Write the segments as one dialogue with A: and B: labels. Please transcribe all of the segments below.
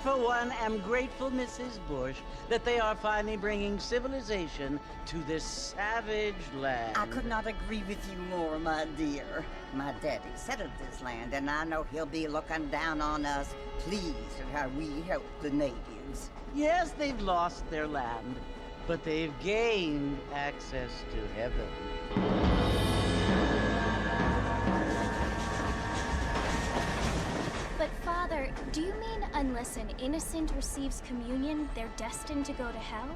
A: For one, am grateful, Mrs. Bush, that they are finally bringing civilization to this savage land.
B: I could not agree with you more, my dear. My daddy settled this land, and I know he'll be looking down on us, pleased at how we help the natives.
A: Yes, they've lost their land, but they've gained access to heaven.
C: But, Father, do you mean unless an innocent receives communion, they're destined to go to hell?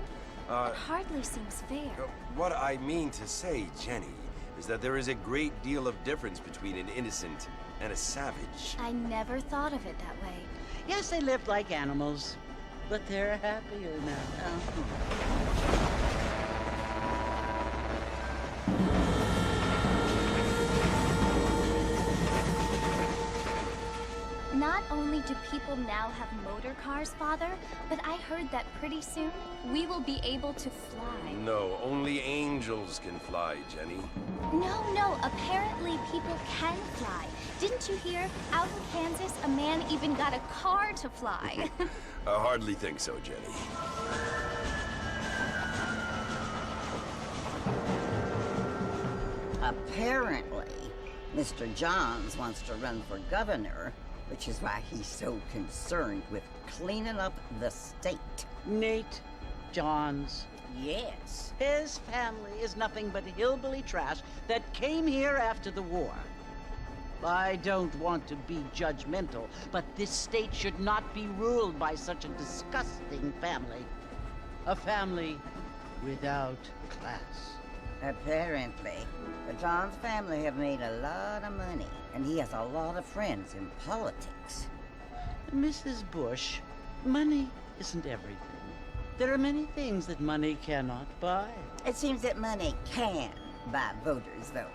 C: It hardly seems fair.
D: What I mean to say, Jenny, is that there is a great deal of difference between an innocent and a savage.
C: I never thought of it that way.
A: Yes, they lived like animals, but they're happier now.
C: Not only do people now have motor cars, Father, but I heard that pretty soon we will be able to fly.
D: No, only angels can fly, Jenny.
C: No, apparently people can fly. Didn't you hear? Out in Kansas, a man even got a car to fly.
D: I hardly think so, Jenny.
B: Apparently, Mr. Johns wants to run for governor, which is why he's so concerned with cleaning up the state.
A: Nate Johns.
B: Yes.
A: His family is nothing but hillbilly trash that came here after the war. I don't want to be judgmental, but this state should not be ruled by such a disgusting family. A family without class.
B: Apparently. The Johns family have made a lot of money, and he has a lot of friends in politics.
A: Mrs. Bush, money isn't everything. There are many things that money cannot buy.
B: It seems that money can buy voters, though.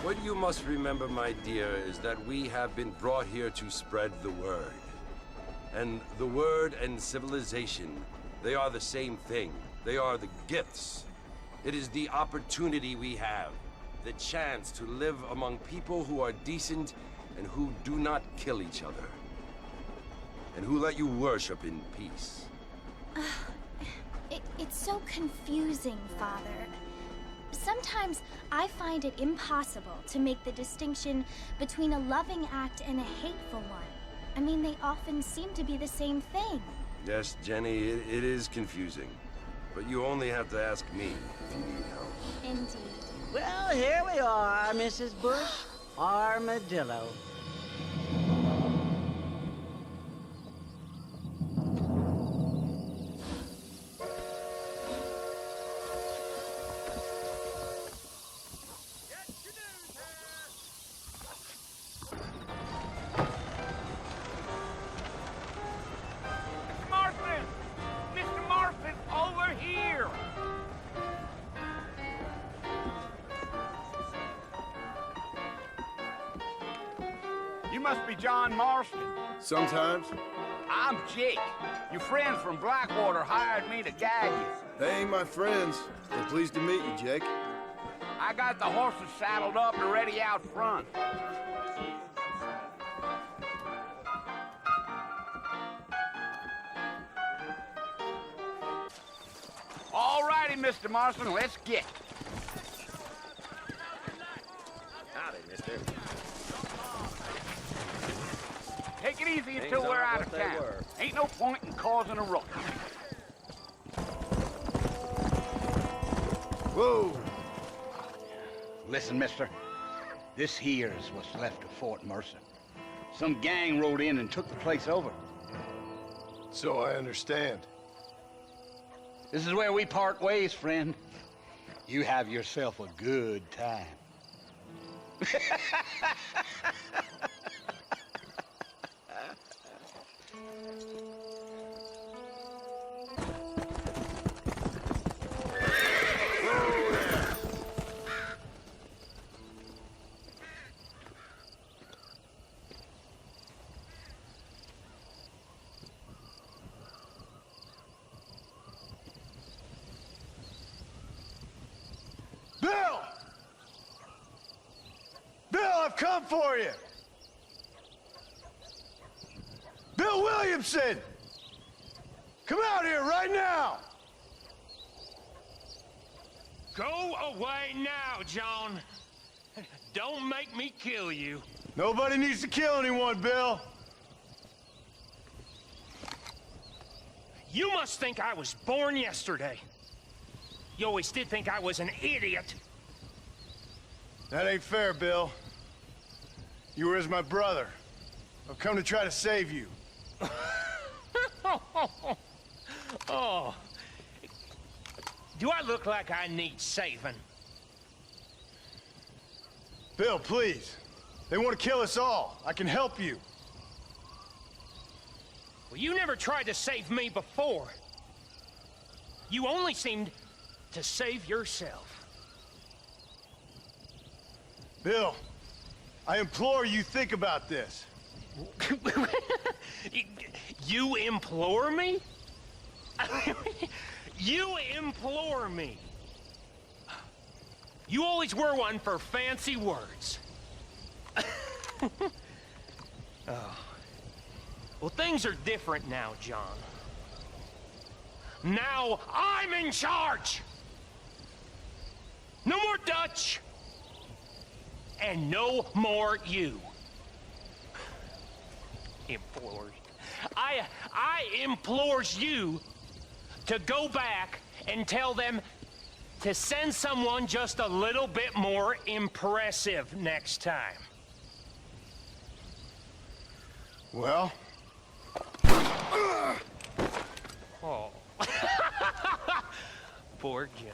D: What you must remember, my dear, is that we have been brought here to spread the word. And the word and civilization, they are the same thing. They are the gifts. It is the opportunity we have, the chance to live among people who are decent and who do not kill each other, and who let you worship in peace.
C: It's so confusing, Father. Sometimes I find it impossible to make the distinction between a loving act and a hateful one. I mean, they often seem to be the same thing.
D: Yes, Jenny, it is confusing. But you only have to ask me if you need help.
C: Indeed.
A: Well, here we are, Mrs. Bush. Armadillo.
E: must be John Marston.
D: Sometimes.
E: I'm Jake. Your friends from Blackwater hired me to guide you.
D: They ain't my friends. They're pleased to meet you, Jake.
E: I got the horses saddled up and ready out front. All righty, Mr. Marston, let's get.
F: Howdy, mister.
E: Take it easy
F: Things
E: until we're
F: aren't
E: out
F: what
E: of
F: they
E: town.
F: were.
E: Ain't no point in causing a ruckus.
D: Whoa!
E: Listen, mister. This here is what's left of Fort Mercer. Some gang rode in and took the place over.
D: So I understand.
E: This is where we part ways, friend. You have yourself a good time.
G: Bill! Bill, I've come for you! Bill Williamson! Come out here right now!
H: Go away now, John. Don't make me kill you.
G: Nobody needs to kill anyone, Bill.
H: You must think I was born yesterday. You always did think I was an idiot.
G: That ain't fair, Bill. You were as my brother. I've come to try to save you.
H: Oh. Do I look like I need saving?
G: Bill, please. They want to kill us all. I can help you.
H: Well, you never tried to save me before. You only seemed to save yourself.
G: Bill, I implore you think about this.
H: You implore me? You implore me. You always were one for fancy words. Oh. Well, things are different now, John. Now I'm in charge! No more Dutch! And no more you. Implores. I implores you to go back and tell them to send someone just a little bit more impressive next time.
G: Well?
H: Oh. Poor John.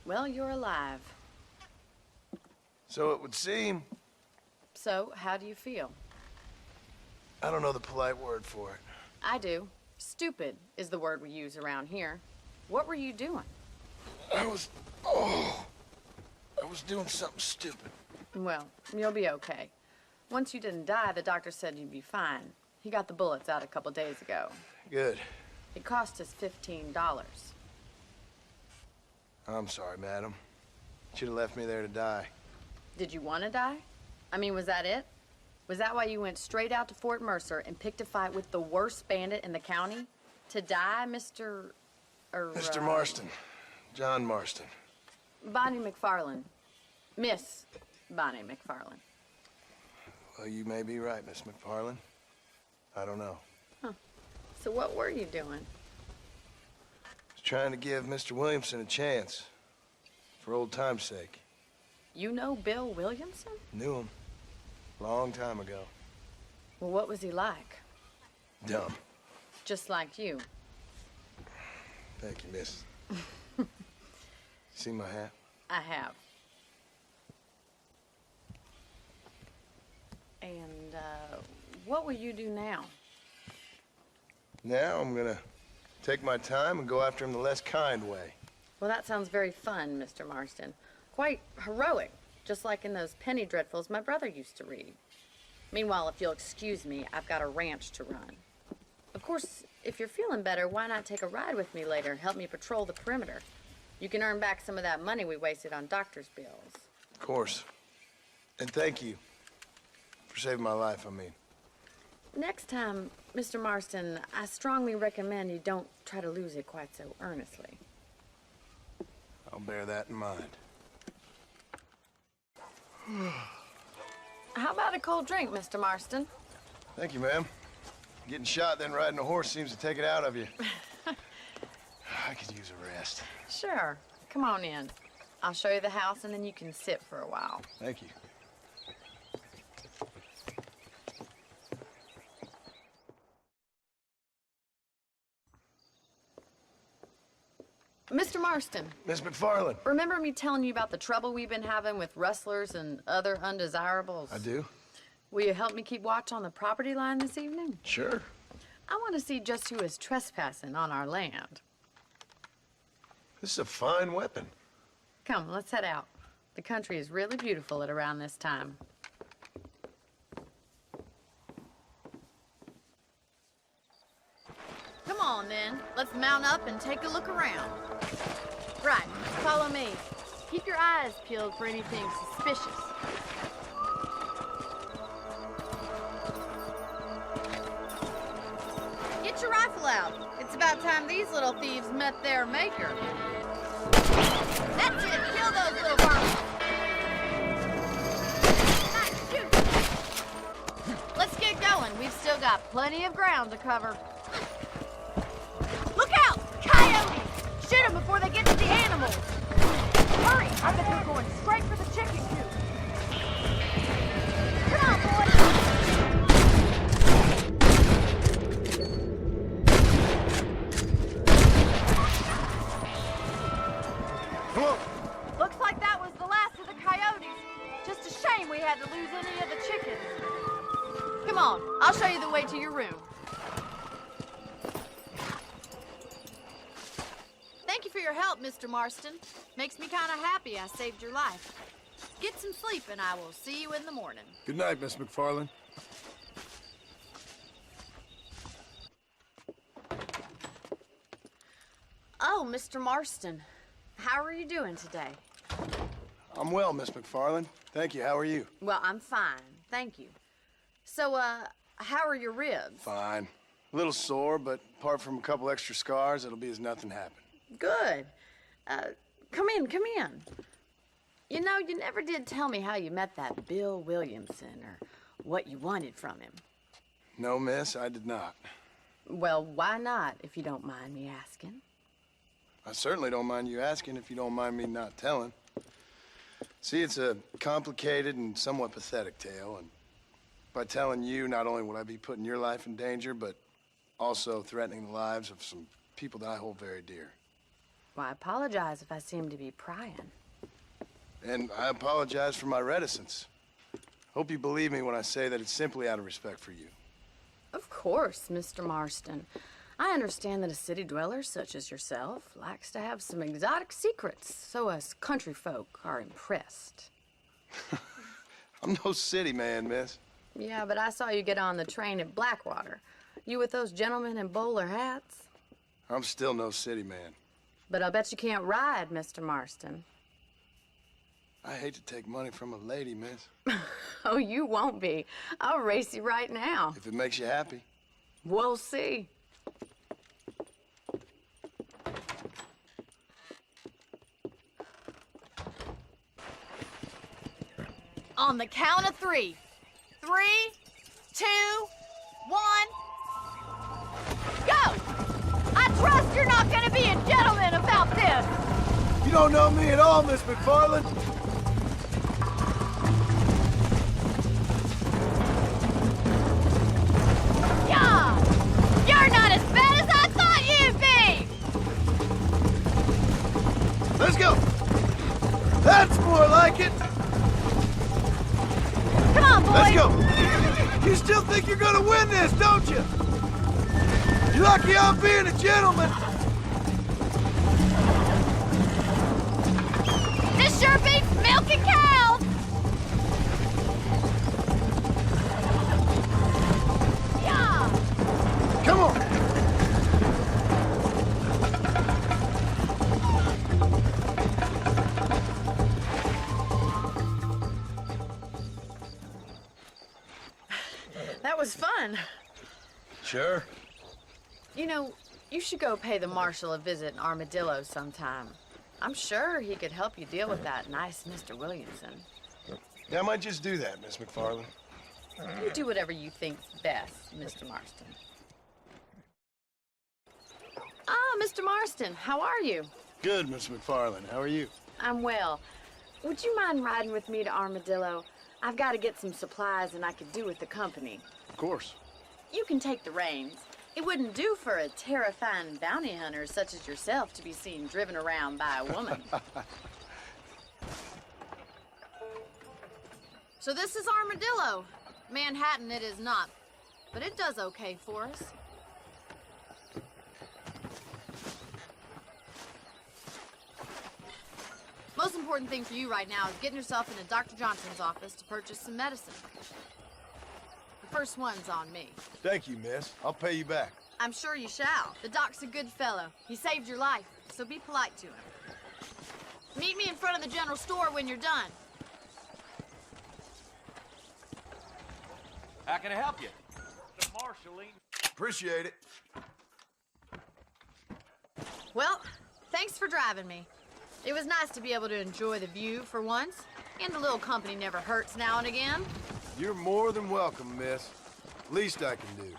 I: Well, you're alive.
G: So it would seem.
I: So, how do you feel?
G: I don't know the polite word for it.
I: I do. Stupid is the word we use around here. What were you doing?
G: I was doing something stupid.
I: Well, you'll be okay. Once you didn't die, the doctor said you'd be fine. He got the bullets out a couple days ago.
G: Good.
I: It cost us $15.
G: I'm sorry, madam. Should have left me there to die.
I: Did you want to die? I mean, was that it? Was that why you went straight out to Fort Mercer and picked a fight with the worst bandit in the county? To die, Mr.
G: Mr. Marston. John Marston.
I: Bonnie McFarland. Miss Bonnie McFarland.
G: Well, you may be right, Miss McFarland. I don't know.
I: Huh. So what were you doing?
G: I was trying to give Mr. Williamson a chance. For old time's sake.
I: You know Bill Williamson?
G: Knew him. Long time ago.
I: Well, what was he like?
G: Dumb.
I: Just like you.
G: Thank you, miss. See my hat?
I: I have. And, what will you do now?
G: Now I'm gonna take my time and go after him the less kind way.
I: Well, that sounds very fun, Mr. Marston. Quite heroic, just like in those penny dreadfuls my brother used to read. Meanwhile, if you'll excuse me, I've got a ranch to run. Of course, if you're feeling better, why not take a ride with me later and help me patrol the perimeter? You can earn back some of that money we wasted on doctor's bills.
G: Of course. And thank you for saving my life, I mean.
I: Next time, Mr. Marston, I strongly recommend you don't try to lose it quite so earnestly.
G: I'll bear that in mind.
I: How about a cold drink, Mr. Marston?
G: Thank you, ma'am. Getting shot, then riding a horse seems to take it out of you. I could use a rest.
I: Sure. Come on in. I'll show you the house, and then you can sit for a while.
G: Thank you.
I: Mr. Marston.
G: Miss McFarland.
I: Remember me telling you about the trouble we've been having with rustlers and other undesirables?
G: I do.
I: Will you help me keep watch on the property line this evening?
G: Sure.
I: I want to see just who is trespassing on our land.
G: This is a fine weapon.
I: Come, let's head out. The country is really beautiful at around this time. Come on, then. Let's mount up and take a look around. Right, follow me. Keep your eyes peeled for anything suspicious. Get your rifle out. It's about time these little thieves met their maker. That's it. Kill those little varmints. Nice, shoot. Let's get going. We've still got plenty of ground to cover. Look out! Coyotes! Shoot them before they get to the animals. Hurry! I bet they're going straight for the chicken coop. Come on, boys! Looks like that was the last of the coyotes. Just a shame we had to lose any of the chickens. Come on, I'll show you the way to your room. Thank you for your help, Mr. Marston. Makes me kind of happy I saved your life. Get some sleep and I will see you in the morning.
G: Good night, Miss McFarland.
I: Oh, Mr. Marston. How are you doing today?
G: I'm well, Miss McFarland. Thank you. How are you?
I: Well, I'm fine. Thank you. So, how are your ribs?
G: Fine. A little sore, but apart from a couple extra scars, it'll be as nothing happened.
I: Good. Come in, come in. You know, you never did tell me how you met that Bill Williamson or what you wanted from him.
G: No, miss, I did not.
I: Well, why not, if you don't mind me asking?
G: I certainly don't mind you asking if you don't mind me not telling. See, it's a complicated and somewhat pathetic tale, and by telling you, not only would I be putting your life in danger, but also threatening the lives of some people that I hold very dear.
I: Well, I apologize if I seem to be prying.
G: And I apologize for my reticence. Hope you believe me when I say that it's simply out of respect for you.
I: Of course, Mr. Marston. I understand that a city dweller such as yourself likes to have some exotic secrets, so us country folk are impressed.
G: I'm no city man, miss.
I: Yeah, but I saw you get on the train at Blackwater. You with those gentlemen in bowler hats?
G: I'm still no city man.
I: But I'll bet you can't ride, Mr. Marston.
G: I hate to take money from a lady, miss.
I: Oh, you won't be. I'll race you right now.
G: If it makes you happy.
I: We'll see. On the count of 3. 3, 2, 1, go! I trust you're not gonna be a gentleman about this!
G: You don't know me at all, Miss McFarland.
I: Yeah! You're not as bad as I thought you'd be!
G: Let's go! That's more like it!
I: Come on, boys!
G: Let's go! You still think you're gonna win this, don't you? You're lucky I'm being a gentleman!
I: This sure beats milking cows! Yeah!
G: Come on!
I: That was fun.
G: Sure.
I: You know, you should go pay the marshal a visit in Armadillo sometime. I'm sure he could help you deal with that nice Mr. Williamson.
G: Yeah, I might just do that, Miss McFarland.
I: You do whatever you think's best, Mr. Marston. Ah, Mr. Marston, how are you?
G: Good, Miss McFarland. How are you?
I: I'm well. Would you mind riding with me to Armadillo? I've got to get some supplies and I could do with the company.
G: Of course.
I: You can take the reins. It wouldn't do for a terrifying bounty hunter such as yourself to be seen driven around by a woman. So this is Armadillo. Manhattan it is not, but it does okay for us. Most important thing for you right now is getting yourself into Dr. Johnson's office to purchase some medicine. The first one's on me.
G: Thank you, miss. I'll pay you back.
I: I'm sure you shall. The doc's a good fellow. He saved your life, so be polite to him. Meet me in front of the general store when you're done.
F: How can I help you?
H: The marshal ain't...
G: Appreciate it.
I: Well, thanks for driving me. It was nice to be able to enjoy the view for once, and a little company never hurts now and again.
G: You're more than welcome, miss. Least I can do.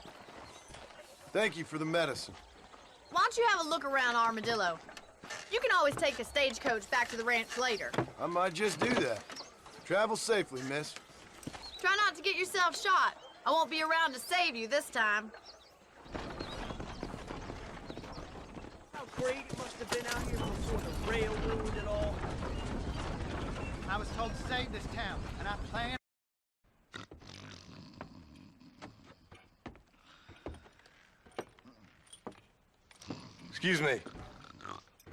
G: Thank you for the medicine.
I: Why don't you have a look around Armadillo? You can always take a stagecoach back to the ranch later.
G: I might just do that. Travel safely, miss.
I: Try not to get yourself shot. I won't be around to save you this time.
J: How great it must have been out here before the railroad and all. I was told to save this town, and I plan.
G: Excuse me.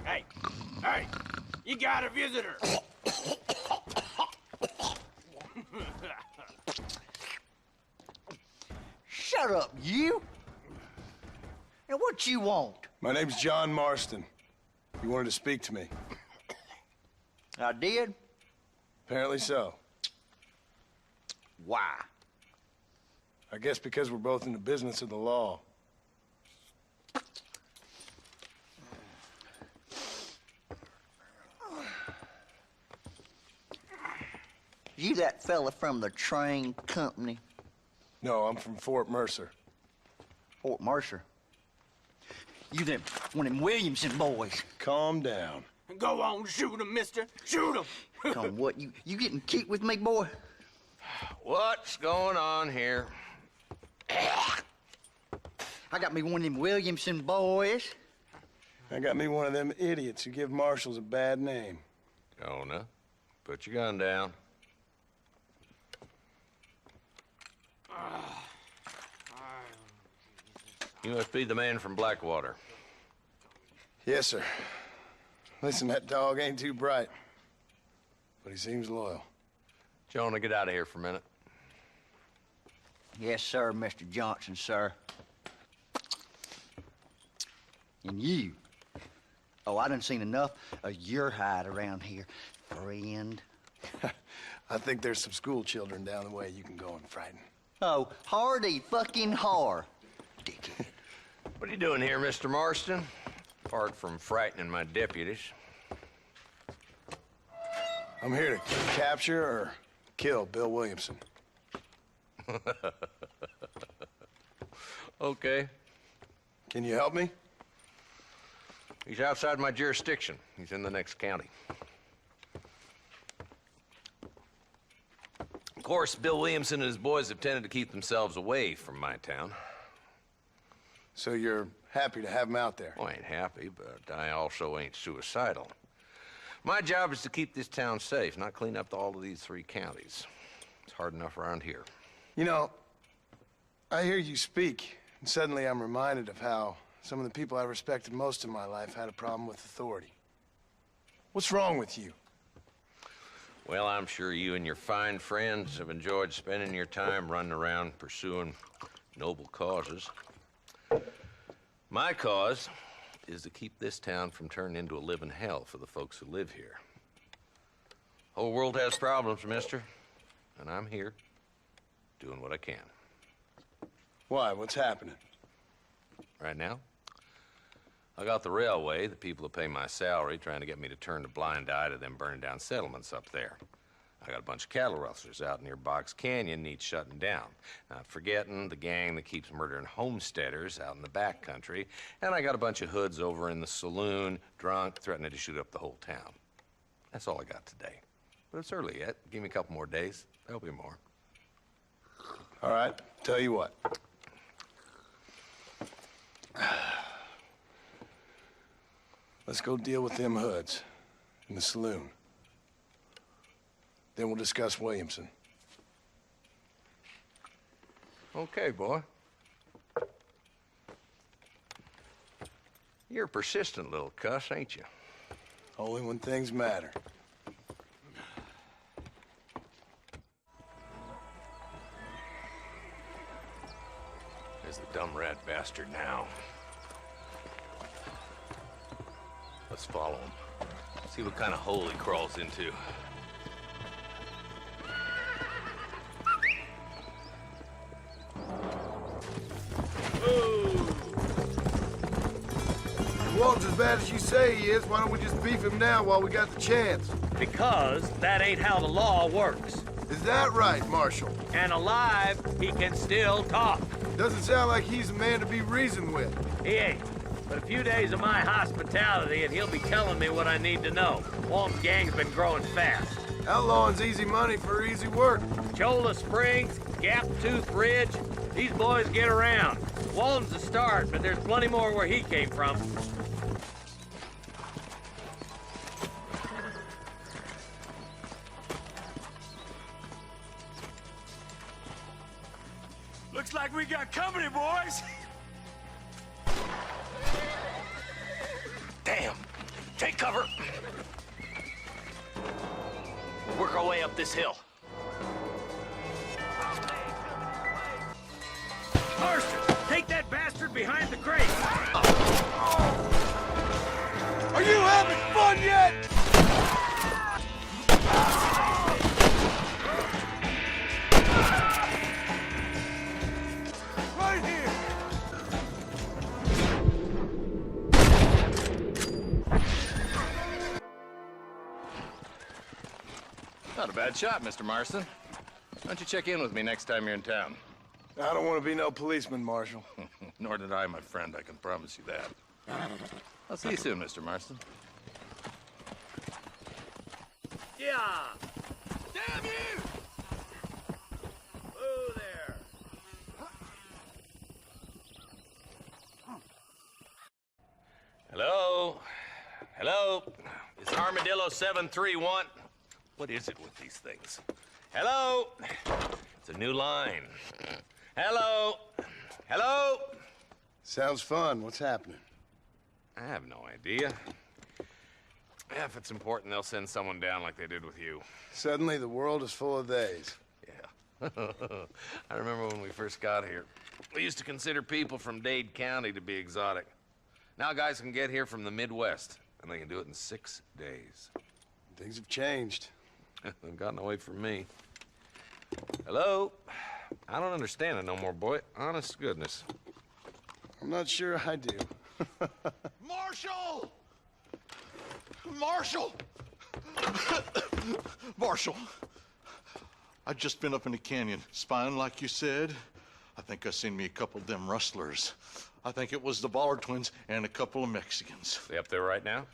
F: Hey, hey, you got a visitor.
J: Shut up, you! And what you want?
G: My name's John Marston. You wanted to speak to me.
J: I did?
G: Apparently so.
J: Why?
G: I guess because we're both in the business of the law.
J: You that fella from the train company?
G: No, I'm from Fort Mercer.
J: Fort Mercer? You them, one of them Williamson boys.
G: Calm down.
F: Go on, shoot him, mister. Shoot him.
J: Come, what, you getting cute with me, boy?
F: What's going on here?
J: I got me one of them Williamson boys.
G: I got me one of them idiots who give marshals a bad name.
F: Jonah, put your gun down. You must be the man from Blackwater.
G: Yes, sir. Listen, that dog ain't too bright, but he seems loyal.
F: Jonah, get out of here for a minute.
J: Yes, sir, Mr. Johnson, sir. And you. Oh, I done seen enough of your hide around here, friend.
G: I think there's some school children down the way you can go and frighten.
K: Oh, hardy fucking har. Dickhead.
L: What are you doing here, Mr. Marston? Apart from frightening my deputies.
G: I'm here to capture or kill Bill Williamson.
L: Okay.
G: Can you help me?
L: He's outside my jurisdiction. He's in the next county. Of course, Bill Williamson and his boys have tended to keep themselves away from my town.
G: So you're happy to have him out there?
L: Well, I ain't happy, but I also ain't suicidal. My job is to keep this town safe, not clean up all of these 3 counties. It's hard enough around here.
G: You know, I hear you speak, and suddenly I'm reminded of how some of the people I respected most in my life had a problem with authority. What's wrong with you?
L: Well, I'm sure you and your fine friends have enjoyed spending your time running around pursuing noble causes. My cause is to keep this town from turning into a living hell for the folks who live here. Whole world has problems, mister, and I'm here doing what I can.
G: Why? What's happening?
L: Right now, I got the railway, the people who pay my salary, trying to get me to turn a blind eye to them burning down settlements up there. I got a bunch of cattle rustlers out near Box Canyon needs shutting down. Not forgetting the gang that keeps murdering homesteaders out in the back country. And I got a bunch of hoods over in the saloon, drunk, threatening to shoot up the whole town. That's all I got today. But it's early yet. Give me a couple more days. There'll be more.
G: All right, tell you what. Let's go deal with them hoods in the saloon. Then we'll discuss Williamson.
L: Okay, boy. You're a persistent little cuss, ain't you?
G: Only when things matter.
L: There's the dumb rat bastard now. Let's follow him. See what kind of hole he crawls into.
G: If Walton's as bad as you say he is, why don't we just beef him now while we got the chance?
M: Because that ain't how the law works.
G: Is that right, Marshal?
M: And alive, he can still talk.
G: Doesn't sound like he's a man to be reasoned with.
M: He ain't. But a few days of my hospitality and he'll be telling me what I need to know. Walton's gang's been growing fast.
G: Outlawing's easy money for easy work.
M: Cholla Springs, Gap Tooth Ridge, these boys get around. Walton's the start, but there's plenty more where he came from.
F: Looks like we got company, boys.
H: Damn! Take cover! We'll work our way up this hill.
M: Marston, take that bastard behind the crate!
G: Are you having fun yet? Right here!
N: Not a bad shot, Mr. Marston. Why don't you check in with me next time you're in town?
G: I don't want to be no policeman, Marshal.
N: Nor did I, my friend. I can promise you that. I'll see you soon, Mr. Marston.
M: Yeah!
F: Damn you!
M: Whoa there!
L: Hello? Hello? It's Armadillo 731. What is it with these things? Hello? It's a new line. Hello? Hello?
G: Sounds fun. What's happening?
L: I have no idea. If it's important, they'll send someone down like they did with you.
G: Suddenly, the world is full of days.
L: Yeah. I remember when we first got here. We used to consider people from Dade County to be exotic. Now guys can get here from the Midwest, and they can do it in 6 days.
G: Things have changed.
L: They've gotten away from me. Hello? I don't understand it no more, boy. Honest to goodness.
G: I'm not sure I do.
O: Marshall! Marshall! Marshall! I've just been up in the canyon, spying like you said. I think I seen me a couple of them rustlers. I think it was the Ballard twins and a couple of Mexicans.
L: They up there right now?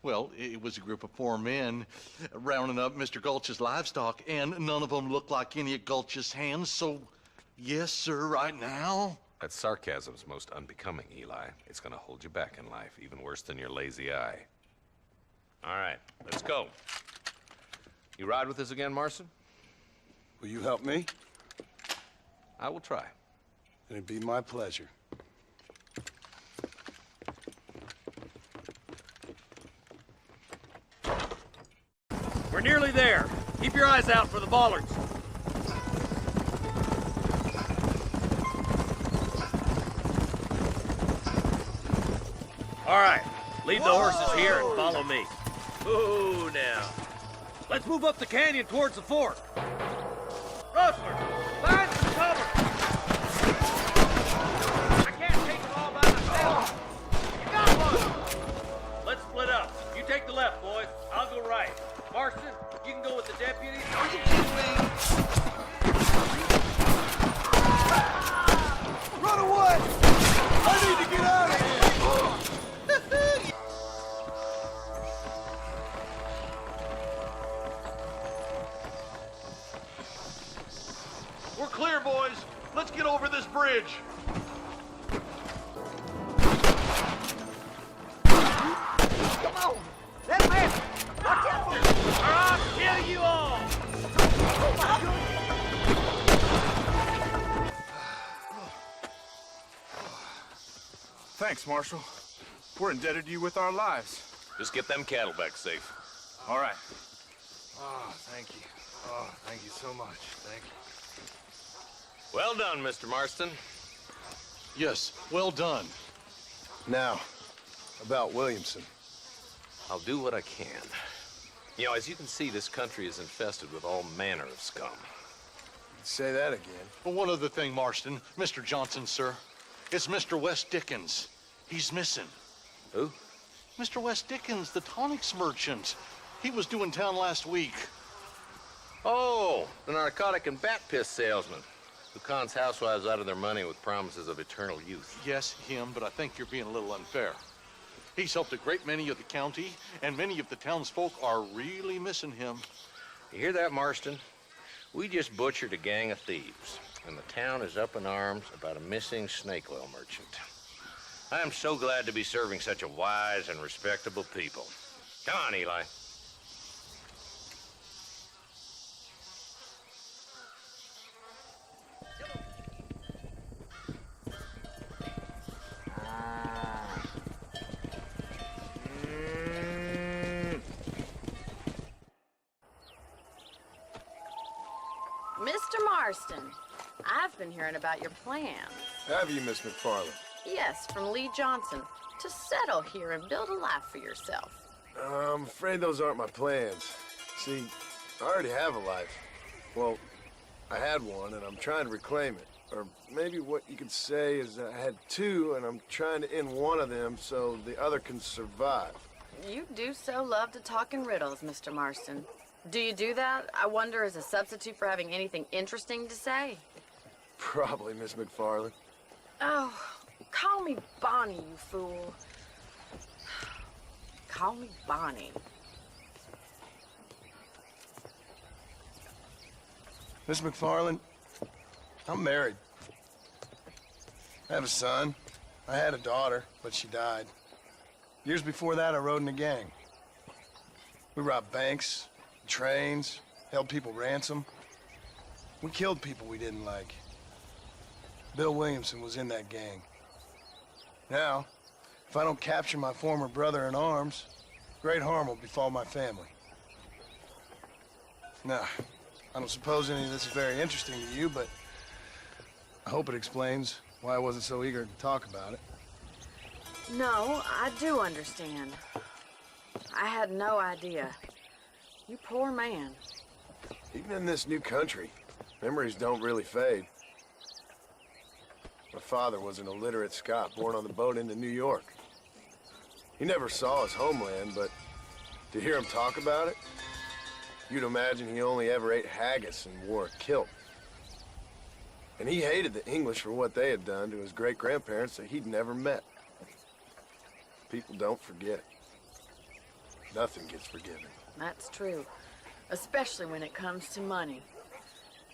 O: Well, it was a group of 4 men rounding up Mr. Gulch's livestock, and none of them looked like any of Gulch's hands, so yes, sir, right now.
L: That sarcasm's most unbecoming, Eli. It's gonna hold you back in life, even worse than your lazy eye. All right, let's go. You ride with us again, Marston?
G: Will you help me?
L: I will try.
G: It'd be my pleasure.
M: We're nearly there. Keep your eyes out for the bollards. All right, leave the horses here and follow me. Ooh, now. Let's move up the canyon towards the fork. Rustler, find some cover. I can't take them all by myself. You got one. Let's split up. You take the left, boys. I'll go right. Marston, you can go with the deputies. Are you kidding me?
G: Run away! I need to get out of here!
O: We're clear, boys. Let's get over this bridge.
J: Come on! That man! Watch out for him!
M: Or I'll kill you all!
F: Thanks, Marshal. We're indebted to you with our lives.
L: Just get them cattle back safe.
F: All right. Oh, thank you. Oh, thank you so much. Thank you.
L: Well done, Mr. Marston.
O: Yes, well done.
G: Now, about Williamson.
L: I'll do what I can. You know, as you can see, this country is infested with all manner of scum.
G: Say that again.
O: Well, one other thing, Marston. Mr. Johnson, sir. It's Mr. Wes Dickens. He's missing.
L: Who?
O: Mr. Wes Dickens, the tonics merchant. He was due in town last week.
L: Oh, the narcotic and bat piss salesman who cons housewives out of their money with promises of eternal youth.
O: Yes, him, but I think you're being a little unfair. He's helped a great many of the county, and many of the townsfolk are really missing him.
L: You hear that, Marston? We just butchered a gang of thieves, and the town is up in arms about a missing snake oil merchant. I am so glad to be serving such a wise and respectable people. Come on, Eli.
I: Mr. Marston, I've been hearing about your plans.
G: Have you, Miss McFarland?
I: Yes, from Lee Johnson, to settle here and build a life for yourself.
G: I'm afraid those aren't my plans. See, I already have a life. Well, I had one, and I'm trying to reclaim it. Or maybe what you could say is that I had two, and I'm trying to end one of them so the other can survive.
I: You do so love to talk in riddles, Mr. Marston. Do you do that, I wonder, as a substitute for having anything interesting to say?
G: Probably, Miss McFarland.
I: Oh, call me Bonnie, you fool. Call me Bonnie.
G: Miss McFarland, I'm married. I have a son. I had a daughter, but she died. Years before that, I rode in a gang. We robbed banks, trains, held people ransom. We killed people we didn't like. Bill Williamson was in that gang. Now, if I don't capture my former brother in arms, great harm will befall my family. Now, I don't suppose any of this is very interesting to you, but I hope it explains why I wasn't so eager to talk about it.
I: No, I do understand. I had no idea. You poor man.
G: Even in this new country, memories don't really fade. My father was an illiterate Scot born on the boat into New York. He never saw his homeland, but to hear him talk about it, you'd imagine he only ever ate haggis and wore a kilt. And he hated the English for what they had done to his great-grandparents that he'd never met. People don't forget. Nothing gets forgiven.
I: That's true, especially when it comes to money.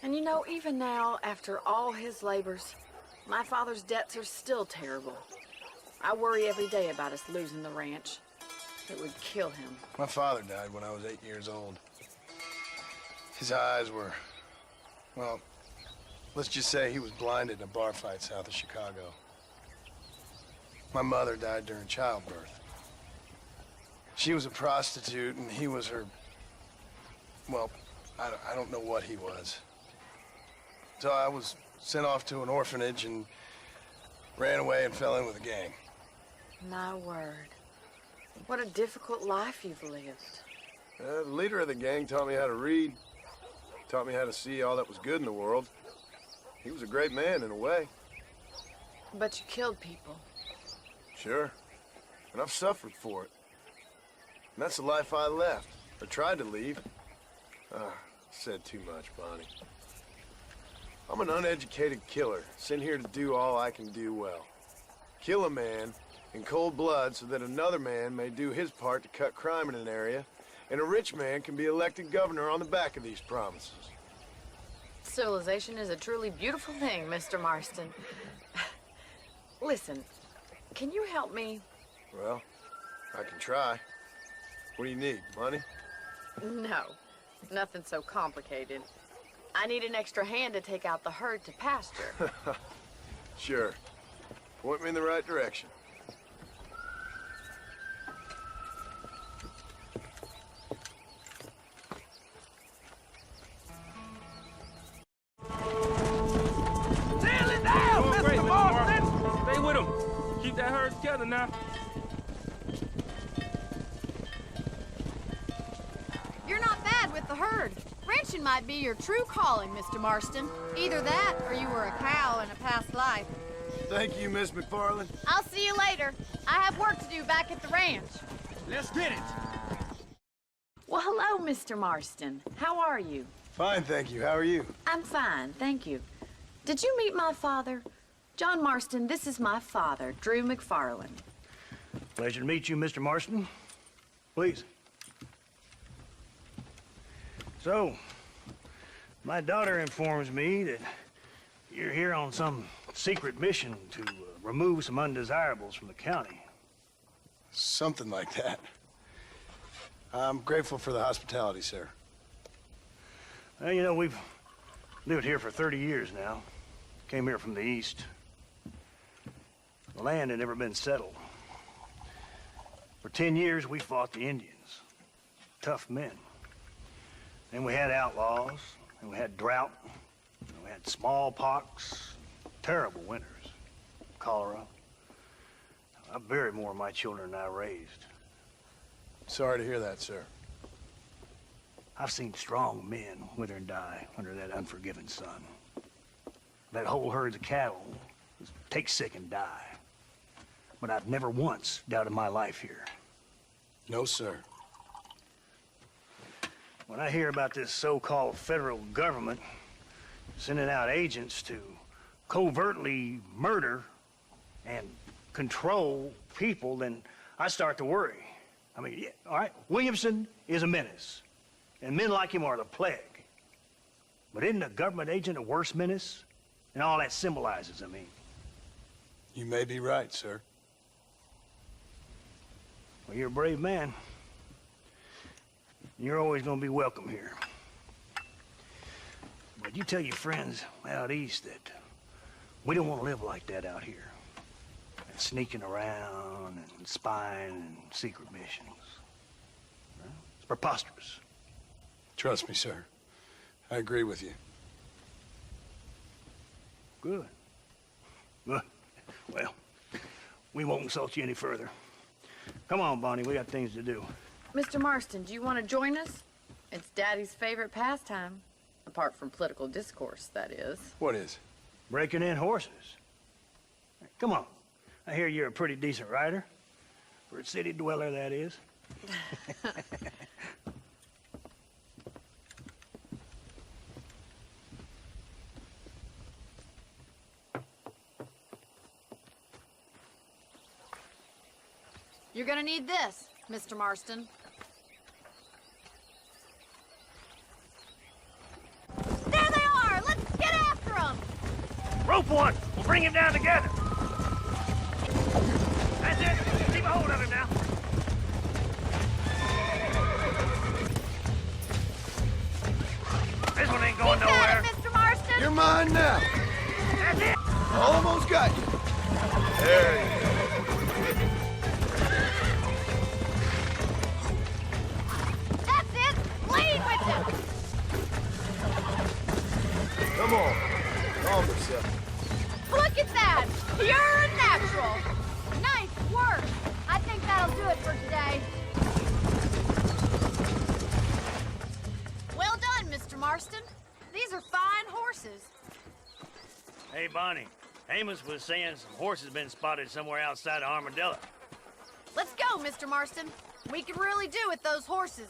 I: And you know, even now, after all his labors, my father's debts are still terrible. I worry every day about us losing the ranch. It would kill him.
G: My father died when I was 8 years old. His eyes were, well, let's just say he was blinded in a bar fight south of Chicago. My mother died during childbirth. She was a prostitute and he was her, well, I don't know what he was. So I was sent off to an orphanage and ran away and fell in with a gang.
I: My word. What a difficult life you've lived.
G: The leader of the gang taught me how to read, taught me how to see all that was good in the world. He was a great man in a way.
I: But you killed people.
G: Sure. And I've suffered for it. And that's the life I left, or tried to leave. Said too much, Bonnie. I'm an uneducated killer, sent here to do all I can do well. Kill a man in cold blood so that another man may do his part to cut crime in an area, and a rich man can be elected governor on the back of these promises.
I: Civilization is a truly beautiful thing, Mr. Marston. Listen, can you help me?
G: Well, I can try. What do you need, money?
I: No, nothing so complicated. I need an extra hand to take out the herd to pasture.
G: Sure. Point me in the right direction.
F: Nail it down, Mr. Marston! Stay with him. Keep that herd together now.
P: You're not bad with the herd. Ranching might be your true calling, Mr. Marston. Either that, or you were a cow in a past life.
G: Thank you, Miss McFarland.
P: I'll see you later. I have work to do back at the ranch.
F: Let's get it.
I: Well, hello, Mr. Marston. How are you?
G: Fine, thank you. How are you?
I: I'm fine, thank you. Did you meet my father? John Marston, this is my father, Drew McFarland.
J: Pleasure to meet you, Mr. Marston. Please. So, my daughter informs me that you're here on some secret mission to remove some undesirables from the county.
G: Something like that. I'm grateful for the hospitality, sir.
J: Well, you know, we've lived here for 30 years now. Came here from the east. The land had never been settled. For 10 years, we fought the Indians. Tough men. Then we had outlaws, and we had drought, and we had smallpox, terrible winters, cholera. I buried more of my children than I raised.
G: Sorry to hear that, sir.
J: I've seen strong men wither and die under that unforgiving sun. That whole herds of cattle take sick and die. But I've never once doubted my life here.
G: No, sir.
J: When I hear about this so-called federal government sending out agents to covertly murder and control people, then I start to worry. I mean, yeah, all right, Williamson is a menace, and men like him are the plague. But isn't a government agent a worse menace? And all that symbolizes, I mean.
G: You may be right, sir.
J: Well, you're a brave man. You're always gonna be welcome here. But you tell your friends out east that we don't want to live like that out here. And sneaking around and spying and secret missions. It's preposterous.
G: Trust me, sir. I agree with you.
J: Good. Good. Well, we won't insult you any further. Come on, Bonnie, we got things to do.
I: Mr. Marston, do you want to join us? It's Daddy's favorite pastime. Apart from political discourse, that is.
G: What is?
J: Breaking in horses. Come on. I hear you're a pretty decent rider. For a city dweller, that is.
P: You're gonna need this, Mr. Marston. There they are! Let's get after them!
J: Rope one! We'll bring him down together! That's it! Keep a hold of him now! This one ain't going nowhere!
P: Mr. Marston!
G: You're mine now!
J: That's it!
G: Almost got you! There you go.
P: That's it! Lead with it!
G: Come on. Calm yourself.
P: Look at that! Pure and natural! Nice work! I think that'll do it for today. Well done, Mr. Marston. These are fine horses.
J: Hey, Bonnie. Amos was saying some horses been spotted somewhere outside of Armadillo.
P: Let's go, Mr. Marston. We can really do with those horses.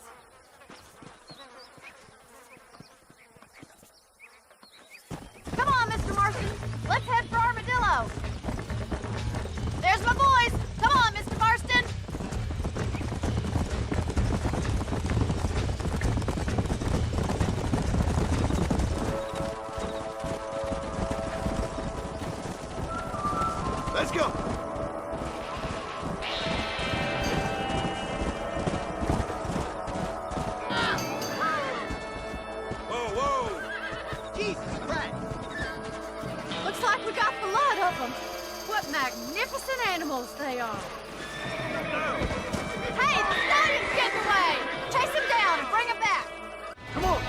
P: Come on, Mr. Marston. Let's head for Armadillo. There's my boys. Come on, Mr. Marston.
G: Let's go.
P: Looks like we got the lot of them. What magnificent animals they are. Hey, the stallion's getting away. Chase him down and bring him back.
G: Come on.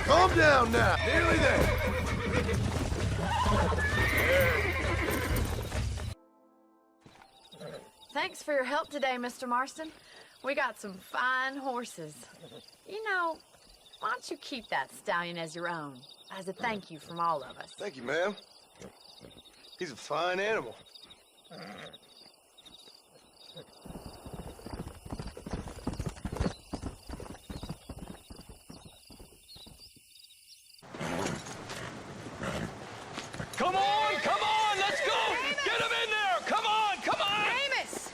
G: Calm down now. Nearly there.
I: Thanks for your help today, Mr. Marston. We got some fine horses. You know, why don't you keep that stallion as your own, as a thank you from all of us?
G: Thank you, ma'am. He's a fine animal.
F: Come on, let's go! Get him in there! Come on!
P: Amos!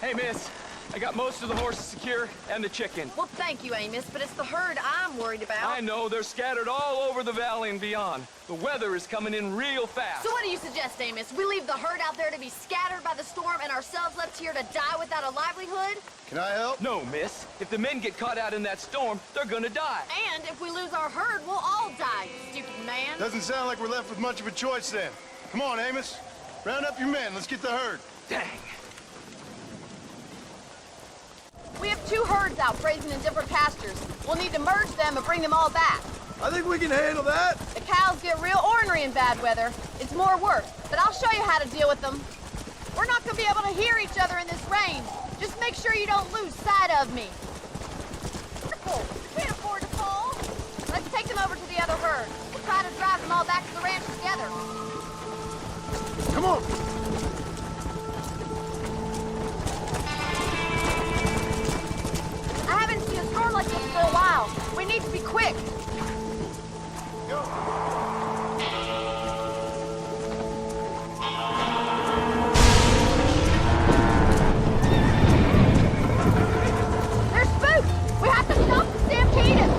F: Hey, miss, I got most of the horses secure and the chicken.
I: Well, thank you, Amos, but it's the herd I'm worried about.
F: I know, they're scattered all over the valley and beyond. The weather is coming in real fast.
P: So what do you suggest, Amos? We leave the herd out there to be scattered by the storm and ourselves left here to die without a livelihood?
G: Can I help?
F: No, miss. If the men get caught out in that storm, they're gonna die.
P: And if we lose our herd, we'll all die, you stupid man.
G: Doesn't sound like we're left with much of a choice then. Come on, Amos. Round up your men. Let's get the herd.
F: Dang.
P: We have 2 herds out grazing in different pastures. We'll need to merge them and bring them all back.
G: I think we can handle that.
P: The cows get real ornery in bad weather. It's more work, but I'll show you how to deal with them. We're not going to be able to hear each other in this rain. Just make sure you don't lose sight of me. Careful. You can't afford to fall. Let's take them over to the other herd. We'll try to drive them all back to the ranch together.
G: Come on.
P: I haven't seen a storm like this for a while. We need to be quick. They're spooked! We have to stop the stampede!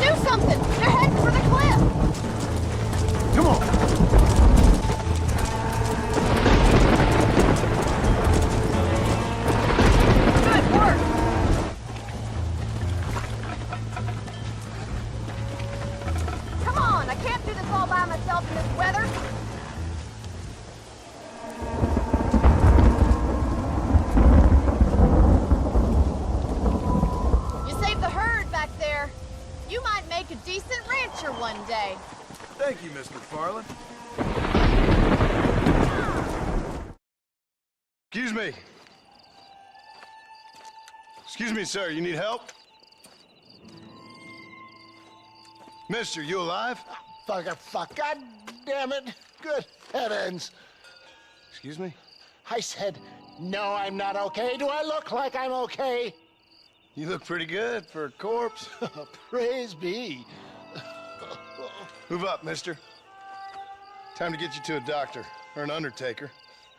P: Do something! They're heading for the cliff!
G: Come on.
P: Good work!
G: me. Excuse me, sir, you need help? Mister, you alive?
Q: Fuck, God damn it. Good heavens.
G: Excuse me?
Q: I said, no, I'm not okay. Do I look like I'm okay?
G: You look pretty good for a corpse.
Q: Praise be.
G: Move up, mister. Time to get you to a doctor or an undertaker.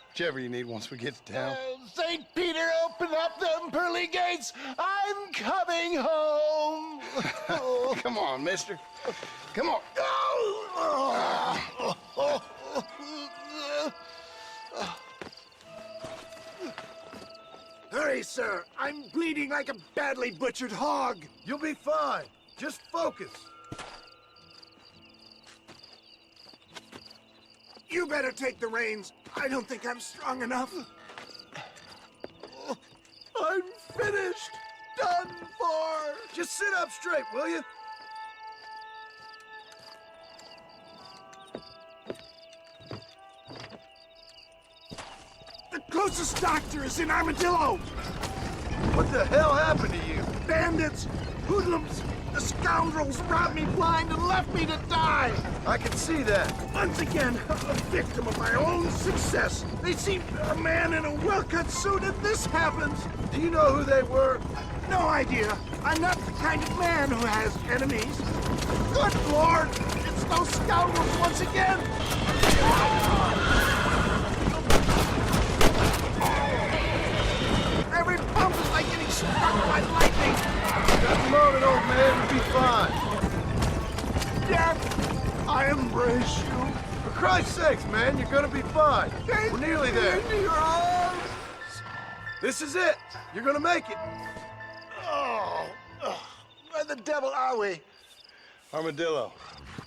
G: Whichever you need once we get to town.
Q: St. Peter, open up them pearly gates. I'm coming home.
G: Come on, mister. Come on.
Q: Hurry, sir. I'm bleeding like a badly butchered hog.
G: You'll be fine. Just focus.
Q: You better take the reins. I don't think I'm strong enough. I'm finished. Done for.
G: Just sit up straight, will you?
Q: The closest doctor is in Armadillo.
G: What the hell happened to you?
Q: Bandits, hoodlums, the scoundrels robbed me blind and left me to die.
G: I can see that.
Q: Once again, a victim of my own success. They see a man in a well-cut suit and this happens.
G: Do you know who they were?
Q: No idea. I'm not the kind of man who has enemies. Good Lord, it's those scoundrels once again. Every pump is like getting struck by lightning.
G: Got the moment, old man. You'll be fine.
Q: Death, I embrace you.
G: For Christ's sakes, man, you're gonna be fine. We're nearly there.
Q: Into your arms.
G: This is it. You're gonna make it.
Q: Where the devil are we?
G: Armadillo.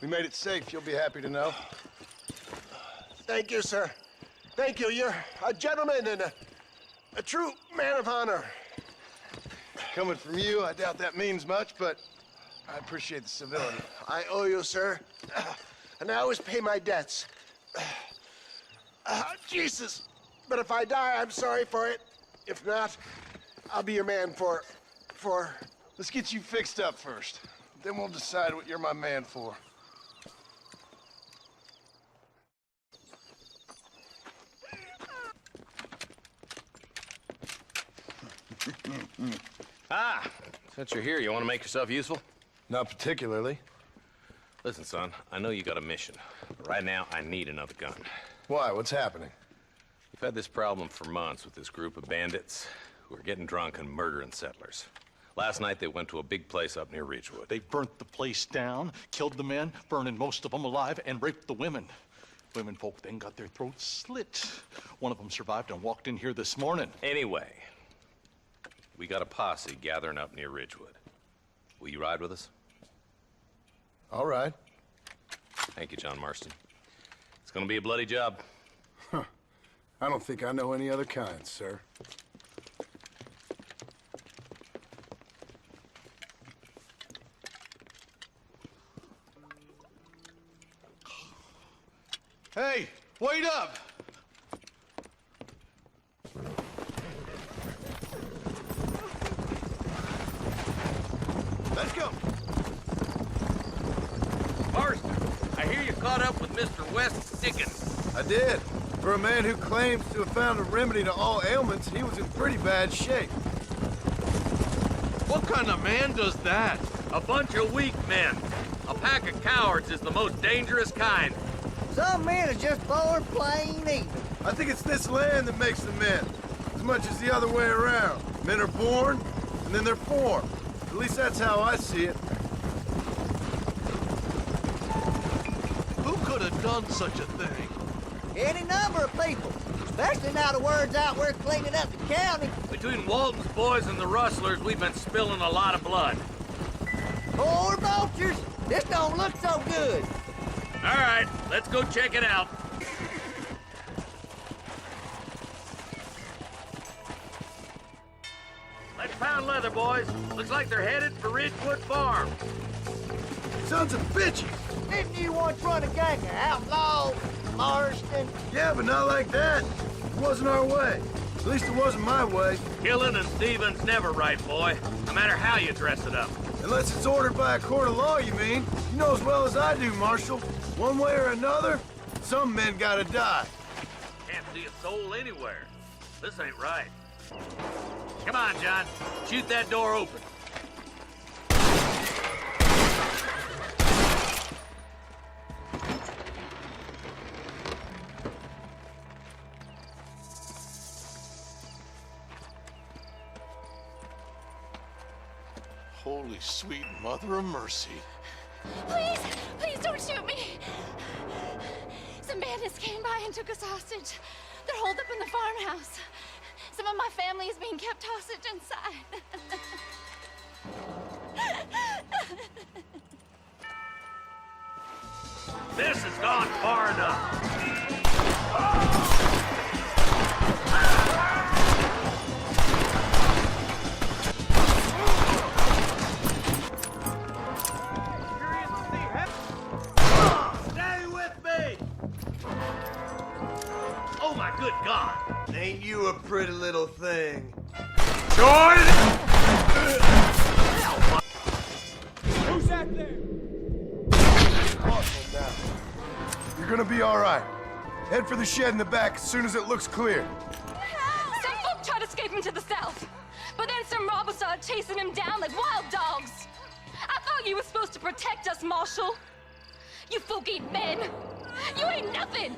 G: We made it safe. You'll be happy to know.
Q: Thank you, sir. Thank you. You're a gentleman and a true man of honor.
G: Coming from you, I doubt that means much, but I appreciate the civility.
Q: I owe you, sir. And I always pay my debts. Jesus. But if I die, I'm sorry for it. If not, I'll be your man for...
G: Let's get you fixed up first. Then we'll decide what you're my man for.
L: Since you're here, you want to make yourself useful?
G: Not particularly.
L: Listen, son, I know you got a mission, but right now I need another gun.
G: Why? What's happening?
L: We've had this problem for months with this group of bandits who are getting drunk and murdering settlers. Last night, they went to a big place up near Ridgewood.
O: They burnt the place down, killed the men, burning most of them alive, and raped the women. Women folk then got their throats slit. One of them survived and walked in here this morning.
L: Anyway, we got a posse gathering up near Ridgewood. Will you ride with us?
G: All right.
L: Thank you, John Marston. It's gonna be a bloody job.
G: Huh. I don't think I know any other kind, sir.
O: Hey, wait up!
G: Let's go.
M: Marston, I hear you caught up with Mr. West Dickens.
G: I did. For a man who claims to have found a remedy to all ailments, he was in pretty bad shape.
N: What kind of man does that?
M: A bunch of weak men. A pack of cowards is the most dangerous kind.
B: Some men are just born plain evil.
G: I think it's this land that makes the men, as much as the other way around. Men are born, and then they're formed. At least that's how I see it.
O: Who could have done such a thing?
B: Any number of people, especially now the word's out we're cleaning up the county.
M: Between Walton's boys and the rustlers, we've been spilling a lot of blood.
B: Poor vultures, this don't look so good.
M: All right, let's go check it out. Let's pound leather, boys. Looks like they're headed for Ridgewood Farm.
G: Sons of bitches!
B: Didn't you once run a gang of outlaws, Marston?
G: Yeah, but not like that. It wasn't our way. At least it wasn't my way.
M: Killing and thieving's never right, boy. No matter how you dress it up.
G: Unless it's ordered by a court of law, you mean? You know as well as I do, Marshal. One way or another, some men gotta die.
M: Can't see a soul anywhere. This ain't right. Come on, John. Shoot that door open.
O: Holy sweet mother of mercy.
P: Please, please don't shoot me. Some bandits came by and took us hostage. They're holed up in the farmhouse. Some of my family is being kept hostage inside.
M: This has gone far enough.
Q: Stay with me!
M: Oh my good God!
G: Ain't you a pretty little thing?
M: Jordan!
Q: Who's that there?
G: You're gonna be all right. Head for the shed in the back as soon as it looks clear.
R: Some folk tried to escape him to the south, but then some robbers started chasing him down like wild dogs. I thought you were supposed to protect us, Marshal. You folk ain't men. You ain't nothing.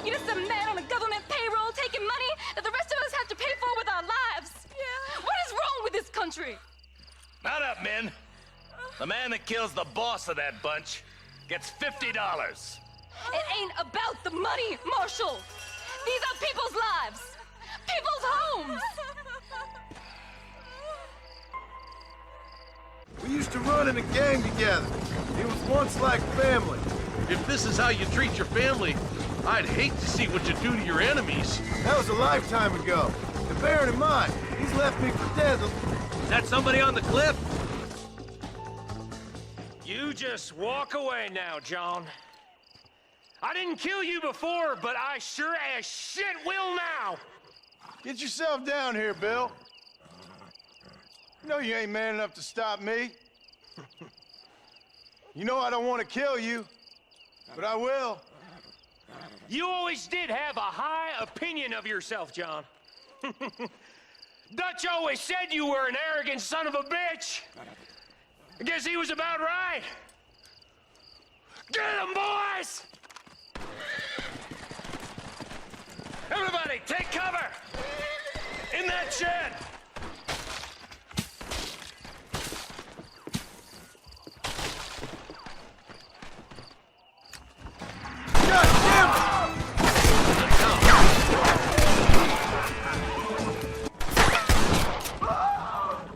R: You're just a man on a government payroll taking money that the rest of us have to pay for with our lives. Yeah. What is wrong with this country?
M: Mount up, men. The man that kills the boss of that bunch gets $50.
R: It ain't about the money, Marshal. These are people's lives, people's homes.
G: We used to run in a gang together. It was once like family.
N: If this is how you treat your family, I'd hate to see what you do to your enemies.
G: That was a lifetime ago. And bearing in mind, he's left me for dead.
M: Is that somebody on the cliff?
H: You just walk away now, John. I didn't kill you before, but I sure as shit will now.
G: Get yourself down here, Bill. You know you ain't man enough to stop me. You know I don't want to kill you, but I will.
H: You always did have a high opinion of yourself, John. Dutch always said you were an arrogant son of a bitch. I guess he was about right. Get him, boys! Everybody, take cover! In that shed!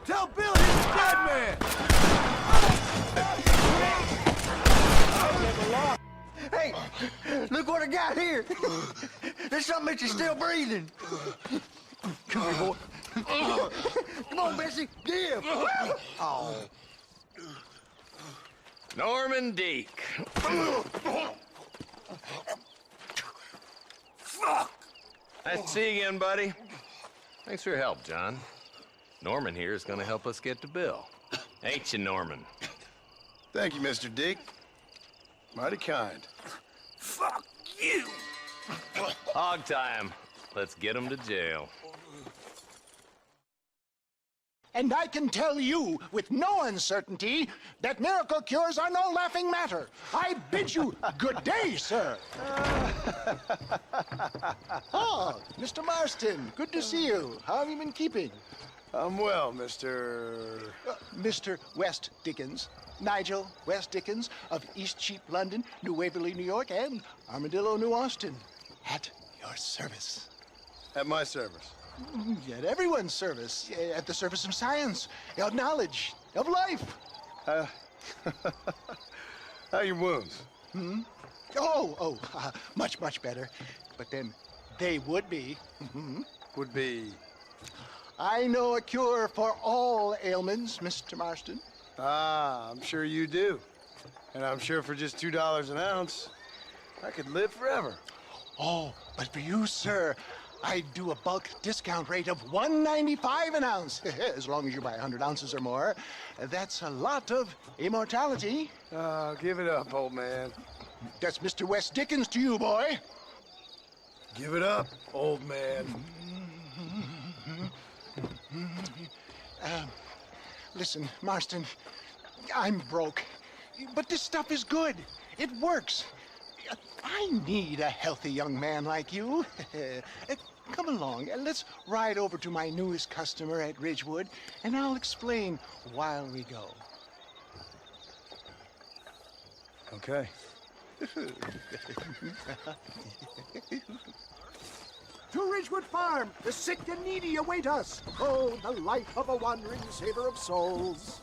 G: Tell Bill he's a dead man!
K: Hey, look what I got here. There's something that you're still breathing. Come here, boy. Come on, Bessie. Give. Oh.
L: Norman Deek.
G: Fuck!
L: Nice to see you again, buddy. Thanks for your help, John. Norman here is gonna help us get to Bill. Ain't you, Norman?
G: Thank you, Mr. Dick. Mighty kind.
Q: Fuck you!
L: Hog time. Let's get him to jail.
Q: And I can tell you with no uncertainty that miracle cures are no laughing matter. I bid you good day, sir. Oh, Mr. Marston, good to see you. How have you been keeping?
G: I'm well, Mr.
Q: Mr. West Dickens. Nigel West Dickens of East Cheap, London, New Waverly, New York, and Armadillo, New Austin. At your service.
G: At my service.
Q: At everyone's service. At the service of science, of knowledge, of life.
G: How are your wounds?
Q: Much, much better. But then they would be.
G: Would be?
Q: I know a cure for all ailments, Mr. Marston.
G: Ah, I'm sure you do. And I'm sure for just $2 an ounce, I could live forever.
Q: Oh, but for you, sir, I'd do a bulk discount rate of $1.95 an ounce, as long as you buy 100 ounces or more. That's a lot of immortality.
G: Give it up, old man.
Q: That's Mr. West Dickens to you, boy.
G: Give it up, old man.
Q: Listen, Marston, I'm broke, but this stuff is good. It works. I need a healthy young man like you. Come along, let's ride over to my newest customer at Ridgewood, and I'll explain while we go.
G: Okay.
S: To Ridgewood Farm, the sick and needy await us. Oh, the life of a wandering saver of souls.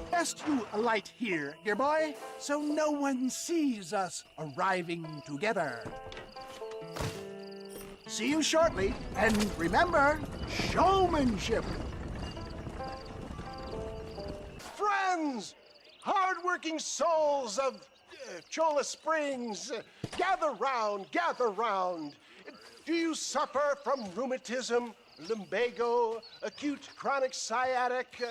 S: Best you alight here, dear boy, so no one sees us arriving together. See you shortly, and remember, showmanship.
T: Friends, hard-working souls of Cholla Springs, gather round, gather round. Do you suffer from rheumatism, lumbago, acute chronic sciatic,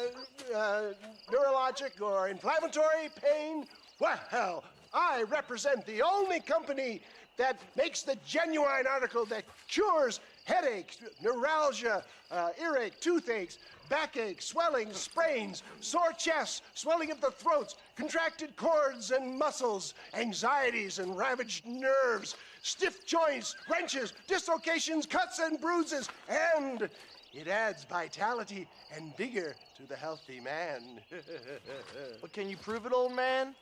T: neurologic, or inflammatory pain? Well, I represent the only company that makes the genuine article that cures headaches, neuralgia, earache, toothaches, backache, swelling, sprains, sore chests, swelling of the throats, contracted cords and muscles, anxieties and ravaged nerves, stiff joints, wrenches, dislocations, cuts and bruises, and it adds vitality and vigor to the healthy man.
K: But can you prove it, old man?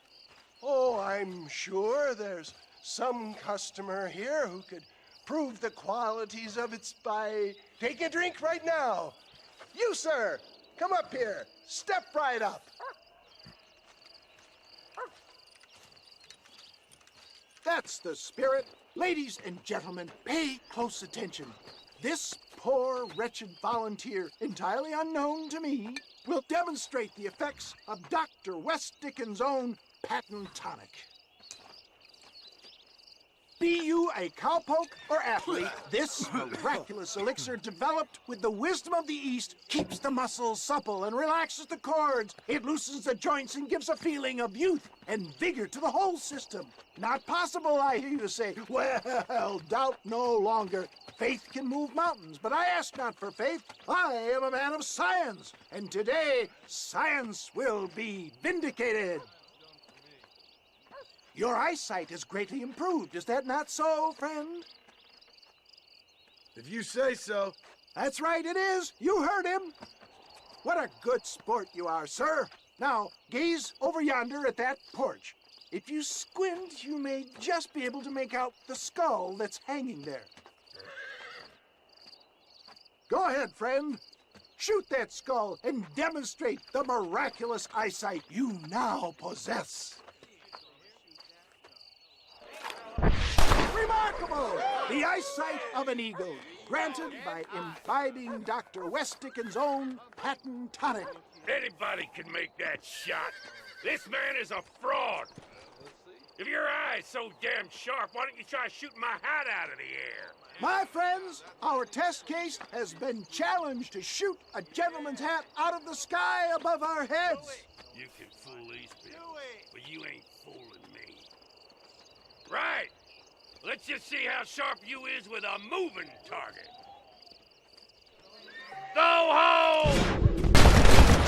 T: Oh, I'm sure there's some customer here who could prove the qualities of it by taking a drink right now. You, sir, come up here. Step right up.
S: That's the spirit. Ladies and gentlemen, pay close attention. This poor, wretched volunteer, entirely unknown to me, will demonstrate the effects of Dr. West Dickens' own patent tonic. Be you a cowpoke or athlete, this miraculous elixir developed with the wisdom of the East keeps the muscles supple and relaxes the cords. It loosens the joints and gives a feeling of youth and vigor to the whole system. Not possible, I hear you say. Well, doubt no longer. Faith can move mountains, but I ask not for faith. I am a man of science, and today science will be vindicated. Your eyesight is greatly improved. Is that not so, friend?
G: If you say so.
S: That's right, it is. You heard him. What a good sport you are, sir. Now, gaze over yonder at that porch. If you squint, you may just be able to make out the skull that's hanging there. Go ahead, friend. Shoot that skull and demonstrate the miraculous eyesight you now possess. Remarkable! The eyesight of an eagle, granted by imbibing Dr. West Dickens' own patent tonic.
F: Anybody can make that shot. This man is a fraud. If your eye's so damn sharp, why don't you try shooting my hat out of the air?
S: My friends, our test case has been challenged to shoot a gentleman's hat out of the sky above our heads.
F: You can fool these people, but you ain't fooling me. Right. Let's just see how sharp you is with a moving target. Go home!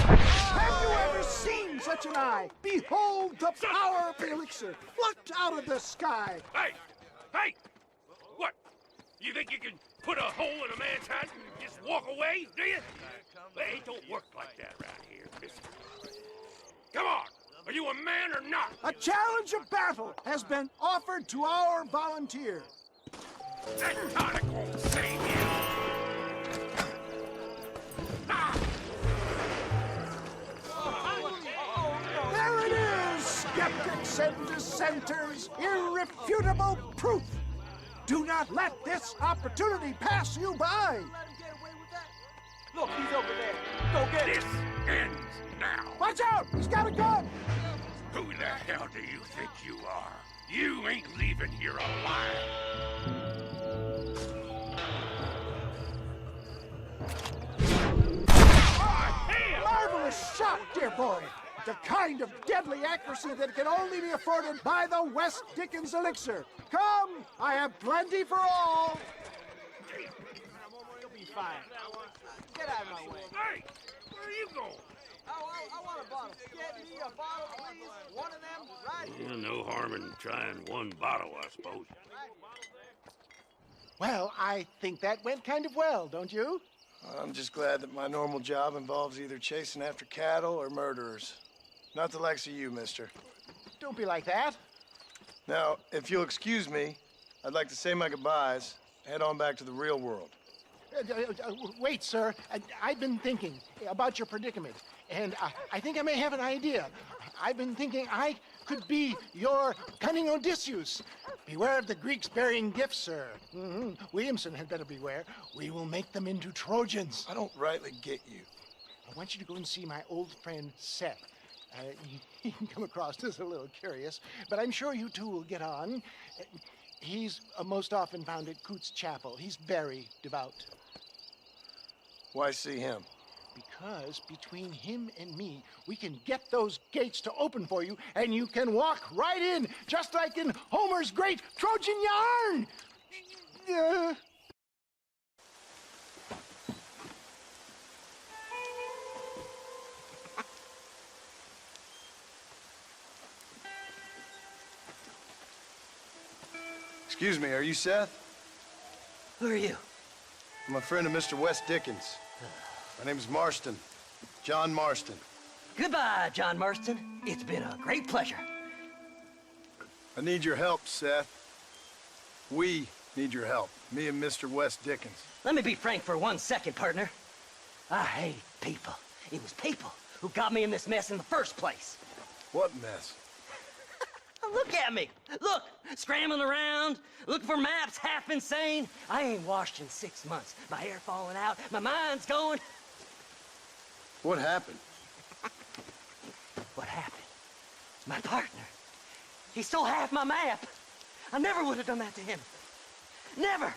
S: Have you ever seen such an eye? Behold the power of the elixir, plucked out of the sky.
F: Hey! Hey! What? You think you can put a hole in a man's hat and just walk away, do you? Hey, it don't work like that around here, mister. Come on! Are you a man or not?
S: A challenge of battle has been offered to our volunteer.
F: That tonic won't save you.
S: There it is, skeptics and dissenters, irrefutable proof. Do not let this opportunity pass you by.
K: Look, he's over there. Go get
F: This ends now.
S: Watch out, he's got a gun.
F: Who the hell do you think you are? You ain't leaving here alive.
S: a shock, dear boy. The kind of deadly accuracy that can only be afforded by the West Dickens elixir. Come, I have plenty for all.
M: You'll be fine. Get out of my way. Hey, where are you going? I want a bottle. Get me a bottle, please. One of them right here.
F: No harm in trying one bottle, I suppose.
S: Well, I think that went kind of well, don't you?
G: I'm just glad that my normal job involves either chasing after cattle or murderers. Not the likes of you, mister.
S: Don't be like that.
G: Now, if you'll excuse me, I'd like to say my goodbyes, head on back to the real world.
S: Wait, sir. I've been thinking about your predicament, and I think I may have an idea. I've been thinking I could be your cunning Odysseus. Beware of the Greeks bearing gifts, sir. Williamson had better beware. We will make them into Trojans.
G: I don't rightly get you.
S: I want you to go and see my old friend Seth. He can come across as a little curious, but I'm sure you two will get on. He's most often found at Coots Chapel. He's very devout.
G: Why see him?
S: Because between him and me, we can get those gates to open for you, and you can walk right in, just like in Homer's great Trojan yarn!
G: Excuse me, are you Seth?
K: Who are you?
G: I'm a friend of Mr. West Dickens. My name's Marston. John Marston.
K: Goodbye, John Marston. It's been a great pleasure.
G: I need your help, Seth. We need your help. Me and Mr. West Dickens.
K: Let me be frank for 1 second, partner. I hate people. It was people who got me in this mess in the first place.
G: What mess?
K: Look at me. Look, scrambling around, looking for maps, half insane. I ain't washed in 6 months. My hair falling out, my mind's going.
G: What happened?
K: What happened? My partner. He stole half my map. I never would have done that to him. Never.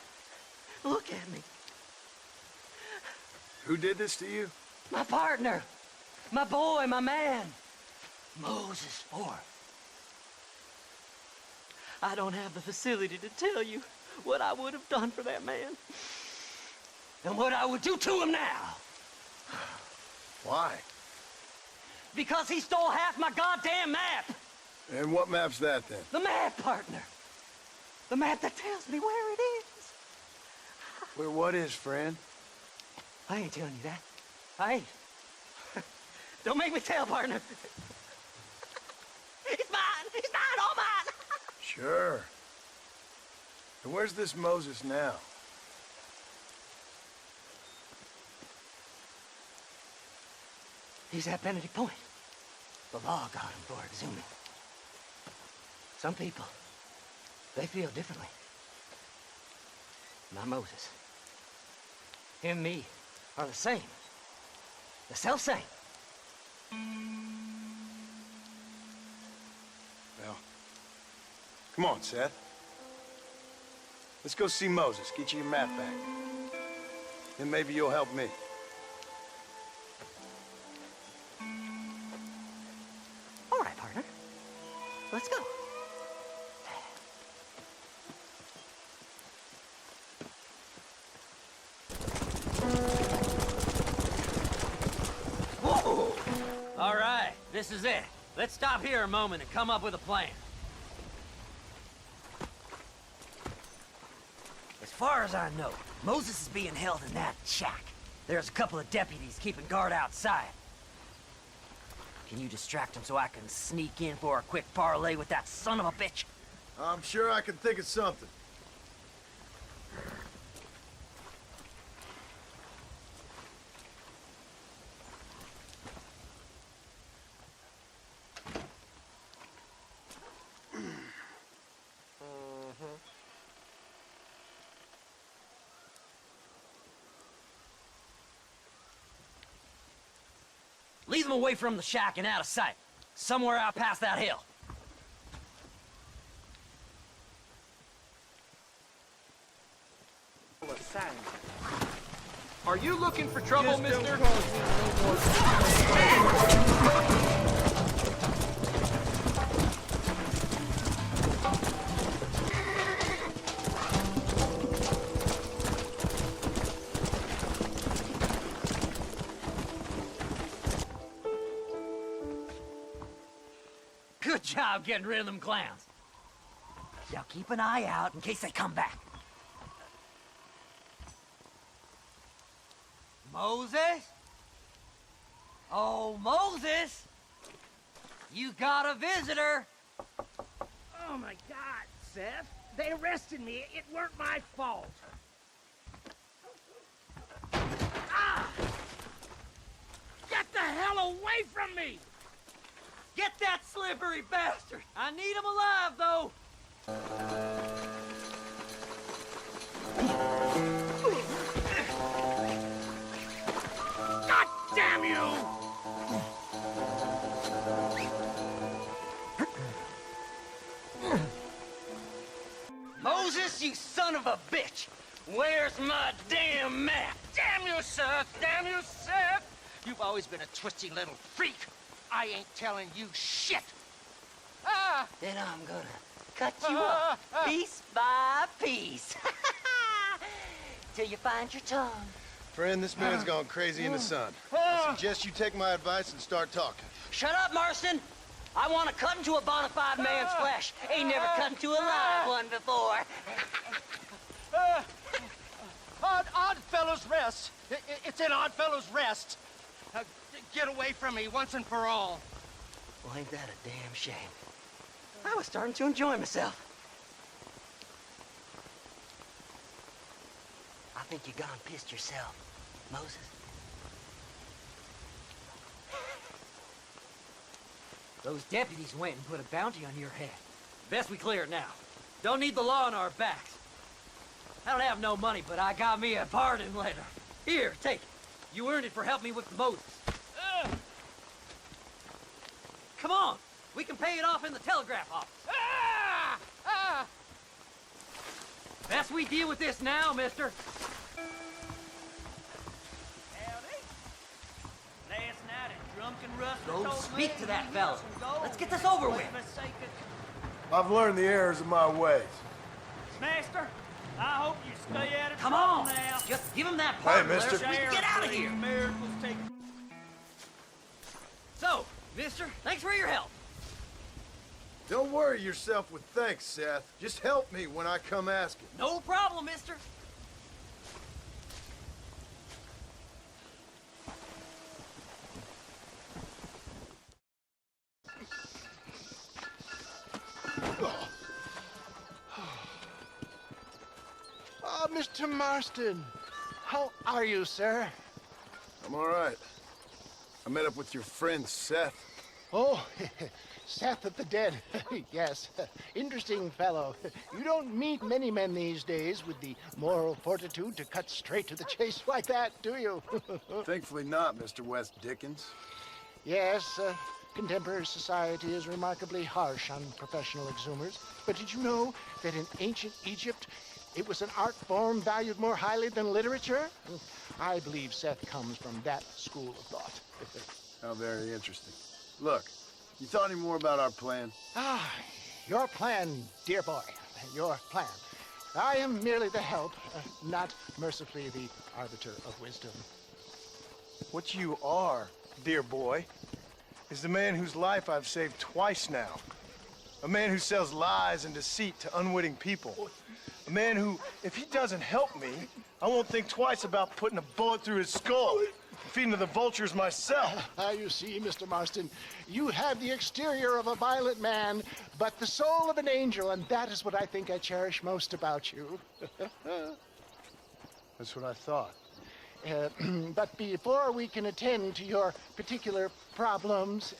K: Look at me.
G: Who did this to you?
K: My partner. My boy, my man. Moses Ford. I don't have the facility to tell you what I would have done for that man. And what I would do to him now.
G: Why?
K: Because he stole half my goddamn map.
G: And what map's that, then?
K: The map, partner. The map that tells me where it is.
G: Where what is, friend?
K: I ain't telling you that. I ain't. Don't make me tell, partner. It's mine. It's mine, all mine.
G: Sure. And where's this Moses now?
K: He's at Benedict Point. The law got him for exhuming. Some people, they feel differently. My Moses, him and me are the same. The self-same.
G: Well, come on, Seth. Let's go see Moses, get you your map back. Then maybe you'll help me.
K: All right, partner. Let's go. Whoa! All right, this is it. Let's stop here a moment and come up with a plan. As far as I know, Moses is being held in that shack. There's a couple of deputies keeping guard outside. Can you distract him so I can sneak in for a quick parlay with that son of a bitch?
G: I'm sure I can think of something.
K: Lead them away from the shack and out of sight. Somewhere out past that hill.
M: Are you looking for trouble, mister?
K: Good job getting rid of them clowns. Now keep an eye out in case they come back. Moses? Oh, Moses! You got a visitor!
U: Oh my God, Seth. They arrested me. It weren't my fault. Ah! Get the hell away from me!
K: Get that slippery bastard! I need him alive, though!
U: God damn you!
K: Moses, you son of a bitch! Where's my damn map?
U: Damn you, Seth! Damn you, Seth! You've always been a twisty little freak. I ain't telling you shit. Ah!
K: Then I'm gonna cut you up, piece by piece. Till you find your tongue.
G: Friend, this man's gone crazy in the sun. I suggest you take my advice and start talking.
K: Shut up, Marston! I want to cut into a bona fide man's flesh. Ain't never cut into a live one before.
U: Oddfellows Rest. It's in Oddfellows Rest. Get away from me once and for all.
K: Well, ain't that a damn shame? I was starting to enjoy myself. I think you gone pissed yourself, Moses. Those deputies went and put a bounty on your head. Best we clear it now. Don't need the law on our backs. I don't have no money, but I got me a pardon letter. Here, take it. You earned it for helping me with Moses. Come on, we can pay it off in the telegraph office. Best we deal with this now, mister.
U: Last night a drunken rustler
K: Go
U: told
K: speak
U: me
K: to that
U: he
K: fella.
U: was some gold.
K: Let's get this over with.
G: I've learned the errors of my ways.
U: Master, I hope you stay out of
K: Come
U: trouble
K: on,
U: now.
K: just give him that
G: Hey,
K: pardon
G: mister.
K: letter so we can get out of here.
U: Miracles take...
K: So, mister, thanks for your help.
G: Don't worry yourself with thanks, Seth. Just help me when I come asking.
K: No problem, mister.
Q: Oh, Mr. Marston. How are you, sir?
G: I'm all right. I met up with your friend, Seth.
Q: Oh, Seth of the Dead. Yes, interesting fellow. You don't meet many men these days with the moral fortitude to cut straight to the chase like that, do you?
G: Thankfully not, Mr. West Dickens.
Q: Yes, contemporary society is remarkably harsh on professional exhumers. But did you know that in ancient Egypt, it was an art form valued more highly than literature? I believe Seth comes from that school of thought.
G: How very interesting. Look, you thought any more about our plan?
Q: Ah, your plan, dear boy, your plan. I am merely the help, not mercifully the arbiter of wisdom.
G: What you are, dear boy, is the man whose life I've saved twice now. A man who sells lies and deceit to unwitting people. A man who, if he doesn't help me, I won't think twice about putting a bullet through his skull. Feeding to the vultures myself.
Q: You see, Mr. Marston, you have the exterior of a violent man, but the soul of an angel, and that is what I think I cherish most about you.
G: That's what I thought.
Q: But before we can attend to your particular problems,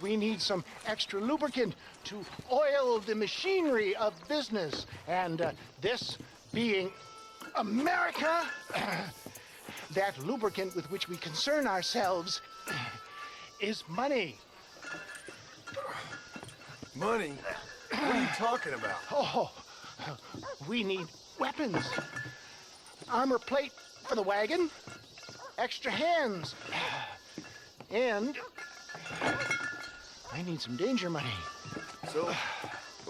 Q: we need some extra lubricant to oil the machinery of business. And this being America, that lubricant with which we concern ourselves is money.
G: Money? What are you talking about?
Q: Oh, we need weapons. Armor plate for the wagon, extra hands, and I need some danger money.
G: So,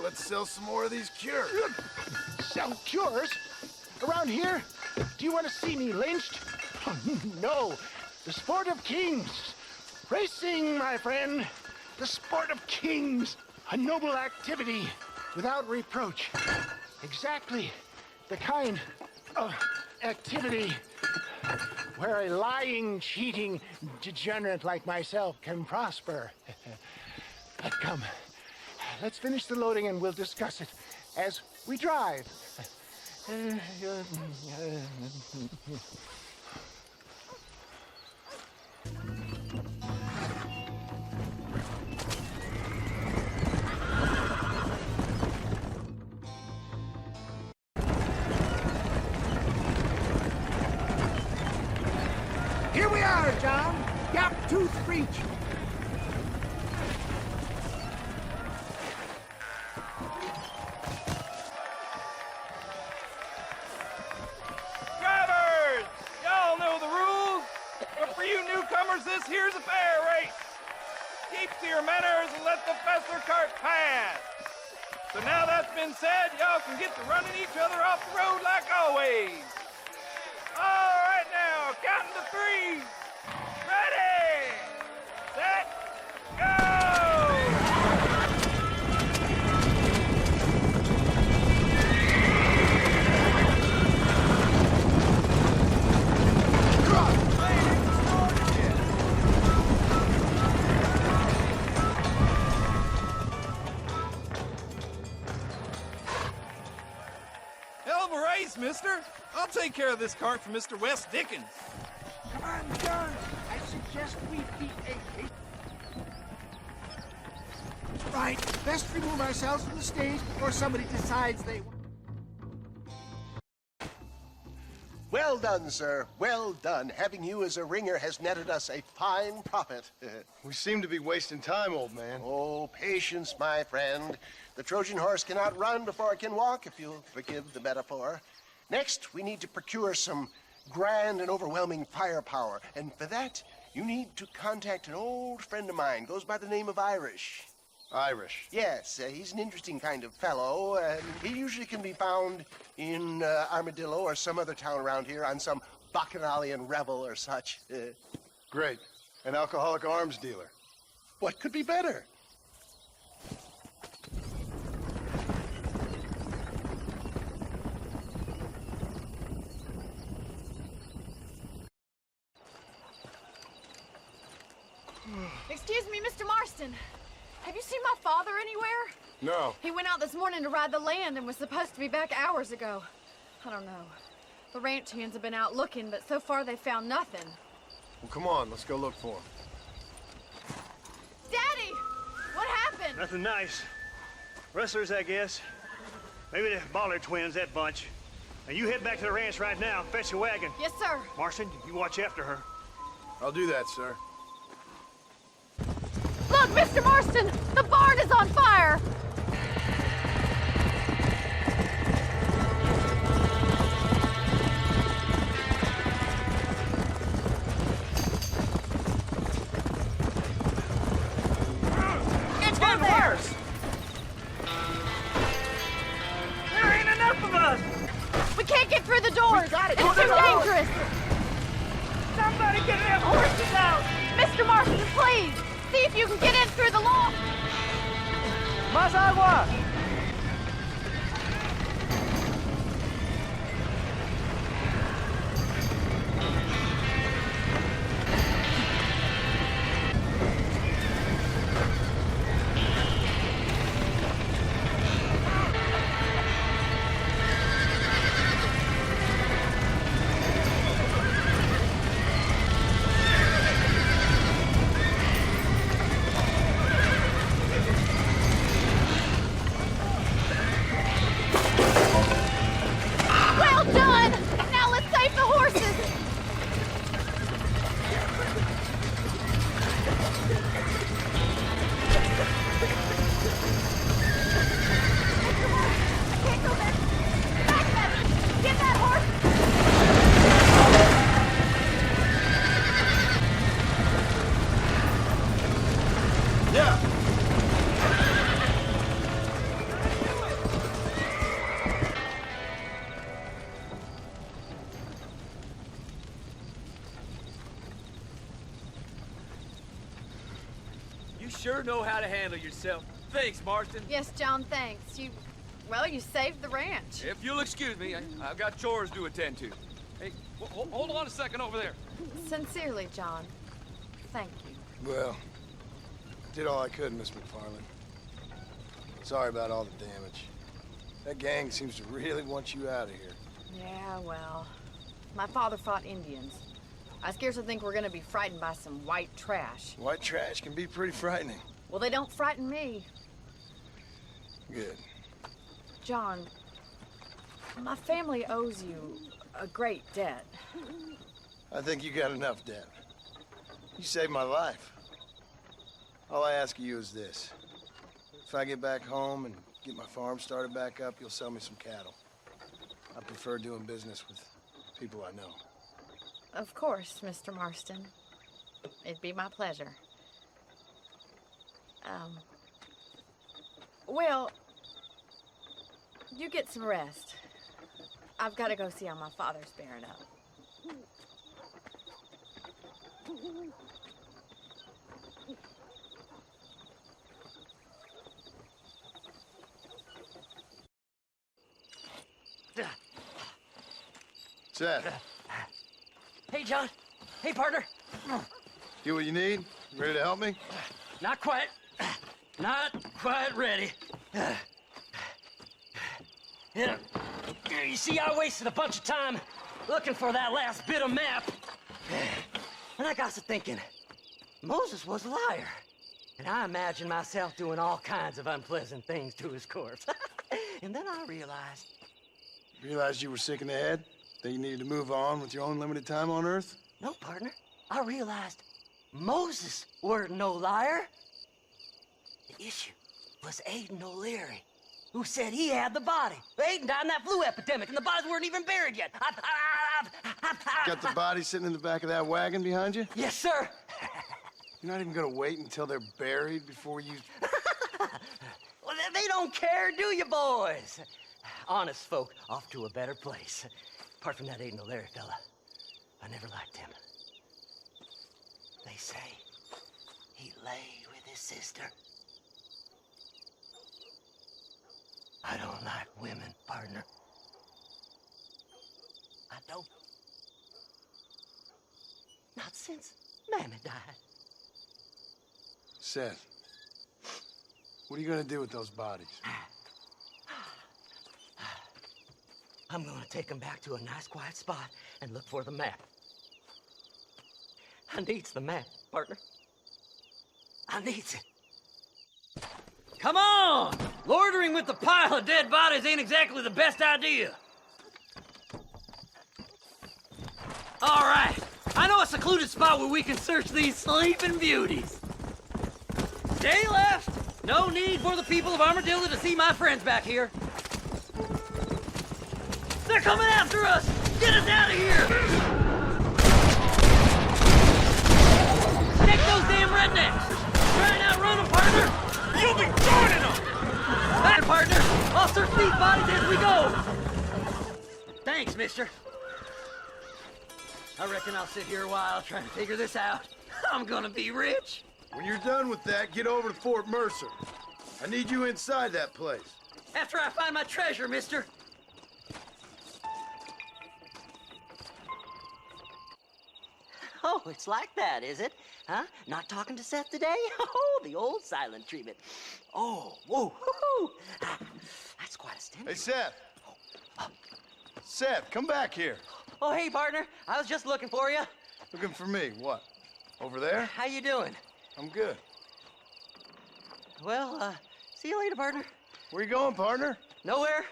G: let's sell some more of these cures.
Q: Sell cures? Around here? Do you want to see me lynched? Oh, no. The sport of kings. Racing, my friend. the sport of kings, a noble activity without reproach. Exactly the kind of activity where a lying, cheating degenerate like myself can prosper. But come, let's finish the loading and we'll discuss it as we drive.
S: Here we are, John. Gap Tooth Reach.
M: Drivers! Y'all know the rules, but for you newcomers, this here's a fair race. Keep to your manners and let the Fessler cart pass. So now that's been said, y'all can get to running each other off the road like always. All right now, counting to 3. Ready, set, go! Hell of a race, mister. I'll take care of this cart for Mr. Wes Dickens.
S: Come on, John. I suggest we beat a... Right, best remove ourselves from the stage before somebody decides they...
T: Well done, sir. Well done. Having you as a ringer has netted us a fine profit.
G: We seem to be wasting time, old man.
T: Oh, patience, my friend. The Trojan horse cannot run before it can walk, if you'll forgive the metaphor. Next, we need to procure some grand and overwhelming firepower. And for that, you need to contact an old friend of mine. Goes by the name of Irish.
G: Irish?
T: Yes, he's an interesting kind of fellow. He usually can be found in Armadillo or some other town around here on some bacchanalian revel or such.
G: Great. An alcoholic arms dealer.
T: What could be better?
P: Excuse me, Mr. Marston. Have you seen my father anywhere?
G: No.
P: He went out this morning to ride the land and was supposed to be back hours ago. I don't know. The ranch hands have been out looking, but so far they found nothing.
G: Well, come on, let's go look for him.
P: Daddy! What happened?
J: Nothing nice. Rustlers, I guess. Maybe the Bollard twins, that bunch. Now you head back to the ranch right now and fetch a wagon.
P: Yes, sir.
J: Marston, you watch after her.
G: I'll do that, sir.
P: Look, Mr. Marston! The barn is on fire!
U: It's getting worse! There ain't enough of us!
P: We can't get through the doors! It's
U: go
P: too
U: to the doors.
P: dangerous!
U: Somebody get them horses out!
P: Mr. Marston, please! See if you can get in through the loft!
U: Más agua!
C: You sure know how to handle yourself. Thanks, Marston.
P: Yes, John, thanks. Well, you saved the ranch.
C: If you'll excuse me, I've got chores to attend to. Hey, hold on a second over there.
P: Sincerely, John. Thank you.
G: Well, did all I could, Miss McFarland. Sorry about all the damage. That gang seems to really want you out of here.
P: Yeah, well, my father fought Indians. I scarcely think we're gonna be frightened by some white trash.
G: White trash can be pretty frightening.
P: Well, they don't frighten me.
G: Good.
P: John, my family owes you a great debt.
G: I think you got enough debt. You saved my life. All I ask of you is this. If I get back home and get my farm started back up, you'll sell me some cattle. I prefer doing business with people I know.
P: Of course, Mr. Marston. It'd be my pleasure. Well, you get some rest. I've got to go see how my father's bearing up.
G: Seth.
K: Hey, John. Hey, partner.
G: Get what you need? Ready to help me?
K: Not quite. Not quite ready. You see, I wasted a bunch of time looking for that last bit of map. And I got to thinking, Moses was a liar. And I imagined myself doing all kinds of unpleasant things to his corpse. And then I realized...
G: Realized you were sick in the head? That you needed to move on with your own limited time on Earth?
K: No, partner. I realized Moses weren't no liar. The issue was Aiden O'Leary, who said he had the body. Aiden died in that flu epidemic, and the bodies weren't even buried yet.
G: Got the body sitting in the back of that wagon behind you?
K: Yes, sir.
G: You're not even gonna wait until they're buried before you...
K: Well, they don't care, do you, boys? Honest folk off to a better place. Apart from that Aiden O'Leary fella, I never liked him. They say he lay with his sister. I don't like women, partner. I don't. Not since Mammy died.
G: Seth, what are you gonna do with those bodies?
K: I'm gonna take them back to a nice quiet spot and look for the map. I needs the map, partner. I needs it. Come on! Loitering with the pile of dead bodies ain't exactly the best idea. All right. I know a secluded spot where we can search these sleeping beauties. Stay left. No need for the people of Armadillo to see my friends back here. They're coming after us! Get us out of here! Take those damn rednecks! Try and outrun them, partner! You'll be joining them! Back, partner! I'll search these bodies as we go! Thanks, mister. I reckon I'll sit here a while trying to figure this out. I'm gonna be rich.
G: When you're done with that, get over to Fort Mercer. I need you inside that place.
K: After I find my treasure, mister. Oh, it's like that, is it? Huh? Not talking to Seth today? Oh, the old silent treatment. Oh, whoa, woo-hoo. That's quite a stench.
G: Hey, Seth. Seth, come back here.
K: Oh, hey, partner. I was just looking for you.
G: Looking for me? What? Over there?
K: How you doing?
G: I'm good.
K: Well, see you later, partner.
G: Where you going, partner?
K: Nowhere.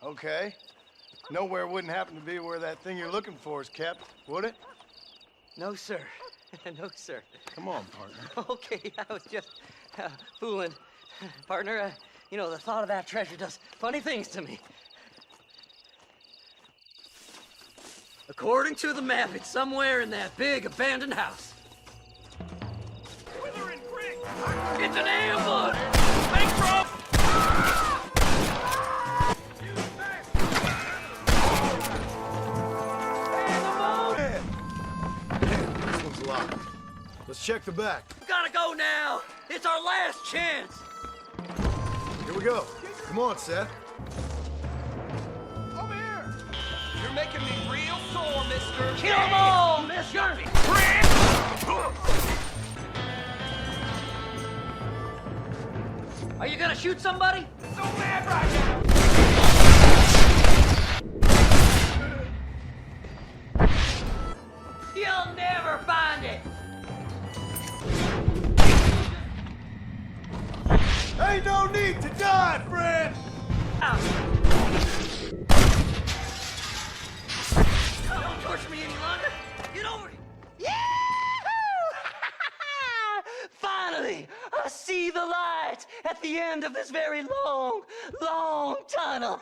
G: Okay. Nowhere wouldn't happen to be where that thing you're looking for is kept, would it?
K: No, sir. No, sir.
G: Come on, partner.
K: Okay, I was just fooling. Partner, you know, the thought of that treasure does funny things to me. According to the map, it's somewhere in that big abandoned house.
F: Withering Creek!
K: It's an ambush! Bankrupt!
G: This one's locked. Let's check the back.
K: We've got to go now. It's our last chance.
G: Here we go. Come on, Seth.
T: Over here!
C: You're making me real sore, mister.
K: Kill them all, mister! Are you gonna shoot somebody?
C: So mad right now!
K: You'll never find it!
G: Ain't no need to die, friend!
K: Don't torture me any longer! Get over here! Finally, I see the light at the end of this very long, long tunnel.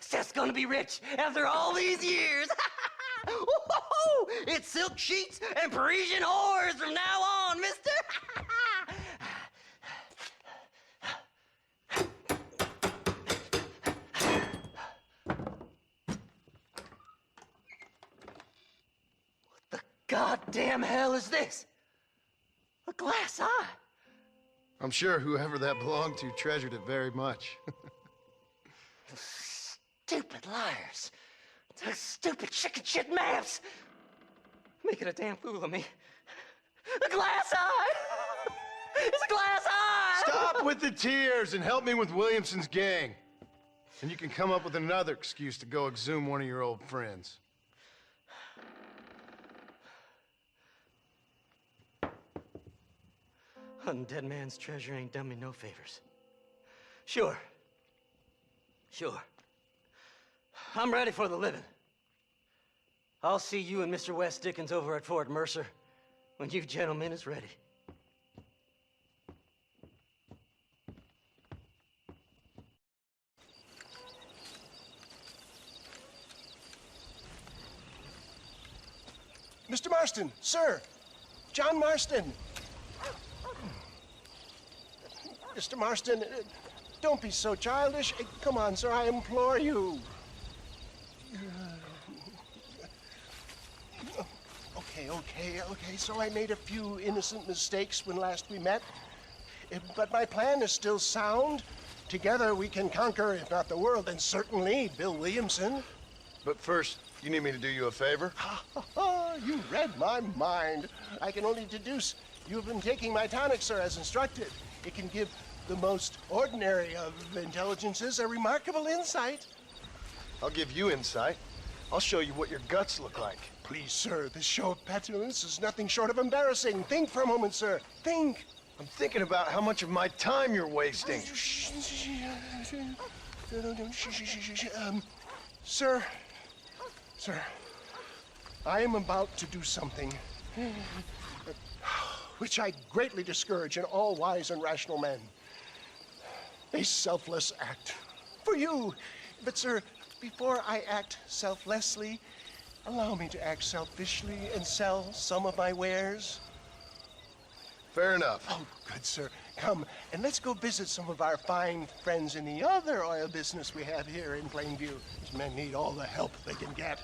K: Seth's gonna be rich after all these years. It's silk sheets and Parisian whores from now on, mister. What the goddamn hell is this? A glass eye.
G: I'm sure whoever that belonged to treasured it very much.
K: Those stupid liars. Those stupid chicken shit maps. Making a damn fool of me. A glass eye! It's a glass eye!
G: Stop with the tears and help me with Williamson's gang. And you can come up with another excuse to go exhume one of your old friends.
K: Hunting dead man's treasure ain't done me no favors. Sure. I'm ready for the living. I'll see you and Mr. West Dickens over at Fort Mercer when you gentlemen is ready.
T: Mr. Marston, sir. John Marston. Mr. Marston, don't be so childish. Come on, sir, I implore you. Okay, so I made a few innocent mistakes when last we met. But my plan is still sound. Together we can conquer, if not the world, then certainly Bill Williamson.
G: But first, you need me to do you a favor?
T: You read my mind. I can only deduce you've been taking my tonic, sir, as instructed. It can give the most ordinary of intelligences a remarkable insight.
G: I'll give you insight. I'll show you what your guts look like.
T: Please, sir, this show of petulance is nothing short of embarrassing. Think for a moment, sir. Think.
G: I'm thinking about how much of my time you're wasting.
T: Sir, I am about to do something which I greatly discourage in all wise and rational men. A selfless act for you. But, sir, before I act selflessly, allow me to act selfishly and sell some of my wares.
G: Fair enough.
T: Oh, good, sir. Come, and let's go visit some of our fine friends in the other oil business we have here in Plainview. These men need all the help they can get.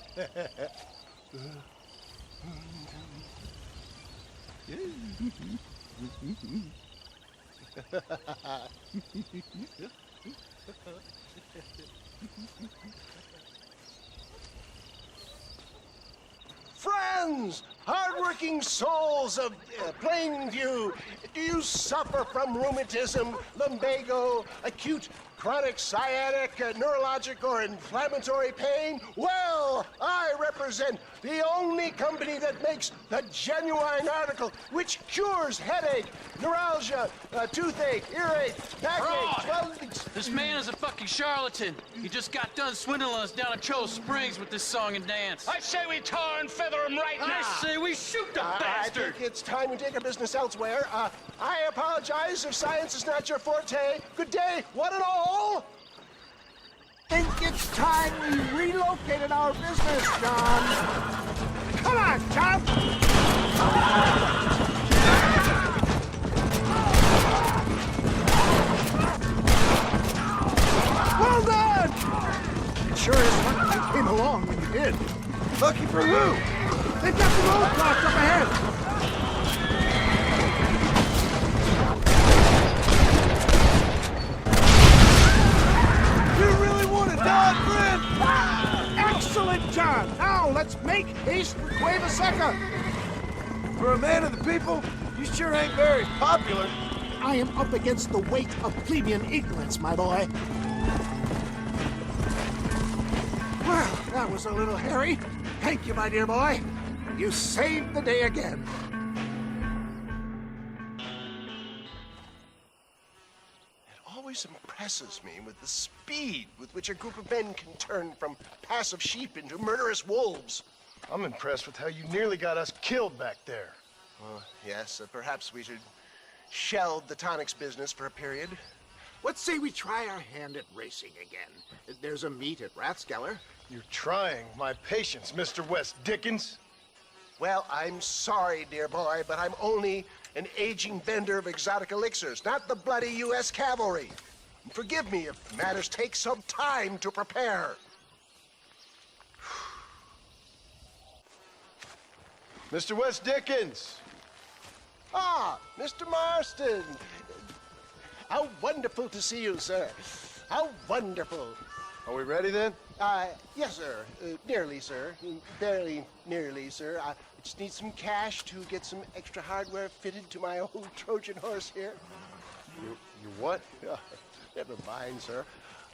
T: Friends, hardworking souls of Plainview, do you suffer from rheumatism, lumbago, acute chronic sciatic, neurologic, or inflammatory pain? Well, I represent the only company that makes the genuine article which cures headache, neuralgia, toothache, earache, backache,
A: This man is a fucking charlatan. He just got done swindling us down at Cho Springs with this song and dance.
U: I say we tar and feather him right now.
A: I say we shoot the bastard.
T: I think it's time we take our business elsewhere. I apologize if science is not your forte. Good day, one and all.
S: Think it's time we relocated our business, John. Come on, John. Well done. It sure is lucky you came along when you did.
G: Lucky for who?
S: They've got the roadblocks up ahead.
T: For a man of the people, you sure ain't very popular.
S: I am up against the weight of plebeian ignorance, my boy. Well, that was a little hairy. Thank you, my dear boy. You saved the day again.
T: It always impresses me with the speed with which a group of men can turn from passive sheep into murderous wolves. I'm impressed with how you nearly got us killed back there. Yes, perhaps we should shelve the tonics business for a period.
S: Let's say we try our hand at racing again. There's a meet at Rathskeller.
T: You're trying my patience, Mr. West Dickens. Well, I'm sorry, dear boy, but I'm only an aging vendor of exotic elixirs, not the bloody U.S. cavalry. Forgive me if matters take some time to prepare. Mr. West Dickens. Ah, Mr. Marston. How wonderful to see you, sir. How wonderful. Are we ready then? Yes, sir. Nearly, sir. Barely nearly, sir. I just need some cash to get some extra hardware fitted to my old Trojan horse here. You what? Never mind, sir.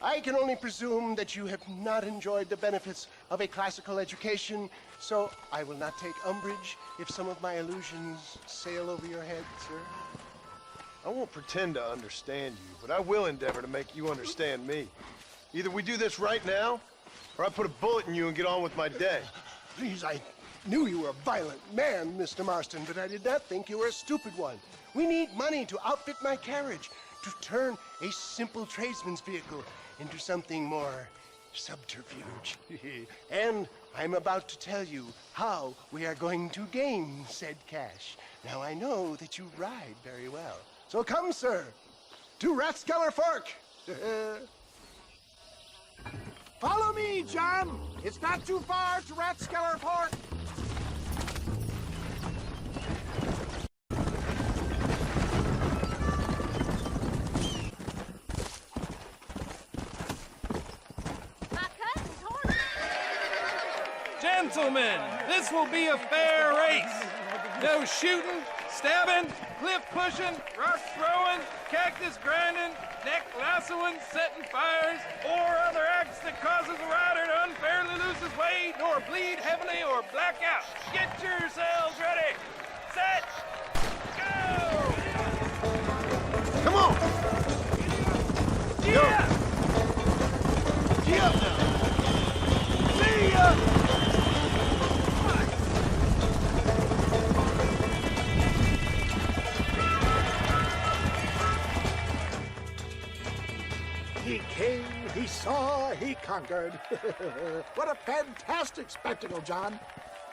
T: I can only presume that you have not enjoyed the benefits of a classical education, so I will not take umbrage if some of my illusions sail over your head, sir. I won't pretend to understand you, but I will endeavor to make you understand me. Either we do this right now, or I put a bullet in you and get on with my day. Please, I knew you were a violent man, Mr. Marston, but I did not think you were a stupid one. We need money to outfit my carriage, to turn a simple tradesman's vehicle into something more subterfuge. And I'm about to tell you how we are going to gain said cash. Now, I know that you ride very well. So come, sir, to Rathskeller Fork.
S: Follow me, John. It's not too far to Rathskeller Fork.
M: Gentlemen, this will be a fair race. No shooting, stabbing, cliff pushing, rock throwing, cactus grinding, neck lassoing, setting fires, or other acts that causes a rider to unfairly lose his way, nor bleed heavily or black out. Get yourselves ready. Set. Go!
T: Come on!
M: Yeah!
T: Yeah!
M: See ya!
S: He came, he saw, he conquered. What a fantastic spectacle, John.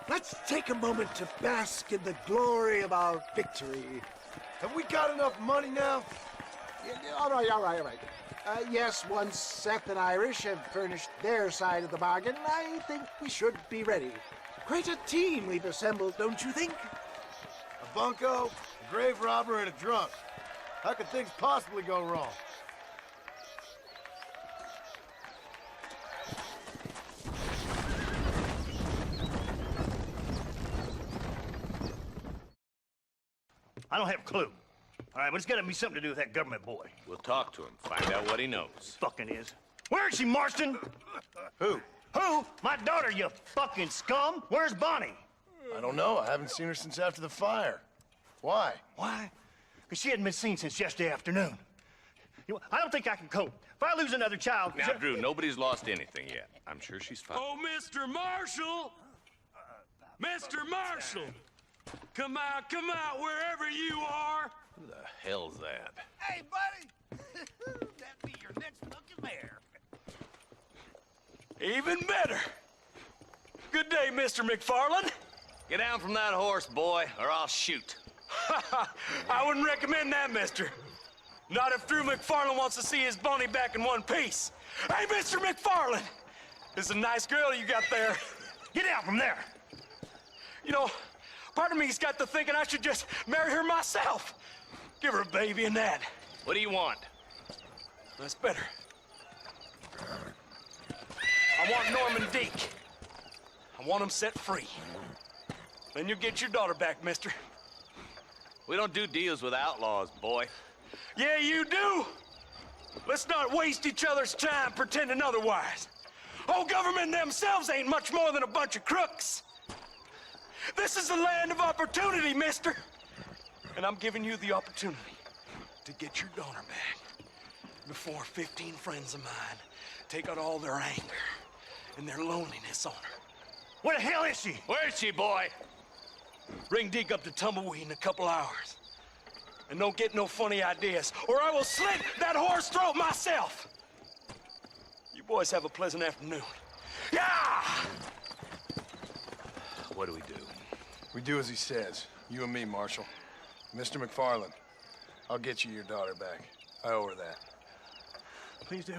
S: Let's take a moment to bask in the glory of our victory.
T: Have we got enough money now?
S: All right. Yes, once Seth and Irish have furnished their side of the bargain, I think we should be ready. Quite a team we've assembled, don't you think?
T: A bunco, a grave robber, and a drunk. How could things possibly go wrong?
J: I don't have a clue. All right, but it's got to be something to do with that government boy.
L: We'll talk to him, find out what he knows.
J: Fucking is. Where is she, Marston?
T: Who?
J: Who? My daughter, you fucking scum. Where's Bonnie?
T: I don't know. I haven't seen her since after the fire. Why?
J: Why? Because she hadn't been seen since yesterday afternoon. You know, I don't think I can cope. If I lose another child...
L: Now, Drew, nobody's lost anything yet. I'm sure she's fine.
A: Oh, Mr. Marshall! Mr. Marshall! Come out, wherever you are!
L: Who the hell's that?
U: Hey, buddy! That'd be your next fucking mayor.
A: Even better! Good day, Mr. McFarland.
L: Get down from that horse, boy, or I'll shoot.
A: I wouldn't recommend that, mister. Not if Drew McFarland wants to see his Bonnie back in one piece. Hey, Mr. McFarland! This is a nice girl you got there.
J: Get out from there!
A: You know, part of me's got to thinking I should just marry her myself. Give her a baby and that.
L: What do you want?
A: That's better. I want Norman Deek. I want him set free. Then you'll get your daughter back, mister.
L: We don't do deals with outlaws, boy.
A: Yeah, you do. Let's not waste each other's time pretending otherwise. Old government themselves ain't much more than a bunch of crooks. This is the land of opportunity, mister. And I'm giving you the opportunity to get your daughter back before 15 friends of mine take out all their anger and their loneliness on her.
J: Where the hell is she?
L: Where is she, boy?
A: Bring Deke up to Tumbleweed in a couple hours. And don't get no funny ideas, or I will slit that whore's throat myself. You boys have a pleasant afternoon. Yeah!
L: What do we do?
G: We do as he says. You and me, Marshal. Mr. McFarland, I'll get you your daughter back. I owe her that.
J: Please do.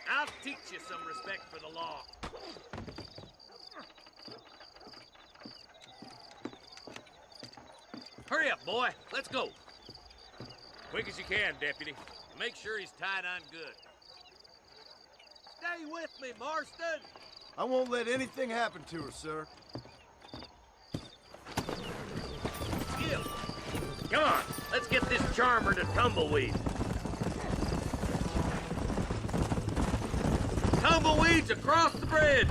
F: I'll teach you some respect for the law. Hurry up, boy. Let's go. Quick as you can, Deputy. Make sure he's tied on good. Stay with me, Marston.
T: I won't let anything happen to her, sir.
F: Skip. Come on. Let's get this charmer to Tumbleweed. Tumbleweed's across the bridge.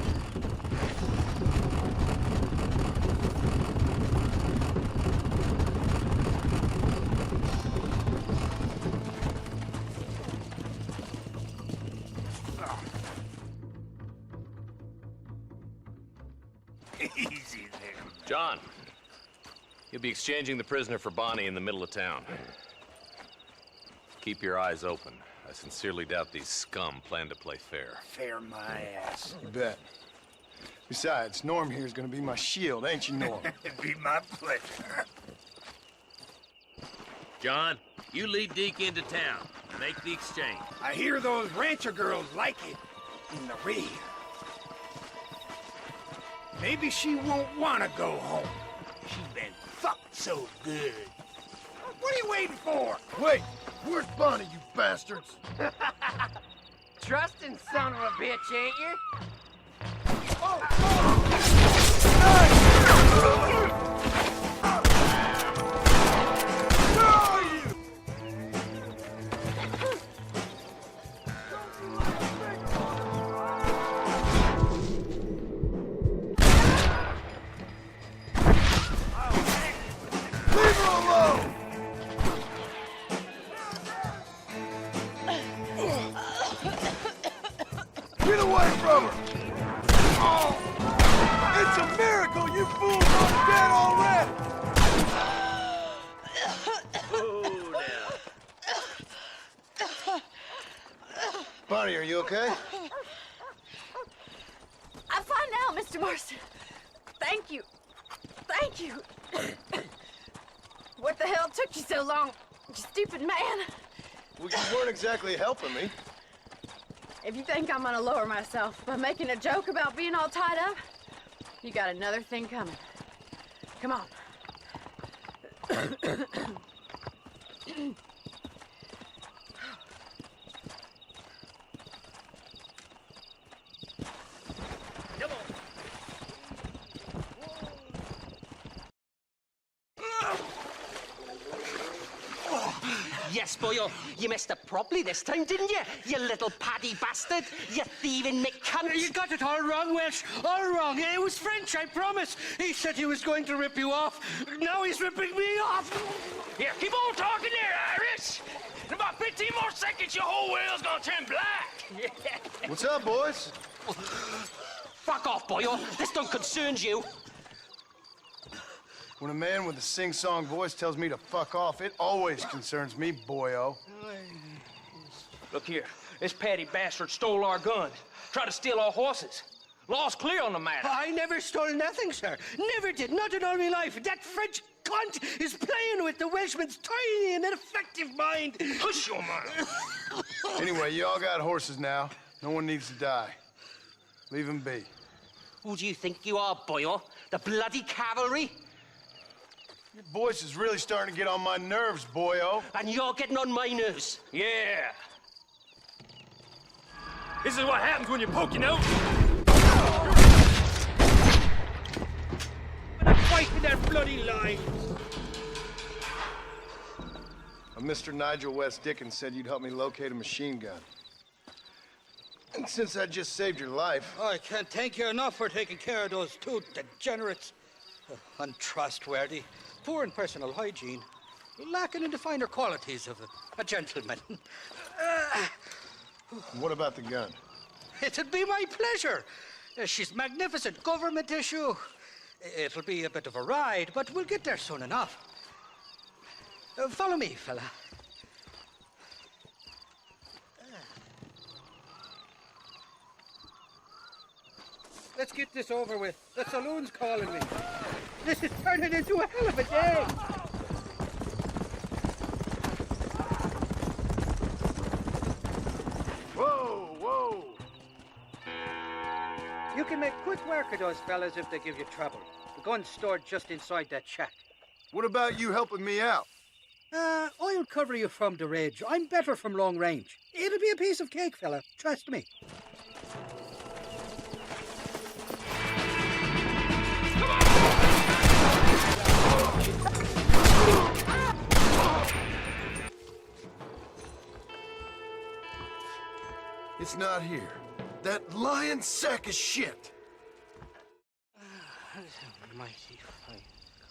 J: Easy there.
L: John, you'll be exchanging the prisoner for Bonnie in the middle of town. Keep your eyes open. I sincerely doubt these scum plan to play fair.
J: Fair my ass.
G: You bet. Besides, Norm here's gonna be my shield, ain't you, Norm?
J: It'd be my pleasure.
F: John, you lead Deke into town. Make the exchange.
S: I hear those rancher girls like it in the rear. Maybe she won't want to go home. She's been fucked so good. What are you waiting for?
T: Wait, where's Bonnie, you bastards?
U: Trusting son of a bitch, ain't you?
T: Get away from her! Oh! It's a miracle you fools aren't dead already!
G: Bonnie, are you okay?
P: I'm fine now, Mr. Marston. Thank you. Thank you. What the hell took you so long, you stupid man?
G: Well, you weren't exactly helping me.
P: If you think I'm gonna lower myself by making a joke about being all tied up, you got another thing coming. Come on.
U: Yes, boyo, you messed up properly this time, didn't you? You little paddy bastard. You thieving McCunt.
E: You got it all wrong, Welsh. All wrong. It was French, I promise. He said he was going to rip you off. Now he's ripping me off.
F: Here, keep on talking there, Iris. In about 15 more seconds, your whole world's gonna turn black.
G: What's up, boys?
U: Fuck off, boyo. This don't concern you.
G: When a man with a sing-song voice tells me to fuck off, it always concerns me, boyo.
H: Look here, this patty bastard stole our guns, tried to steal our horses. Law's clear on the matter.
E: I never stole nothing, sir. Never did. Not in all my life. That French cunt is playing with the Welshman's tiny and ineffective mind.
H: Hush your mouth.
G: Anyway, you all got horses now. No one needs to die. Leave them be.
U: Who do you think you are, boyo? The bloody cavalry?
G: Your voice is really starting to get on my nerves, boyo.
E: And you're getting on my nerves.
F: Yeah. This is what happens when you poke your nose.
E: When I'm fighting their bloody lines.
G: Mr. Nigel West Dickens said you'd help me locate a machine gun. And since I just saved your life...
D: I can't thank you enough for taking care of those two degenerates. Untrustworthy, poor in personal hygiene, lacking in the finer qualities of a gentleman.
G: What about the gun?
D: It'd be my pleasure. She's magnificent, government issue. It'll be a bit of a ride, but we'll get there soon enough. Follow me, fella. Let's get this over with. The saloon's calling me. This is turning into a hell of a day.
G: Whoa, whoa.
D: You can make quick work of those fellas if they give you trouble. The gun's stored just inside that shack.
G: What about you helping me out?
D: I'll cover you from the ridge. I'm better from long range. It'll be a piece of cake, fella. Trust me.
G: It's not here. That lying sack of shit.
D: Mighty fine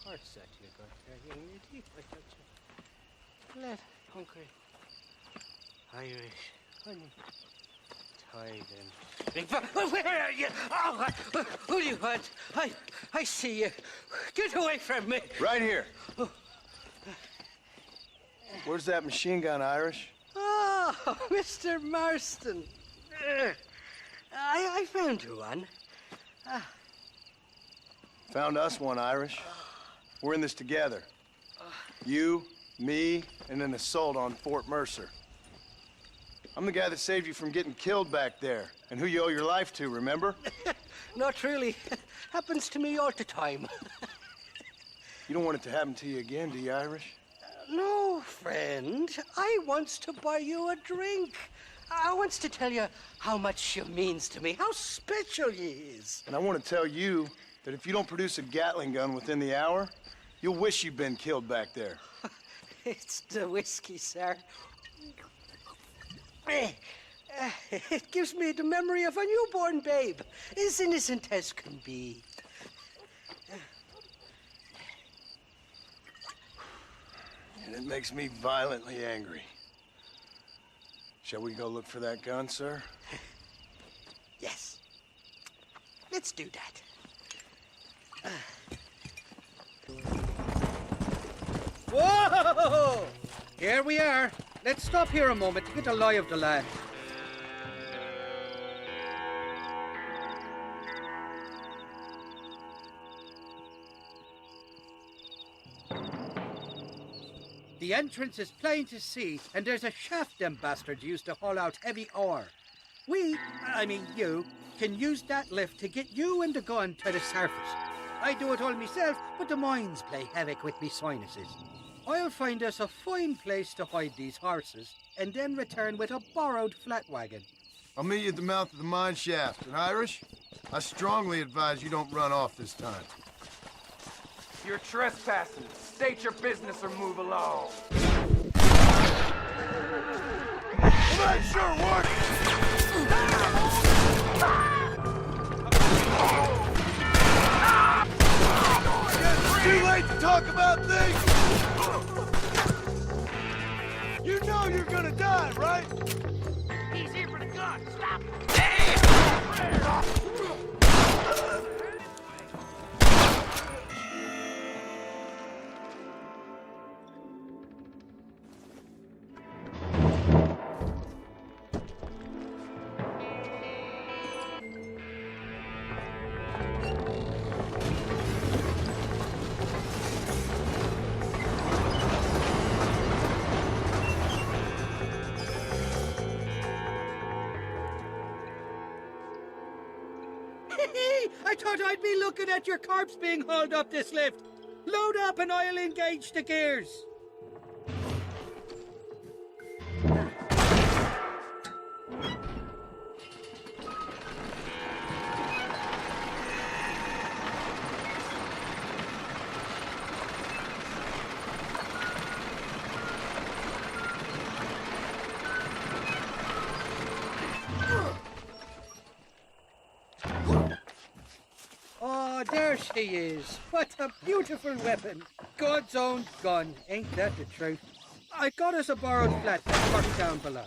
D: corset you got there, young lady. Left, hungry, Irish, honey, Thailand. Where are you? Oh, who do you want? I see you. Get away from me.
G: Right here. Where's that machine gun, Irish?
E: Oh, Mr. Marston. I found you one.
G: Found us one, Irish. We're in this together. You, me, and an assault on Fort Mercer. I'm the guy that saved you from getting killed back there, and who you owe your life to, remember?
E: Not really. Happens to me all the time.
G: You don't want it to happen to you again, do you, Irish?
E: No, friend. I wants to buy you a drink. I wants to tell you how much she means to me, how special you is.
G: And I want to tell you that if you don't produce a Gatling gun within the hour, you'll wish you'd been killed back there.
E: It's the whiskey, sir. It gives me the memory of a newborn babe, as innocent as can be.
G: And it makes me violently angry. Shall we go look for that gun, sir?
E: Yes. Let's do that.
D: Whoa! Here we are. Let's stop here a moment to get a lie of the land. The entrance is plain to see, and there's a shaft them bastards used to haul out heavy ore. I mean you, can use that lift to get you and the gun to the surface. I do it all myself, but the mines play havoc with me sinuses. I'll find us a fine place to hide these horses, and then return with a borrowed flat wagon.
G: I'll meet you at the mouth of the mine shaft. And Irish, I strongly advise you don't run off this time.
M: You're trespassing. State your business or move along.
G: That sure worked! It's too late to talk about things! You know you're gonna die, right?
U: He's here for the gun. Stop!
D: I thought I'd be looking at your corpse being hauled up this lift. Load up and I'll engage the gears. Oh, there she is. What a beautiful weapon. God's own gun. Ain't that the truth? I got us a borrowed flatbed parked down below.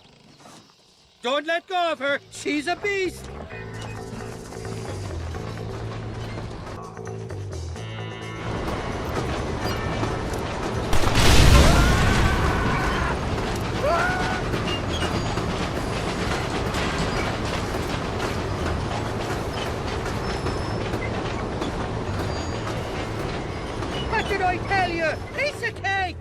D: Don't let go of her. She's a beast. What did I tell you? Piece of cake!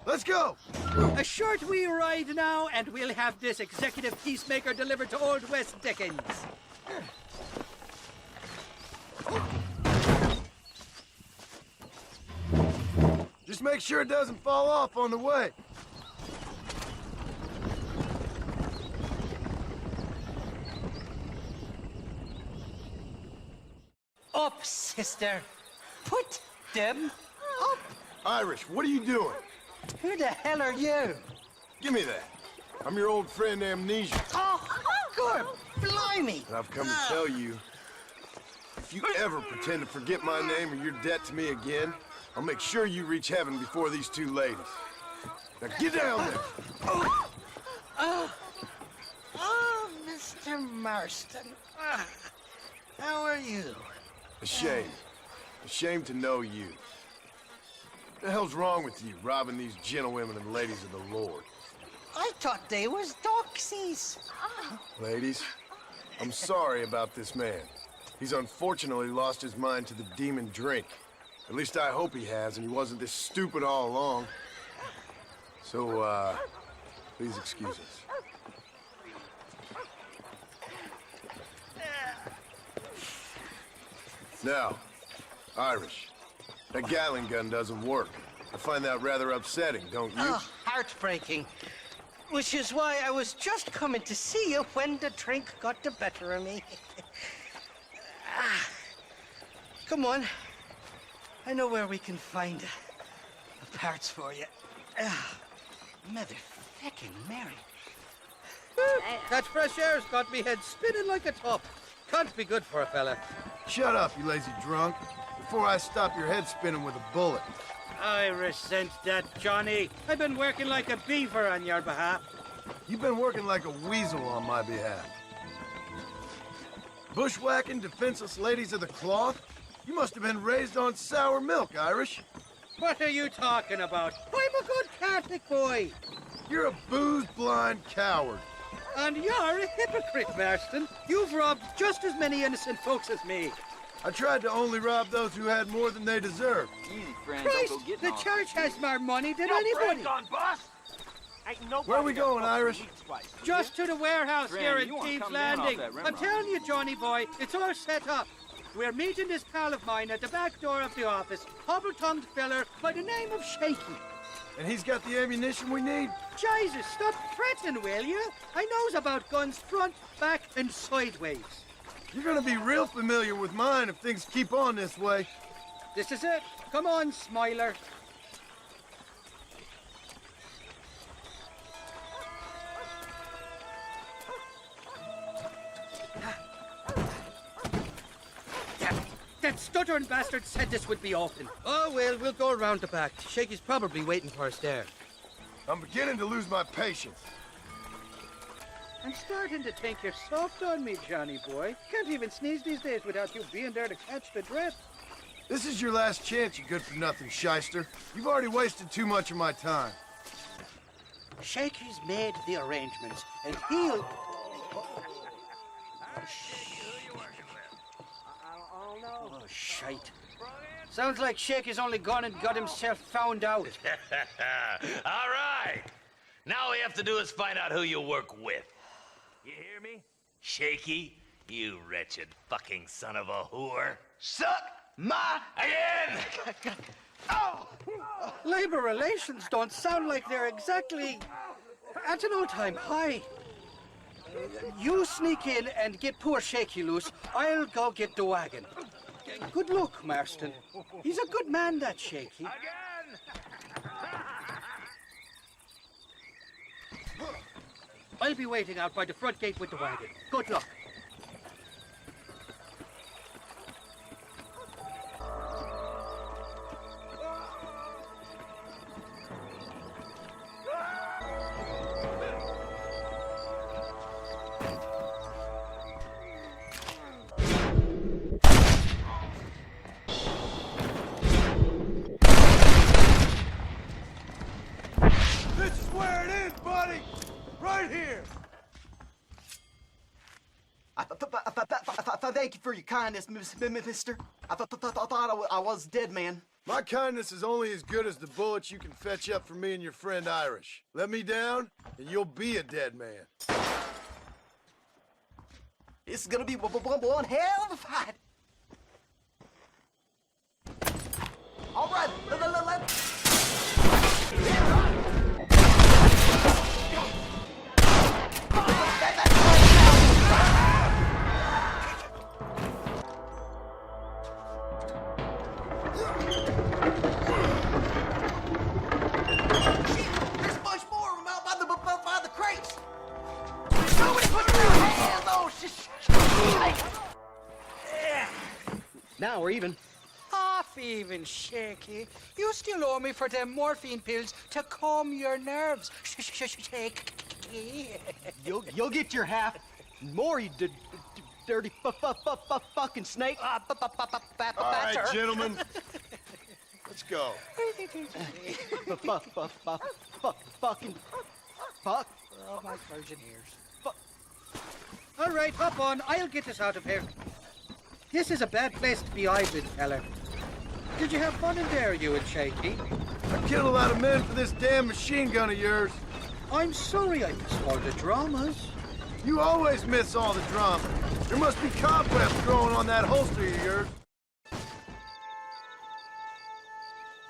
G: Let's go!
D: A short wee ride now, and we'll have this executive peacemaker delivered to Old West Dickens.
G: Just make sure it doesn't fall off on the way.
E: Up, sister. Put them up.
G: Irish, what are you doing?
E: Who the hell are you?
G: Give me that. I'm your old friend Amnesia.
E: Oh, good. Blimey.
G: And I've come to tell you, if you ever pretend to forget my name or your debt to me again, I'll make sure you reach heaven before these two ladies. Now get down there.
E: Oh, Mr. Marston. How are you?
G: Ashamed. Ashamed to know you. What the hell's wrong with you, robbing these gentlewomen and ladies of the Lord?
E: I thought they was doxies.
G: Ladies, I'm sorry about this man. He's unfortunately lost his mind to the demon drink. At least I hope he has, and he wasn't this stupid all along. So, please excuse us. Now, Irish, that Gatling gun doesn't work. I find that rather upsetting, don't you?
E: Oh, heartbreaking. Which is why I was just coming to see you when the drink got the better of me. Come on. I know where we can find the parts for you. Mother-feckin' Mary.
D: That fresh air's got me head spinning like a top. Can't be good for a fella.
G: Shut up, you lazy drunk, before I stop your head spinning with a bullet.
D: I resent that, Johnny. I've been working like a beaver on your behalf.
G: You've been working like a weasel on my behalf. Bushwhacking defenseless ladies of the cloth? You must have been raised on sour milk, Irish.
D: What are you talking about? I'm a good Catholic boy.
G: You're a booze-blind coward.
D: And you're a hypocrite, Marston. You've robbed just as many innocent folks as me.
G: I tried to only rob those who had more than they deserved.
C: Easy, friend.
D: Christ,
C: Don't go getting
D: the
C: all
D: church has more money than
C: Yo,
D: anybody.
C: friend on, boss. Ain't nobody
G: Where are we going, Irish?
D: Just to the warehouse
C: Friend,
D: here in
C: you wanna
D: Thieves'
C: come down off
D: Landing.
C: that rim
D: I'm
C: rock.
D: telling you, Johnny boy, it's all set up. We're meeting this pal of mine at the back door of the office, hobble-tongued fella by the name of Shaky.
G: And he's got the ammunition we need?
D: Jesus, stop fretting, will you? I knows about guns front, back, and sideways.
G: You're gonna be real familiar with mine if things keep on this way.
D: This is it. Come on, Smiler. That stuttering bastard said this would be open. Oh, well, we'll go around the back. Shaky's probably waiting for us there.
G: I'm beginning to lose my patience.
D: I'm starting to think you're soft on me, Johnny boy. Can't even sneeze these days without you being there to catch the drift.
G: This is your last chance, you good-for-nothing shyster. You've already wasted too much of my time.
D: Shaky's made the arrangements, and he'll... Oh, shite. Sounds like Shaky's only gone and got himself found out.
L: All right. Now all we have to do is find out who you work with. You hear me? Shaky,
I: You wretched fucking son of a whore.
E: Suck my...
I: Again!
E: Oh!
D: Labor relations don't sound like they're exactly at an all-time high. You sneak in and get poor Shaky loose. I'll go get the wagon. Good luck, Marston. He's a good man, that Shaky. I'll be waiting out by the front gate with the wagon. Good luck.
A: This is where it is, buddy! Right here!
E: Thank you for your kindness, mister. I thought I was dead, man.
G: My kindness is only as good as the bullets you can fetch up for me and your friend Irish. Let me down, and you'll be a dead man.
E: This is gonna be one hell of a fight. All right, let's... There's a bunch more of them out by the crates. Nobody put their hands on
D: Now we're even.
E: Half even, Shaky. You still owe me for them morphine pills to calm your nerves. Shaky.
V: You'll get your half. More, you dirty fucking snake.
G: All right, gentlemen. Let's go.
V: Fucking fuck.
E: Oh, my virgin ears.
D: All right, hop on. I'll get us out of here. This is a bad place to be idling, fella. Did you have fun in there, you and Shaky?
G: I killed a lot of men for this damn machine gun of yours.
D: I'm sorry I missed all the dramas.
G: You always miss all the drama. There must be cobwebs growing on that holster of yours.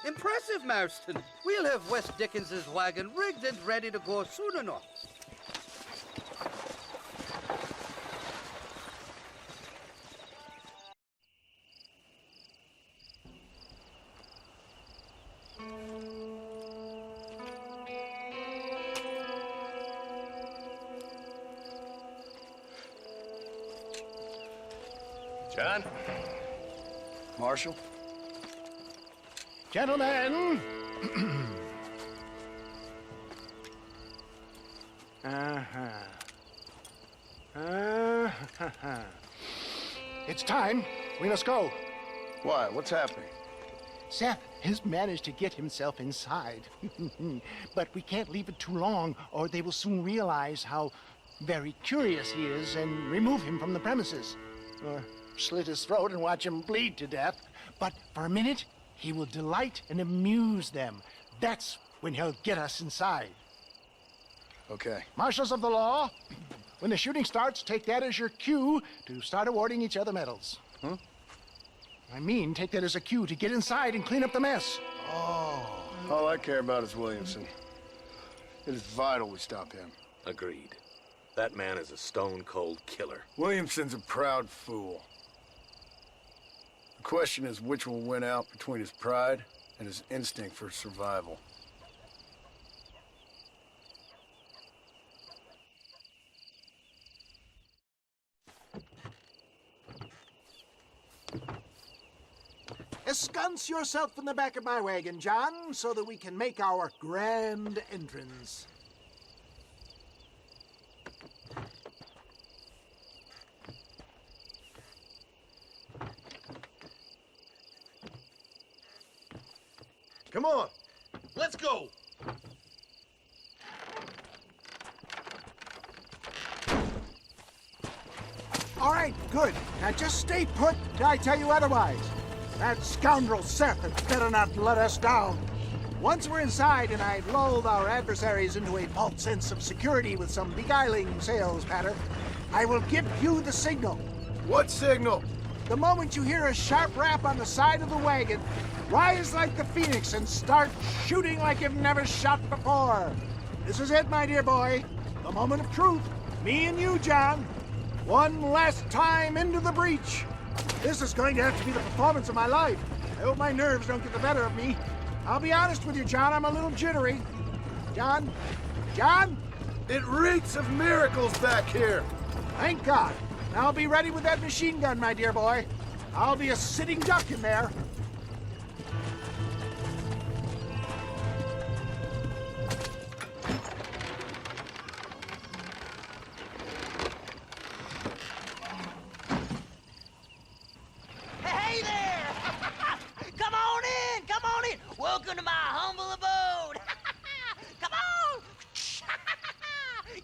D: Impressive, Marston. We'll have Wes Dickens's wagon rigged and ready to go soon enough.
L: John?
G: Marshal?
Q: Gentlemen! It's time. We must go.
G: Why? What's happening?
Q: Seth has managed to get himself inside. But we can't leave it too long, or they will soon realize how very curious he is and remove him from the premises. Or slit his throat and watch him bleed to death. But for a minute, he will delight and amuse them. That's when he'll get us inside.
G: Okay.
Q: Marshals of the law, when the shooting starts, take that as your cue to start awarding each other medals.
G: Huh?
Q: I mean, take that as a cue to get inside and clean up the mess.
G: Oh. All I care about is Williamson. It is vital we stop him.
N: Agreed. That man is a stone-cold killer.
G: Williamson's a proud fool. The question is which will win out between his pride and his instinct for survival.
S: Ensconce yourself in the back of my wagon, John, so that we can make our grand entrance.
G: Come on, let's go.
S: All right, good. Now just stay put till I tell you otherwise. That scoundrel Seth had better not let us down. Once we're inside and I've lulled our adversaries into a false sense of security with some beguiling sales patter, I will give you the signal.
G: What signal?
S: The moment you hear a sharp rap on the side of the wagon, rise like the phoenix and start shooting like you've never shot before. This is it, my dear boy. The moment of truth. Me and you, John. One last time into the breach. This is going to have to be the performance of my life. I hope my nerves don't get the better of me. I'll be honest with you, John, I'm a little jittery. John? John?
G: It reeks of miracles back here.
S: Thank God. I'll be ready with that machine gun, my dear boy. I'll be a sitting duck in there.
K: Hey there! Come on in! Come on in! Welcome to my humble abode! Come on! Yeah!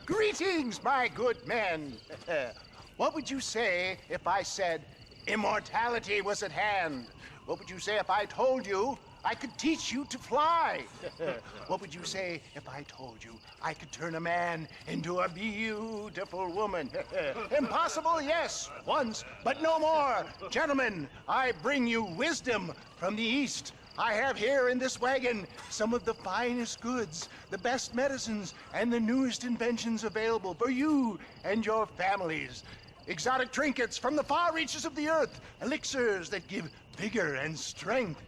S: Greetings, my good men. What would you say if I said immortality was at hand? What would you say if I told you I could teach you to fly? What would you say if I told you I could turn a man into a beautiful woman? Impossible, yes, once, but no more. Gentlemen, I bring you wisdom from the East. I have here in this wagon some of the finest goods, the best medicines, and the newest inventions available for you and your families. Exotic trinkets from the far reaches of the earth, elixirs that give vigor and strength.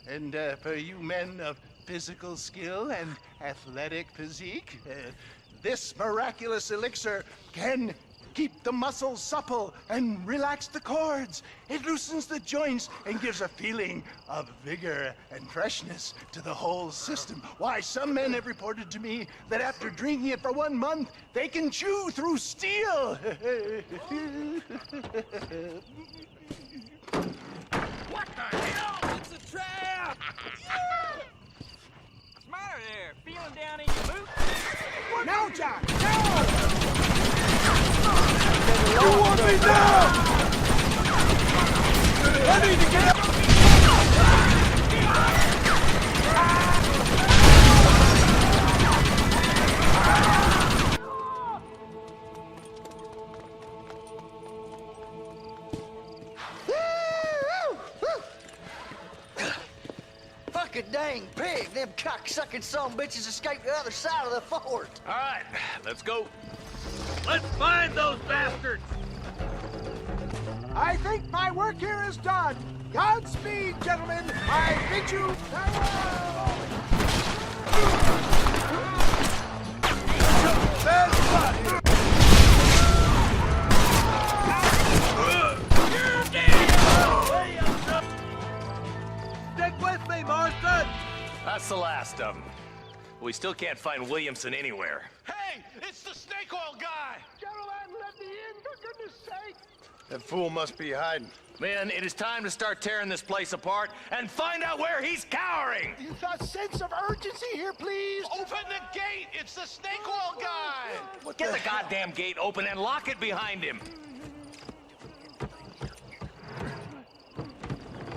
S: And for you men of physical skill and athletic physique, this miraculous elixir can keep the muscles supple and relax the cords. It loosens the joints and gives a feeling of vigor and freshness to the whole system. Why, some men have reported to me that after drinking it for 1 month, they can chew through steel.
M: What the hell? It's a trap! What's the matter there? Feeling down in your boots?
S: No, John! No!
G: You want me down? I need to get up!
K: Fucking dang pig! Them cocksucking son-bitches escaped the other side of the fort!
C: All right, let's go. Let's find those bastards!
S: I think my work here is done. Godspeed, gentlemen. I bid you farewell.
C: Stick with me, Marston!
I: That's the last of them. We still can't find Williamson anywhere.
Q: Hey, it's the snake oil guy!
S: Gentlemen, let me in, for goodness sake.
G: That fool must be hiding.
I: Men, it is time to start tearing this place apart and find out where he's cowering!
S: A sense of urgency here, please.
Q: Open the gate! It's the snake oil guy!
I: Get the goddamn gate open and lock it behind him!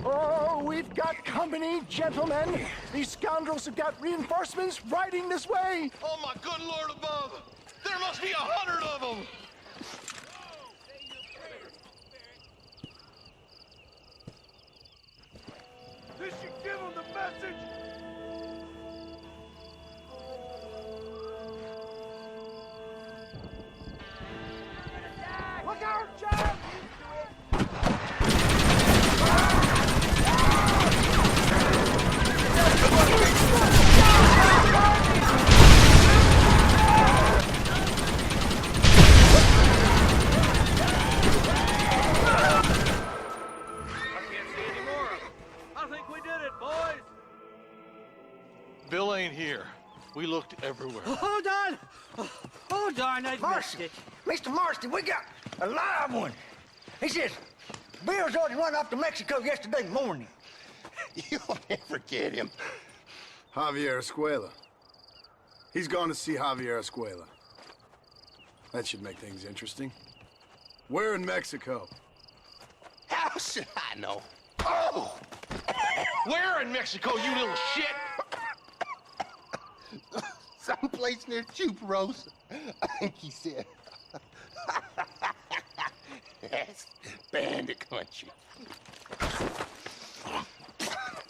S: Oh, we've got company, gentlemen. These scoundrels have got reinforcements riding this way.
Q: Oh, my good Lord above! There must be 100 of them!
A: This should give them the message.
S: Look out, John!
N: Bill ain't here. We looked everywhere.
D: Hold on! Oh, darn, I missed it.
K: Mr. Marston, we got a live one. He says, Bill's already run off to Mexico yesterday morning.
G: You'll never get him. Javier Escuela. He's gone to see Javier Escuela. That should make things interesting. Where in Mexico?
Q: How should I know? Oh! Where in Mexico, you little shit?
T: Someplace near Chuparosa, I think he said. Yes, bandit country.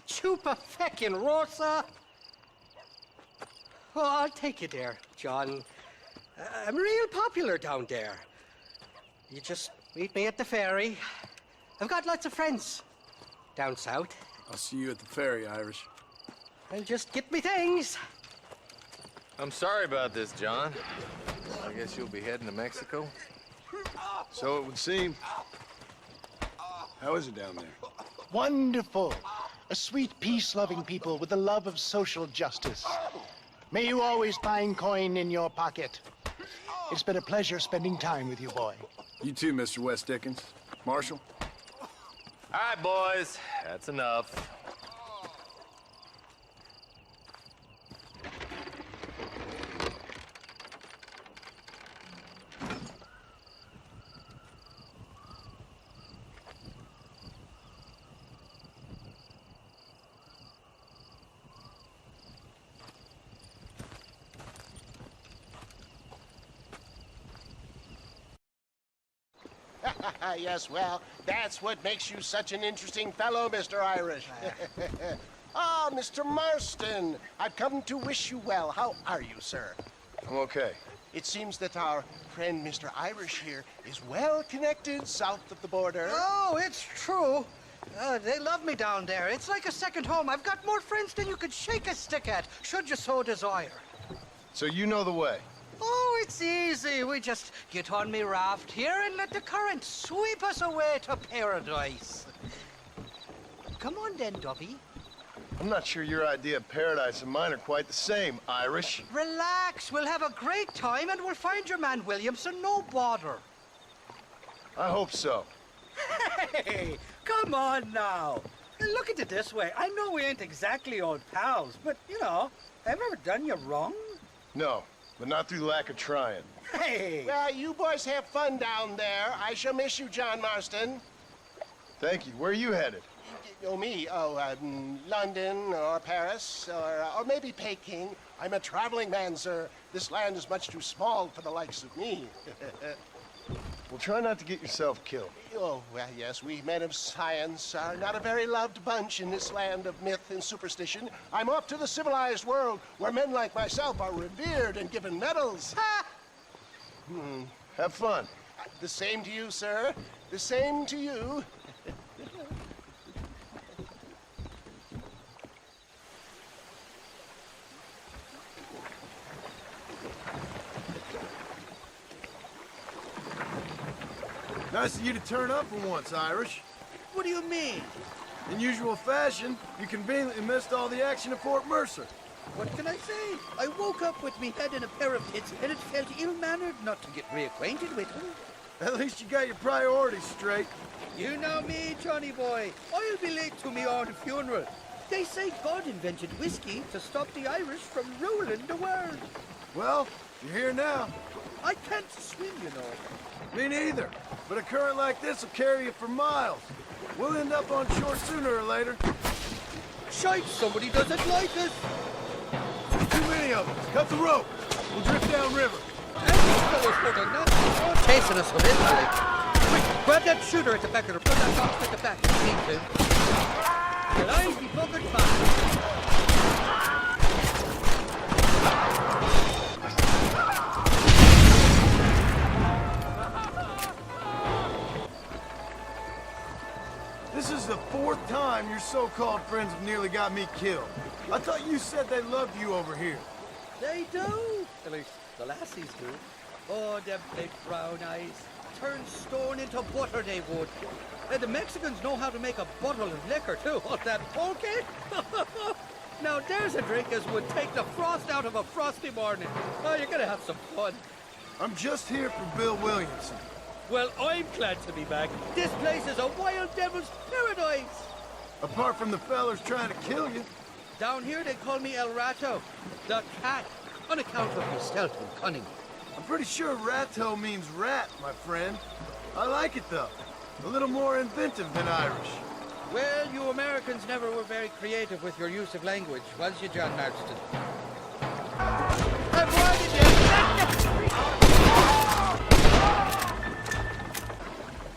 E: Chupa-feckin'-rosa? Oh, I'll take you there, John. I'm real popular down there. You just meet me at the ferry. I've got lots of friends down south.
G: I'll see you at the ferry, Irish.
E: I'll just get me things.
I: I'm sorry about this, John. I guess you'll be heading to Mexico?
G: So it would seem. How is it down there?
Q: Wonderful. A sweet, peace-loving people with the love of social justice. May you always find coin in your pocket. It's been a pleasure spending time with you, boy.
G: You too, Mr. West Dickens. Marshal?
I: All right, boys. That's enough.
T: Yes, well, that's what makes you such an interesting fellow, Mr. Irish. Ah, Mr. Marston, I've come to wish you well. How are you, sir?
G: I'm okay.
T: It seems that our friend Mr. Irish here is well connected south of the border.
E: Oh, it's true. They love me down there. It's like a second home. I've got more friends than you could shake a stick at, should you so desire.
G: So you know the way?
E: Oh, it's easy. We just get on me raft here and let the current sweep us away to paradise. Come on then, Dubby.
G: I'm not sure your idea of paradise and mine are quite the same, Irish.
E: Relax. We'll have a great time and we'll find your man Williamson, no bother.
G: I hope so.
D: Hey, come on now. Look at it this way. I know we ain't exactly old pals, but, you know, have I ever done you wrong?
G: No, but not through lack of trying.
D: Hey!
T: Well, you boys have fun down there. I shall miss you, John Marston.
G: Thank you. Where are you headed?
T: Oh, me? Oh, London or Paris or maybe Peking. I'm a traveling man, sir. This land is much too small for the likes of me.
G: Well, try not to get yourself killed.
T: Oh, well, yes, we men of science are not a very loved bunch in this land of myth and superstition. I'm off to the civilized world where men like myself are revered and given medals. Ha!
G: Have fun.
T: The same to you, sir. The same to you.
G: Nice of you to turn up for once, Irish.
D: What do you mean?
G: In usual fashion, you conveniently missed all the action at Fort Mercer.
D: What can I say? I woke up with me head in a pair of pits, and it felt ill-mannered not to get reacquainted with him.
G: At least you got your priorities straight.
D: You know me, Johnny boy. I'll be late to me own funeral. They say God invented whiskey to stop the Irish from ruling the world.
G: Well, you're here now.
D: I can't swim, you know.
G: Me neither. But a current like this will carry you for miles. We'll end up on shore sooner or later.
D: Shite, somebody doesn't like us.
G: Too many of us. Cut the rope. We'll drift downriver.
E: Chasing us from Italy. Quick, grab that shooter at the back of the... Put that box at the back if you need to. And I'll be buggered fast.
G: This is the fourth time your so-called friends have nearly got me killed. I thought you said they loved you over here.
D: They do. At least the lassies do. Oh, them big brown eyes. Turn stone into butter, they would. And the Mexicans know how to make a bottle of liquor, too. Oh, that pulque? Now, there's a drink as would take the frost out of a frosty morning. Oh, you're gonna have some fun.
G: I'm just here for Bill Williamson.
D: Well, I'm glad to be back. This place is a wild devil's paradise.
G: Apart from the fellers trying to kill you.
D: Down here, they call me El Rato, the cat, on account of my stealth and cunning.
G: I'm pretty sure Rato means rat, my friend. I like it, though. A little more inventive than Irish.
D: Well, you Americans never were very creative with your use of language, was you, John Marston?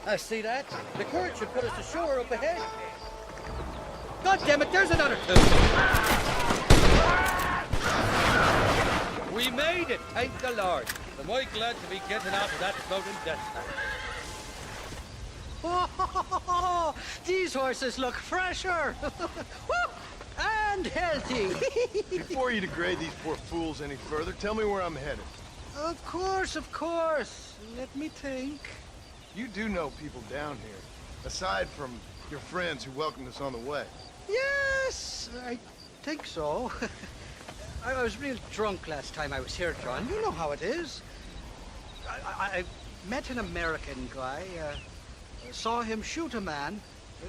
D: I see that. The current should put us ashore up ahead. God damn it, there's another two. We made it, thank the Lord. Am I glad to be getting out of that floating death trap.
E: Oh, these horses look fresher. And healthy.
G: Before you degrade these poor fools any further, tell me where I'm headed.
E: Of course, of course. Let me think.
G: You do know people down here, aside from your friends who welcomed us on the way.
E: Yes, I think so. I was real drunk last time I was here, John. You know how it is. I met an American guy, saw him shoot a man,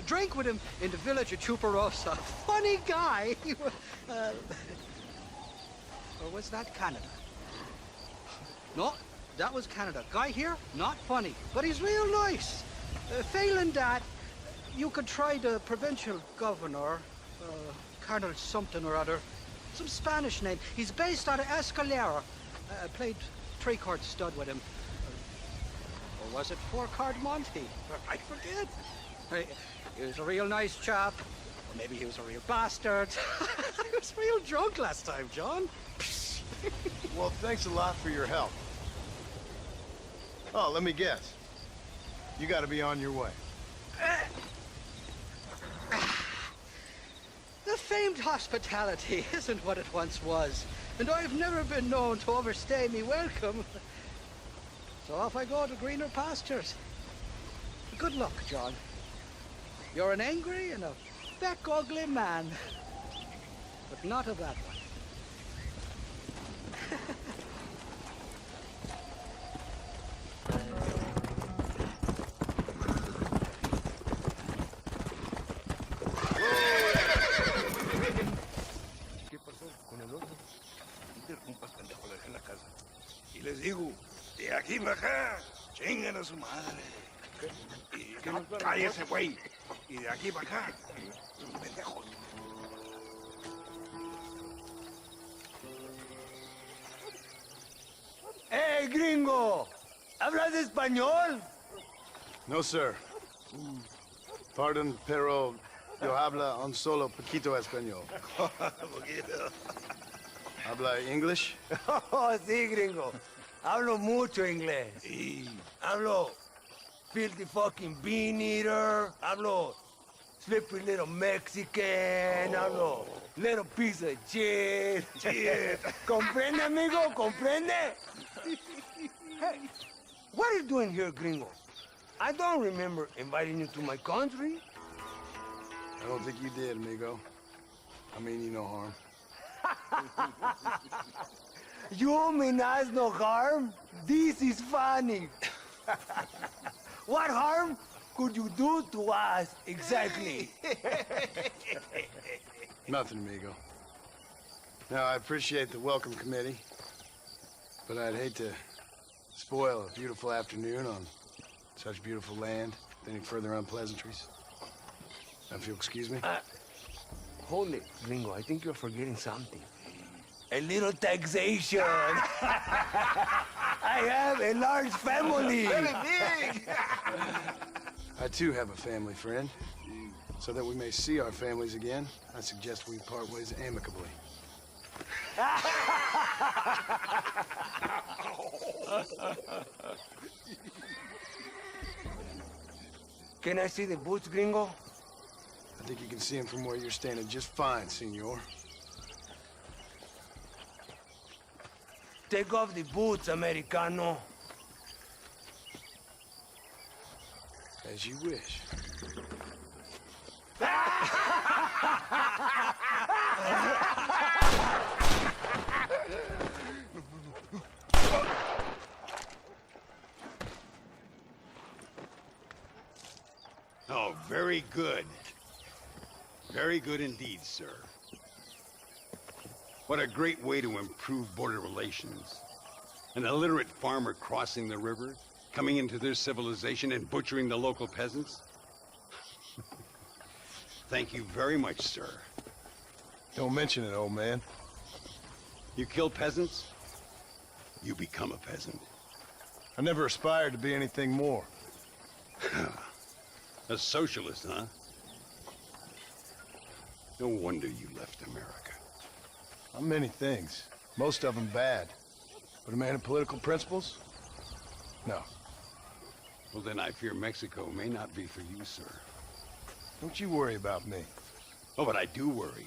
E: drank with him in the village of Chuparosa. Funny guy. Or was that Canada? No, that was Canada. Guy here, not funny, but he's real nice. Failing that, you could try the provincial governor, Colonel something or other. Some Spanish name. He's based out of Escalera. I played 3-card stud with him. Or was it 4-card Monty? I forget. He was a real nice chap. Or maybe he was a real bastard. I was real drunk last time, John.
G: Well, thanks a lot for your help. Oh, let me guess. You gotta be on your way.
E: The famed hospitality isn't what it once was, and I've never been known to overstay me welcome. So off I go to greener pastures. Good luck, John. You're an angry and a back ugly man, but not a bad one.
F: Y les digo, de aquí para acá, chingan a su madre. Y cállese, güey. Y de aquí para acá, pendejos.
B: ¡Hey, gringo! ¿Hablas español?
G: No, sir. Pardon, pero yo habla un solo poquito español. ¿Habla English?
B: Oh, sí, gringo. Hablo mucho inglés.
F: Sí.
B: Hablo filthy fucking bean eater. Hablo slippery little Mexican. Hablo little piece of shit. ¿Comprende, amigo? ¿Comprende? Hey, what are you doing here, gringo? I don't remember inviting you to my country.
G: I don't think you did, amigo. I mean you no harm.
B: You mean us no harm? This is funny. What harm could you do to us exactly?
G: Nothing, amigo. Now, I appreciate the welcome committee, but I'd hate to spoil a beautiful afternoon on such beautiful land with any further unpleasantries. Now, if you'll excuse me.
B: Hold it, gringo. I think you're forgetting something. A little taxation. I have a large family.
G: Very big. I too have a family friend. So that we may see our families again, I suggest we part ways amicably.
B: Can I see the boots, gringo?
G: I think you can see him from where you're standing just fine, senor.
B: Take off the boots, Americano.
G: As you wish.
F: Oh, very good. Very good indeed, sir. What a great way to improve border relations. An illiterate farmer crossing the river, coming into their civilization and butchering the local peasants. Thank you very much, sir.
G: Don't mention it, old man.
F: You kill peasants, you become a peasant.
G: I never aspired to be anything more.
O: A socialist, huh? No wonder you left America.
G: I'm many things. Most of them bad. But a man of political principles? No.
O: Well, then I fear Mexico may not be for you, sir.
G: Don't you worry about me.
O: Oh, but I do worry.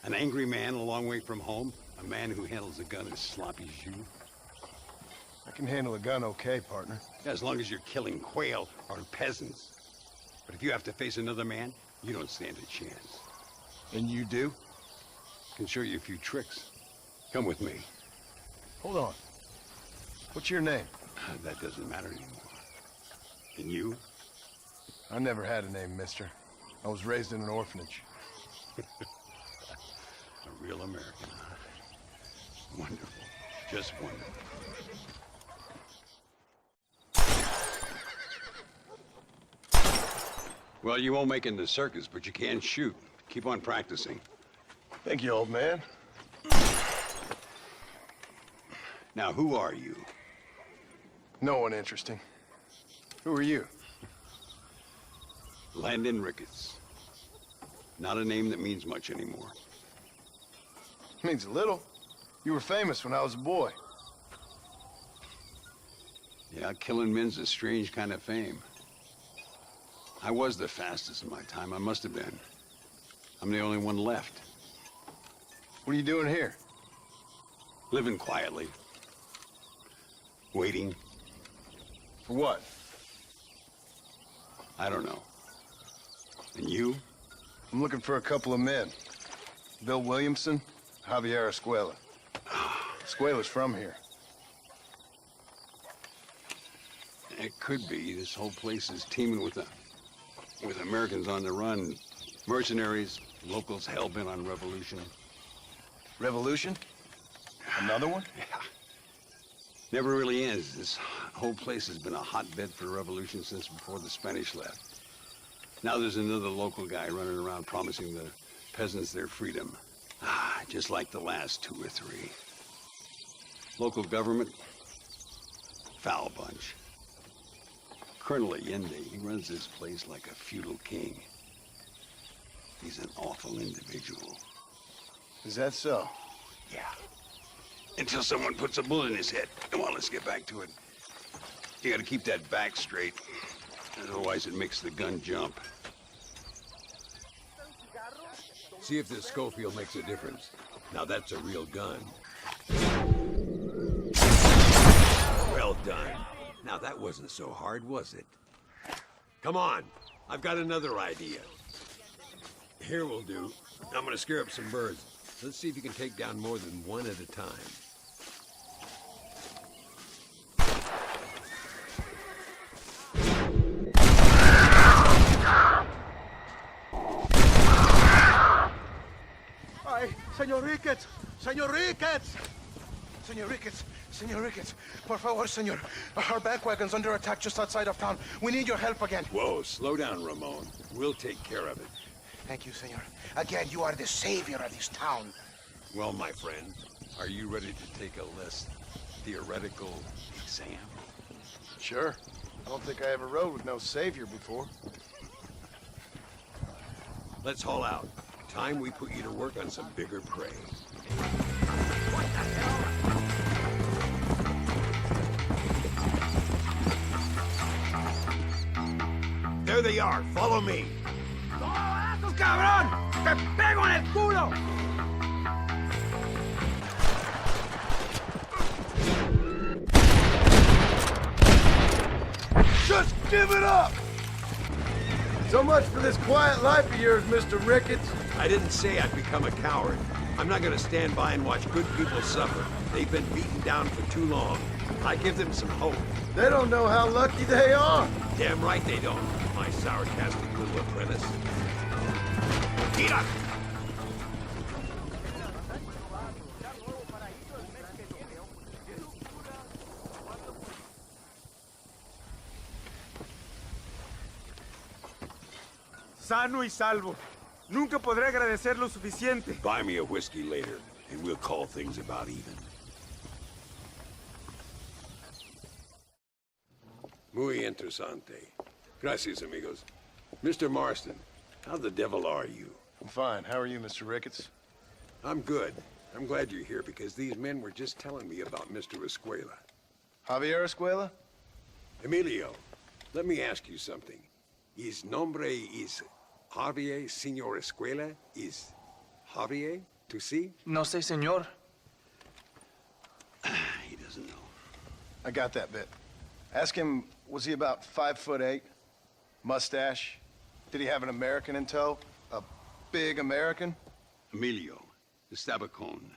O: An angry man a long way from home? A man who handles a gun as sloppy as you?
G: I can handle a gun okay, partner.
O: As long as you're killing quail or peasants. But if you have to face another man, you don't stand a chance.
G: And you do?
O: Can show you a few tricks. Come with me.
G: Hold on. What's your name?
O: That doesn't matter anymore. And you?
G: I never had a name, mister. I was raised in an orphanage.
O: A real American, huh? Wonderful. Just wonderful. Well, you won't make it in the circus, but you can shoot. Keep on practicing.
G: Thank you, old man.
O: Now, who are you?
G: No one interesting. Who are you?
O: Landon Ricketts. Not a name that means much anymore.
G: Means a little. You were famous when I was a boy.
O: Yeah, killing men's a strange kind of fame. I was the fastest in my time. I must have been. I'm the only one left.
G: What are you doing here?
O: Living quietly. Waiting.
G: For what?
O: I don't know. And you?
G: I'm looking for a couple of men. Bill Williamson, Javier Escuela. Escuela's from here.
O: It could be. This whole place is teeming with Americans on the run. Mercenaries, locals hell-bent on revolution.
G: Revolution? Another one?
O: Yeah. Never really ends. This whole place has been a hotbed for revolution since before the Spanish left. Now there's another local guy running around promising the peasants their freedom. Just like the last 2 or 3. Local government, foul bunch. Colonel Allende, he runs this place like a feudal king. He's an awful individual.
G: Is that so?
O: Yeah. Until someone puts a bullet in his head. Come on, let's get back to it. You gotta keep that back straight. Otherwise it makes the gun jump. See if this Schofield makes a difference. Now that's a real gun. Well done. Now that wasn't so hard, was it? Come on, I've got another idea. Here will do. I'm gonna scare up some birds. Let's see if you can take down more than one at a time.
B: Ay, Señor Ricketts! Señor Ricketts! Señor Ricketts! Señor Ricketts! Por favor, señor. Our back wagon's under attack just outside of town. We need your help again.
O: Whoa, slow down, Ramon. We'll take care of it.
B: Thank you, senor. Again, you are the savior of this town.
O: Well, my friend, are you ready to take a less theoretical exam?
G: Sure. I don't think I ever rode with no savior before.
O: Let's haul out. Time we put you to work on some bigger prey. There they are. Follow me.
B: ¡Estos cabrón! ¡Te pego en el culo!
G: Just give it up! So much for this quiet life of yours, Mr. Ricketts.
O: I didn't say I'd become a coward. I'm not gonna stand by and watch good people suffer. They've been beaten down for too long. I give them some hope.
G: They don't know how lucky they are.
O: Damn right they don't, my sarcastic little apprentice. Eat up!
R: Sano y salvo. Nunca podré agradecer lo suficiente.
O: Buy me a whiskey later, and we'll call things about even. Muy interesante.
N: Gracias, amigos. Mr. Marston, how the devil are you?
G: I'm fine. How are you, Mr. Ricketts?
N: I'm good. I'm glad you're here because these men were just telling me about Mr. Escuela.
G: Javier Escuela?
N: Emilio, let me ask you something. His nombre is Javier Señor Escuela? Is Javier to see?
J: No sé, señor.
O: He doesn't know.
G: I got that bit. Ask him, was he about 5'8"? Mustache? Did he have an American in tow? A big American?
O: Emilio, the Stabacone,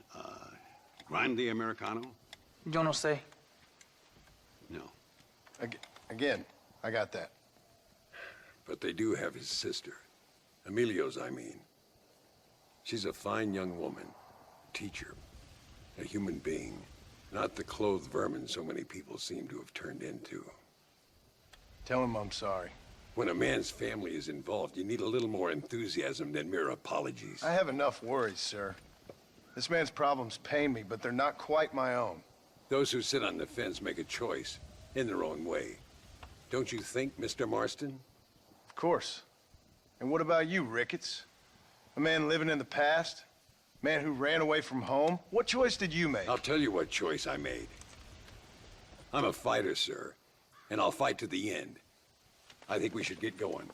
O: Grande Americano?
J: Yo no sé.
O: No.
G: Again, I got that.
N: But they do have his sister. Emilio's, I mean. She's a fine young woman, teacher, a human being, not the clothed vermin so many people seem to have turned into.
G: Tell him I'm sorry.
N: When a man's family is involved, you need a little more enthusiasm than mere apologies.
G: I have enough worries, sir. This man's problems pain me, but they're not quite my own.
N: Those who sit on the fence make a choice, in their own way. Don't you think, Mr. Marston?
G: Of course. And what about you, Ricketts? A man living in the past? A man who ran away from home? What choice did you make?
N: I'll tell you what choice I made. I'm a fighter, sir, and I'll fight to the end. I think we should get going.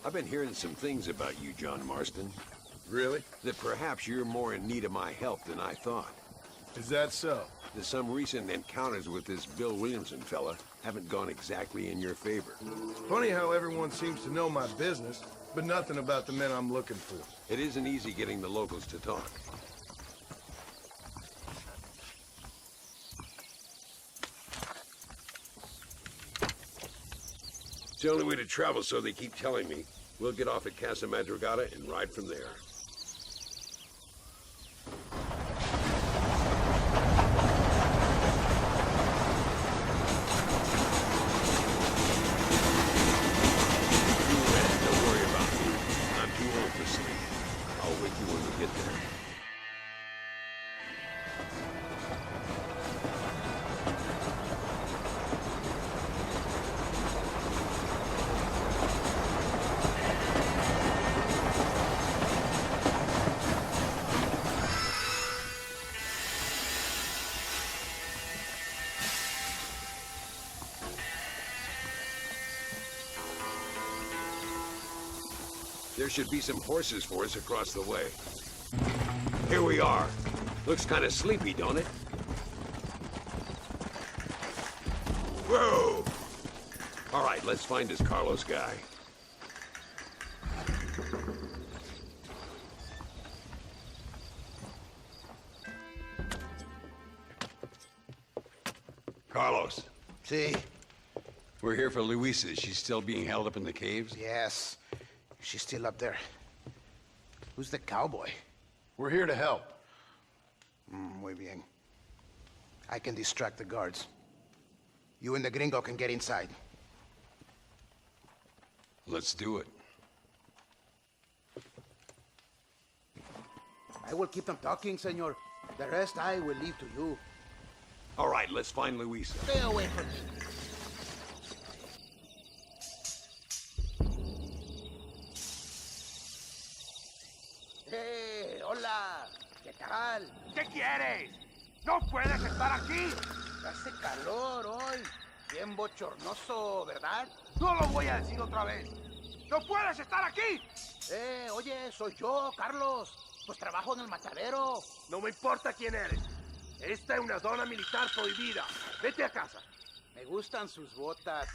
N: I've been hearing some things about you, John Marston.
G: Really?
N: That perhaps you're more in need of my help than I thought.
G: Is that so?
N: That some recent encounters with this Bill Williamson fella haven't gone exactly in your favor.
G: Funny how everyone seems to know my business, but nothing about the men I'm looking for.
N: It isn't easy getting the locals to talk. It's the only way to travel, so they keep telling me. We'll get off at Casa Madrugada and ride from there. Don't worry about me. I'm too old to sleep. I'll wake you when we get there. There should be some horses for us across the way. Here we are. Looks kind of sleepy, don't it? Whoa! All right, let's find this Carlos guy. Carlos.
Q: See?
N: We're here for Luisa. She's still being held up in the caves?
Q: Yes. She's still up there. Who's the cowboy?
G: We're here to help.
Q: Muy bien. I can distract the guards. You and the gringo can get inside.
N: Let's do it.
D: I will keep them talking, senor. The rest I will leave to you.
N: All right, let's find Luisa.
D: Stay away from me.
U: Hola, ¿qué tal?
F: ¿Qué quieres? ¡No puedes estar aquí!
U: Hace calor hoy. Bien bochornoso, ¿verdad?
F: No lo voy a decir otra vez. ¡No puedes estar aquí!
U: Oye, soy yo, Carlos. Pues trabajo en el matadero.
F: No me importa quién eres. Esta es una zona militar prohibida. Vete a casa.
D: Me gustan sus botas.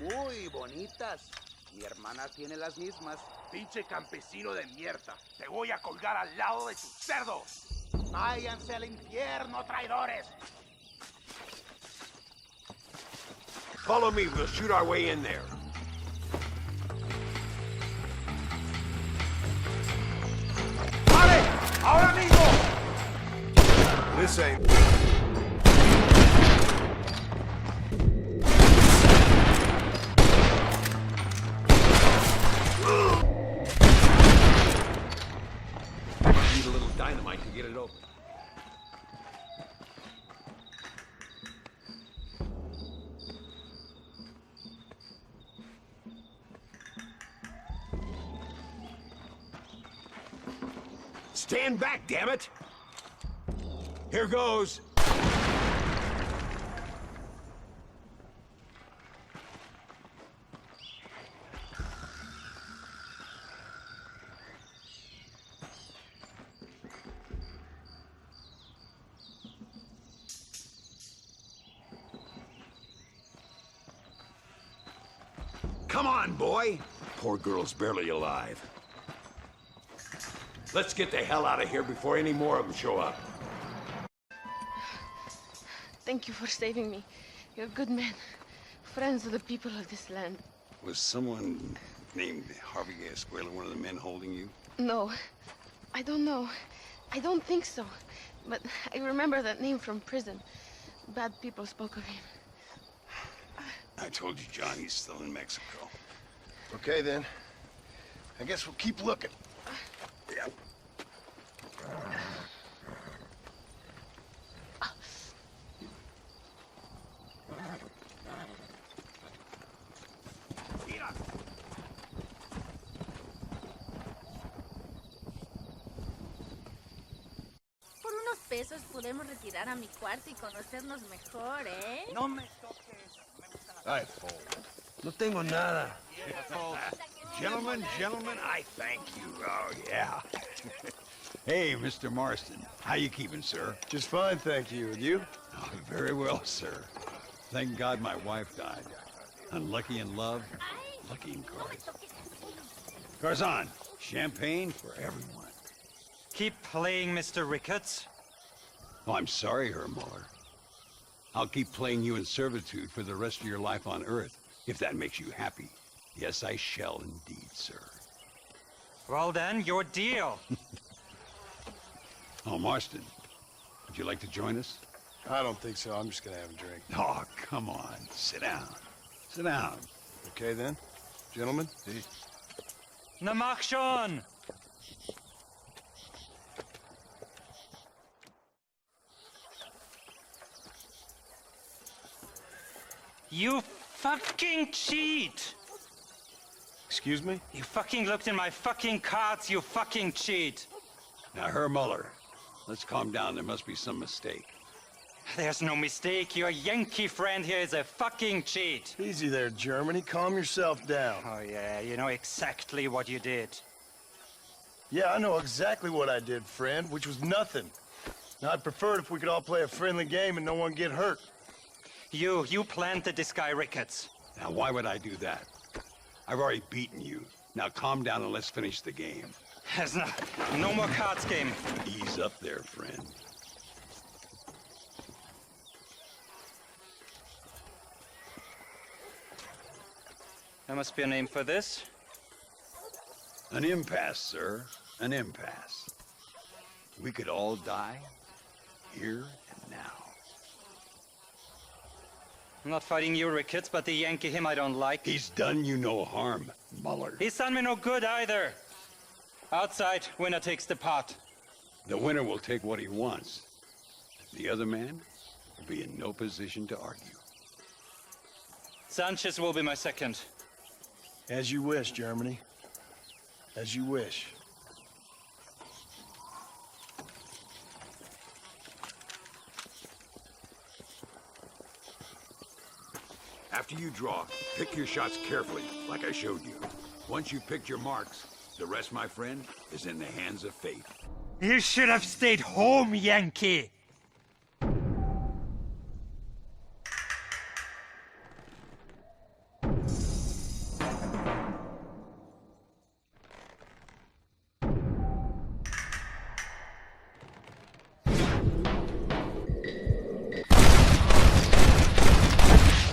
D: Muy bonitas. Mi hermana tiene las mismas.
F: Pinche campesino de mierda. Te voy a colgar al lado de tus cerdos.
U: Váyanse al infierno, traidores.
N: Follow me. We'll shoot our way in there.
F: ¡Vale! ¡Ahora mismo!
G: This ain't...
N: Need a little dynamite to get it open.
F: Stand back, damn it! Here goes. Come on, boy. Poor girl's barely alive. Let's get the hell out of here before any more of them show up.
H: Thank you for saving me. You're good men. Friends of the people of this land.
O: Was someone named Harvey Escuela one of the men holding you?
H: No, I don't know. I don't think so. But I remember that name from prison. Bad people spoke of him.
O: I told you, John, he's still in Mexico.
G: Okay, then. I guess we'll keep looking.
O: Yeah.
P: Por unos pesos podemos retirar a mi cuarto y conocernos mejor, ¿eh?
B: No me toques.
G: All right, fool.
B: No tengo nada.
N: Gentlemen, I thank you. Oh, yeah. Hey, Mr. Marston. How you keeping, sir?
G: Just fine, thank you. And you?
N: Oh, very well, sir. Thank God my wife died. Unlucky in love, lucky in cards. Garzon, champagne for everyone.
W: Keep playing, Mr. Ricketts.
N: Oh, I'm sorry, Herr Muller. I'll keep playing you in servitude for the rest of your life on Earth, if that makes you happy. Yes, I shall indeed, sir.
W: Well then, your deal.
N: Oh, Marston, would you like to join us?
G: I don't think so. I'm just gonna have a drink.
N: Oh, come on. Sit down. Sit down.
G: Okay, then. Gentlemen?
W: Na mach schon! You fucking cheat!
G: Excuse me?
W: You fucking looked in my fucking cards, you fucking cheat!
N: Now, Herr Muller, let's calm down. There must be some mistake.
W: There's no mistake. Your Yankee friend here is a fucking cheat.
G: Easy there, Germany. Calm yourself down.
W: Oh, yeah, you know exactly what you did.
G: Yeah, I know exactly what I did, friend, which was nothing. Now, I'd prefer it if we could all play a friendly game and no one get hurt.
W: You planted this guy, Ricketts.
N: Now, why would I do that? I've already beaten you. Now, calm down and let's finish the game.
W: There's no more cards game.
N: Ease up there, friend.
W: There must be a name for this.
N: An impasse, sir. An impasse. We could all die, here and now.
W: I'm not fighting you, Ricketts, but the Yankee him I don't like.
N: He's done you no harm, Muller.
W: He's done me no good either. Outside, winner takes the pot.
N: The winner will take what he wants. The other man will be in no position to argue.
W: Sanchez will be my second.
G: As you wish, Germany. As you wish.
F: After you draw, pick your shots carefully, like I showed you. Once you've picked your marks, the rest, my friend, is in the hands of fate.
W: You should have stayed home, Yankee!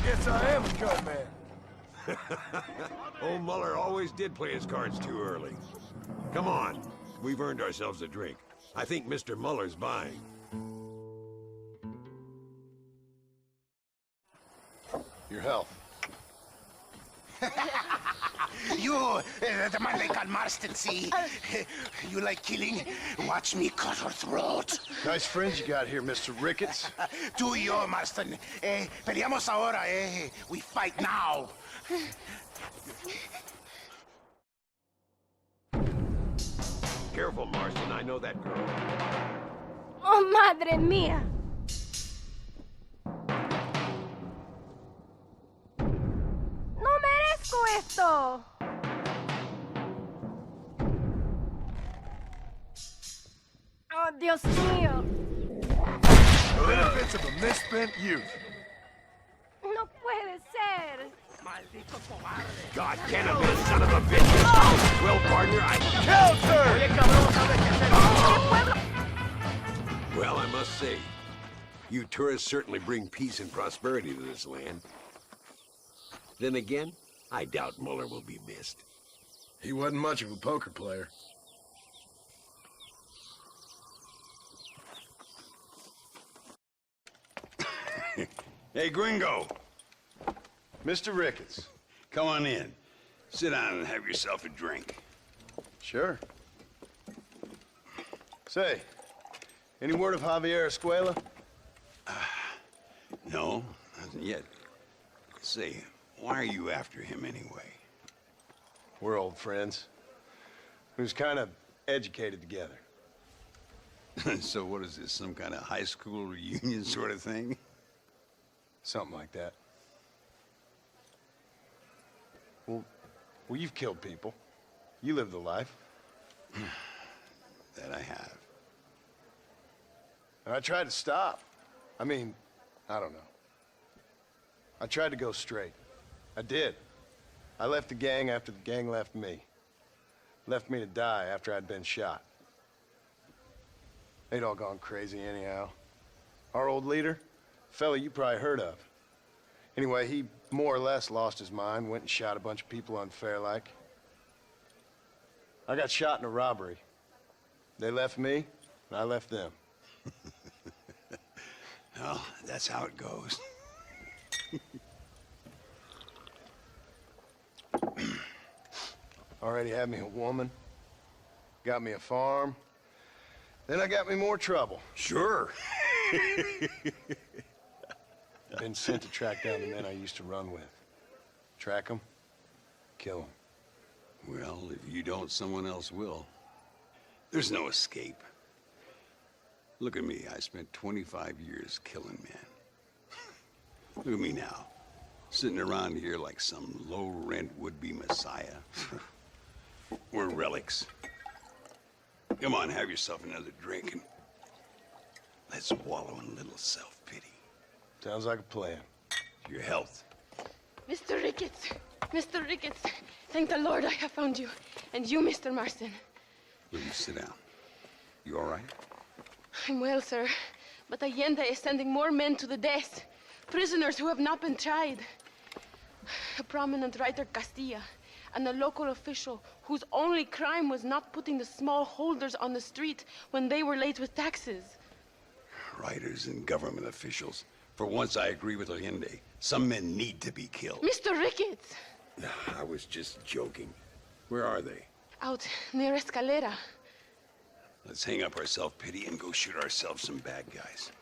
G: Yes, I am a card man.
F: Old Muller always did play his cards too early. Come on, we've earned ourselves a drink. I think Mr. Muller's buying.
G: Your health.
S: You, the man they call Marston, see? You like killing? Watch me cut her throat.
G: Nice friends you got here, Mr. Ricketts.
S: Tú y yo, Marston. Peleamos ahora, We fight now.
F: Careful, Marston. I know that girl.
P: Oh, madre mía. No merezco esto. Oh, Dios mío.
G: The benefits of a misspent youth.
P: No puede ser.
F: God cannabis, son of a bitch! Well, partner, Well, I must say, you tourists certainly bring peace and prosperity to this land. Then again, I doubt Muller will be missed.
G: He wasn't much of a poker player.
O: Hey, Gringo.
G: Mr. Ricketts.
O: Come on in. Sit down and have yourself a drink.
G: Sure. Say, any word of Javier Escuela?
O: No, nothing yet. Say, why are you after him anyway?
G: We're old friends. We was kind of educated together.
O: So what is this, some kind of high school reunion sort of thing?
G: Something like that. Well, you've killed people. You lived the life.
O: That I have.
G: And I tried to stop. I mean, I don't know. I tried to go straight. I did. I left the gang after the gang left me. Left me to die after I'd been shot. They'd all gone crazy anyhow. Our old leader, fella you probably heard of. Anyway, he more or less lost his mind, went and shot a bunch of people unfair like. I got shot in a robbery. They left me, and I left them.
O: Well, that's how it goes.
G: Already had me a woman, got me a farm, then I got me more trouble.
O: Sure.
G: Been sent to track down the men I used to run with. Track them, kill them.
O: Well, if you don't, someone else will. There's no escape. Look at me, I spent 25 years killing men. Look at me now, sitting around here like some low-rent would-be messiah. We're relics. Come on, have yourself another drink and let's wallow in a little self-pity.
G: Sounds like a plan.
O: Your health.
H: Mr. Ricketts! Mr. Ricketts! Thank the Lord I have found you. And you, Mr. Marston.
O: Will you sit down? You all right?
H: I'm well, sir. But Allende is sending more men to the death. Prisoners who have not been tried. A prominent writer, Castilla, and a local official whose only crime was not putting the small holders on the street when they were late with taxes.
O: Writers and government officials. For once, I agree with Allende. Some men need to be killed.
H: Mr. Ricketts!
F: I was just joking. Where are they?
H: Out near Escalera.
O: Let's hang up our self-pity and go shoot ourselves some bad guys.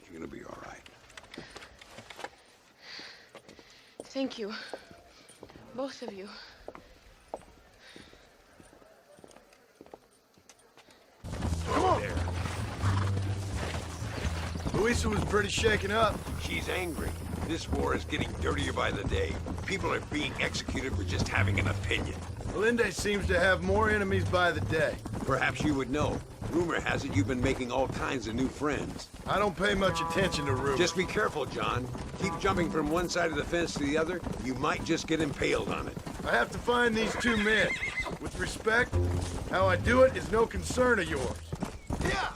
O: You're gonna be all right.
H: Thank you. Both of you.
G: Come on! There. Luisa was pretty shaken up.
F: She's angry. This war is getting dirtier by the day. People are being executed for just having an opinion.
G: Allende seems to have more enemies by the day.
F: Perhaps you would know. Rumor has it you've been making all kinds of new friends.
G: I don't pay much attention to rumors.
F: Just be careful, John. Keep jumping from one side of the fence to the other. You might just get impaled on it.
G: I have to find these two men. With respect, how I do it is no concern of yours.
F: Yeah!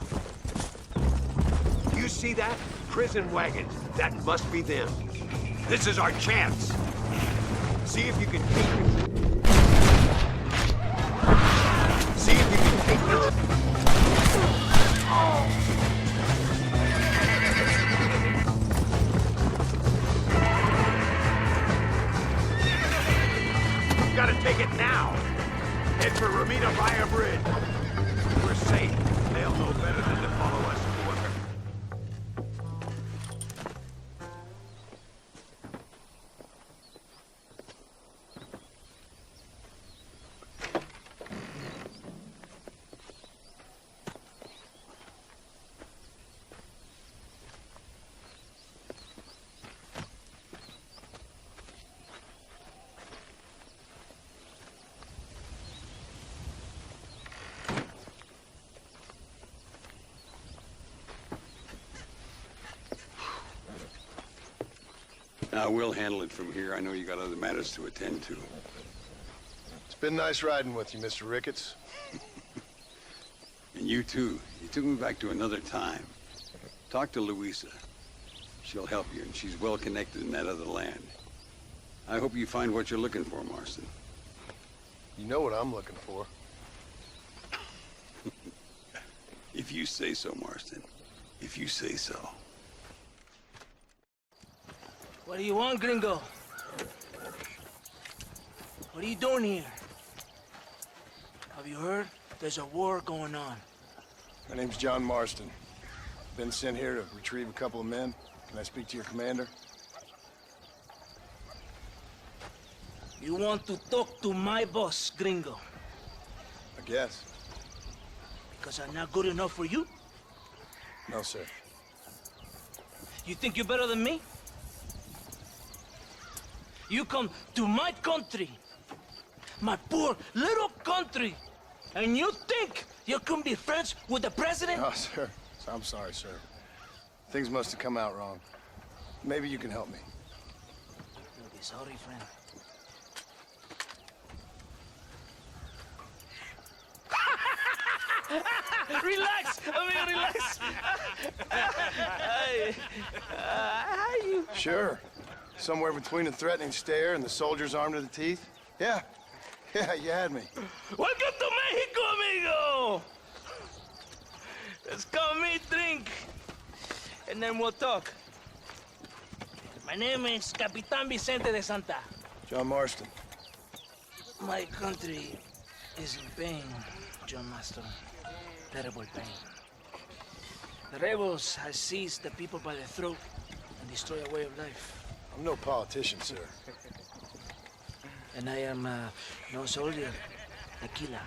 F: You see that? Prison wagons. That must be them. This is our chance. See if you can take it. See if you can take it. Gotta take it now. Head for Ramita via bridge. We're safe. They'll know better than to follow us anywhere.
O: We'll handle it from here. I know you got other matters to attend to.
G: It's been nice riding with you, Mr. Ricketts.
O: And you too. You took me back to another time. Talk to Louisa. She'll help you, and she's well connected in that other land. I hope you find what you're looking for, Marston.
G: You know what I'm looking for.
O: If you say so, Marston. If you say so.
U: What do you want, gringo? What are you doing here? Have you heard? There's a war going on.
G: My name's John Marston. Been sent here to retrieve a couple of men. Can I speak to your commander?
U: You want to talk to my boss, gringo?
G: I guess.
U: Because I'm not good enough for you?
G: No, sir.
U: You think you're better than me? You come to my country, my poor little country, and you think you can be friends with the president?
G: No, sir. I'm sorry, sir. Things must have come out wrong. Maybe you can help me.
U: You'll be sorry, friend. Relax, amigo, relax.
G: Sure. Somewhere between a threatening stare and the soldier's arm to the teeth? Yeah. Yeah, you had me.
U: Welcome to Mexico, amigo! Let's come meet, drink, and then we'll talk. My name is Capitan Vicente de Santa.
G: John Marston.
U: My country is in pain, John Marston. Terrible pain. The rebels have seized the people by the throat and destroyed a way of life.
G: I'm no politician, sir.
U: And I am no soldier, tequila.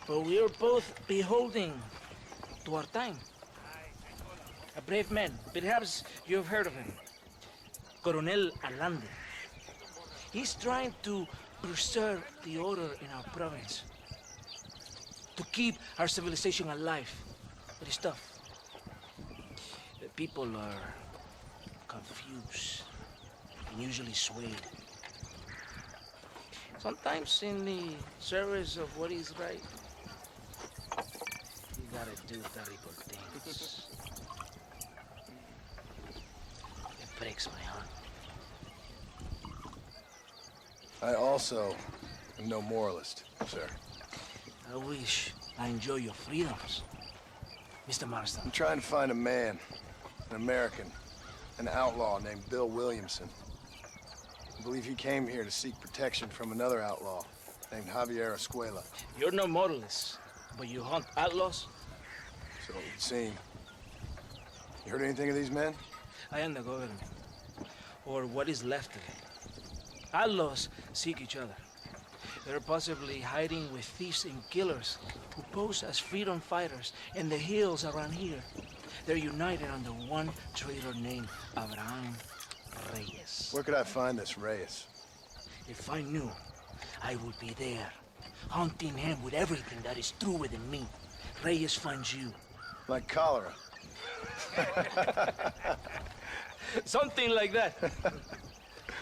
U: But we are both beholding to our time. A brave man, perhaps you've heard of him. Coronel Allende. He's trying to preserve the order in our province. To keep our civilization alive. But it's tough. The people are confused and usually swayed. Sometimes in the service of what is right, you gotta do terrible things. It breaks my heart.
G: I also am no moralist, sir.
U: I wish I enjoy your freedoms, Mr. Marston.
G: I'm trying to find a man, an American, an outlaw named Bill Williamson. I believe he came here to seek protection from another outlaw named Javier Escuela.
U: You're no moralist, but you hunt outlaws?
G: So it would seem. You heard anything of these men?
U: I am the government, or what is left of it. Outlaws seek each other. They're possibly hiding with thieves and killers who pose as freedom fighters in the hills around here. They're united under one traitor named Abraham Reyes.
G: Where could I find this Reyes?
U: If I knew, I would be there, hunting him with everything that is true within me. Reyes finds you.
G: Like cholera.
U: Something like that.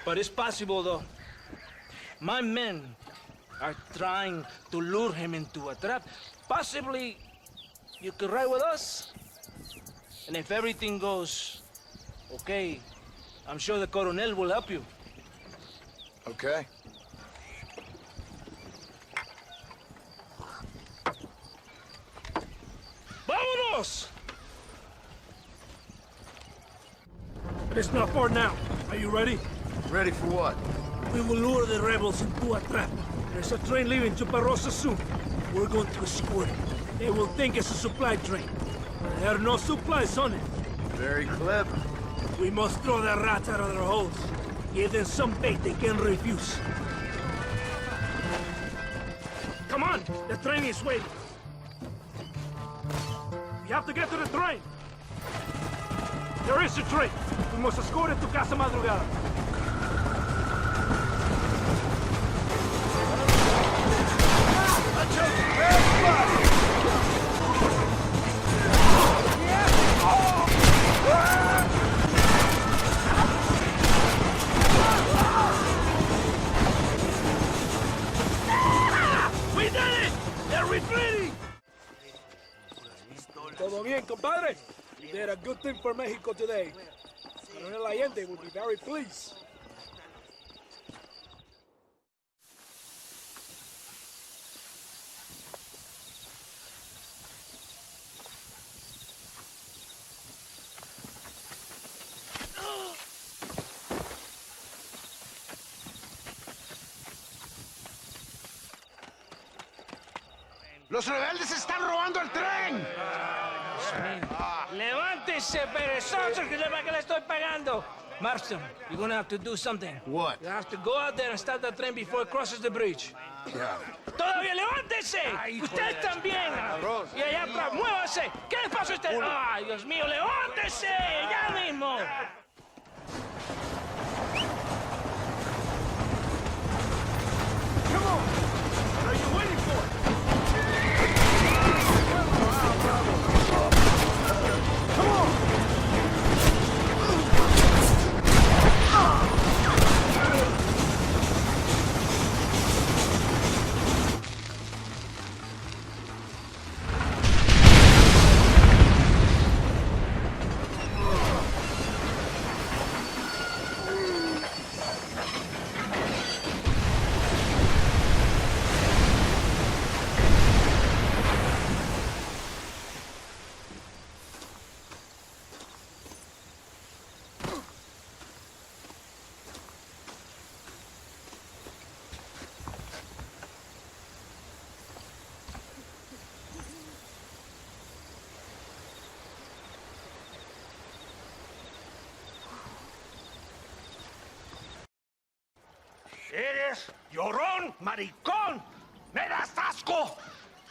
U: But it's possible, though. My men are trying to lure him into a trap. Possibly you could ride with us. And if everything goes okay, I'm sure the Coronel will help you.
G: Okay.
F: Vámonos!
R: But it's not far now. Are you ready?
G: Ready for what?
R: We will lure the rebels into a trap. There's a train leaving to Barrosa soon. We're going to escort it. They will think it's a supply train. There are no supplies on it.
G: Very clever.
R: We must throw the rats out of their holes. Give them some bait they can refuse. Come on! The train is waiting. We have to get to the train. There is a train. We must escort it to Casa Madrugada. bien, compadre. You did a good thing for Mexico today. Coronel Allende will be very pleased.
Q: ¡Los rebeldes están robando el tren!
U: Levántese, perezosos, que sepa que le estoy pagando. Marston, you're gonna have to do something.
G: What?
U: You have to go out there and stop the train before it crosses the bridge.
G: Yeah.
U: ¡Todavía levántese! ¡Usted también! Y allá atrás, muévase. ¿Qué le pasa a usted? ¡Ay, Dios mío, levántese! ¡Ya mismo!
R: Come on! What are you waiting for? Come on!
F: Eres llorón, maricón. Me das asco.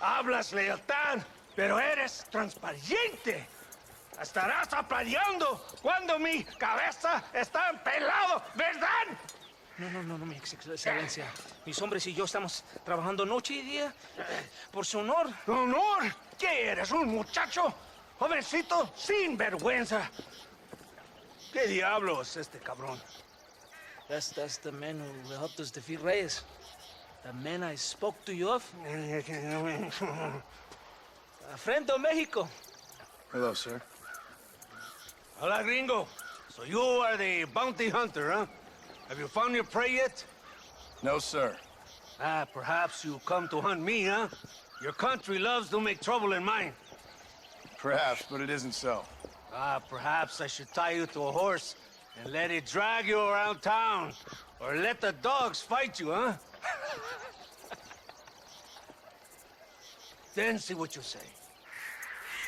F: Hablas lealtad, pero eres transparente. Estarás aplaudiendo cuando mi cabeza está empelado, ¿verdad?
U: No, mi excelencia. Mis hombres y yo estamos trabajando noche y día por su honor.
F: ¿Honor? ¿Qué eres, un muchacho? Jovencito, sin vergüenza. ¿Qué diablos este cabrón?
U: That's the man who helped us defeat Reyes. The man I spoke to you of. A friend of Mexico.
G: Hello, sir.
F: Hola, gringo. So you are the bounty hunter, huh? Have you found your prey yet?
G: No, sir.
F: Perhaps you come to hunt me, huh? Your country loves to make trouble in mine.
G: Perhaps, but it isn't so.
F: Perhaps I should tie you to a horse and let it drag you around town. Or let the dogs fight you, huh? Then see what you say.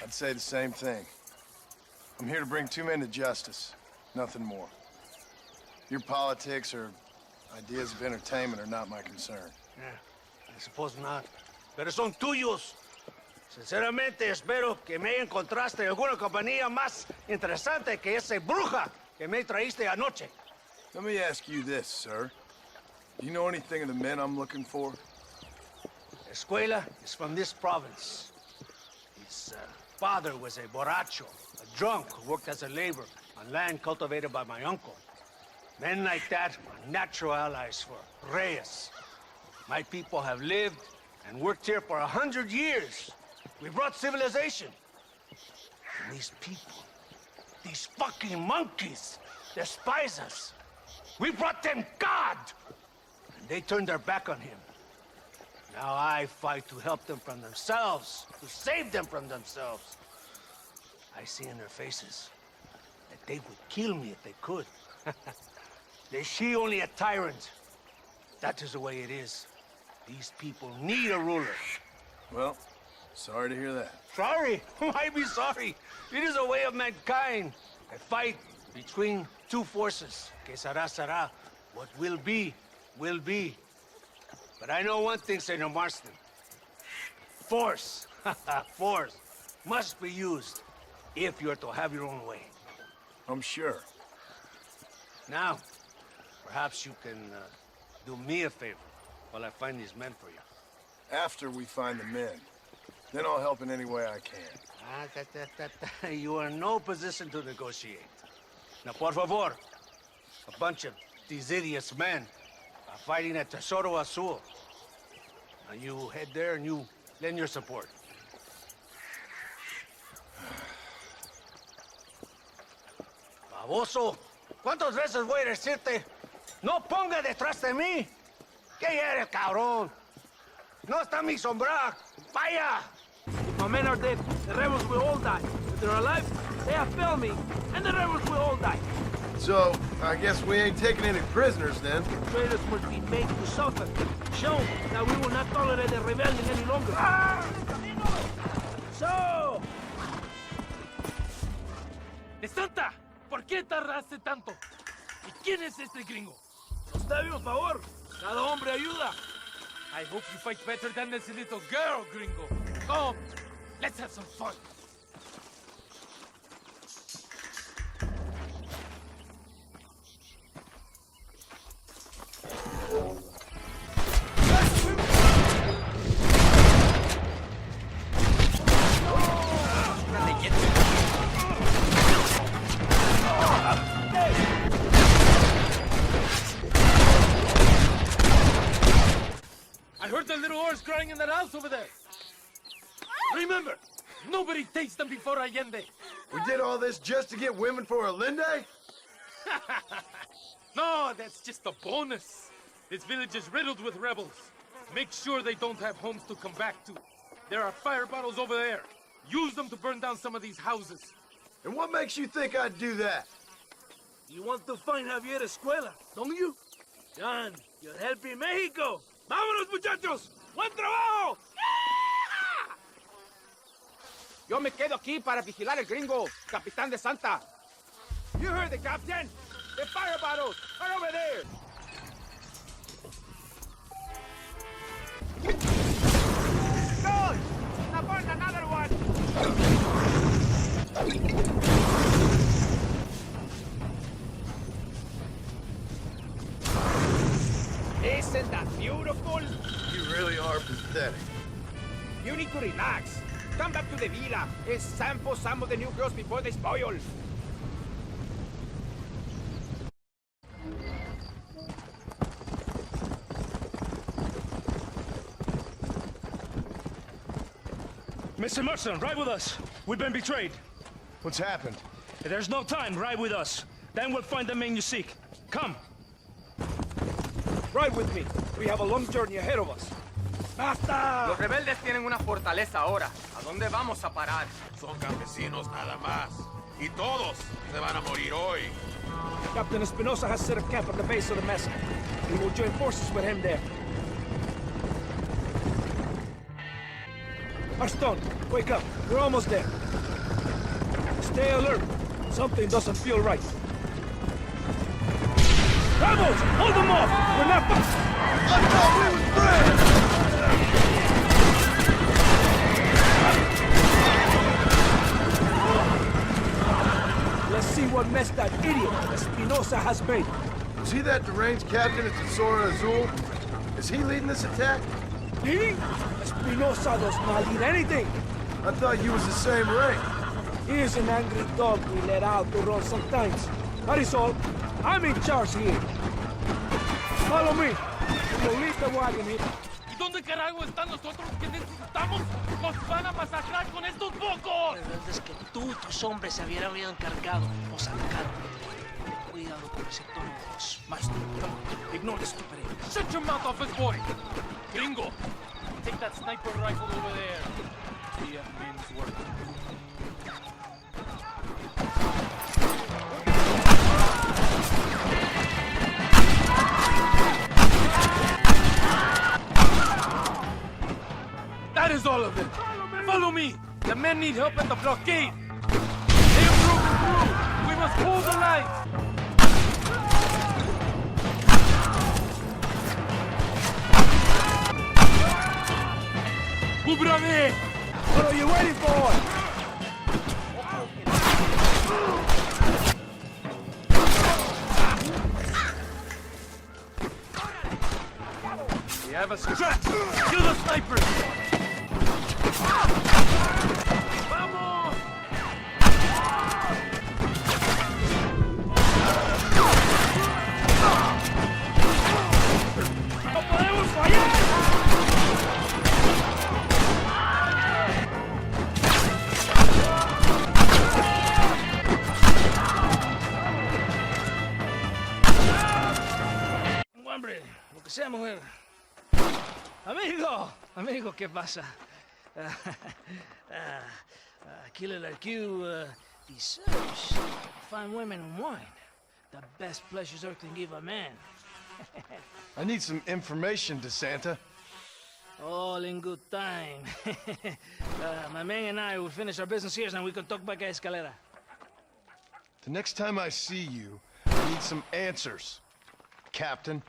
G: I'd say the same thing. I'm here to bring two men to justice, nothing more. Your politics or ideas of entertainment are not my concern.
F: I suppose not. Pero son tuyos. Sinceramente, espero que me encontraste alguna compañía más interesante que esa bruja que me traíste anoche.
G: Let me ask you this, sir. Do you know anything of the men I'm looking for?
F: Escuela is from this province. His father was a borracho, a drunk who worked as a laborer on land cultivated by my uncle. Men like that are natural allies for Reyes. My people have lived and worked here for 100 years. We brought civilization. And these people, these fucking monkeys, despise us. We brought them God! And they turned their back on him. Now I fight to help them from themselves, to save them from themselves. I see in their faces that they would kill me if they could. They see only a tyrant. That is the way it is. These people need a ruler.
G: Well, sorry to hear that.
F: Sorry? Why be sorry? It is a way of mankind. A fight between two forces. Que será. What will be, will be. But I know one thing, Senor Marston. Force, force, must be used if you're to have your own way.
G: I'm sure.
F: Now, perhaps you can do me a favor while I find these men for you.
G: After we find the men, then I'll help in any way I can.
F: You are in no position to negotiate. Now, por favor, a bunch of these idiots men are fighting at Tesoro Azul. Now you head there and you lend your support.
B: Baboso, ¿cuántas veces voy a decirte? No ponga detrás de mí. ¿Qué eres, cabrón? No está mi sombra. Vaya.
R: If my men are dead, the rebels will all die. If they're alive, they have failed me, and the rebels will all die.
G: So, I guess we ain't taking any prisoners then.
R: Traitors must be made to suffer. Show that we will not tolerate the rebellion any longer. So!
F: ¡De Santa! ¿Por qué tardaste tanto? ¿Y quién es este gringo?
R: Nos debe un favor. Cada hombre ayuda.
F: I hope you fight better than this little girl, gringo. Come, let's have some fun. I heard the little horse crying in that house over there. Remember, nobody takes them before Allende.
G: We did all this just to get women for Allende?
F: No, that's just a bonus. This village is riddled with rebels. Make sure they don't have homes to come back to. There are fire bottles over there. Use them to burn down some of these houses.
G: And what makes you think I'd do that?
R: You want to find Javier Escuela, don't you? John, you're helping Mexico. ¡Vámonos, muchachos! ¡Buen trabajo!
L: Yo me quedo aquí para vigilar el gringo, Capitán de Santa. You heard the captain. The fire bottles are over there. Good! Now burn another one. Isn't that beautiful?
G: You really are pathetic.
L: You need to relax. Come back to the villa and sample some of the new girls before they spoil.
A: Mr. Marston, ride with us. We've been betrayed.
G: What's happened?
A: There's no time. Ride with us. Then we'll find the man you seek. Come.
R: Ride with me. We have a long journey ahead of us. ¡Basta!
U: Los rebeldes tienen una fortaleza ahora. ¿A dónde vamos a parar?
F: Son campesinos nada más. Y todos se van a morir hoy.
R: Captain Espinosa has set up camp at the base of the mesa. We will join forces with him there. Marston, wake up. We're almost there. Stay alert. Something doesn't feel right. Rebels! Hold them off! We're not... I thought we were friends! Let's see what mess that idiot Espinosa has made.
G: Is he that deranged captain at the Sora Azul? Is he leading this attack?
R: Leading? Espinosa does not lead anything.
G: I thought you was the same rank.
R: He is an angry dog we let out to run sometimes. That is all. I'm in charge here. Follow me. We'll leave the wagon here.
F: ¿Y dónde carajo están los otros que necesitamos? ¡Nos van a masacrar con estos pocos!
J: Rebeldes que tú y tus hombres se habían encargado o sacaron. Cuidado con ese tono de voz.
F: Maestro, come on. Ignore the stupid idiot. Shut your mouth off his boy! Gringo, take that sniper rifle over there. See if men's work. That is all of it. Follow me. The men need help at the blockade. They have broken through. We must hold the line. Ubrame!
R: What are you waiting for?
F: We have a strat. Kill the snipers. Vamos! ¡No podemos fallar!
R: hombre, lo que sea, mujer. Amigo, ¿qué pasa? Killer like you deserves fine women and wine. The best pleasures Earth can give a man.
G: I need some information, DeSanta.
R: All in good time. My man and I will finish our business here, and we can talk back at Escalera.
G: The next time I see you, I need some answers, Captain.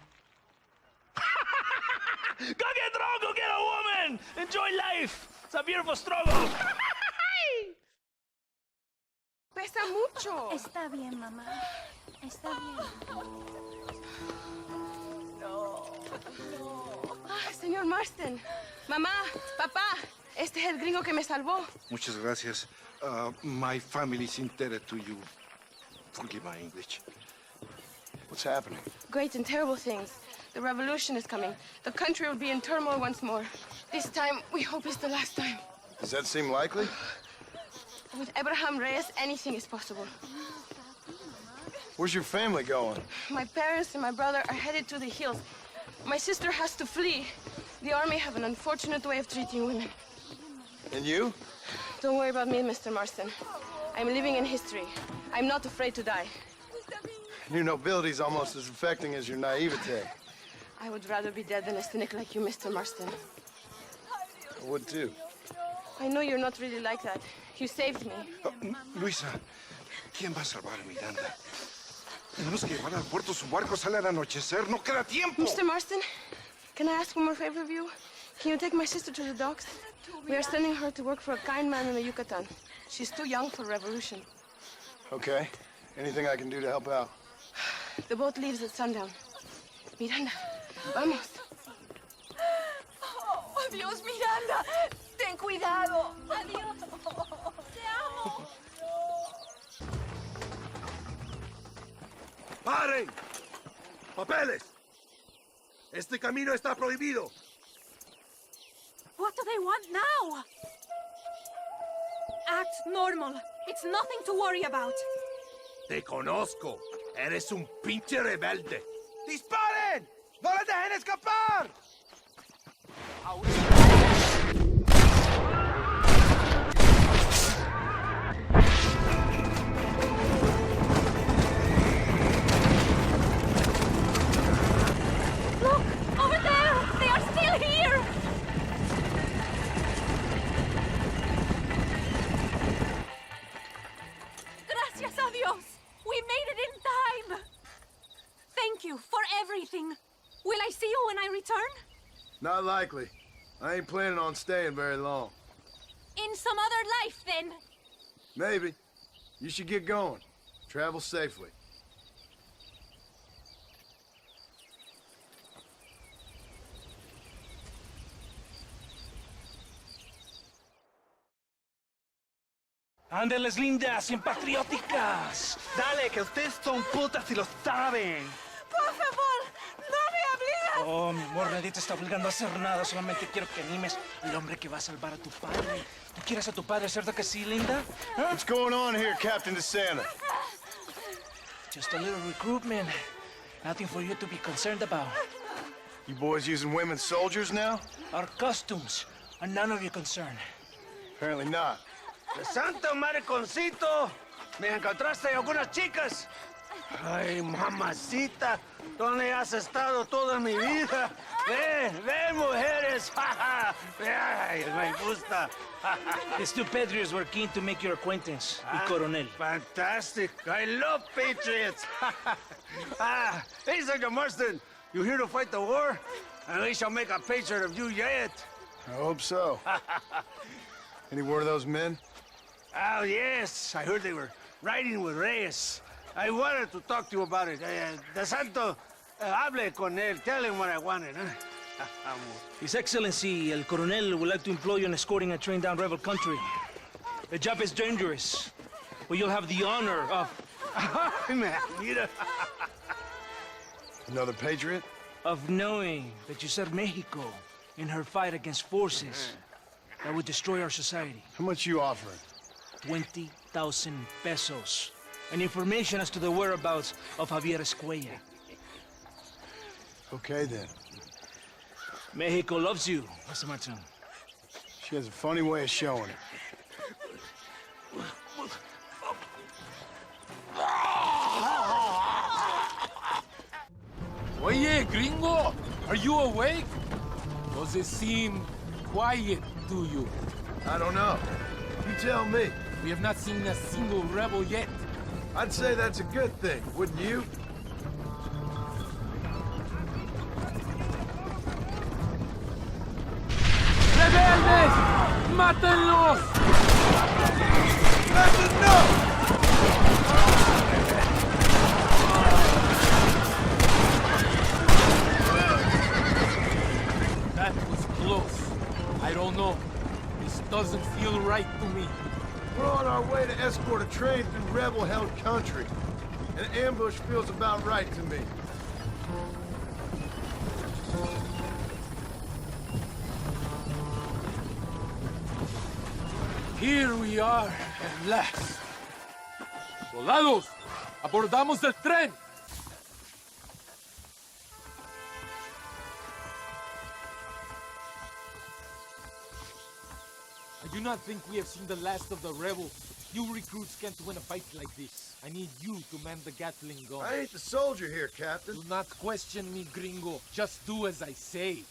R: Go get drunk, go get a woman! Enjoy life! It's a beautiful struggle!
H: Pesa mucho.
P: Está bien, mamá. Está bien.
H: Señor Marston. Mamá, papá, este es el gringo que me salvó.
C: Muchas gracias. My family is indebted to you. Forgive my English.
G: What's happening?
H: Great and terrible things. The revolution is coming. The country will be in turmoil once more. This time, we hope it's the last time.
G: Does that seem likely?
H: With Abraham Reyes, anything is possible.
G: Where's your family going?
H: My parents and my brother are headed to the hills. My sister has to flee. The army have an unfortunate way of treating women.
G: And you?
H: Don't worry about me, Mr. Marston. I'm living in history. I'm not afraid to die.
G: Your nobility's almost as affecting as your naivete.
H: I would rather be dead than a cynic like you, Mr. Marston.
G: I would too.
H: I know you're not really like that. You saved me.
C: Luisa, ¿quién va a salvar a Miranda? Tenemos que llevar al puerto. Su barco sale al anochecer. No queda tiempo.
H: Mr. Marston, can I ask one more favor of you? Can you take my sister to the docks? We are sending her to work for a kind man in the Yucatan. She's too young for revolution.
G: Okay. Anything I can do to help out?
H: The boat leaves at sundown. Miranda, vamos.
P: Oh, adiós, Miranda. Ten cuidado. Adiós. Te amo.
C: ¡Paren! ¡Papeles! Este camino está prohibido.
P: What do they want now? Act normal. It's nothing to worry about.
C: Te conozco. Eres un pinche rebelde. ¡Disparen! ¡No les dejen escapar!
P: Look! Over there! They are still here! Gracias a Dios! We made it in time! Thank you for everything. Will I see you when I return?
G: Not likely. I ain't planning on staying very long.
P: In some other life, then.
G: Maybe. You should get going. Travel safely.
R: Ándeles, lindas, bien patrióticas. Dale, que ustedes son putas y lo saben.
P: Por favor, no me obligas.
R: Oh, mi amor, nadie te está obligando a hacer nada. Solamente quiero que animes al hombre que va a salvar a tu padre. ¿Tú quieres a tu padre, cierto que sí, linda? ¿Ah?
G: What's going on here, Captain DeSanta?
R: Just a little recruitment. Nothing for you to be concerned about.
G: You boys using women soldiers now?
R: Our costumes are none of your concern.
G: Apparently not.
B: ¡De santo mariconcito! ¿Me encontraste algunas chicas? Ay, mamacita, ¿dónde has estado toda mi vida? Ven, mujeres. Ay, me gusta.
R: These two patriots were keen to make your acquaintance, mi coronel.
B: Fantastic. I love patriots. Hey, Senor Marston, you here to fight the war? And we shall make a patriot of you yet.
G: I hope so. Any word of those men?
B: Oh, yes. I heard they were riding with Reyes. I wanted to talk to you about it. De Santo, hable con él. Tell him what I wanted, huh?
R: His Excellency, El Coronel, would like to employ you in escorting a train down rebel country. The job is dangerous, but you'll have the honor of...
B: Mira.
G: Another patriot?
R: Of knowing that you served Mexico in her fight against forces that would destroy our society.
G: How much you offering?
R: 20,000 pesos. And information as to the whereabouts of Javier Escuella.
G: Okay, then.
R: Mexico loves you, Mr. Martin.
G: She has a funny way of showing it.
K: Oye, gringo, are you awake? Does it seem quiet to you?
G: I don't know. You tell me.
K: We have not seen a single rebel yet.
G: I'd say that's a good thing, wouldn't you?
K: ¡Rebeldes! ¡Mátenlos!
G: That's enough!
K: That was close. I don't know. This doesn't feel right to me.
G: We're on our way to escort a train through rebel-held country. An ambush feels about right to me.
K: Here we are, at last. Soldados, abordamos el tren. I do not think we have seen the last of the rebels. You recruits can't win a fight like this. I need you to man the Gatling gun.
G: I ain't the soldier here, Captain.
K: Do not question me, gringo. Just do as I say.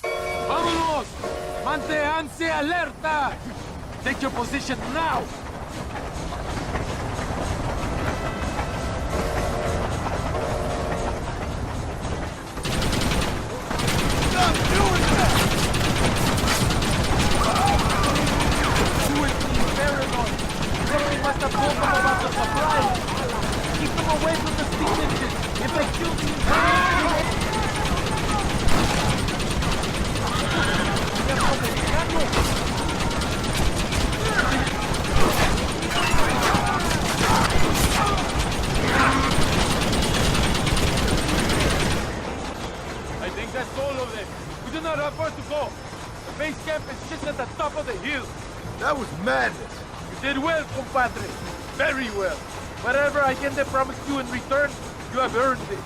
K: ¡Vámonos! ¡Manténganse alerta! Take your position now!
G: Stop doing that!
K: Do it, Team Paragon! Something must have told them about the supply! Keep them away from the steam engines! If they kill Team Paragon... I think that's all of them. We do not have far to go. The base camp is just at the top of the hill.
G: That was madness.
K: You did well, compadre. Very well. Whatever I can promise you in return, you have earned it.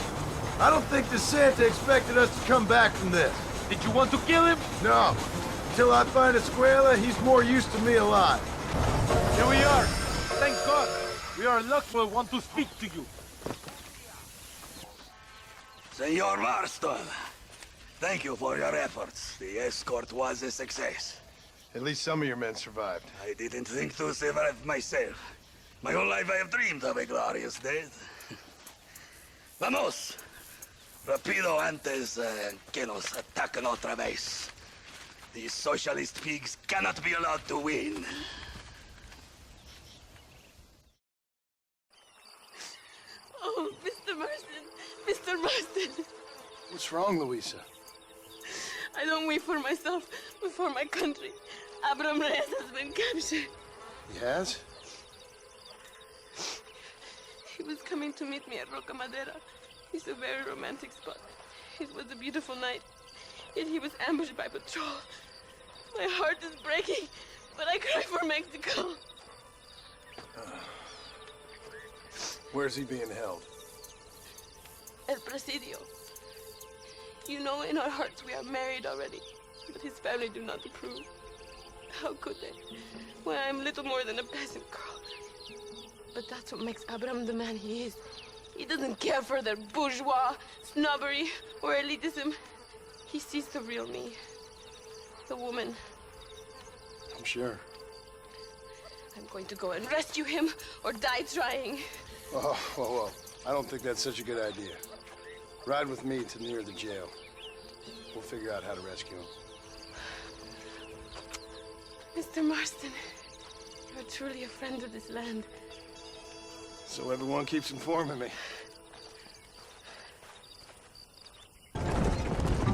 G: I don't think the Santa expected us to come back from this.
K: Did you want to kill him?
G: No. Until I find Escuela, he's more used to me alive.
K: Here we are. Thank God. We are lucky to want to speak to you.
M: Senor Marston, thank you for your efforts. The escort was a success.
G: At least some of your men survived.
M: I didn't think to survive myself. My whole life I have dreamed of a glorious death. Vamos. Rapido antes que nos ataquen otra vez. These socialist pigs cannot be allowed to win.
H: Oh, Mr. Marston. Mr. Marston.
G: What's wrong, Luisa?
H: I don't wait for myself, but for my country. Abraham Reyes has been captured.
G: He has?
H: He was coming to meet me at Roca Madera. It's a very romantic spot. It was a beautiful night, yet he was ambushed by patrol. My heart is breaking, but I cry for Mexico.
G: Where's he being held?
H: El Presidio. You know, in our hearts we are married already, but his family do not approve. How could they, when I am little more than a peasant girl? But that's what makes Abraham the man he is. He doesn't care for their bourgeois, snobbery, or elitism. He sees the real me. The woman.
G: I'm sure.
H: I'm going to go and rescue him, or die trying.
G: Oh, whoa. I don't think that's such a good idea. Ride with me to near the jail. We'll figure out how to rescue him.
H: Mr. Marston, you're truly a friend of this land.
G: So everyone keeps informing me.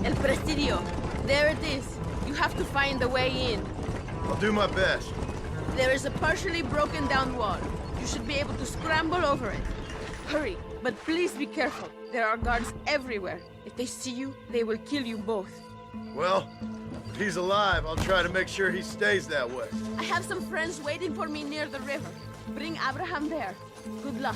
H: El Presidio. There it is. You have to find the way in.
G: I'll do my best.
H: There is a partially broken down wall. You should be able to scramble over it. Hurry, but please be careful. There are guards everywhere. If they see you, they will kill you both.
G: Well, If he's alive, I'll try to make sure he stays that way.
H: I have some friends waiting for me near the river. Bring Abraham there. Good luck.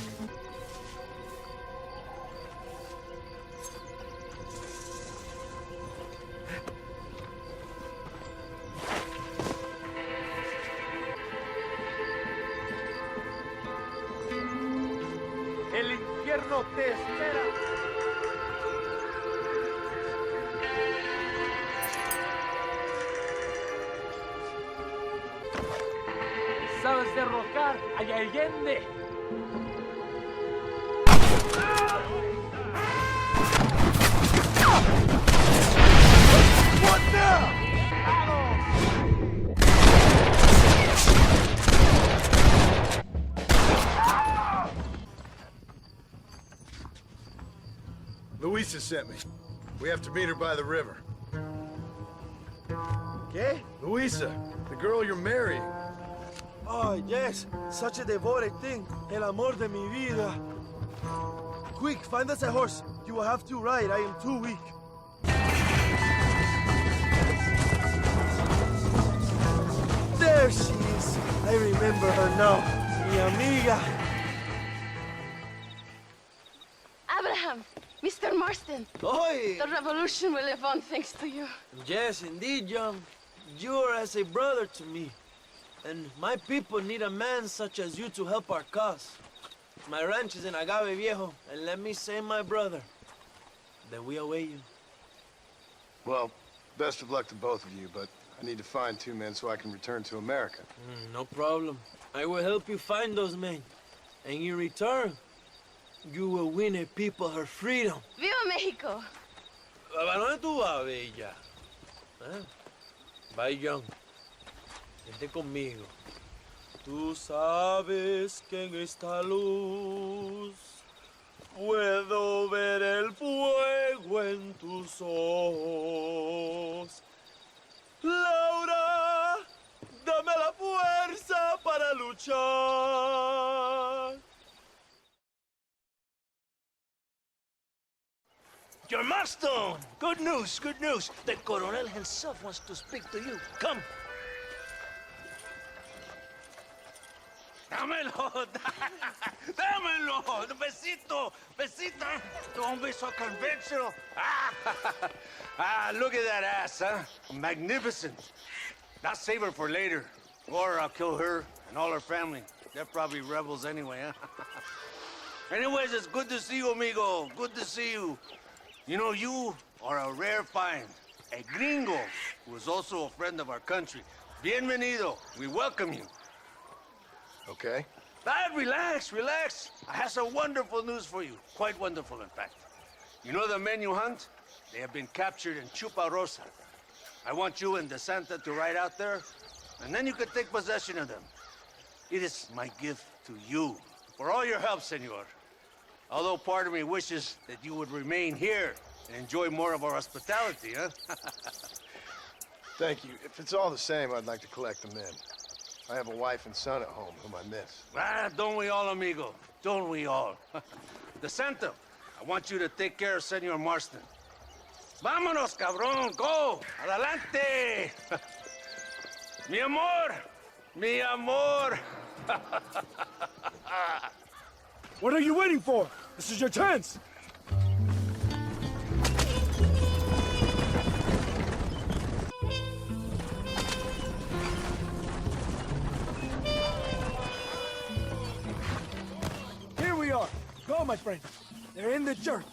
K: El infierno te espera. Sabes derrocar a Allende.
B: What now?
G: Luisa sent me. We have to meet her by the river.
B: ¿Qué?
G: Luisa, the girl you're marrying.
B: Oh, yes. Such a devoted thing. El amor de mi vida. Quick, find us a horse. You will have to ride. I am too weak. There she is. I remember her now. Mi amiga.
H: Abraham, Mr. Marston.
B: Oi!
H: The revolution will live on thanks to you.
B: Yes, indeed, John. You are as a brother to me. And my people need a man such as you to help our cause. My ranch is in Agave Viejo, and let me say, my brother, that we await you.
G: Well, best of luck to both of you, but I need to find 2 men so I can return to America.
B: No problem. I will help you find those men. And in return, you will win a people her freedom.
H: Viva Mexico!
B: ¿A dónde tú vas, bella? ¿Eh? Bye, John. Vente conmigo. Tú sabes que en esta luz puedo ver el fuego en tus ojos. Laura, dame la fuerza para luchar.
J: Your Marston! Good news, good news. The Colonel himself wants to speak to you. Come.
F: Dámelo, dámelo, besito, besito. Don't be so conventional. Look at that ass, huh? Magnificent. Now save her for later, or I'll kill her and all her family. They're probably rebels anyway, huh? Anyways, it's good to see you, amigo. Good to see you. You know, you are a rare find. A gringo who is also a friend of our country. Bienvenido. We welcome you.
G: Okay.
F: Relax, relax. I have some wonderful news for you. Quite wonderful, in fact. You know the men you hunt? They have been captured in Chuparosa. I want you and DeSanta to ride out there, and then you can take possession of them. It is my gift to you for all your help, senor. Although part of me wishes that you would remain here and enjoy more of our hospitality, huh?
G: Thank you. If it's all the same, I'd like to collect the men. I have a wife and son at home whom I miss.
F: Don't we all, amigo? Don't we all? DeSanta, I want you to take care of Senor Marston. Vámonos, cabrón, go! Adelante! Mi amor! Mi amor!
R: What are you waiting for? This is your chance. Here we are. Go, my friend. They're in the church.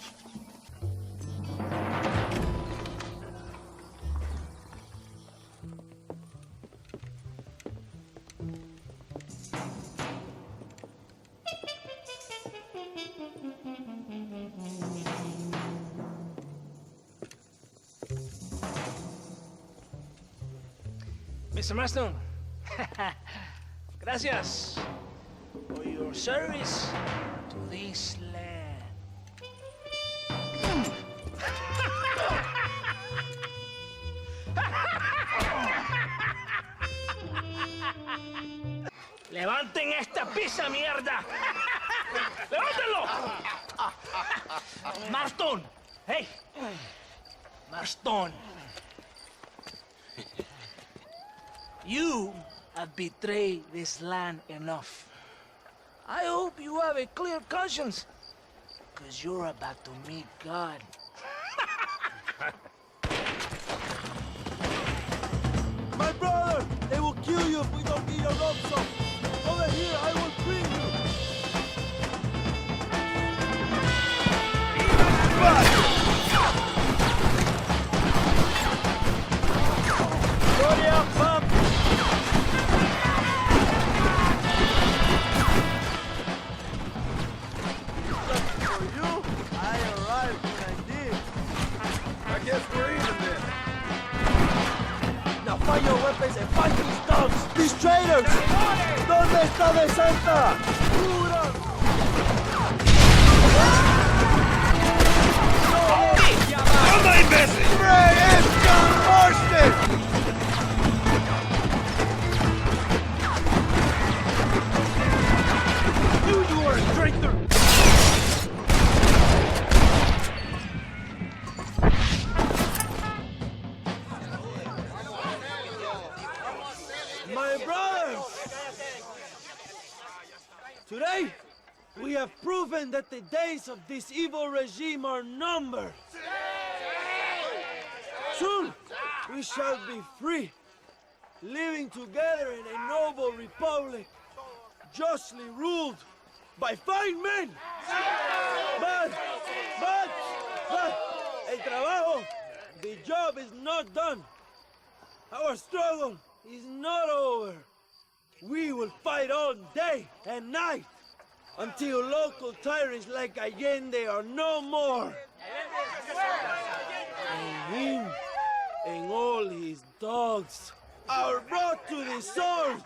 J: Mr. Marston, gracias for your service to this land. ¡Levanten esta pizza, mierda! ¡Levántenlo! Marston, hey, Marston.
U: You have betrayed this land enough. I hope you have a clear conscience, because you're about to meet God.
K: My brother! They will kill you if we don't get your ransom! Over here, I will free you! Storia, pump! For you, I arrived when I did.
C: I guess we're even then.
K: Now find your weapons and fight these dogs! These traitors! ¿Dónde está de Santa?
C: ¡Anda, imbécil!
K: Ray is John Marston! You are a traitor! My brothers! Today, we have proven that the days of this evil regime are numbered. Soon, we shall be free, living together in a noble republic, justly ruled by fine men. But, el trabajo, the job is not done. Our struggle is not over. We will fight all day and night until local tyrants like Allende are no more. And him and all his dogs are brought to the sword.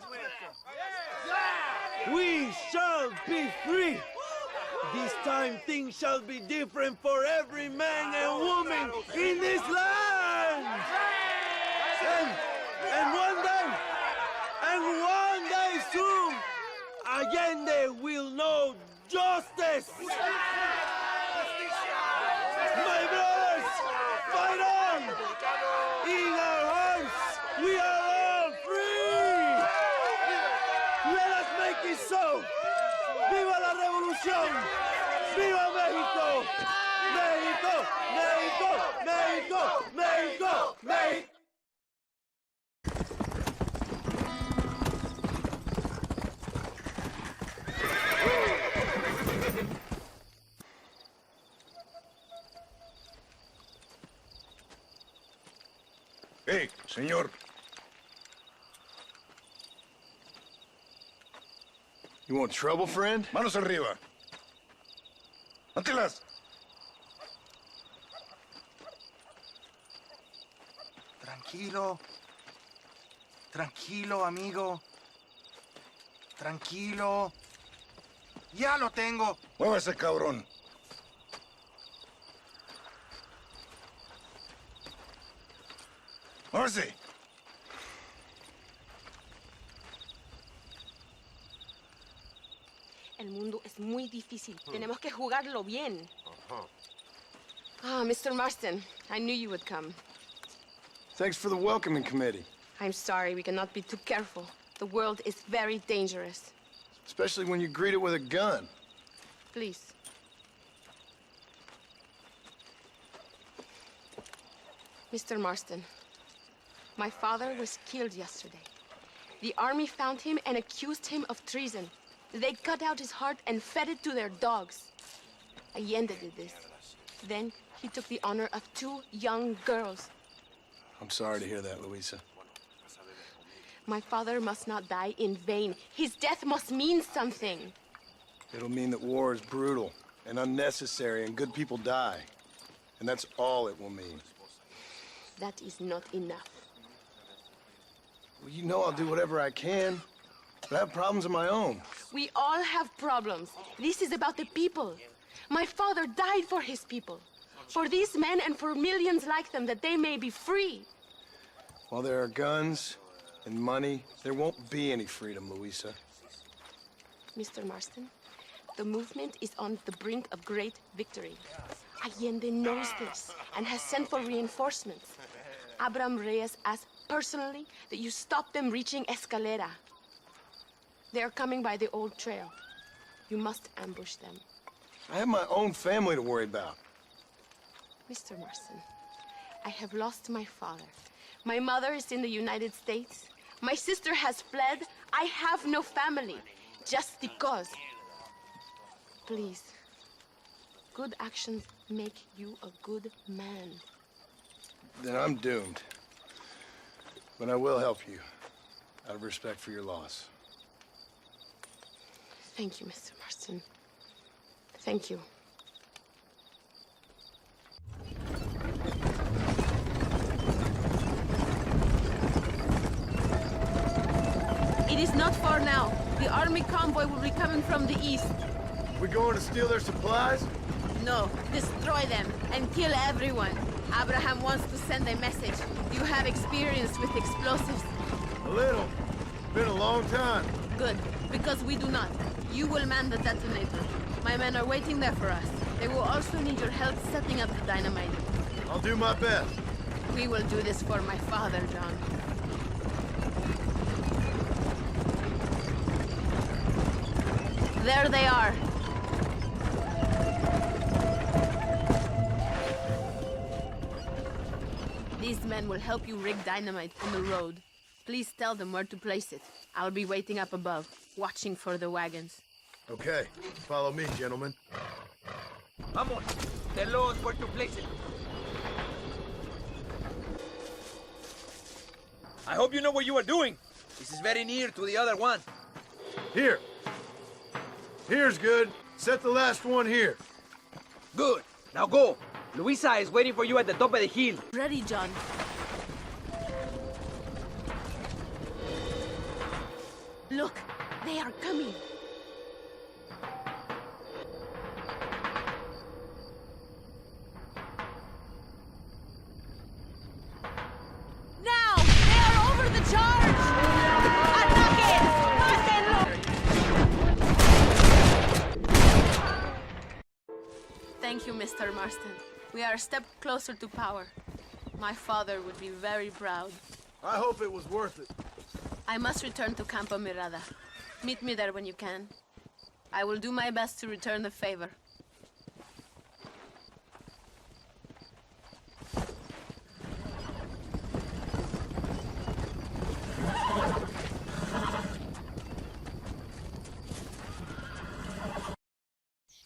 K: We shall be free. This time things shall be different for every man and woman in this land. And one day soon, Allende will know justice. My brothers, fight on! In our hearts, we are all free! Let us make it so! ¡Viva la revolución! ¡Viva México! ¡México! ¡México! ¡México! ¡México! ¡México!
C: Hey, señor.
G: You want trouble, friend?
C: Manos arriba. Antelas.
I: Tranquilo. Tranquilo, amigo. Tranquilo. Ya lo tengo.
C: Muévase, cabrón. Muévase.
H: El mundo es muy difícil. Tenemos que jugarlo bien. Ah, Mr. Marston, I knew you would come.
G: Thanks for the welcoming committee.
H: I'm sorry, we cannot be too careful. The world is very dangerous.
G: Especially when you greet it with a gun.
H: Please. Mr. Marston, my father was killed yesterday. The army found him and accused him of treason. They cut out his heart and fed it to their dogs. Allende did this. Then he took the honor of 2 young girls.
G: I'm sorry to hear that, Luisa.
H: My father must not die in vain. His death must mean something.
G: It'll mean that war is brutal and unnecessary and good people die. And that's all it will mean.
H: That is not enough.
G: Well, you know I'll do whatever I can. But I have problems of my own.
H: We all have problems. This is about the people. My father died for his people. For these men and for millions like them, that they may be free.
G: While there are guns and money, there won't be any freedom, Luisa.
H: Mr. Marston, the movement is on the brink of great victory. Allende knows this and has sent for reinforcements. Abraham Reyes asked personally that you stop them reaching Escalera. They are coming by the old trail. You must ambush them.
G: I have my own family to worry about.
H: Mr. Marston, I have lost my father. My mother is in the United States. My sister has fled. I have no family. Just because. Please. Good actions make you a good man.
G: Then I'm doomed. But I will help you, out of respect for your loss.
H: Thank you, Mr. Marston. Thank you. It is not far now. The army convoy will be coming from the east.
G: We going to steal their supplies?
H: No, destroy them and kill everyone. Abraham wants to send a message. You have experience with explosives.
G: A little. Been a long time.
H: Good, because we do not. You will man the detonator. My men are waiting there for us. They will also need your help setting up the dynamite.
G: I'll do my best.
H: We will do this for my father, John. There they are. These men will help you rig dynamite on the road. Please tell them where to place it. I'll be waiting up above, watching for the wagons.
G: Okay, follow me, gentlemen.
L: Vamos, tell us where to place it. I hope you know what you are doing. This is very near to the other one.
G: Here. Here's good. Set the last one here.
L: Good. Now go. Luisa is waiting for you at the top of the hill.
H: Ready, John. Look, they are coming. Now! They are over the charge! Ataquen! Mátenlo! Thank you, Mr. Marston. We are a step closer to power. My father would be very proud.
G: I hope it was worth it.
H: I must return to Campo Mirada. Meet me there when you can. I will do my best to return the favor.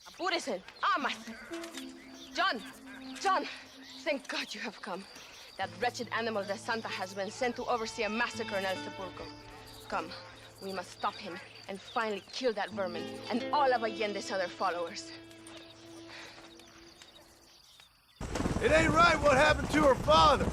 H: Apúrese. Amas. John, thank God you have come. That wretched animal de Santa has been sent to oversee a massacre in El Sepulcro. Come, we must stop him and finally kill that vermin and all of Allende's other followers.
G: It ain't right what happened to her father.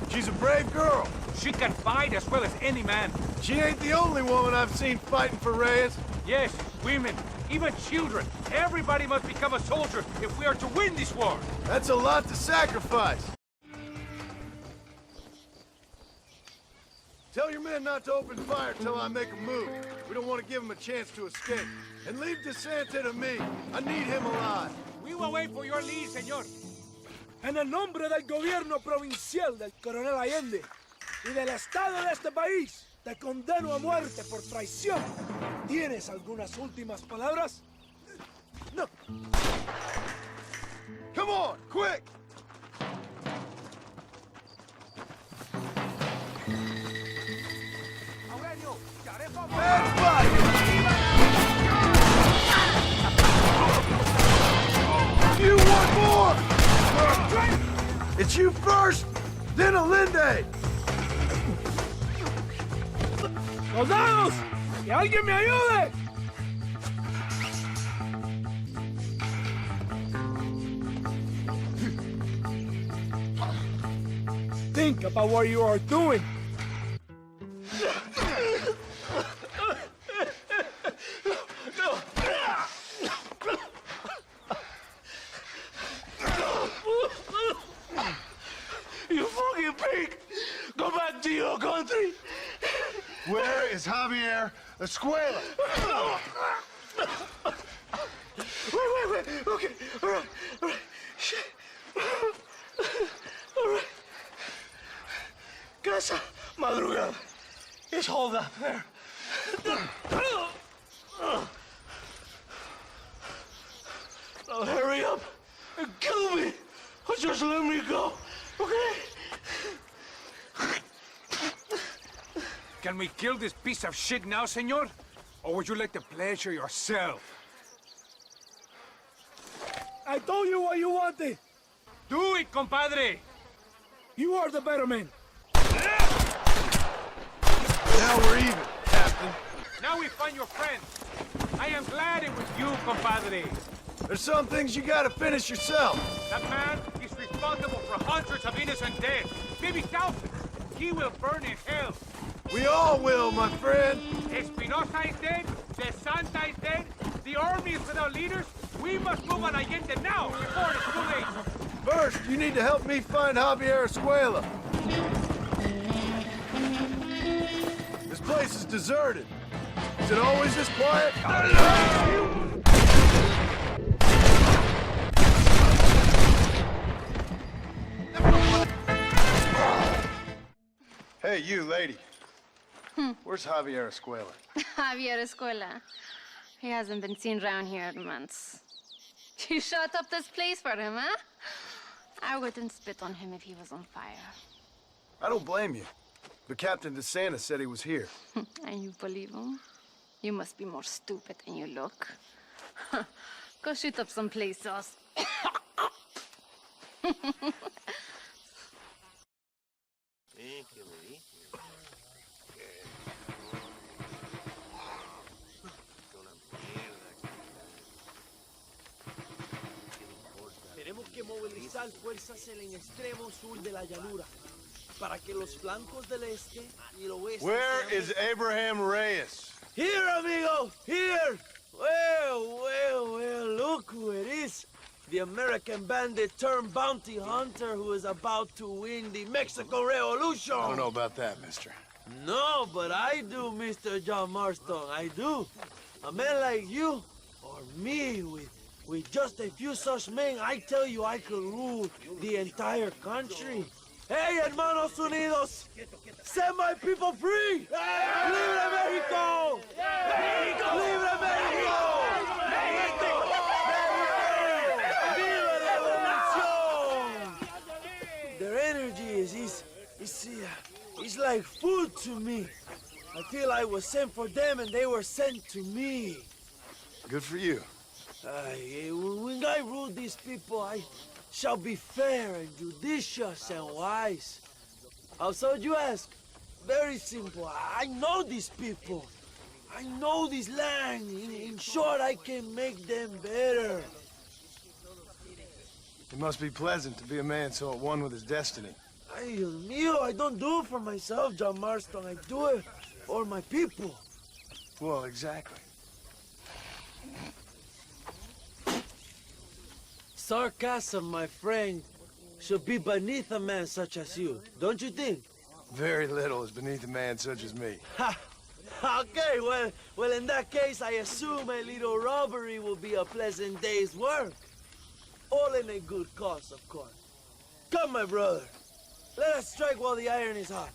G: She's a brave girl.
L: She can fight as well as any man.
G: She ain't the only woman I've seen fighting for Reyes.
L: Yes, women, even children. Everybody must become a soldier if we are to win this war.
G: That's a lot to sacrifice. Tell your men not to open fire till I make a move. We don't want to give them a chance to escape. And leave DeSanta to me. I need him alive.
L: We will wait for your lead, señor.
R: En el nombre del gobierno provincial del coronel Allende y del Estado de este país, te condeno a muerte por traición. ¿Tienes algunas últimas palabras? No.
G: Come on, quick! You want more! It's you first, then Allende!
R: ¡Soldados! ¡Que alguien me ayude! Think about what you are doing.
A: You fucking pig! Go back to your country!
G: Where is Javier Escuela?
A: Wait. Okay, all right. Shit. All right. Casa Just hold up there. Now hurry up and kill me. Or just let me go, okay?
L: Can we kill this piece of shit now, senor? Or would you like the pleasure yourself?
R: I told you what you wanted.
L: Do it, compadre!
R: You are the better man.
G: Now we're even, Captain.
L: Now we find your friend. I am glad it was you, compadre.
G: There's some things you gotta finish yourself.
L: That man is responsible for hundreds of innocent deaths, maybe thousands. He will burn in hell.
G: We all will, my friend.
L: Espinosa is dead, the Santa is dead, the army is without leaders. We must move on Allende now, before it's too late.
G: First, you need to help me find Javier Escuela. This place is deserted. Is it always this quiet? Hey, you, lady. Where's Javier Escuela?
E: Javier Escuela. He hasn't been seen around here in months. You shut up this place for him, huh? I wouldn't spit on him if he was on fire.
G: I don't blame you. But Captain DeSanta said he was here.
E: And you believe him? You must be more stupid than you look. Go shoot up some play sauce.
K: Tenemos que movilizar fuerzas en el extremo sur de la llanura para que los flancos del este y el oeste.
G: Where is Abraham Reyes?
K: Here, amigo, here. Well, look who it is. The American bandit turned bounty hunter who is about to win the Mexican Revolution.
G: I don't know about that, mister.
K: No, but I do, Mr. John Marston, I do. A man like you, or me, with just a few such men, I tell you I could rule the entire country. Hey, hermanos unidos, set my people free! Libre Mexico! Libre Mexico! Their energy is like food to me. I feel I was sent for them and they were sent to me.
G: Good for you.
K: When I rule these people, I shall be fair and judicious and wise. How so, you ask? Very simple. I know these people. I know this land. In short, I can make them better.
G: It must be pleasant to be a man so at one with his destiny.
K: Ay, Dios mío, I don't do it for myself, John Marston. I do it for my people.
G: Well, exactly.
K: Sarcasm, my friend, should be beneath a man such as you, don't you think?
G: Very little is beneath a man such as me.
K: Ha! Okay, well, in that case, I assume a little robbery will be a pleasant day's work. All in a good cause, of course. Come, my brother. Let us strike while the iron is hot.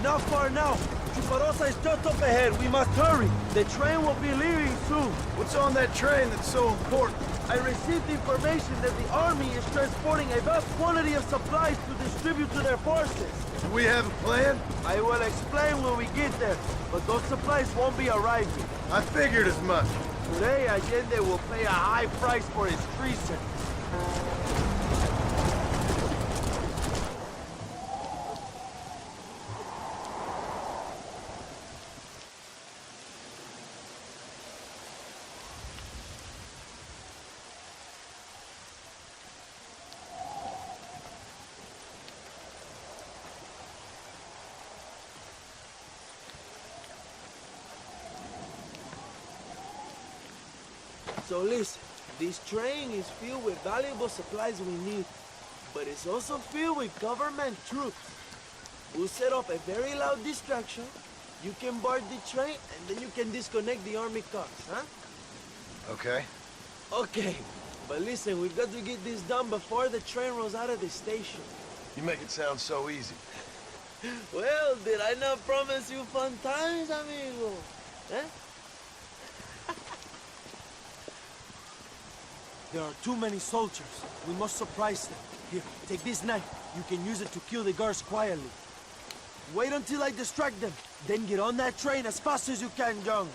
K: Not far now. Chuparosa is just up ahead. We must hurry. The train will be leaving soon.
G: What's on that train that's so important?
K: I received information that the army is transporting a vast quantity of supplies to distribute to their forces.
G: Do we have a plan?
K: I will explain when we get there, but those supplies won't be arriving.
G: I figured as much.
K: Today, Allende will pay a high price for his treason. So listen, this train is filled with valuable supplies we need, but it's also filled with government troops. We'll set up a very loud distraction. You can board the train, and then you can disconnect the army cars, huh?
G: Okay.
K: Okay. But listen, we've got to get this done before the train rolls out of the station.
G: You make it sound so easy.
K: Well, did I not promise you fun times, amigo? Eh? There are too many soldiers. We must surprise them. Here, take this knife. You can use it to kill the guards quietly. Wait until I distract them. Then get on that train as fast as you can, John.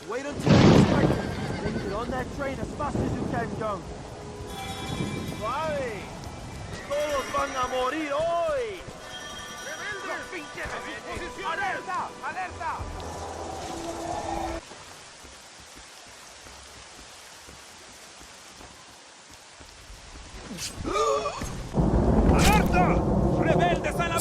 K: Wait until I distract them. Then get on that train as fast as you can, John. Suave. Todos van a morir hoy.
L: ¡Alerta! ¡Alerta!
F: ¡Alerta! ¡Rebeldes a la...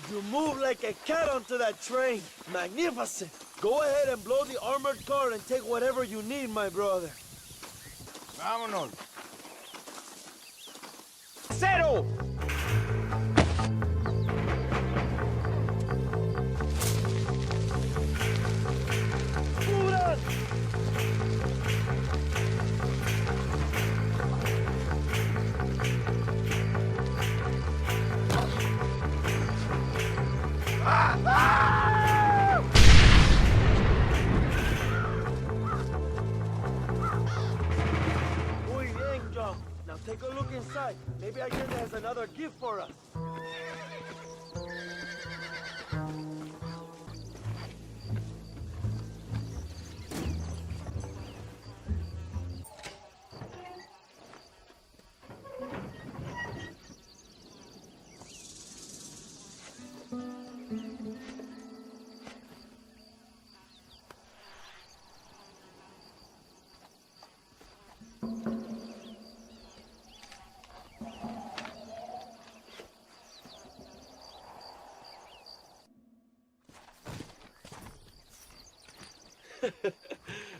K: You move like a cat onto that train. Magnificent. Go ahead and blow the armored car and take whatever you need, my brother.
B: Vámonos.
L: ¡Cero!
K: ¡Cubran! Muy bien, John. Now take a look inside. Maybe Allende has another gift for us.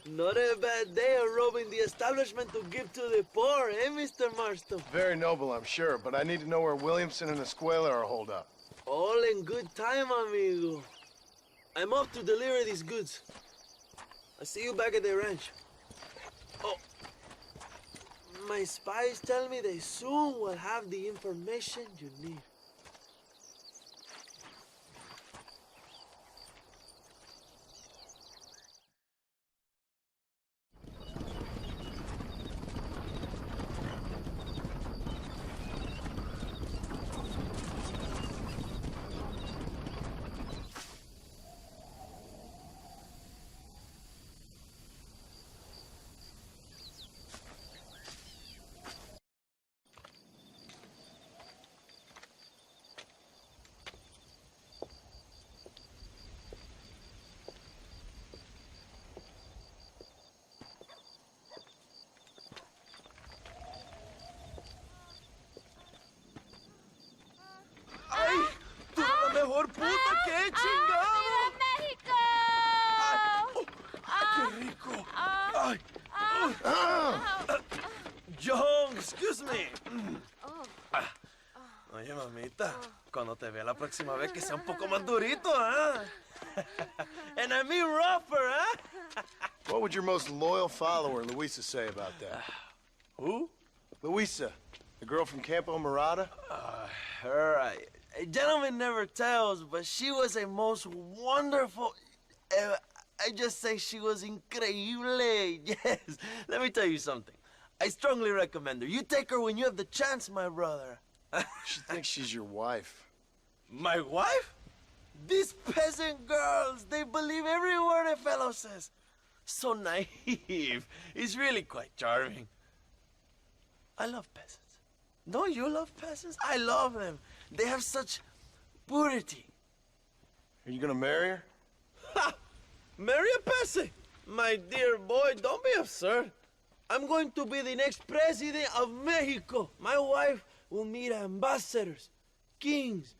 K: Not a bad day of robbing the establishment to give to the poor, eh, Mr. Marston?
G: Very noble, I'm sure, but I need to know where Williamson and Escuela are holed up.
K: All in good time, amigo. I'm off to deliver these goods. I'll see you back at the ranch. Oh, my spies tell me they soon will have the information you need. Mejor puta que he chingado.
P: ¡México!
K: ¡Qué rico! Ay. John, excuse me. Oye, mamita, cuando te vea la próxima vez que sea un poco más durito, ¿ah? And I mean rougher, ¿ah?
G: What would your most loyal follower, Luisa, say about that?
K: Who?
G: Luisa, the girl from Campo Murata?
K: Her, a gentleman never tells, but she was a most wonderful... I just say she was increíble. Yes. Let me tell you something. I strongly recommend her. You take her when you have the chance, my brother.
G: She thinks she's your wife.
K: My wife? These peasant girls, they believe every word a fellow says. So naive. It's really quite charming. I love peasants. Don't you love peasants? I love them. They have such purity.
G: Are you gonna marry her?
K: Ha! Marry a peasant? My dear boy, don't be absurd. I'm going to be the next president of Mexico. My wife will meet ambassadors, kings,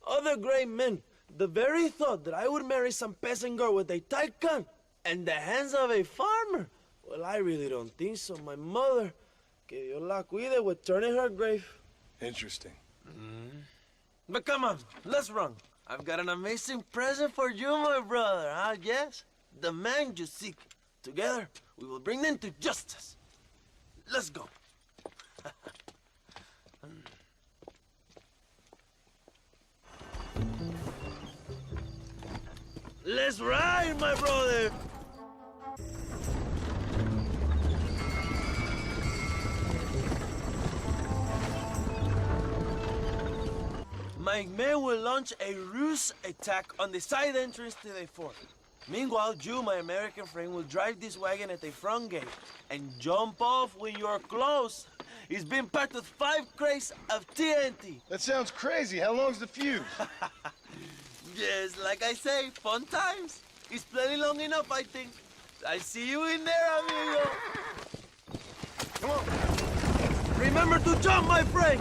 K: other great men. The very thought that I would marry some peasant girl with a tight gun and the hands of a farmer, well, I really don't think so. My mother, que Dios la cuide, would turn in her grave.
G: Interesting.
K: But come on, let's run. I've got an amazing present for you, my brother, huh? Yes? The man you seek. Together, we will bring them to justice. Let's go. Let's ride, my brother! My men will launch a ruse attack on the side entrance to the fort. Meanwhile, you, my American friend, will drive this wagon at the front gate and jump off when you're close. It's been packed with 5 crates of TNT.
G: That sounds crazy. How long's the fuse?
K: Yes, like I say, fun times. It's plenty long enough, I think. I'll see you in there, amigo. Come on. Remember to jump, my friend.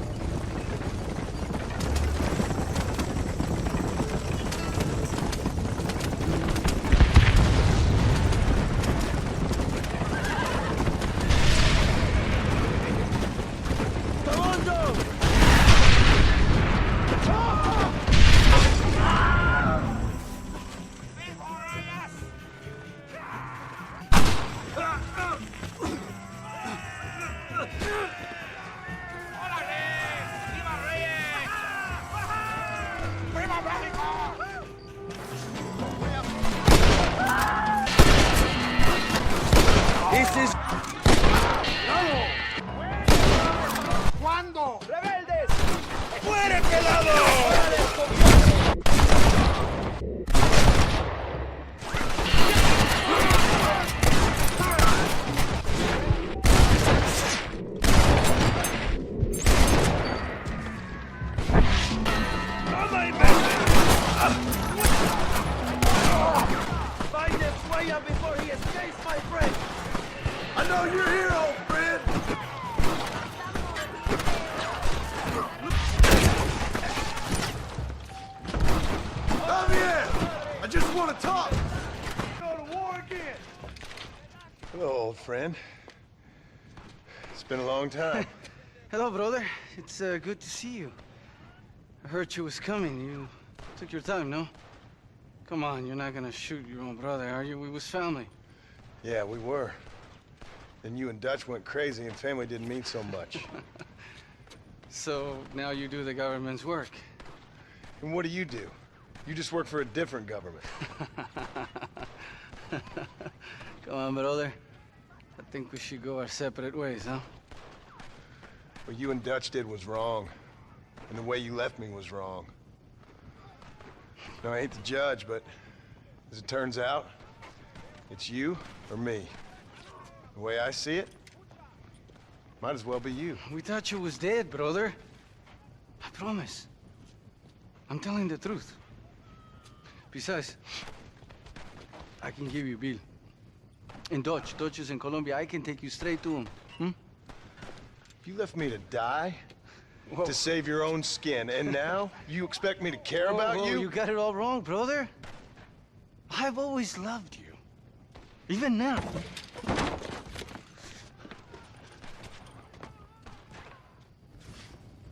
S: ¿Cuándo?
F: ¡Rebeldes!
S: ¡Fuera pelado!
K: Find this way up before he escapes, my friend!
G: I know you're here, old friend! Javier! I just want to talk!
R: Go to war again!
G: Hello, old friend. It's been a long time.
D: Hello, brother. It's good to see you. I heard you was coming. You took your time, no? Come on, you're not gonna shoot your own brother, are you? We was family.
G: Yeah, we were. Then you and Dutch went crazy and family didn't mean so much.
D: So now you do the government's work.
G: And what do? You just work for a different government.
D: Come on, brother. I think we should go our separate ways, huh?
G: What you and Dutch did was wrong. And the way you left me was wrong. Now, I hate to judge, but as it turns out, it's you or me. The way I see it, might as well be you.
D: We thought you was dead, brother. I promise. I'm telling the truth. Besides, I can give you Bill. In Dutch. Dutch is in Colombia. I can take you straight to him.
G: You left me to die? Whoa. To save your own skin, and now you expect me to care about you?
D: You got it all wrong, brother. I've always loved you. Even now.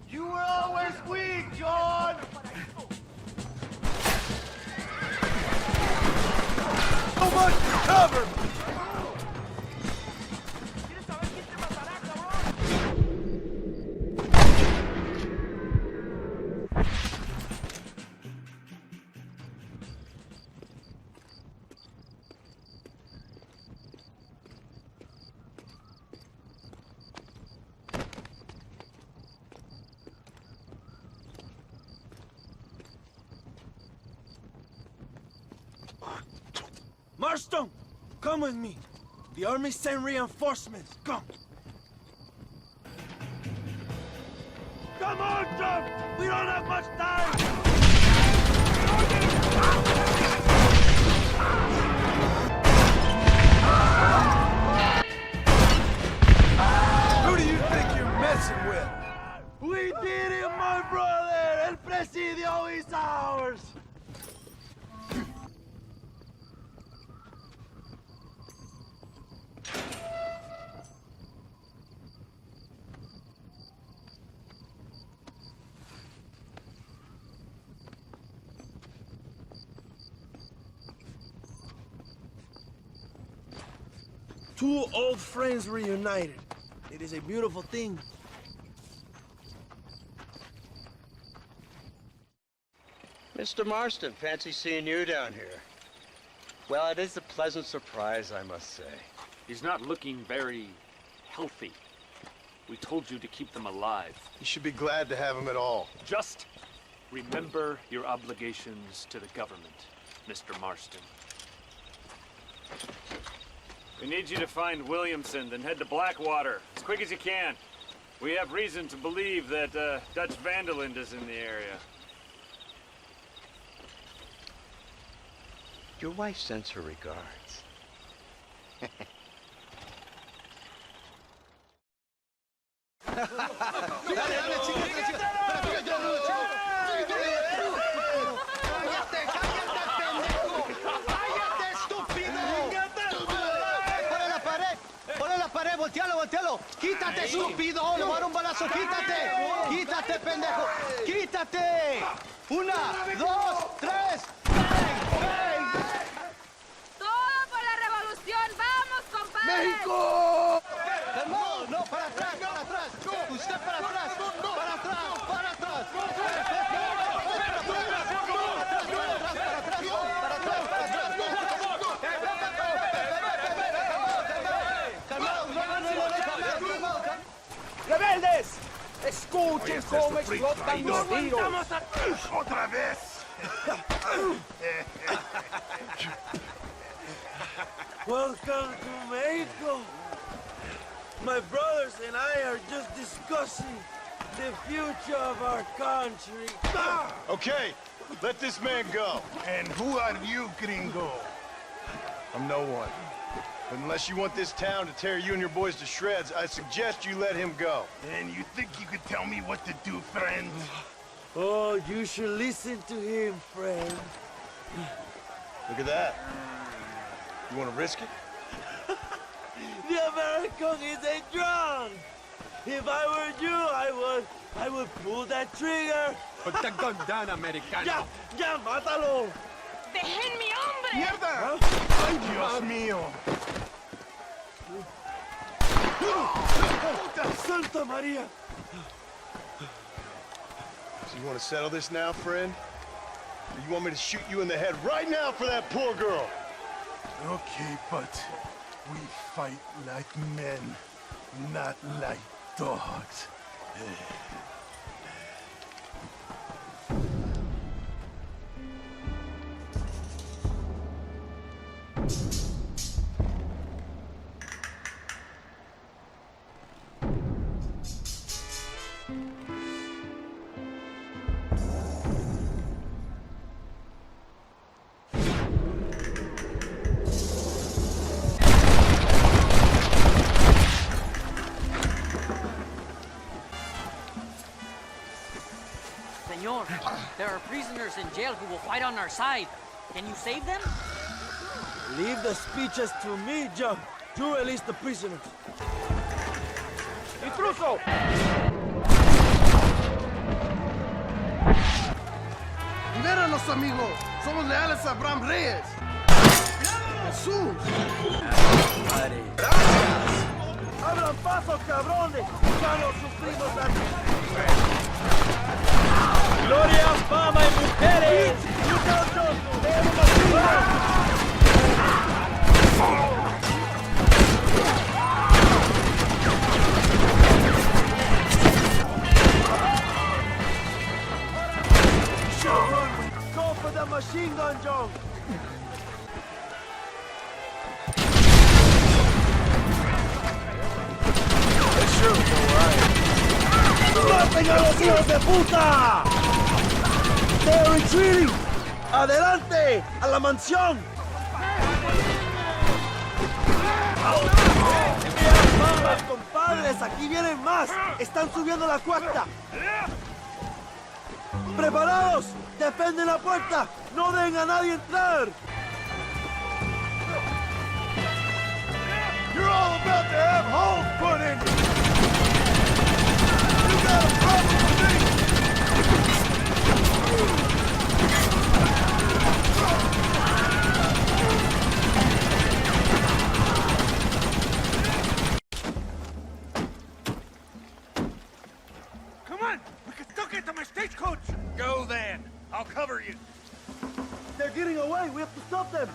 S: You were always weak!
B: Cover me!
R: Marston, come with me. The army sent reinforcements. Come. Come on, John! We don't have much time!
B: Who do you think you're messing with?
R: We did it, my brother! El Presidio is ours! Two old friends reunited. It is a beautiful thing.
N: Mr. Marston, fancy seeing you down here. Well, it is a pleasant surprise, I must say.
T: He's not looking very healthy. We told you to keep them alive.
G: You should be glad to have him at all.
T: Just remember your obligations to the government, Mr. Marston. We need you to find Williamson, then head to Blackwater as quick as you can. We have reason to believe that Dutch Vanderland is in the area.
N: Your wife sends her regards.
J: ¡Voltealo! ¡Quítate, estúpido! ¡Le voy a dar un balazo! ¡Quítate! ¡Quítate, pendejo! ¡Quítate! ¡Una, dos, tres! ¡Bang!
E: ¡Todo por la revolución! ¡Vamos, compadre!
B: ¡México!
J: No, para atrás! ¡Usted para atrás! ¡Para atrás!
R: ¡Rebeldes! ¡Escuchen cómo explotan mis tiros!
C: ¡Otra vez!
R: Welcome to Mexico! My brothers and I are just discussing the future of our country.
G: Okay, let this man go.
C: And who are you, gringo?
G: I'm no one. But unless you want this town to tear you and your boys to shreds, I suggest you let him go.
C: And you think you could tell me what to do, friend?
R: Oh, you should listen to him, friend.
G: Look at that. You want to risk it?
R: The American is a drunk. If I were you, I would pull that trigger.
L: Put the gun down, Americano.
R: Ya, mátalo.
E: ¡Dejen mi hombre!
C: ¡Mierda! ¡Ay, Dios mío!
R: Santa Maria!
G: So you want to settle this now, friend? Or you want me to shoot you in the head right now for that poor girl?
C: Okay, but we fight like men, not like dogs.
V: Senor, there are prisoners in jail who will fight on our side. Can you save them?
R: Leave the speeches to me, John. You release the prisoners.
L: ¡Intruso!
B: ¡Libéranos, amigo! ¡Somos leales a Abraham Reyes!
J: ¡Jesús!
K: ¡Abran paso, cabrones! ¡Ya lo sufrimos aquí! ¡Gloria, fama y mujeres! ¡Muchachos! ¡Tenemos Go for the machine gun, Joe! ¡Maten a los hijos de puta! ¡They're retreating! ¡Adelante! ¡A la mansión! ¡Vamos, compadres! ¡Aquí vienen más! ¡Están subiendo la cuesta! ¡Preparados! ¡Defienden la puerta! ¡No dejen a nadie entrar!
B: You're all about to have holes put in you! You got a problem with me?
F: Come on! We can still get to my stagecoach! Go then! I'll cover you!
K: They're getting away! We have to stop them!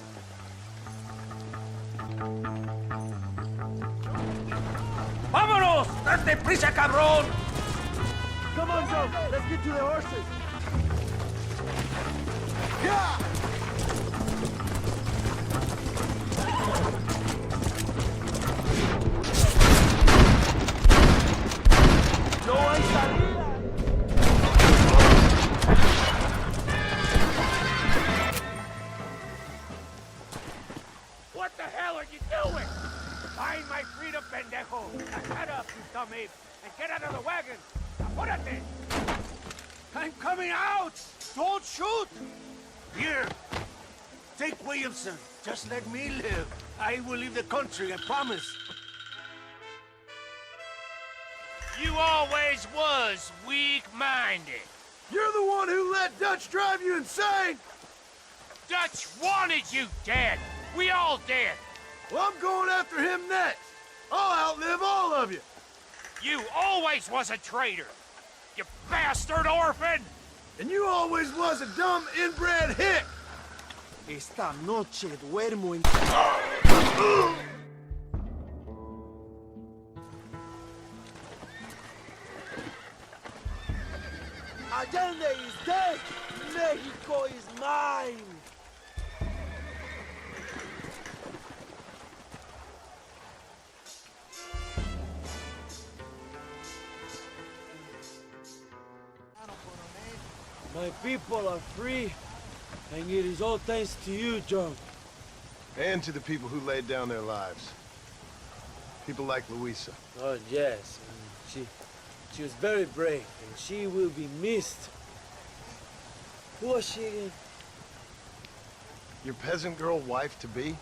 F: ¡Vámonos! ¡Date prisa, cabrón!
K: Come on, Joe! Let's get to the horses!
B: Yeah!
K: ¡No hay salida!
F: What the hell are you doing? Find my freedom, pendejo! Now shut up, you dummy! And get out of the wagon! Apúrate!
S: I'm coming out! Don't shoot! Here, take Williamson. Just let me live. I will leave the country, I promise.
F: You always was weak-minded.
B: You're the one who let Dutch drive you insane!
F: Dutch wanted you dead! We all dead!
B: Well, I'm going after him next. I'll outlive all of you.
F: You always was a traitor! You bastard orphan!
B: And you always was a dumb inbred hick.
K: Esta noche duermo en... Allende is dead! Mexico is mine! My people are free, and it is all thanks to you, John.
G: And to the people who laid down their lives. People like Luisa.
K: Oh, yes. She was very brave, and she will be missed. Who was she again?
G: Your peasant girl wife-to-be?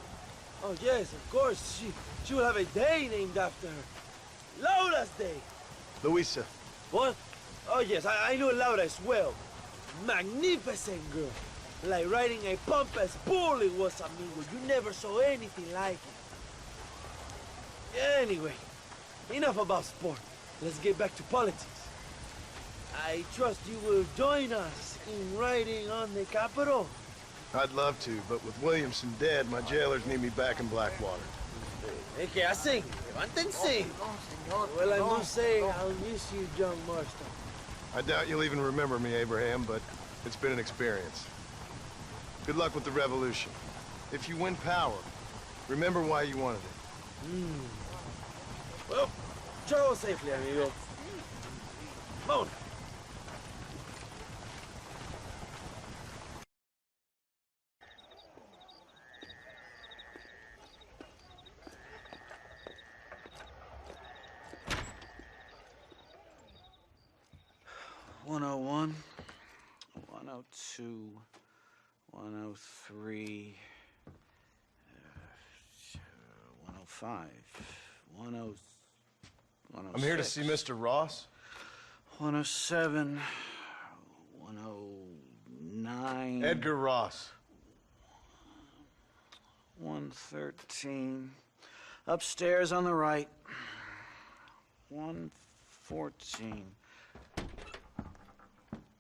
K: Oh, yes, of course. She will have a day named after her. Laura's Day.
G: Luisa.
K: What? Oh, yes, I know Laura as well. Magnificent girl. Like riding a pompous bull it was, amigo. You never saw anything like it. Anyway, enough about sport. Let's get back to politics. I trust you will join us in riding on the Capitol.
G: I'd love to, but with Williamson dead, my jailers need me back in Blackwater.
K: ¿Qué hacen? Levántense. Well, I must say, I'll miss you, John Marston.
G: I doubt you'll even remember me, Abraham, but it's been an experience. Good luck with the revolution. If you win power, remember why you wanted it.
K: Well, travel safely, amigo. Vámonos.
D: $101, $102, $103, $105, $106.
G: I'm here to see Mr. Ross.
D: $107, $109.
G: Edgar Ross.
J: 113. Upstairs on the right. 114.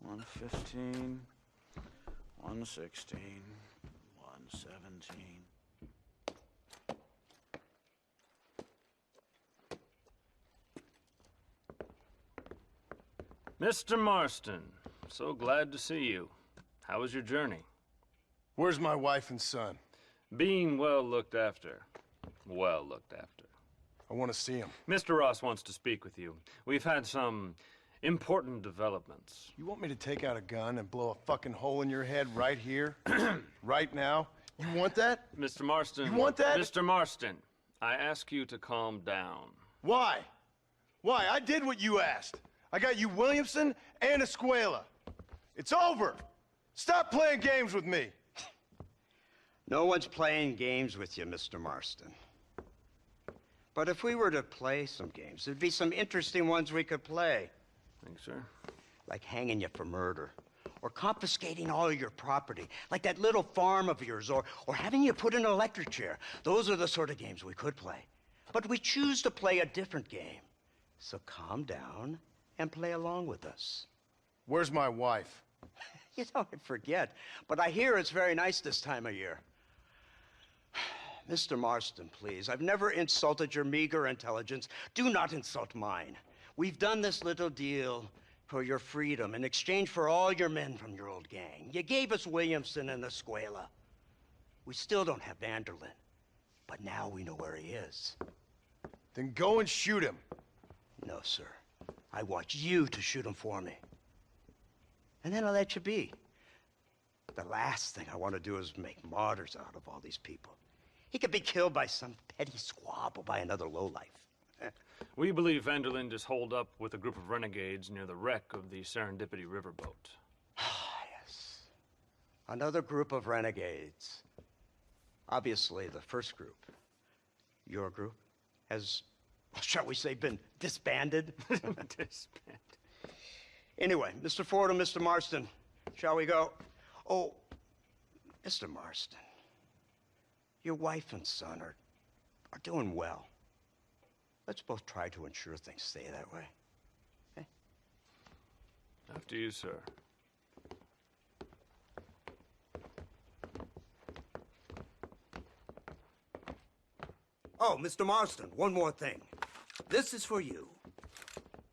J: 115. 116. 117.
T: Mr. Marston, so glad to see you. How was your journey?
G: Where's my wife and son?
T: Being well looked after. Well looked after.
G: I want to see him.
T: Mr. Ross wants to speak with you. We've had some important developments.
G: You want me to take out a gun and blow a fucking hole in your head right here? Right now? You want that?
T: Mr. Marston.
G: You want that?
T: Mr. Marston, I ask you to calm down.
G: Why? Why? I did what you asked. I got you Williamson and Escuela. It's over. Stop playing games with me.
N: No one's playing games with you, Mr. Marston. But if we were to play some games, there'd be some interesting ones we could play.
T: Thanks, sir.
N: Like hanging you for murder, or confiscating all of your property, like that little farm of yours, or having you put in an electric chair. Those are the sort of games we could play. But we choose to play a different game. So calm down and play along with us.
G: Where's my wife?
N: You know, I forget, but I hear it's very nice this time of year. Mr. Marston, please, I've never insulted your meager intelligence. Do not insult mine. We've done this little deal for your freedom in exchange for all your men from your old gang. You gave us Williamson and Escuela. We still don't have Vanderlyn, but now we know where he is.
G: Then go and shoot him.
N: No, sir. I want you to shoot him for me. And then I'll let you be. The last thing I want to do is make martyrs out of all these people. He could be killed by some petty squab or by another lowlife.
T: We believe Vanderlyn is holed up with a group of renegades near the wreck of the Serendipity riverboat.
N: Yes. Another group of renegades. Obviously, the first group, your group, has, shall we say, been disbanded?
T: Disbanded.
N: Anyway, Mr. Ford and Mr. Marston, shall we go? Oh, Mr. Marston, your wife and son are doing well. Let's both try to ensure things stay that way. Okay?
T: After you, sir.
N: Oh, Mr. Marston, one more thing. This is for you.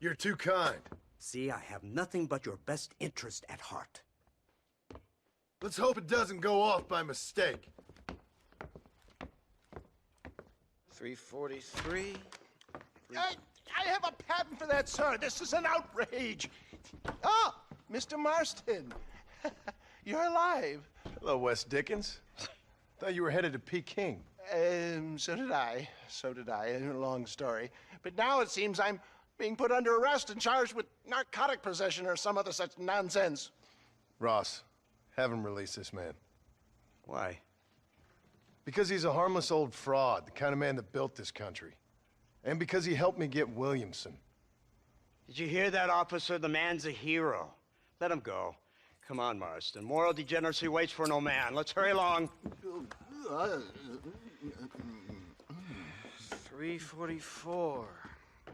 G: You're too kind.
N: See, I have nothing but your best interest at heart.
G: Let's hope it doesn't go off by mistake.
J: 343.
S: I have a patent for that, sir. This is an outrage. Oh, Mr. Marston. You're alive.
G: Hello, Wes Dickens. Thought you were headed to Peking.
S: So did I. So did I. A long story. But now it seems I'm being put under arrest and charged with narcotic possession or some other such nonsense.
G: Ross, have him release this man.
N: Why?
G: Because he's a harmless old fraud, the kind of man that built this country. And because he helped me get Williamson.
N: Did you hear that, officer? The man's a hero. Let him go. Come on, Marston. Moral degeneracy waits for no man. Let's hurry along.
J: 344.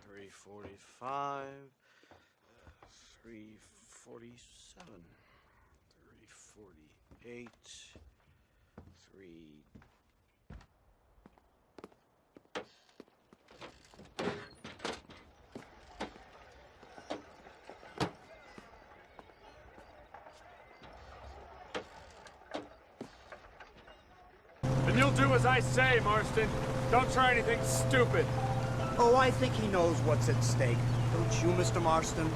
J: 345. 347. 348. 3...
T: Then you'll do as I say, Marston. Don't try anything stupid.
N: Oh, I think he knows what's at stake. Don't you, Mr. Marston?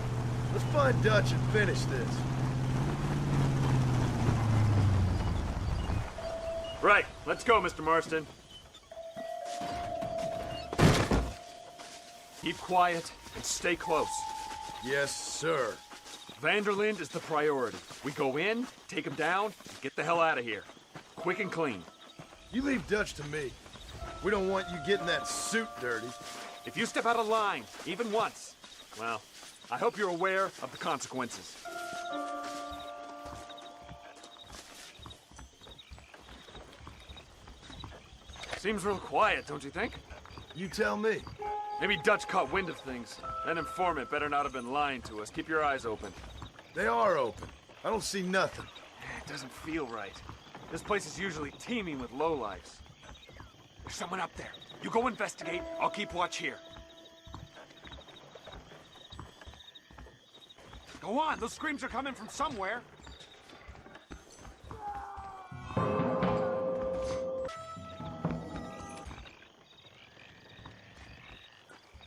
G: Let's find Dutch and finish this.
T: Right. Let's go, Mr. Marston. Keep quiet and stay close.
G: Yes, sir.
T: Vanderlyn is the priority. We go in, take him down, and get the hell out of here. Quick and clean.
G: You leave Dutch to me. We don't want you getting that suit dirty.
T: If you step out of line, even once, well, I hope you're aware of the consequences. Seems real quiet, don't you think?
G: You tell me.
T: Maybe Dutch caught wind of things. That informant better not have been lying to us. Keep your eyes open.
G: They are open. I don't see nothing.
T: It doesn't feel right. This place is usually teeming with lowlifes. There's someone up there. You go investigate. I'll keep watch here. Go on. Those screams are coming from somewhere.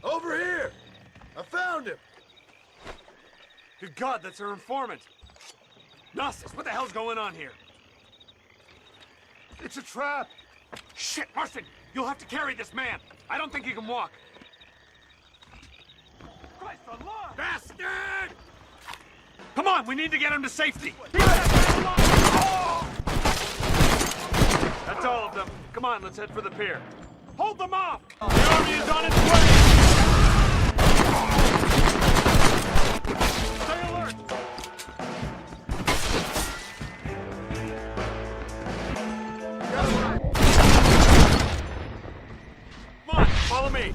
G: Over here! I found him!
T: Good God, that's our informant. Gnostis, what the hell's going on here? It's a trap. Shit, Marston, you'll have to carry this man. I don't think he can walk. Christ alive! Bastard! Come on, we need to get him to safety. That's all of them. Come on, let's head for the pier. Hold them off! The army is on its way! Stay alert! Come on, follow me.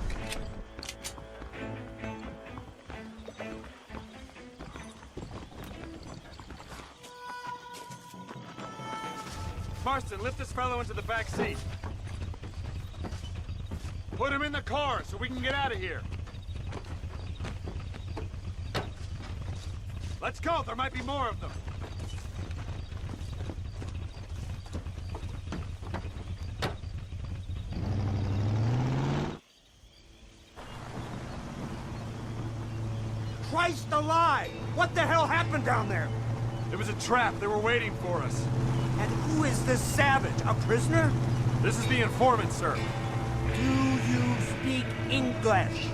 T: Marston, lift this fellow into the back seat. Put him in the car so we can get out of here. Let's go. There might be more of them.
I: Christ alive! What the hell happened down there?
T: It was a trap. They were waiting for us.
I: And who is this savage? A prisoner?
T: This is the informant, sir.
I: Do you speak English?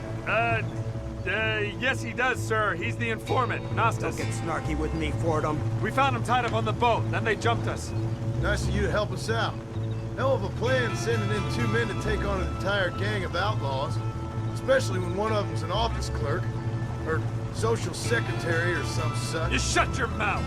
T: Yes he does, sir. He's the informant, Gnostis.
I: Don't get snarky with me, Fordham.
T: We found him tied up on the boat, then they jumped us.
G: Nice of you to help us out. Hell of a plan sending in 2 men to take on an entire gang of outlaws. Especially when one of them's an office clerk. Or social secretary or some such.
T: You shut your mouth!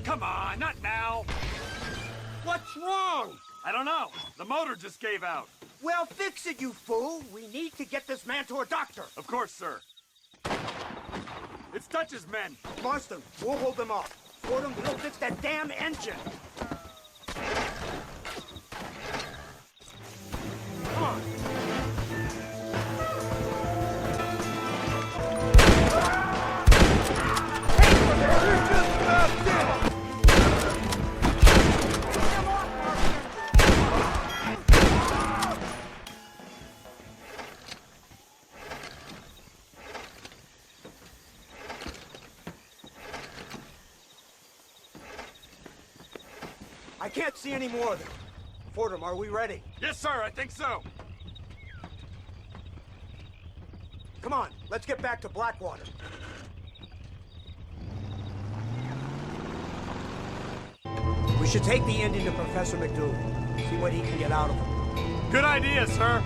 T: Come on, not now.
I: What's wrong?
T: I don't know. The motor just gave out.
I: Well, fix it, you fool. We need to get this man to a doctor.
T: Of course, sir. It's Dutch's men.
I: Marston, we'll hold them off. Fordham, we'll fix that damn engine. Come on. I can't see any more of them. Fordham, are we ready?
T: Yes, sir, I think so.
I: Come on, let's get back to Blackwater. We should take the Indian to Professor McDougal. See what he can get out of him.
T: Good idea, sir.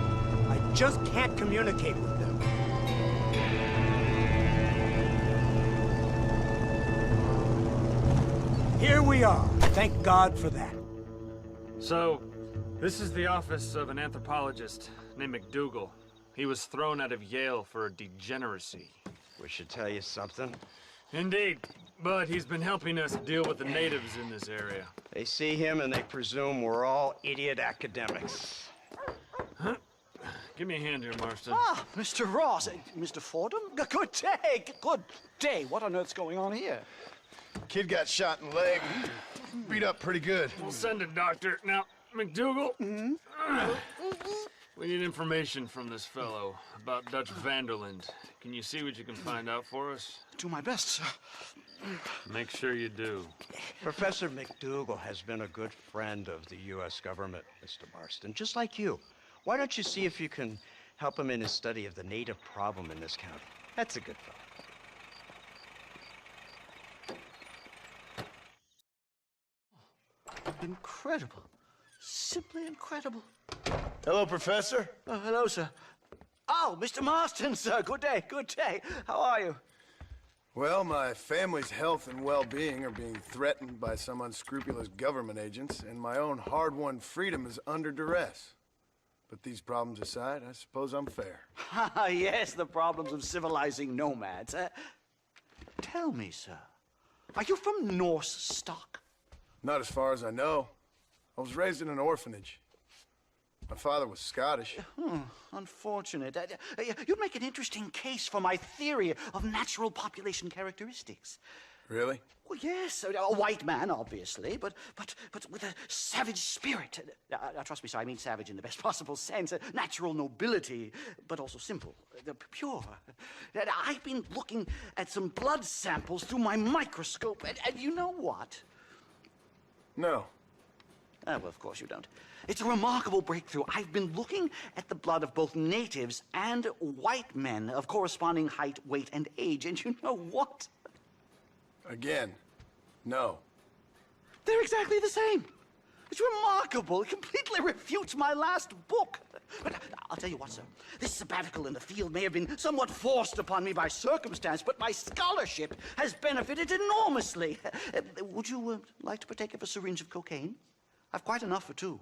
I: I just can't communicate with them. Here we are. Thank God for that.
T: So, this is the office of an anthropologist named McDougal. He was thrown out of Yale for a degeneracy.
N: We should tell you something.
T: Indeed, but he's been helping us deal with the natives in this area.
N: They see him and they presume we're all idiot academics.
T: Huh? Give me a hand here, Marston.
J: Ah, Mr. Ross. Mr. Fordham? Good day. Good day. What on earth's going on here?
G: Kid got shot in the leg. Beat up pretty good.
T: We'll send a doctor. Now, McDougal, We need information from this fellow about Dutch Vanderland. Can you see what you can find out for us?
N: Do my best, sir.
T: Make sure you do.
N: Professor McDougal has been a good friend of the U.S. government, Mr. Marston, just like you. Why don't you see if you can help him in his study of the native problem in this county? That's a good fellow.
J: Incredible. Simply incredible.
G: Hello, Professor.
J: Oh, hello, sir. Oh, Mr. Marston, sir. Good day, good day. How are you?
G: Well, my family's health and well-being are being threatened by some unscrupulous government agents, and my own hard-won freedom is under duress. But these problems aside, I suppose I'm fair.
J: Yes, the problems of civilizing nomads. Tell me, sir, are you from Norse stock?
G: Not as far as I know. I was raised in an orphanage. My father was Scottish.
J: Unfortunate. You'd make an interesting case for my theory of natural population characteristics.
G: Really?
J: Well, yes, a white man, obviously, but with a savage spirit. Trust me, sir, I mean savage in the best possible sense. Natural nobility, but also simple, pure. I've been looking at some blood samples through my microscope, and you know what?
G: No.
J: Well, of course you don't. It's a remarkable breakthrough. I've been looking at the blood of both natives and white men of corresponding height, weight, and age, and you know what?
G: Again, no.
J: They're exactly the same. It's remarkable. It completely refutes my last book. But I'll tell you what, sir. This sabbatical in the field may have been somewhat forced upon me by circumstance, but my scholarship has benefited enormously. Would you like to partake of a syringe of cocaine? I've quite enough for two.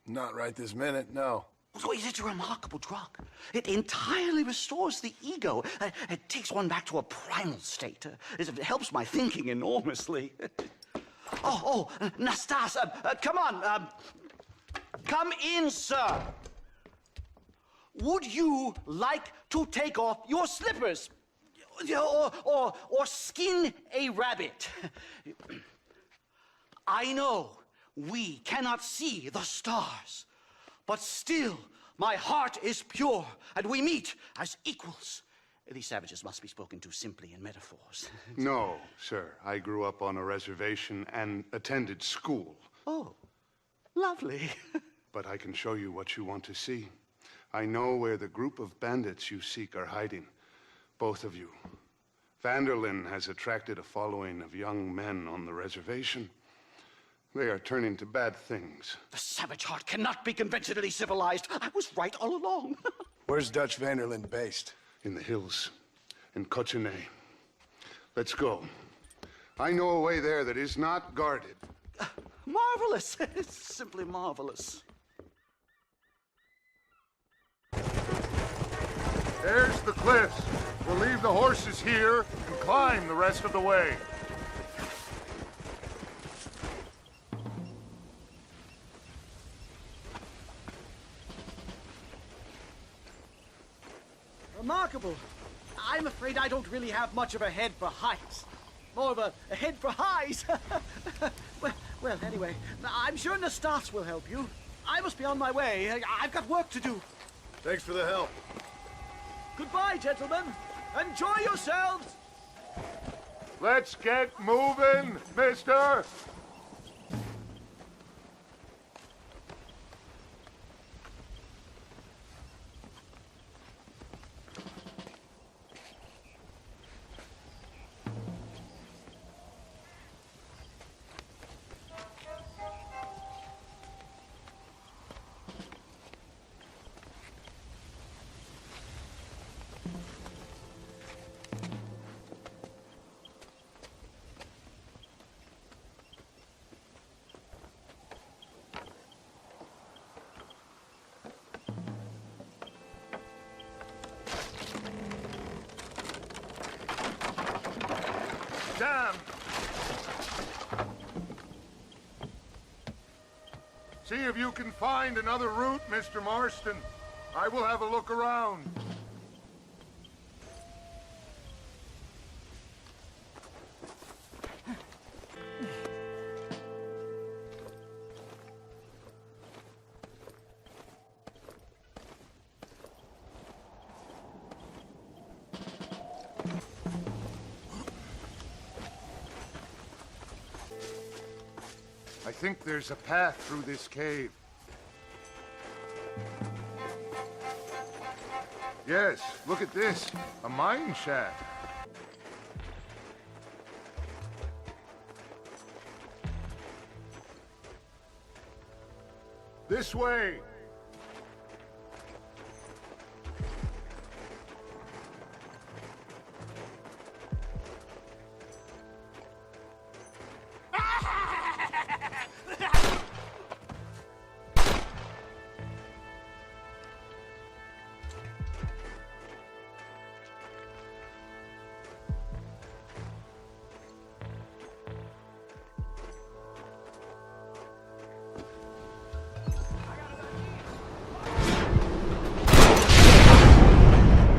G: Not right this minute, no.
J: So it's a remarkable drug. It entirely restores the ego. It takes one back to a primal state. It helps my thinking enormously. Nastas, come on. Come in, sir. Would you like to take off your slippers? Or skin a rabbit? I know we cannot see the stars, but still my heart is pure, and we meet as equals. These savages must be spoken to simply in metaphors.
O: No, sir. I grew up on a reservation and attended school.
J: Oh, lovely.
O: But I can show you what you want to see. I know where the group of bandits you seek are hiding. Both of you. Vanderlyn has attracted a following of young men on the reservation. They are turning to bad things.
J: The savage heart cannot be conventionally civilized. I was right all along.
G: Where's Dutch Vanderlyn based?
O: In the hills, in Cochene. Let's go. I know a way there that is not guarded.
J: Marvelous. It's simply marvelous.
C: There's the cliffs. We'll leave the horses here and climb the rest of the way.
J: Remarkable. I'm afraid I don't really have much of a head for heights. More of a head for highs. well, anyway, I'm sure Nastas will help you. I must be on my way. I've got work to do.
G: Thanks for the help.
J: Goodbye, gentlemen. Enjoy yourselves.
C: Let's get moving, mister. Damn! See if you can find another route, Mr. Marston. I will have a look around.
O: I think there's a path through this cave. Yes, look at this. A mine shaft. This way!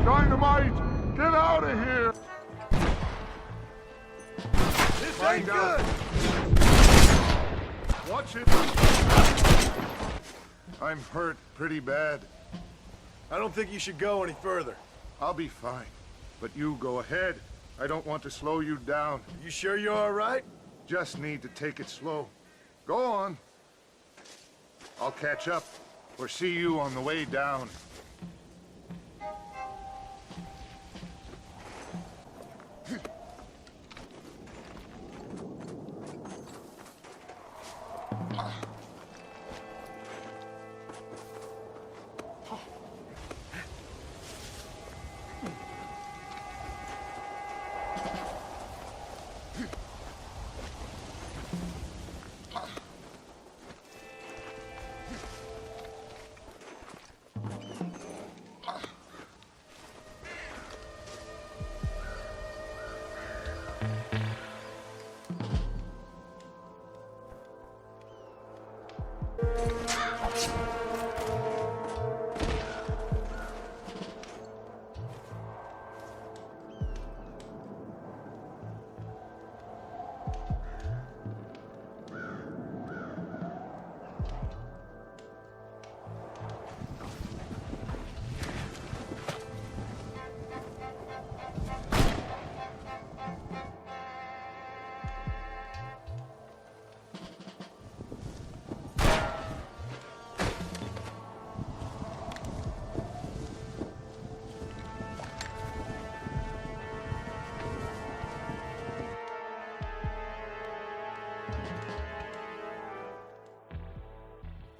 O: Dynamite! Get out of here!
B: This ain't good!
O: Watch it! I'm hurt pretty bad.
B: I don't think you should go any further.
O: I'll be fine. But you go ahead. I don't want to slow you down.
B: You sure you're all right?
O: Just need to take it slow. Go on. I'll catch up, or see you on the way down.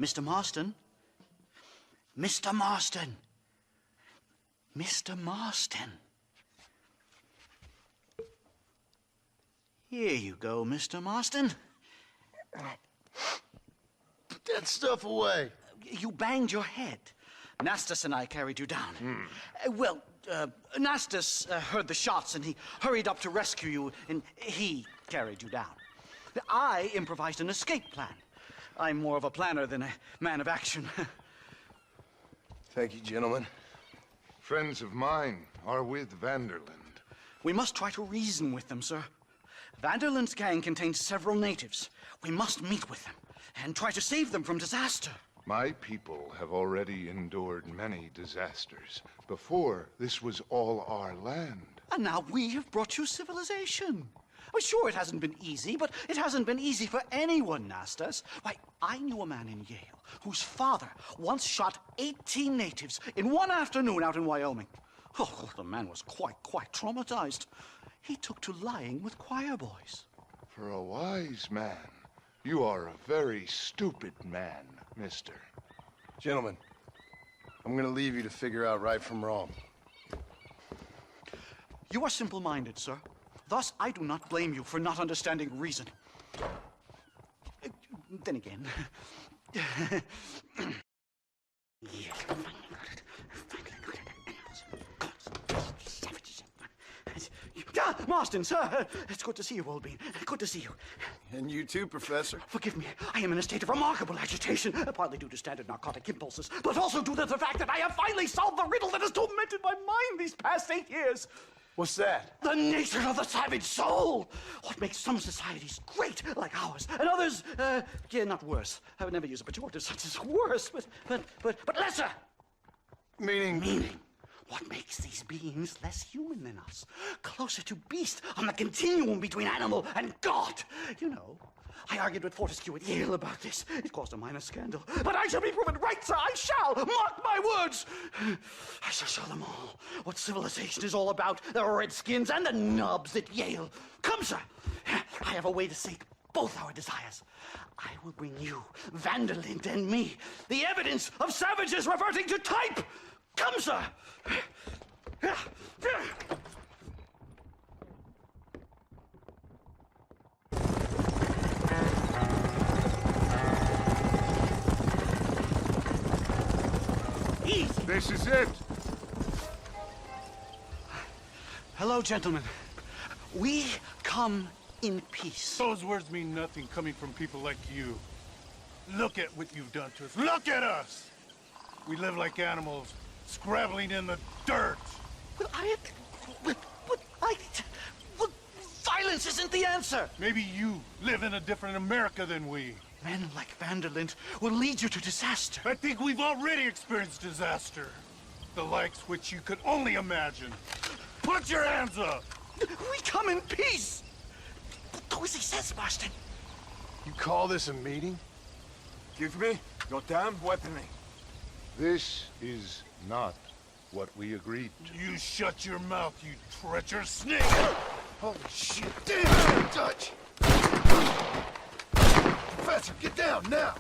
J: Mr. Marston? Mr. Marston! Mr. Marston! Here you go, Mr. Marston.
G: Put that stuff away.
J: You banged your head. Nastas and I carried you down. Nastas heard the shots and he hurried up to rescue you, and he carried you down. I improvised an escape plan. I'm more of a planner than a man of action.
G: Thank you, gentlemen.
O: Friends of mine are with Vanderland.
J: We must try to reason with them, sir. Vanderland's gang contains several natives. We must meet with them and try to save them from disaster.
O: My people have already endured many disasters. Before, this was all our land.
J: And now we have brought you civilization. Well, sure, it hasn't been easy, but it hasn't been easy for anyone, Nastas. Why, I knew a man in Yale whose father once shot 18 natives in one afternoon out in Wyoming. Oh, the man was quite traumatized. He took to lying with choir boys.
O: For a wise man, you are a very stupid man, mister.
G: Gentlemen, I'm gonna leave you to figure out right from wrong.
J: You are simple-minded, sir. Thus, I do not blame you for not understanding reason. Then again... Marston, sir! It's good to see you, old bean. Good to see you.
G: And you too, Professor.
J: Forgive me. I am in a state of remarkable agitation, partly due to standard narcotic impulses, but also due to the fact that I have finally solved the riddle that has tormented my mind these past 8 years.
G: What's that?
J: The nature of the savage soul! What makes some societies great, like ours, and others, not worse. I would never use a pejorative such as worse, but lesser!
G: Meaning?
J: What makes these beings less human than us? Closer to beast on the continuum between animal and God. You know, I argued with Fortescue at Yale about this. It caused a minor scandal. But I shall be proven right, sir. I shall. Mark my words. I shall show them all what civilization is all about. The redskins and the nubs at Yale. Come, sir. I have a way to sate both our desires. I will bring you, Vanderlyn, and me, the evidence of savages reverting to type. Come, sir.
O: This is it.
J: Hello, gentlemen. We come in peace.
M: Those words mean nothing coming from people like you. Look at what you've done to us. Look at us! We live like animals, scrabbling in the dirt.
J: But violence isn't the answer.
M: Maybe you live in a different America than we.
J: Men like Vanderlyn will lead you to disaster.
M: I think we've already experienced disaster. The likes which you could only imagine. Put your hands up!
J: We come in peace! Do as he says, Marston.
G: You call this a meeting?
M: Give me your damn weaponry.
O: This is not what we agreed to.
M: You shut your mouth, you treacherous snake!
G: Holy shit! Damn, Dutch! Professor, get down now!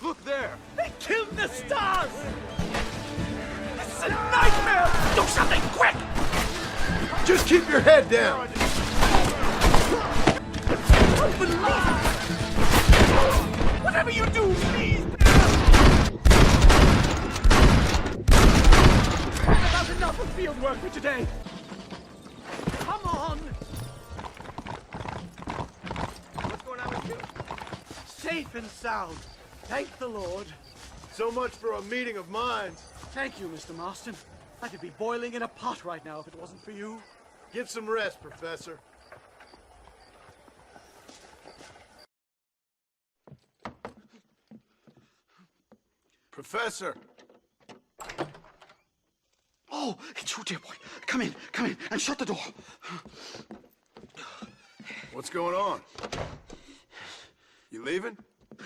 M: Look there!
U: They killed the stars! This is a nightmare!
J: Do something quick!
G: Just keep your head down!
U: Whatever you do, please! That's enough of field work for today! Come on!
B: What's going on with you?
U: Safe and sound. Thank the Lord.
B: So much for a meeting of minds.
U: Thank you, Mr. Marston. I could be boiling in a pot right now if it wasn't for you.
B: Get some rest, Professor. Professor!
J: Oh, it's you, dear boy. Come in, and shut the door.
G: What's going on? You leaving?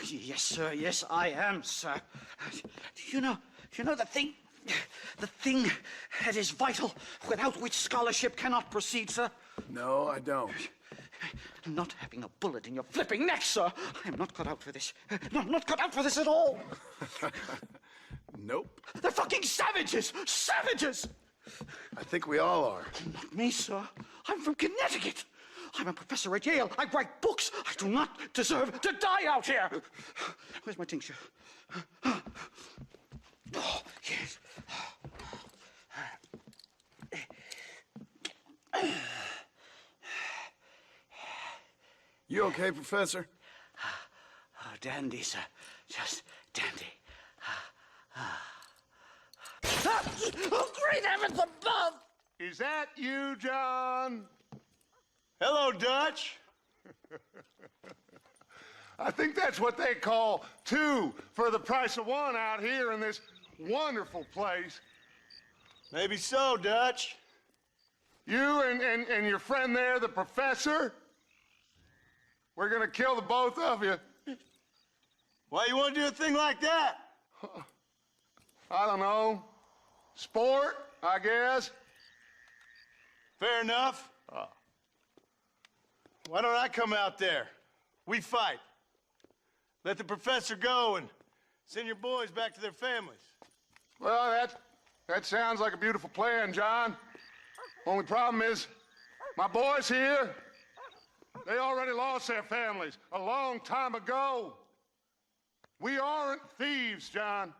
J: Yes, sir. Yes, I am, sir. You know the thing that is vital, without which scholarship cannot proceed, sir?
G: No, I don't.
J: Not having a bullet in your flipping neck, sir. I am not cut out for this. No, I'm not cut out for this at all.
G: Nope.
J: They're fucking savages! Savages!
G: I think we all are.
J: Not me, sir. I'm from Connecticut. I'm a professor at Yale. I write books. I do not deserve to die out here. Where's my tincture? Oh, yes.
G: You okay, Professor?
J: Oh, dandy, sir. Just dandy. Oh, great heavens above!
O: Is that you, John?
B: Hello, Dutch.
O: I think that's what they call two for the price of one out here in this wonderful place.
B: Maybe so, Dutch.
O: You and your friend there, the professor, we're gonna kill the both of you.
B: Why you want to do a thing like that?
O: I don't know. Sport, I guess.
B: Fair enough. Why don't I come out there? We fight. Let the professor go and send your boys back to their families.
O: Well, that sounds like a beautiful plan, John. Only problem is, my boys here, they already lost their families a long time ago. We aren't thieves, John.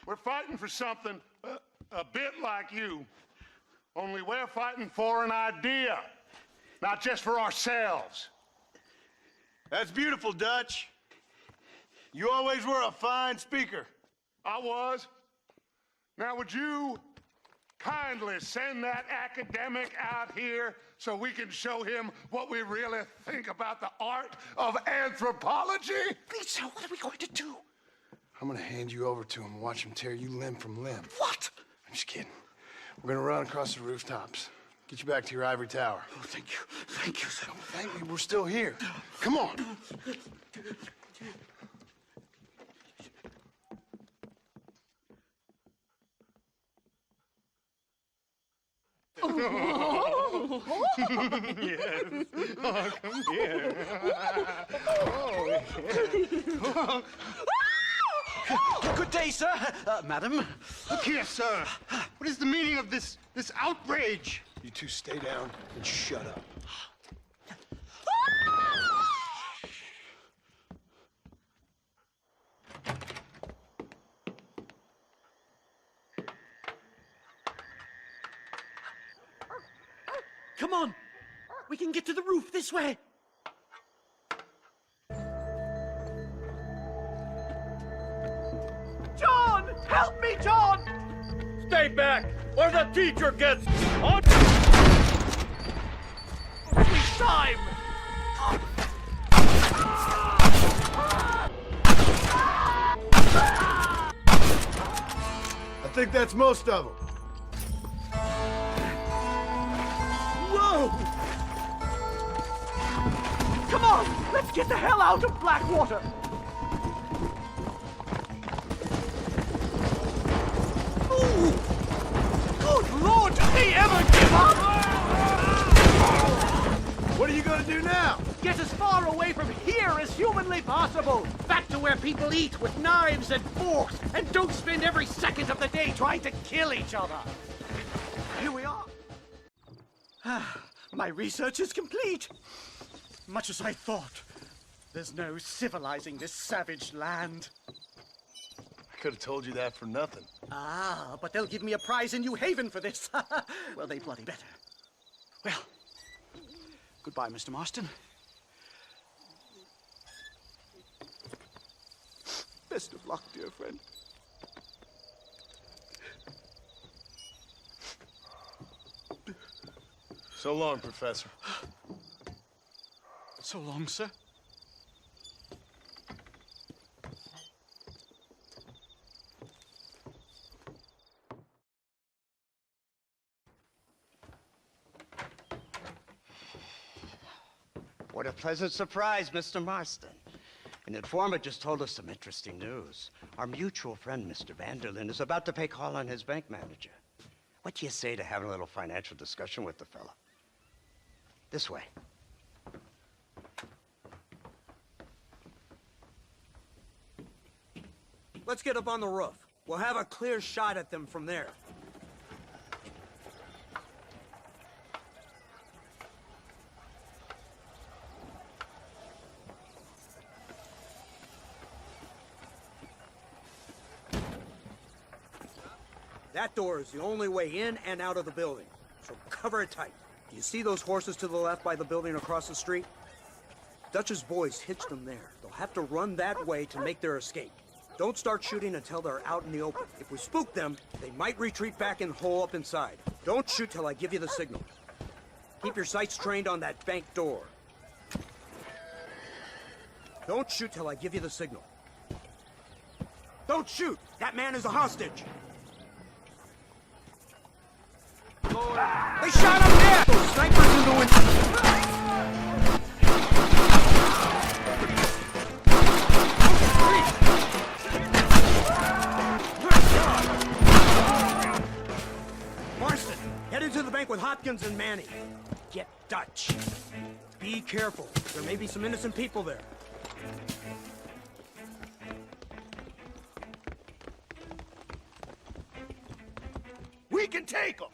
O: We're fighting for something a bit like you. Only we're fighting for an idea, not just for ourselves.
B: That's beautiful, Dutch. You always were a fine speaker.
O: I was. Now, would you kindly send that academic out here so we can show him what we really think about the art of anthropology?
J: Please, sir, what are we going to do?
G: I'm gonna hand you over to him and watch him tear you limb from limb.
J: What?
G: I'm just kidding. We're gonna run across the rooftops. Get you back to your ivory tower.
M: Oh, thank you. Thank you, sir.
G: Don't thank me. We're still here. Come on.
M: Yes. Oh, come here.
J: Good day, sir. Madam.
M: Look here, sir. What is the meaning of this outrage?
G: You two stay down and shut up.
J: Come on. We can get to the roof this way. John! Help me, John!
F: Stay back, or the teacher gets on.
J: Time!
G: I think that's most of them.
J: Whoa! Come on! Let's get the hell out of Blackwater! Ooh! Good Lord, did they ever give up?
G: What are you gonna do now?
J: Get as far away from here as humanly possible! Back to where people eat with knives and forks, and don't spend every second of the day trying to kill each other! Here we are. My research is complete. Much as I thought. There's no civilizing this savage land.
G: I could have told you that for nothing.
J: Ah, but they'll give me a prize in New Haven for this. Well, they bloody better. Well, goodbye, Mr. Marston. Best of luck, dear friend.
G: So long, Professor.
J: So long, sir.
N: What a pleasant surprise, Mr. Marston. An informant just told us some interesting news. Our mutual friend, Mr. Vanderlyn, is about to pay call on his bank manager. What do you say to having a little financial discussion with the fella? This way.
I: Let's get up on the roof. We'll have a clear shot at them from there. That door is the only way in and out of the building, so cover it tight. You see those horses to the left by the building across the street? Dutch's boys hitched them there. They'll have to run that way to make their escape. Don't start shooting until they're out in the open. If we spook them, they might retreat back and hole up inside. Don't shoot till I give you the signal. Keep your sights trained on that bank door. Don't shoot till I give you the signal. Don't shoot! That man is a hostage! They shot him dead! Those snipers in the window! Marston, head into the bank with Hopkins and Manny. Get Dutch. Be careful. There may be some innocent people there.
F: We can take them!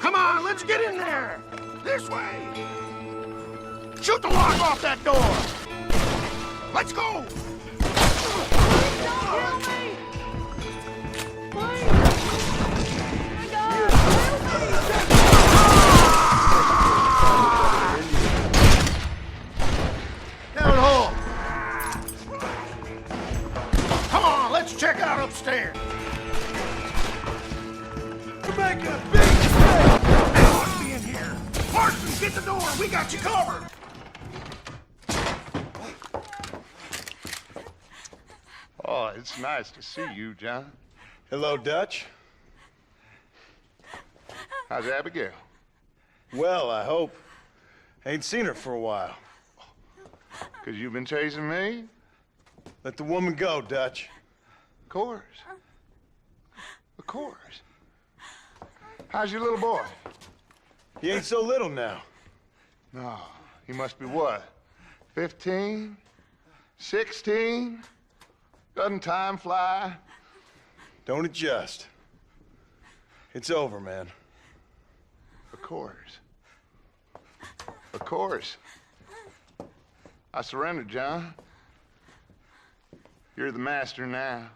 F: Come on, let's get in there! This way! Shoot the lock off that door! Let's go!
P: Help me! Please! My God!
F: Down hole! Come on, let's check out upstairs! We're making a big mistake! They must be in here! Marston, get the door! We got you covered!
O: Oh, it's nice to see you, John.
G: Hello, Dutch.
O: How's Abigail?
G: Well, I hope. Ain't seen her for a while.
O: 'Cause you've been chasing me?
G: Let the woman go, Dutch.
O: Of course. Of course. How's your little boy?
G: He ain't so little now.
O: No, he must be what? 15? 16? Doesn't time fly?
G: Don't adjust. It's over, man.
O: Of course. Of course. I surrendered, John. You're the master now.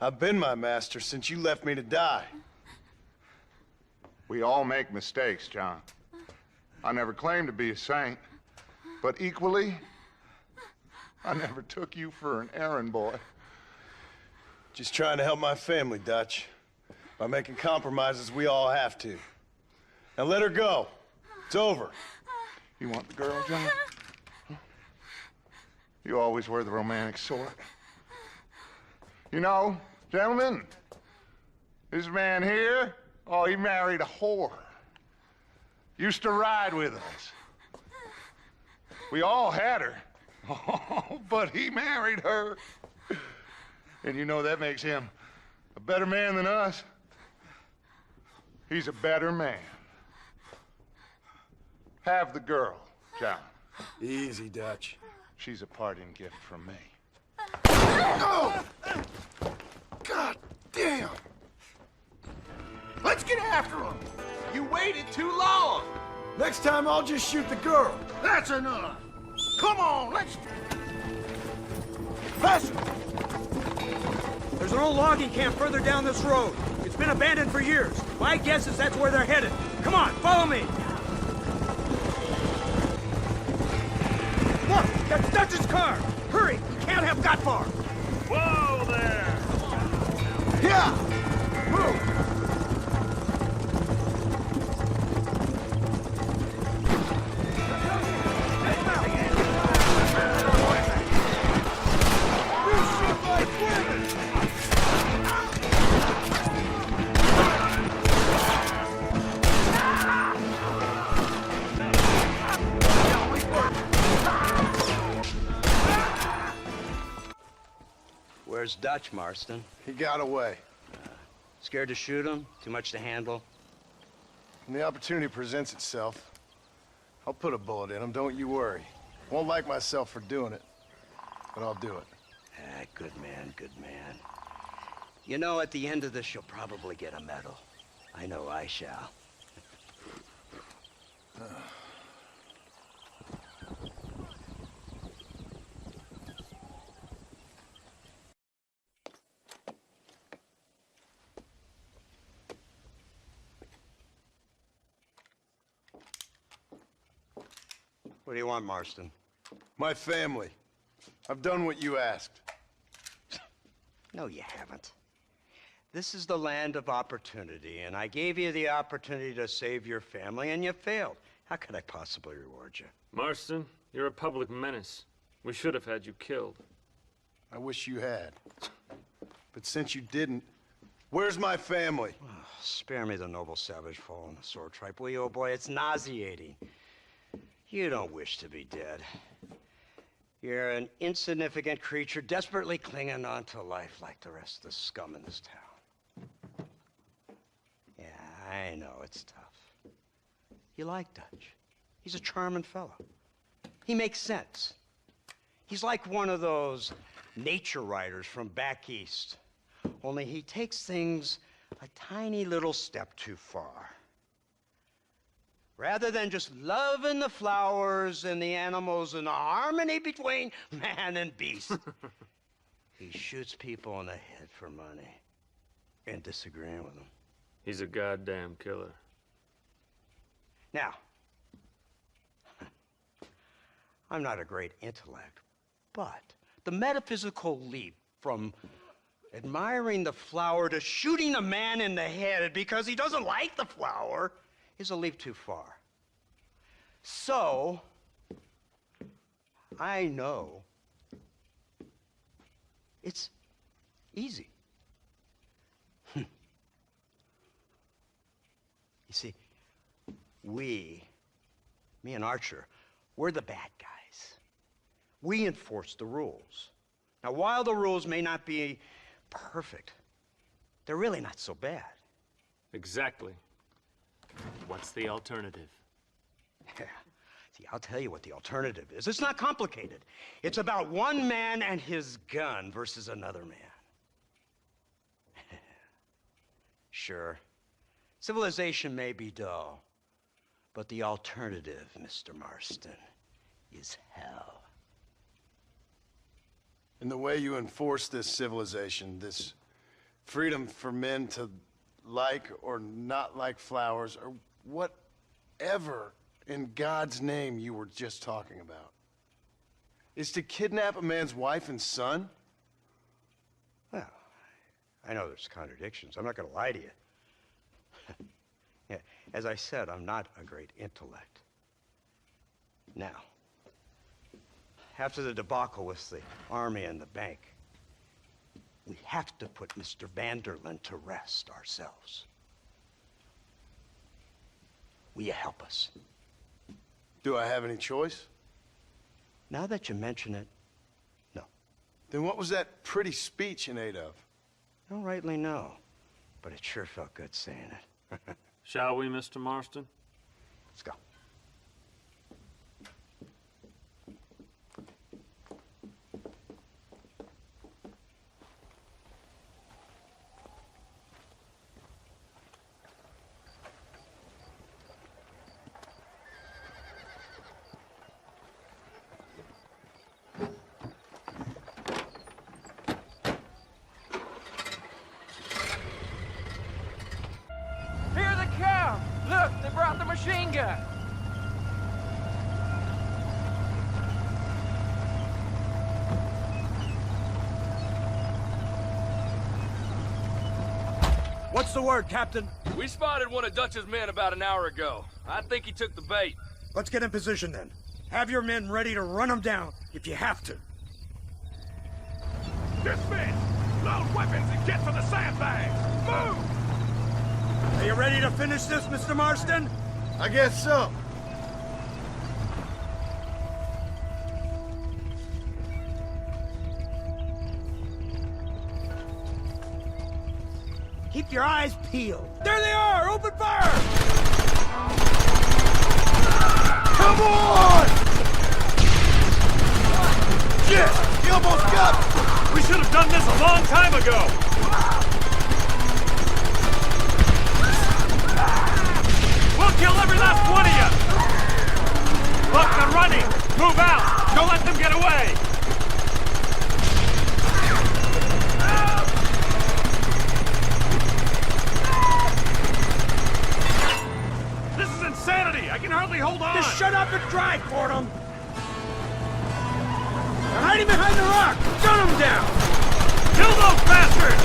G: I've been my master since you left me to die.
O: We all make mistakes, John. I never claimed to be a saint, but equally, I never took you for an errand boy.
G: Just trying to help my family, Dutch. By making compromises we all have to. Now let her go. It's over.
O: You want the girl, John? You always were the romantic sort. You know, gentlemen, this man here, oh, he married a whore. Used to ride with us. We all had her. Oh, but he married her. And you know that makes him a better man than us. He's a better man. Have the girl, John.
G: Easy, Dutch.
O: She's a parting gift from me.
C: Oh! God damn! Let's get after him! You waited too long!
G: Next time, I'll just shoot the girl.
C: That's enough! Come on, let's... Faster!
I: There's an old logging camp further down this road. It's been abandoned for years. My guess is that's where they're headed. Come on, follow me! Look, that's Dutch's car! Hurry, we can't have got far!
T: Whoa there!
C: Yeah! Move!
N: Where's Dutch, Marston?
G: He got away.
N: Scared to shoot him? Too much to handle?
G: When the opportunity presents itself, I'll put a bullet in him, don't you worry. Won't like myself for doing it, but I'll do it.
N: Ah, good man, good man. You know, at the end of this, you'll probably get a medal. I know I shall. What do you want, Marston?
G: My family. I've done what you asked.
N: No, you haven't. This is the land of opportunity, and I gave you the opportunity to save your family, and you failed. How could I possibly reward you?
T: Marston, you're a public menace. We should have had you killed.
G: I wish you had. But since you didn't, where's my family?
N: Oh, spare me the noble savage fall on the sword tripe, will you, old boy? It's nauseating. You don't wish to be dead. You're an insignificant creature desperately clinging on to life like the rest of the scum in this town. Yeah, I know it's tough. You like Dutch. He's a charming fellow. He makes sense. He's like one of those nature writers from back east. Only he takes things a tiny little step too far. Rather than just loving the flowers and the animals and the harmony between man and beast, he shoots people in the head for money and disagreeing with them.
T: He's a goddamn killer.
N: Now, I'm not a great intellect, but the metaphysical leap from admiring the flower to shooting a man in the head because he doesn't like the flower is a leap too far. So, I know it's easy. see, me and Archer, we're the bad guys. We enforce the rules. Now, while the rules may not be perfect, they're really not so bad.
T: Exactly. What's the alternative?
N: Yeah. See, I'll tell you what the alternative is. It's not complicated. It's about one man and his gun versus another man. Sure, civilization may be dull, but the alternative, Mr. Marston, is hell.
G: And the way you enforce this civilization, this freedom for men to like or not like flowers, or whatever in God's name you were just talking about, is to kidnap a man's wife and son?
N: Well, I know there's contradictions. I'm not going to lie to you. Yeah, as I said, I'm not a great intellect. Now, after the debacle with the army and the bank, we have to put Mr. Vanderlyn to rest ourselves. Will you help us?
G: Do I have any choice?
N: Now that you mention it, no.
G: Then what was that pretty speech in aid of?
N: I don't rightly know, but it sure felt good saying it.
T: Shall we, Mr. Marston?
N: Let's go.
U: Here they come! Look, they brought the machine gun!
I: What's the word, Captain?
H: We spotted one of Dutch's men about an hour ago. I think he took the bait.
I: Let's get in position then. Have your men ready to run them down if you have to.
F: Dismiss! Load weapons and get to the sandbags! Move!
I: Are you ready to finish this, Mr. Marston?
G: I guess so.
I: Keep your eyes peeled. There they are! Open fire!
G: Come on! Shit! You almost got me!
T: We should have done this a long time ago! We'll kill every last one of you! Look, they're running! Move out! Don't let them get away! This is insanity! I can hardly hold on!
I: Just shut up and drive, Fordham! They're hiding behind the rock! Gun them down!
T: Kill those bastards!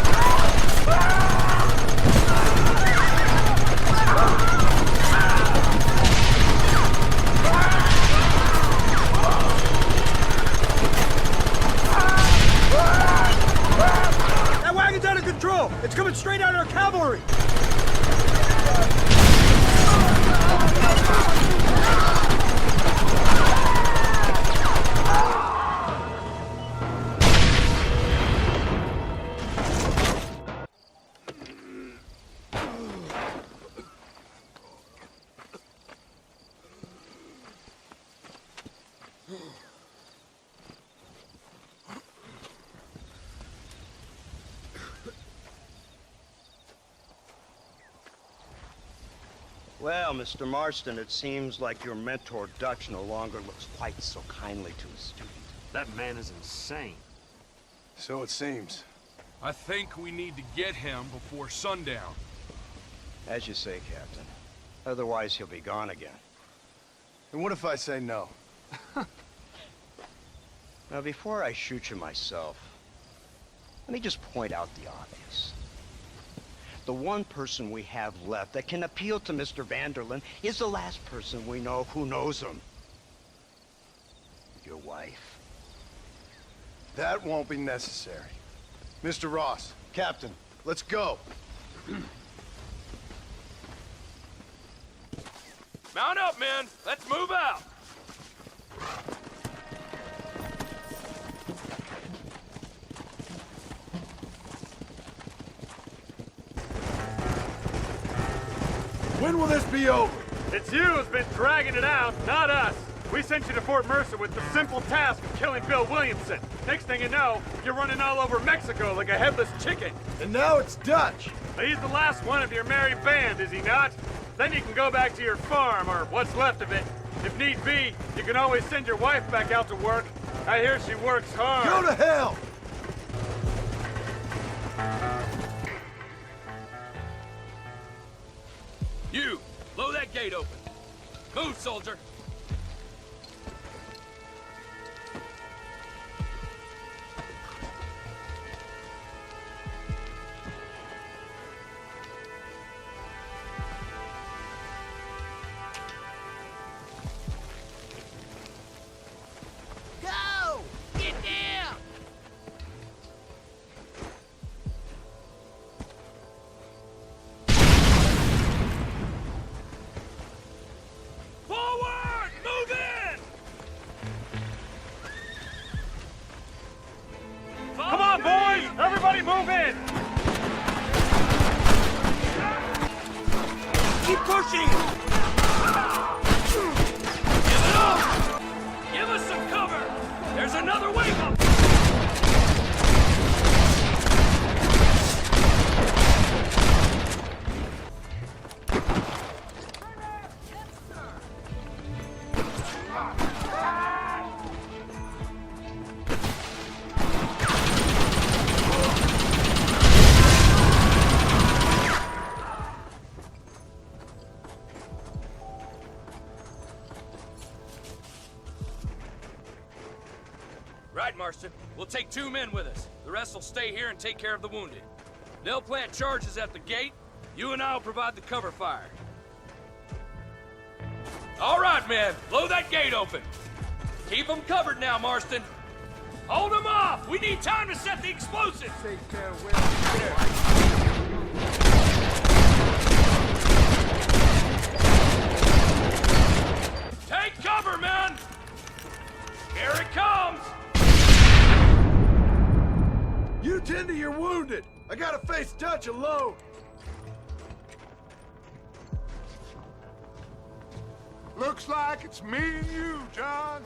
I: That wagon's out of control! It's coming straight out of our cavalry!
N: Well, Mr. Marston, it seems like your mentor Dutch no longer looks quite so kindly to his student.
T: That man is insane.
G: So it seems.
H: I think we need to get him before sundown.
N: As you say, Captain. Otherwise, he'll be gone again.
G: And what if I say no?
N: Now, before I shoot you myself, let me just point out the obvious. The one person we have left that can appeal to Mr. Vanderlyn is the last person we know who knows him. Your wife.
G: That won't be necessary. Mr. Ross, Captain, let's go.
H: Mount up, men. Let's move out.
B: When will this be over?
T: It's you who's been dragging it out, not us. We sent you to Fort Mercer with the simple task of killing Bill Williamson. Next thing you know, you're running all over Mexico like a headless chicken.
B: And now it's Dutch.
T: He's the last one of your merry band, is he not? Then you can go back to your farm, or what's left of it. If need be, you can always send your wife back out to work. I hear she works hard.
B: Go to hell!
H: You, blow that gate open. Move, soldier.
B: Go! Get down!
H: Forward! Move in!
T: Come on, boys! Everybody move in!
H: Keep pushing! Give it up! Give us some cover! There's another wave up! Right, Marston. We'll take 2 men with us. The rest will stay here and take care of the wounded. They'll plant charges at the gate. You and I will provide the cover fire. All right, men. Blow that gate open. Keep them covered now, Marston. Hold them off. We need time to set the explosives. Take care of Take cover, men. Here it comes.
B: You tend to your wounded. I gotta face Dutch alone.
M: Looks like it's me and you, John.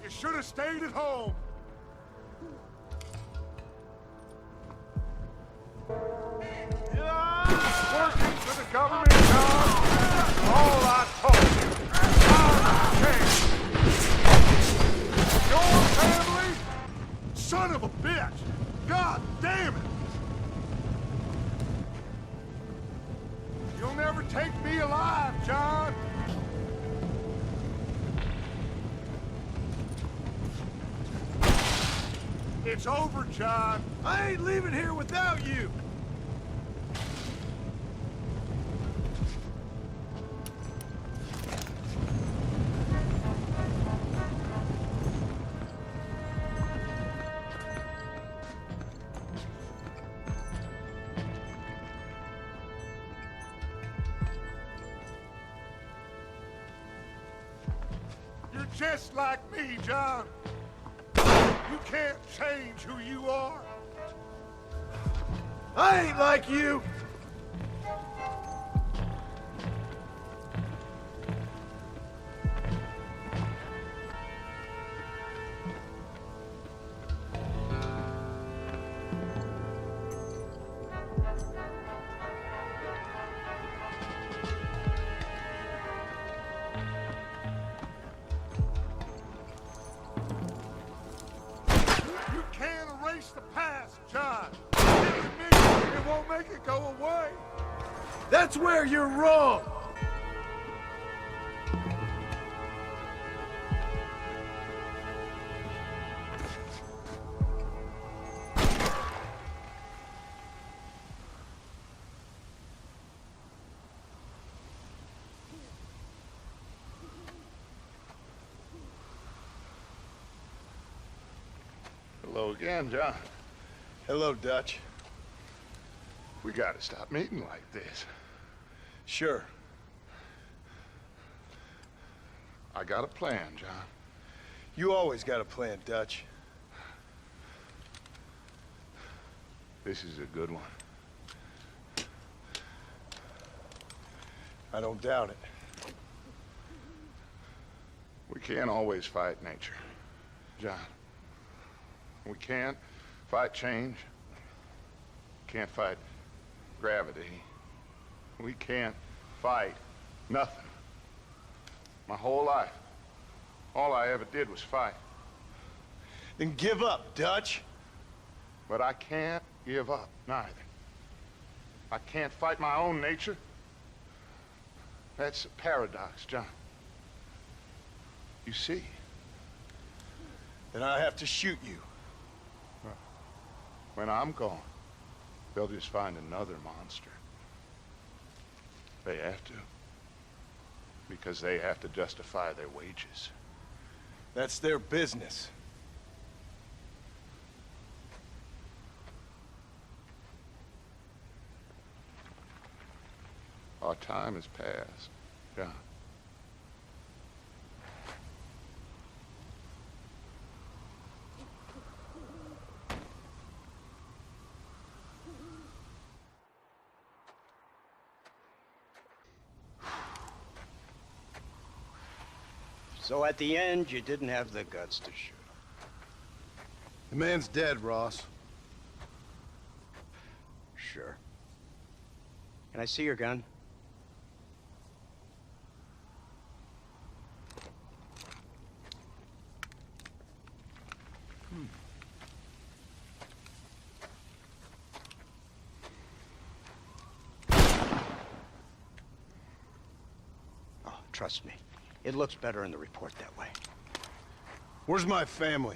M: You should have stayed at home. Working for the government, John. All I told you. Your family? Son of a bitch! God damn it! You'll never take me alive, John. It's over, John.
B: I ain't leaving here without you.
M: You're just like me, John. You can't change who you are.
B: I ain't like you.
M: The past, John. It won't make it go away.
B: That's where you're wrong.
O: Hello again, John.
G: Hello, Dutch.
O: We gotta stop meeting like this.
G: Sure.
O: I got a plan, John.
G: You always got a plan, Dutch.
O: This is a good one.
G: I don't doubt it.
O: We can't always fight nature, John. We can't fight change. Can't fight gravity. We can't fight nothing. My whole life, all I ever did was fight.
G: Then give up, Dutch.
O: But I can't give up, neither. I can't fight my own nature. That's a paradox, John. You see?
G: Then I have to shoot you.
O: When I'm gone, they'll just find another monster. They have to. Because they have to justify their wages.
G: That's their business.
O: Our time has passed, John.
N: So at the end, you didn't have the guts to shoot him.
G: The man's dead, Ross.
N: Sure. Can I see your gun? Oh, trust me. It looks better in the report that way.
G: Where's my family?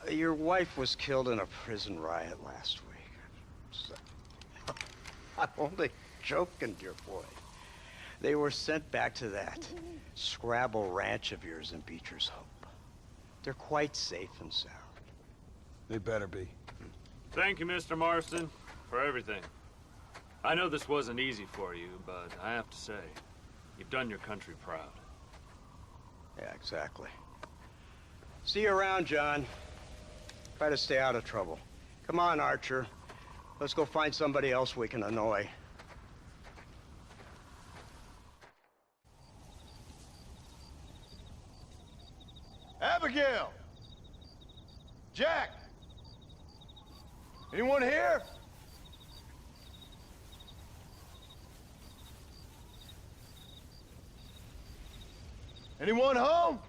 N: Your wife was killed in a prison riot last week. I'm only joking, dear boy. They were sent back to that Scrabble ranch of yours in Beecher's Hope. They're quite safe and sound.
G: They better be.
T: Thank you, Mr. Marston, for everything. I know this wasn't easy for you, but I have to say, you've done your country proud.
N: Yeah, exactly. See you around, John. Try to stay out of trouble. Come on, Archer. Let's go find somebody else we can annoy.
G: Abigail! Jack! Anyone here? Anyone home?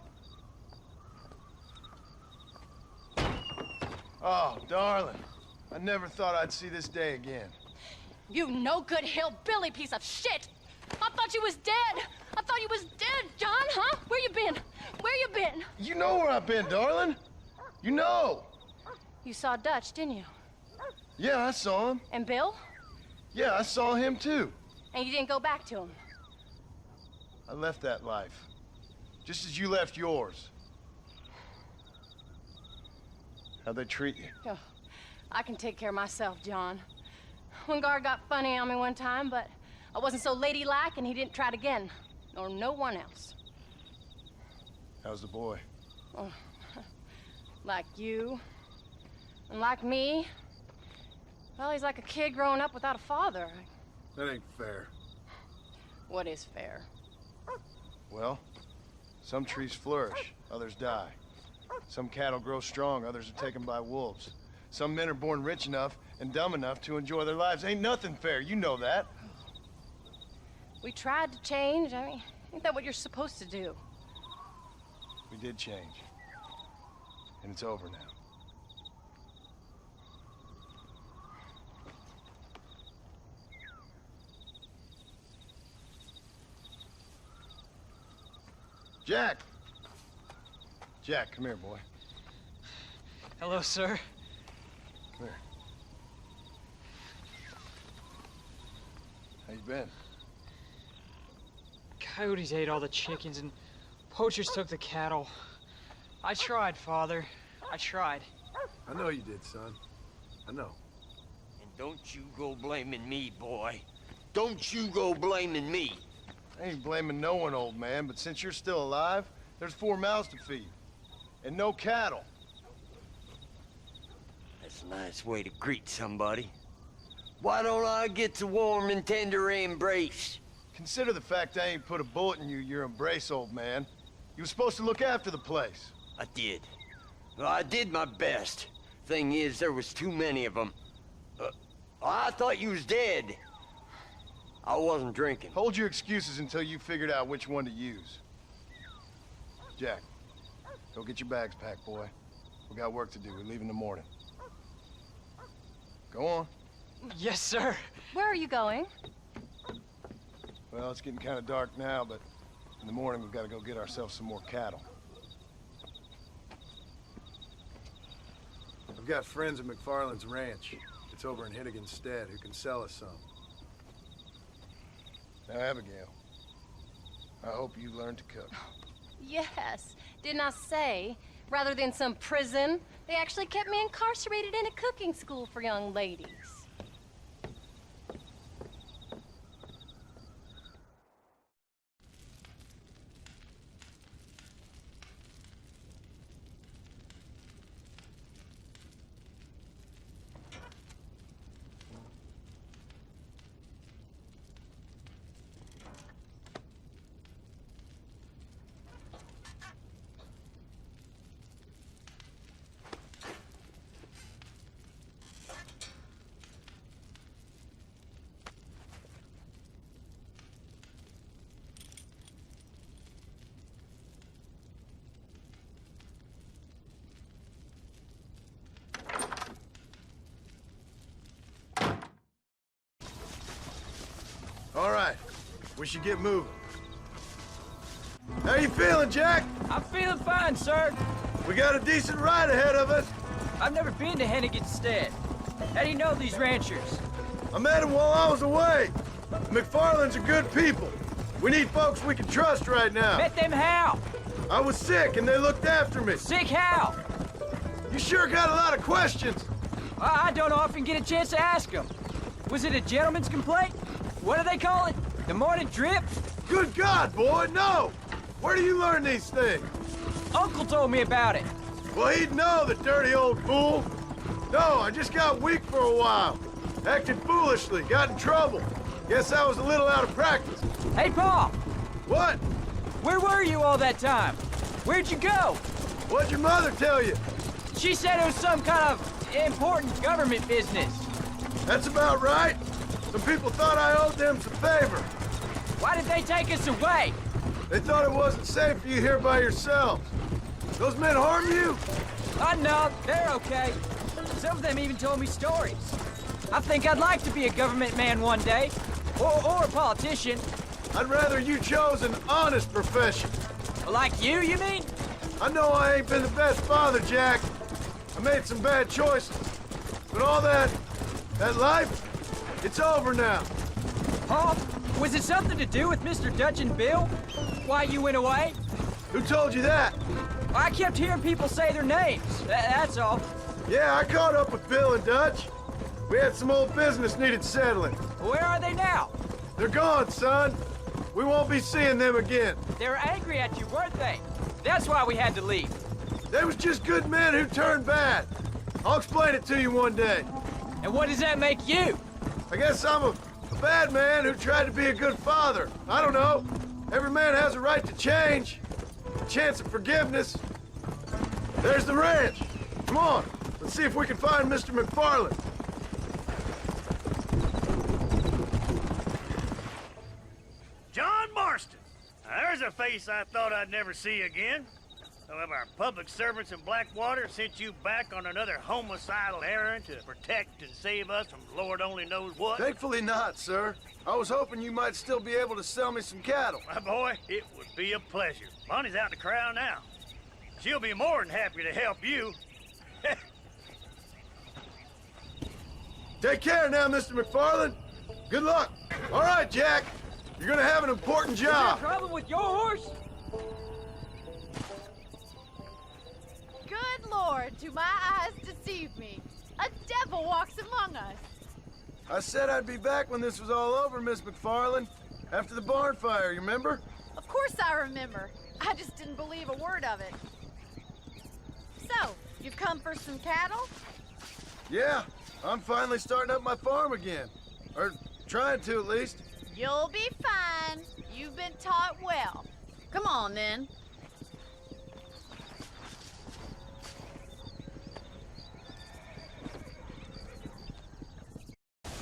G: Oh, darling. I never thought I'd see this day again.
P: You no-good hillbilly piece of shit! I thought you was dead! I thought you was dead, John, huh? Where you been? Where you been?
G: You know where I've been, darling. You know.
P: You saw Dutch, didn't you?
G: Yeah, I saw him.
P: And Bill?
G: Yeah, I saw him too.
P: And you didn't go back to him?
G: I left that life. Just as you left yours. How'd they treat you?
P: Oh, I can take care of myself, John. One guard got funny on me one time, but I wasn't so ladylike and he didn't try it again. Nor no one else.
G: How's the boy?
P: Oh, like you. And like me. Well, he's like a kid growing up without a father.
G: That ain't fair.
P: What is fair?
G: Well, some trees flourish, others die. Some cattle grow strong, others are taken by wolves. Some men are born rich enough and dumb enough to enjoy their lives. Ain't nothing fair, you know that.
P: We tried to change. I mean, ain't that what you're supposed to do?
G: We did change. And it's over now. Jack! Jack, come here, boy.
A: Hello, sir.
G: Come here. How you been?
A: Coyotes ate all the chickens and poachers took the cattle. I tried, Father. I tried.
B: I know you did, son. I know.
Q: And don't you go blaming me, boy. Don't you go blaming me.
G: I ain't blaming no one, old man, but since you're still alive, there's 4 mouths to feed. And no cattle.
B: That's a nice way to greet somebody. Why don't I get the warm and tender embrace?
G: Consider the fact I ain't put a bullet in your embrace, old man. You were supposed to look after the place.
B: I did. Well, I did my best. Thing is, there was too many of them. I thought you was dead. I wasn't drinking.
G: Hold your excuses until you figured out which one to use. Jack, go get your bags packed, boy. We got work to do. We leave in the morning. Go on.
A: Yes, sir.
P: Where are you going?
G: Well, it's getting kind of dark now, but in the morning we've got to go get ourselves some more cattle. I've got friends at McFarland's ranch. It's over in Hennigan's stead who can sell us some. Now, Abigail, I hope you learned to cook.
P: Yes. Didn't I say, rather than some prison, they actually kept me incarcerated in a cooking school for young ladies.
G: All right, we should get moving. How you feeling, Jack?
A: I'm feeling fine, sir.
G: We got a decent ride ahead of us.
A: I've never been to Hennigan's stead. How do you know these ranchers?
G: I met them while I was away. McFarland's are good people. We need folks we can trust right now.
A: Met them how?
G: I was sick and they looked after me.
A: Sick how?
G: You sure got a lot of questions.
A: I don't often get a chance to ask them. Was it a gentleman's complaint? What do they call it? The morning drip?
G: Good God, boy, no! Where do you learn these things?
A: Uncle told me about it.
G: Well, he'd know, the dirty old fool. No, I just got weak for a while. Acted foolishly, got in trouble. Guess I was a little out of practice.
A: Hey, Paul!
G: What?
A: Where were you all that time? Where'd you go?
G: What'd your mother tell you?
A: She said it was some kind of important government business.
G: That's about right. Some people thought I owed them some favor.
A: Why did they take us away?
G: They thought it wasn't safe for you here by yourselves. Those men harm you?
A: No, they're okay. Some of them even told me stories. I think I'd like to be a government man one day. Or a politician.
G: I'd rather you chose an honest profession.
A: Like you mean?
G: I know I ain't been the best father, Jack. I made some bad choices. But all that life, it's over now.
A: Paul, was it something to do with Mr. Dutch and Bill? Why you went away?
G: Who told you that?
A: I kept hearing people say their names. That's all.
G: Yeah, I caught up with Bill and Dutch. We had some old business needed settling.
A: Where are they now?
G: They're gone, son. We won't be seeing them again.
A: They were angry at you, weren't they? That's why we had to leave.
G: They was just good men who turned bad. I'll explain it to you one day.
A: And what does that make you?
G: I guess I'm a bad man who tried to be a good father. I don't know. Every man has a right to change. A chance of forgiveness. There's the ranch. Come on. Let's see if we can find Mr. McFarland.
E: John Marston. Now, there's a face I thought I'd never see again. Some of our public servants in Blackwater sent you back on another homicidal errand to protect and save us from Lord only knows what?
G: Thankfully not, sir. I was hoping you might still be able to sell me some cattle.
E: My boy, it would be a pleasure. Bonnie's out in the crowd now. She'll be more than happy to help you.
G: Take care now, Mr. McFarland. Good luck. All right, Jack. You're gonna have an important job.
A: Is there a problem with your horse?
Q: Good Lord, do my eyes deceive me? A devil walks among us.
G: I said I'd be back when this was all over, Miss McFarland. After the barn fire, you remember?
Q: Of course I remember. I just didn't believe a word of it. So, you've come for some cattle?
G: Yeah, I'm finally starting up my farm again. Or trying to, at least.
Q: You'll be fine. You've been taught well. Come on, then.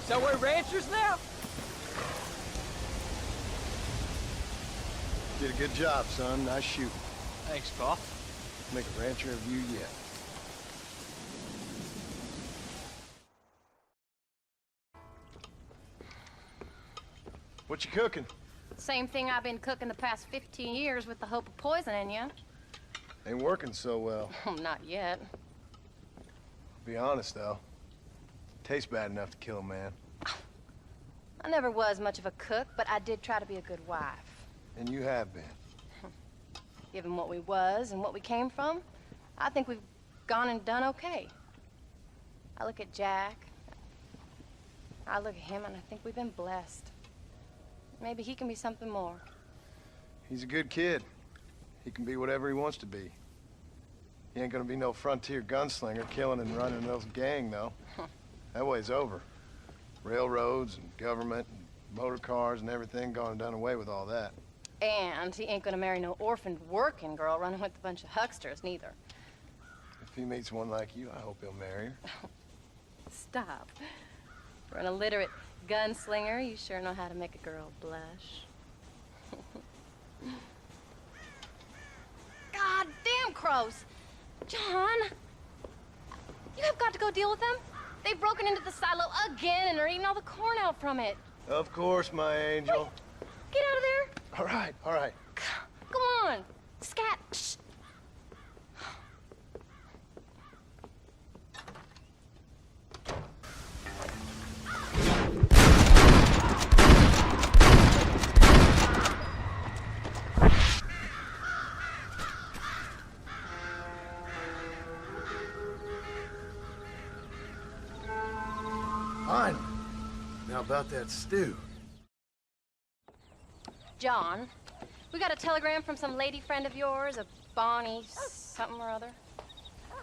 A: So we're ranchers now?
G: Did a good job, son. Nice shooting.
A: Thanks, Pa.
G: Make a rancher of you yet. What you cooking?
P: Same thing I've been cooking the past 15 years with the hope of poisoning you.
G: Ain't working so well.
P: Not yet.
G: Be honest, though. Tastes bad enough to kill a man.
P: I never was much of a cook, but I did try to be a good wife.
G: And you have been.
P: Given what we was and what we came from, I think we've gone and done okay. I look at Jack. I look at him and I think we've been blessed. Maybe he can be something more.
G: He's a good kid. He can be whatever he wants to be. He ain't gonna be no frontier gunslinger killing and running those gang, though. That way's over. Railroads and government and motor cars and everything gone and done away with all that.
P: And he ain't gonna marry no orphaned working girl running with a bunch of hucksters, neither.
G: If he meets one like you, I hope he'll marry her.
P: Stop. For an illiterate gunslinger, you sure know how to make a girl blush. God damn crows! John! You have got to go deal with them. They've broken into the silo again and are eating all the corn out from it.
G: Of course, my angel.
P: Wait, get out of there.
G: All right, all right.
P: Come on. Scat. Shh.
G: Fine. Now about that stew.
P: John, we got a telegram from some lady friend of yours, a Bonnie something or other.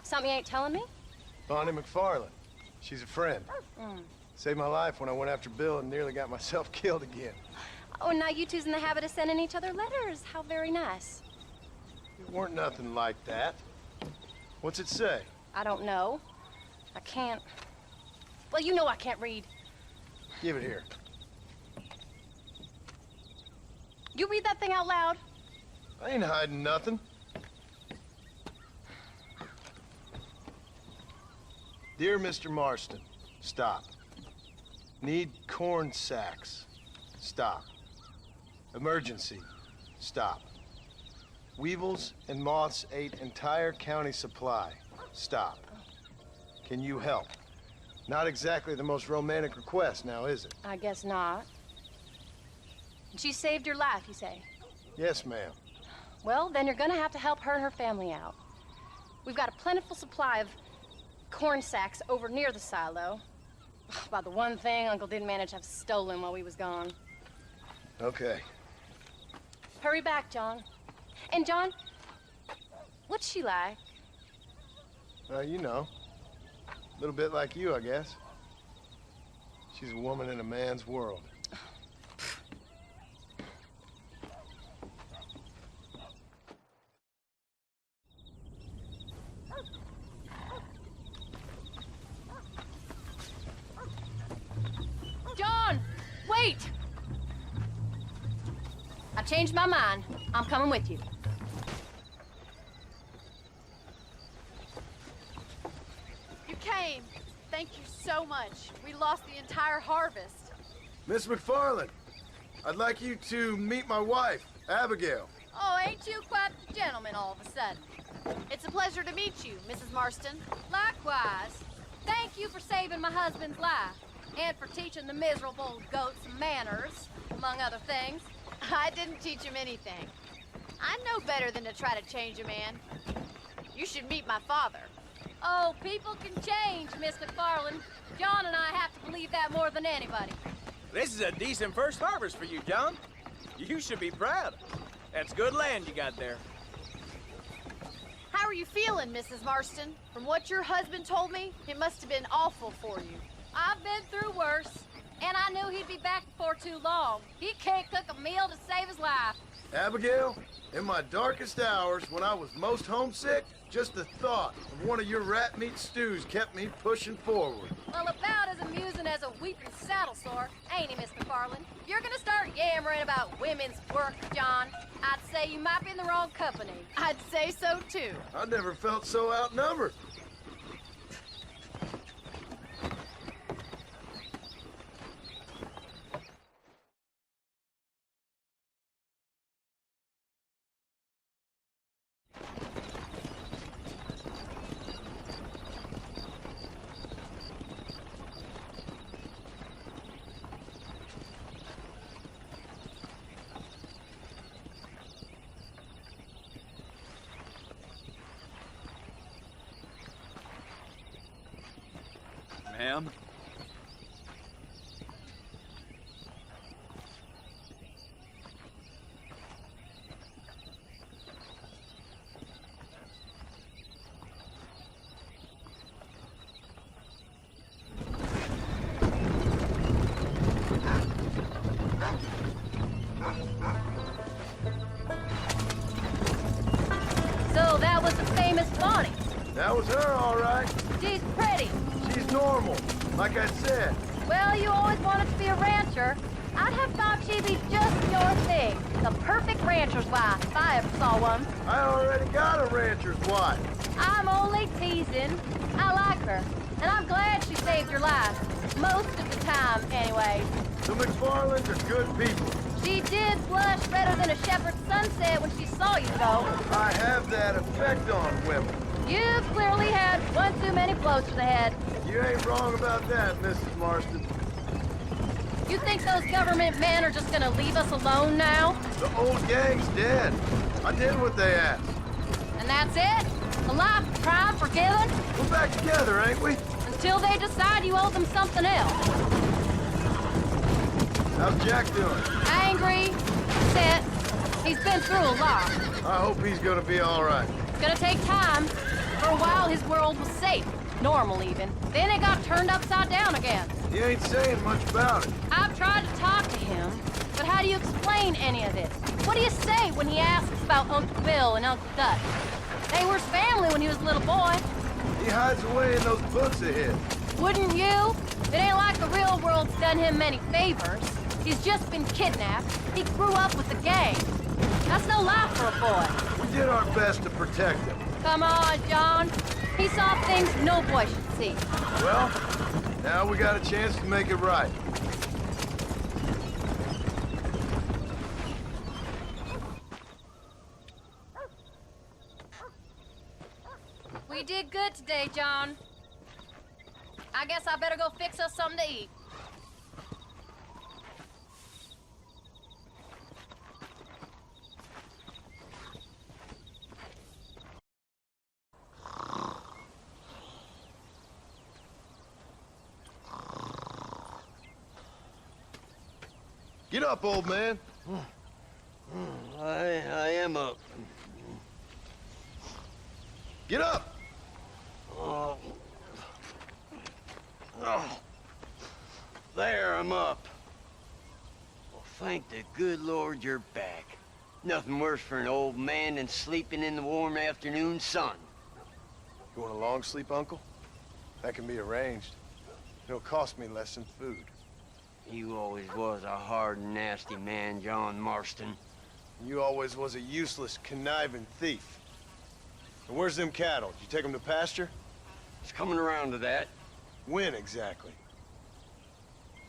P: Something you ain't telling me?
G: Bonnie McFarland. She's a friend. Saved my life when I went after Bill and nearly got myself killed again.
P: Oh, now you two's in the habit of sending each other letters. How very nice.
G: It weren't nothing like that. What's it say?
P: I don't know. I can't. Well, you know I can't read.
G: Give it here.
P: You read that thing out loud?
G: I ain't hiding nothing. Dear Mr. Marston, stop. Need corn sacks. Stop. Emergency. Stop. Weevils and moths ate entire county supply. Stop. Can you help? Not exactly the most romantic request, now is it?
P: I guess not. She saved your life, you say?
G: Yes, ma'am.
P: Well, then you're gonna have to help her and her family out. We've got a plentiful supply of corn sacks over near the silo. About the one thing Uncle didn't manage to have stolen while we was gone.
G: Okay.
P: Hurry back, John. And John, what's she like?
G: You know. A little bit like you, I guess. She's a woman in a man's world.
P: John, wait! I changed my mind. I'm coming with you.
Q: You came. Thank you so much. We lost the entire harvest.
G: Miss McFarland, I'd like you to meet my wife, Abigail.
Q: Oh, ain't you quite the gentleman all of a sudden? It's a pleasure to meet you, Mrs. Marston.
P: Likewise. Thank you for saving my husband's life and for teaching the miserable goat some manners, among other things.
Q: I didn't teach him anything. I know better than to try to change a man. You should meet my father.
P: Oh, people can change, Miss McFarland. John and I have to believe that more than anybody.
L: This is a decent first harvest for you, John.
A: You should be proud. That's good land you got there.
Q: How are you feeling, Mrs. Marston? From what your husband told me, it must have been awful for you.
P: I've been through worse, and I knew he'd be back before too long. He can't cook a meal to save his life.
G: Abigail, in my darkest hours, when I was most homesick, just the thought of one of your rat meat stews kept me pushing forward.
P: Well, about as amusing as a weeping saddle sore, ain't he, Mr. Farland? If you're gonna start yammering about women's work, John, I'd say you might be in the wrong company.
Q: I'd say so, too.
G: I never felt so outnumbered.
A: Ma'am?
P: So that was the famous Bonnie.
G: That was her, all right.
P: She's pretty.
G: She's normal, like I said.
P: Well, you always wanted to be a rancher. I'd have thought she'd be just your thing. The perfect rancher's wife, if I ever saw one.
G: I already got a rancher's wife.
P: I'm only teasing. I like her, and I'm glad she saved your life. Most of the time, anyway.
G: The McFarlands are good people.
P: She did blush redder than a shepherd's sunset when she saw you, though.
G: I have that effect on women.
P: You've clearly had one too many blows to the head.
G: You ain't wrong about that, Mrs. Marston.
P: You think those government men are just gonna leave us alone now?
G: The old gang's dead. I did what they asked.
P: And that's it? A life of crime forgiven?
G: We're back together, ain't we?
P: Until they decide you owe them something else.
G: How's Jack doing?
P: Angry, upset. He's been through a lot.
G: I hope he's gonna be all right.
P: It's gonna take time. For a while, his world was safe. Normal, even. Then it got turned upside down again.
G: He ain't saying much about it.
P: I've tried to talk to him, but how do you explain any of this? What do you say when he asks about Uncle Bill and Uncle Dutch? They were his family when he was a little boy.
G: He hides away in those books of his.
P: Wouldn't you? It ain't like the real world's done him many favors. He's just been kidnapped. He grew up with the gang. That's no life for a boy.
G: We did our best to protect him.
P: Come on, John. He saw things no boy should see.
G: Well, now we got a chance to make it right.
P: We did good today, John. I guess I better go fix us something to eat.
G: Get up, old man.
N: I am up.
G: Get up!
N: Oh. Oh. There, I'm up. Well, thank the good Lord you're back. Nothing worse for an old man than sleeping in the warm afternoon sun.
G: You want a long sleep, Uncle? That can be arranged. It'll cost me less than food.
N: You always was a hard and nasty man, John Marston.
G: You always was a useless, conniving thief. And where's them cattle? Did you take them to pasture?
N: It's coming around to that.
G: When exactly?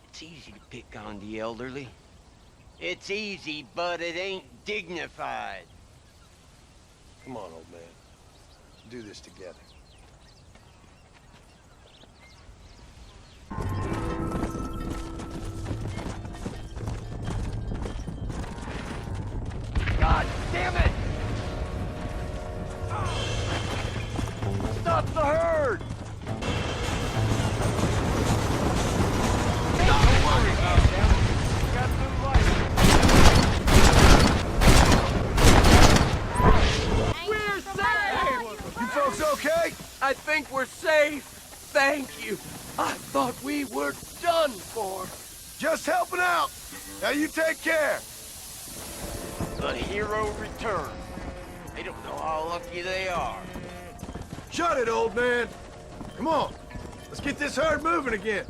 N: It's easy to pick on the elderly. It's easy, but it ain't dignified.
G: Come on, old man. Do this together.
N: God damn it! Stop the herd! Don't worry about them. We got them lights.
B: folks okay?
R: I think we're safe. Thank you. I thought we were done for.
B: Just helping out. Now you take care.
R: The hero returned. They don't know how lucky they are.
B: Shut it, old man. Come on. Let's get this herd moving again.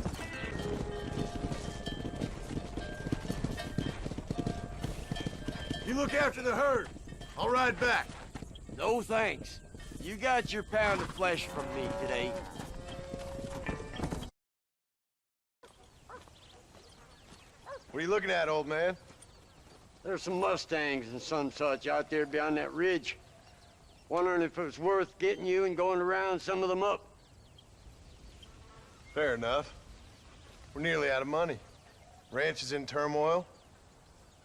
B: You look after the herd. I'll ride back.
R: No thanks. You got your pound of flesh from me today.
B: What are you looking at, old man?
N: There's some Mustangs and some such out there beyond that ridge. Wondering if it's worth getting you and going around some of them up.
G: Fair enough. We're nearly out of money. Ranch is in turmoil.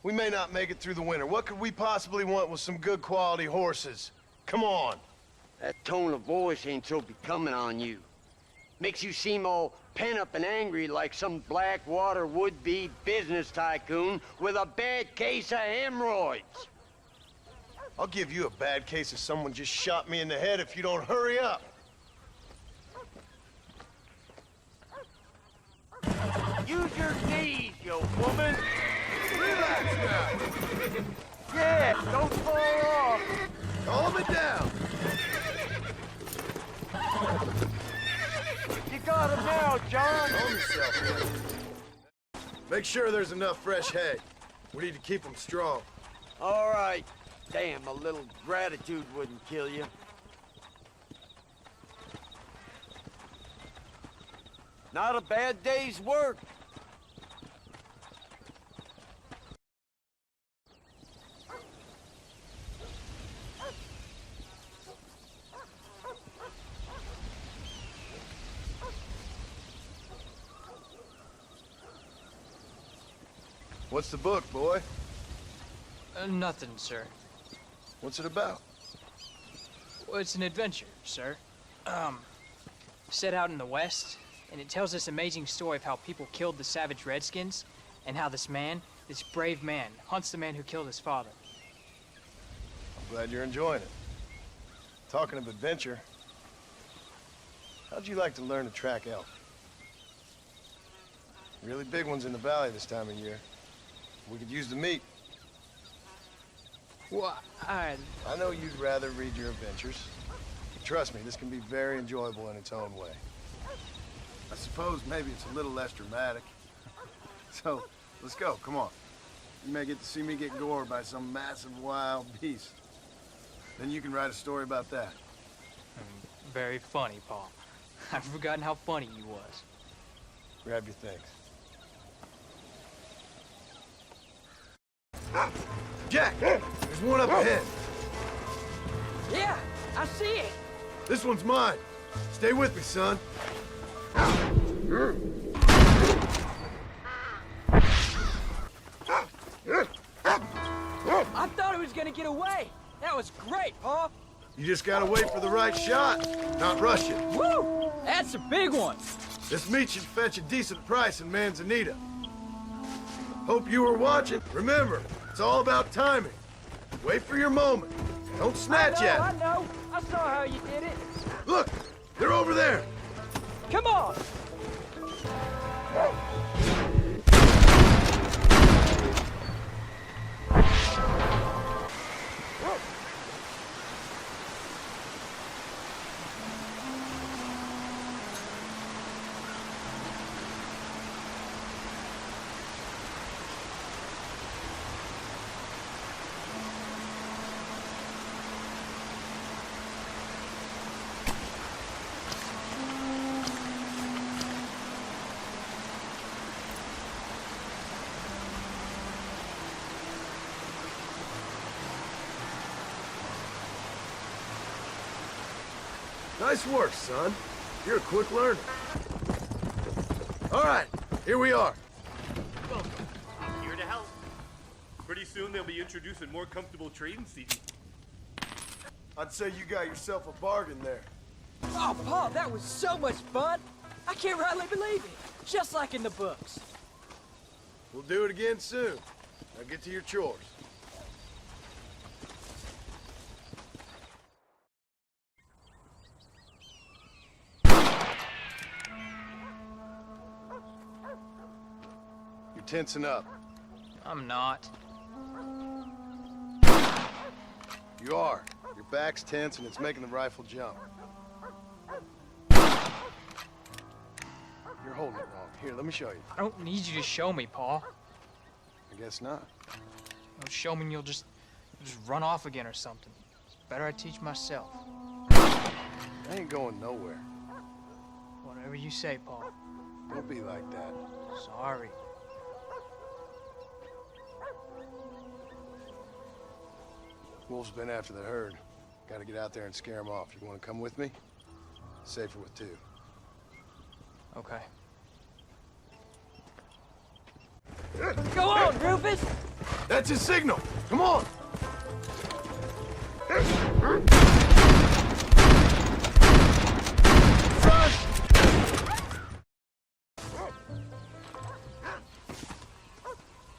G: We may not make it through the winter. What could we possibly want with some good quality horses? Come on.
N: That tone of voice ain't so becoming on you. Makes you seem all pent up and angry like some Blackwater would-be business tycoon with a bad case of hemorrhoids.
G: I'll give you a bad case of someone just shot me in the head if you don't hurry up.
R: Use your knees, you woman.
B: Relax now.
R: Yeah, don't fall off.
B: Calm it down.
R: You got him now, John.
G: Calm yourself. Make sure there's enough fresh hay. We need to keep them strong.
R: All right. Damn, a little gratitude wouldn't kill you. Not a bad day's work.
G: What's the book, boy?
A: Nothing, sir.
G: What's it about?
A: Well, it's an adventure, sir. Set out in the West, and it tells this amazing story of how people killed the savage Redskins, and how this man, this brave man, hunts the man who killed his father.
G: I'm glad you're enjoying it. Talking of adventure, how'd you like to learn to track elk? Really big ones in the valley this time of year. We could use the meat.
A: Well,
G: I know you'd rather read your adventures. But trust me, this can be very enjoyable in its own way. I suppose maybe it's a little less dramatic. So, let's go, come on. You may get to see me get gored by some massive wild beast. Then you can write a story about that.
A: Very funny, Paul. I've forgotten how funny you was.
G: Grab your things. Jack, there's one up ahead.
A: Yeah, I see it.
G: This one's mine. Stay with me, son.
A: I thought it was gonna get away. That was great, Paul.
G: You just gotta wait for the right shot, not rush it.
A: Woo! That's a big one.
G: This meat should fetch a decent price in Manzanita. Hope you were watching. Remember, it's all about timing. Wait for your moment. Don't snatch at it.
A: I know. I saw how you did it.
G: Look, they're over there.
A: Come on.
G: Nice work, son. You're a quick learner. All right, here we are.
T: Welcome. I'm here to help. Pretty soon they'll be introducing more comfortable trading seating.
G: I'd say you got yourself a bargain there.
A: Oh, Paul, that was so much fun. I can't rightly believe it. Just like in the books.
G: We'll do it again soon. Now get to your chores. tensing up.
A: I'm not.
G: You are. Your back's tense and it's making the rifle jump. You're holding it wrong. Here, let me show you.
A: I don't need you to show me, Paul.
G: I guess not.
A: Don't show me and you'll just run off again or something. Better I teach myself.
G: I ain't going nowhere.
A: Whatever you say, Paul.
G: Don't be like that.
A: Sorry.
G: Wolf's been after the herd. Gotta get out there and scare him off. You wanna come with me? Safer with two.
A: Okay. Go on, Rufus!
G: That's his signal! Come on!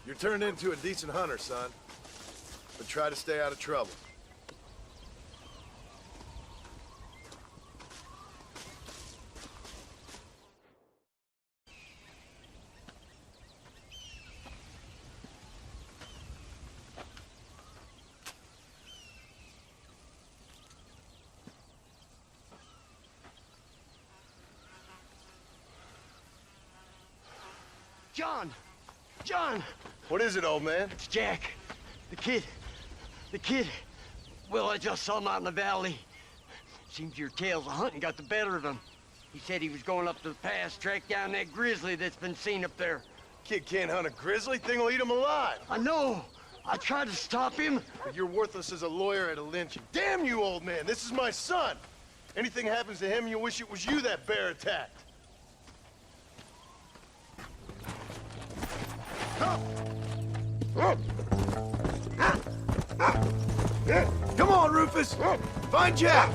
G: You're turned into a decent hunter, son. But try to stay out of trouble.
N: John! John!
G: What is it, old man?
N: It's Jack. The kid. The kid. Well, I just saw him out in the valley. Seems your tales of hunting got the better of him. He said he was going up to the pass, track down that grizzly that's been seen up there.
G: Kid can't hunt a grizzly. Thing will eat him alive.
N: I know. I tried to stop him.
G: But you're worthless as a lawyer at a lynching. Damn you, old man. This is my son. Anything happens to him, you'll wish it was you that bear attacked. Come on, Rufus! Find Jack!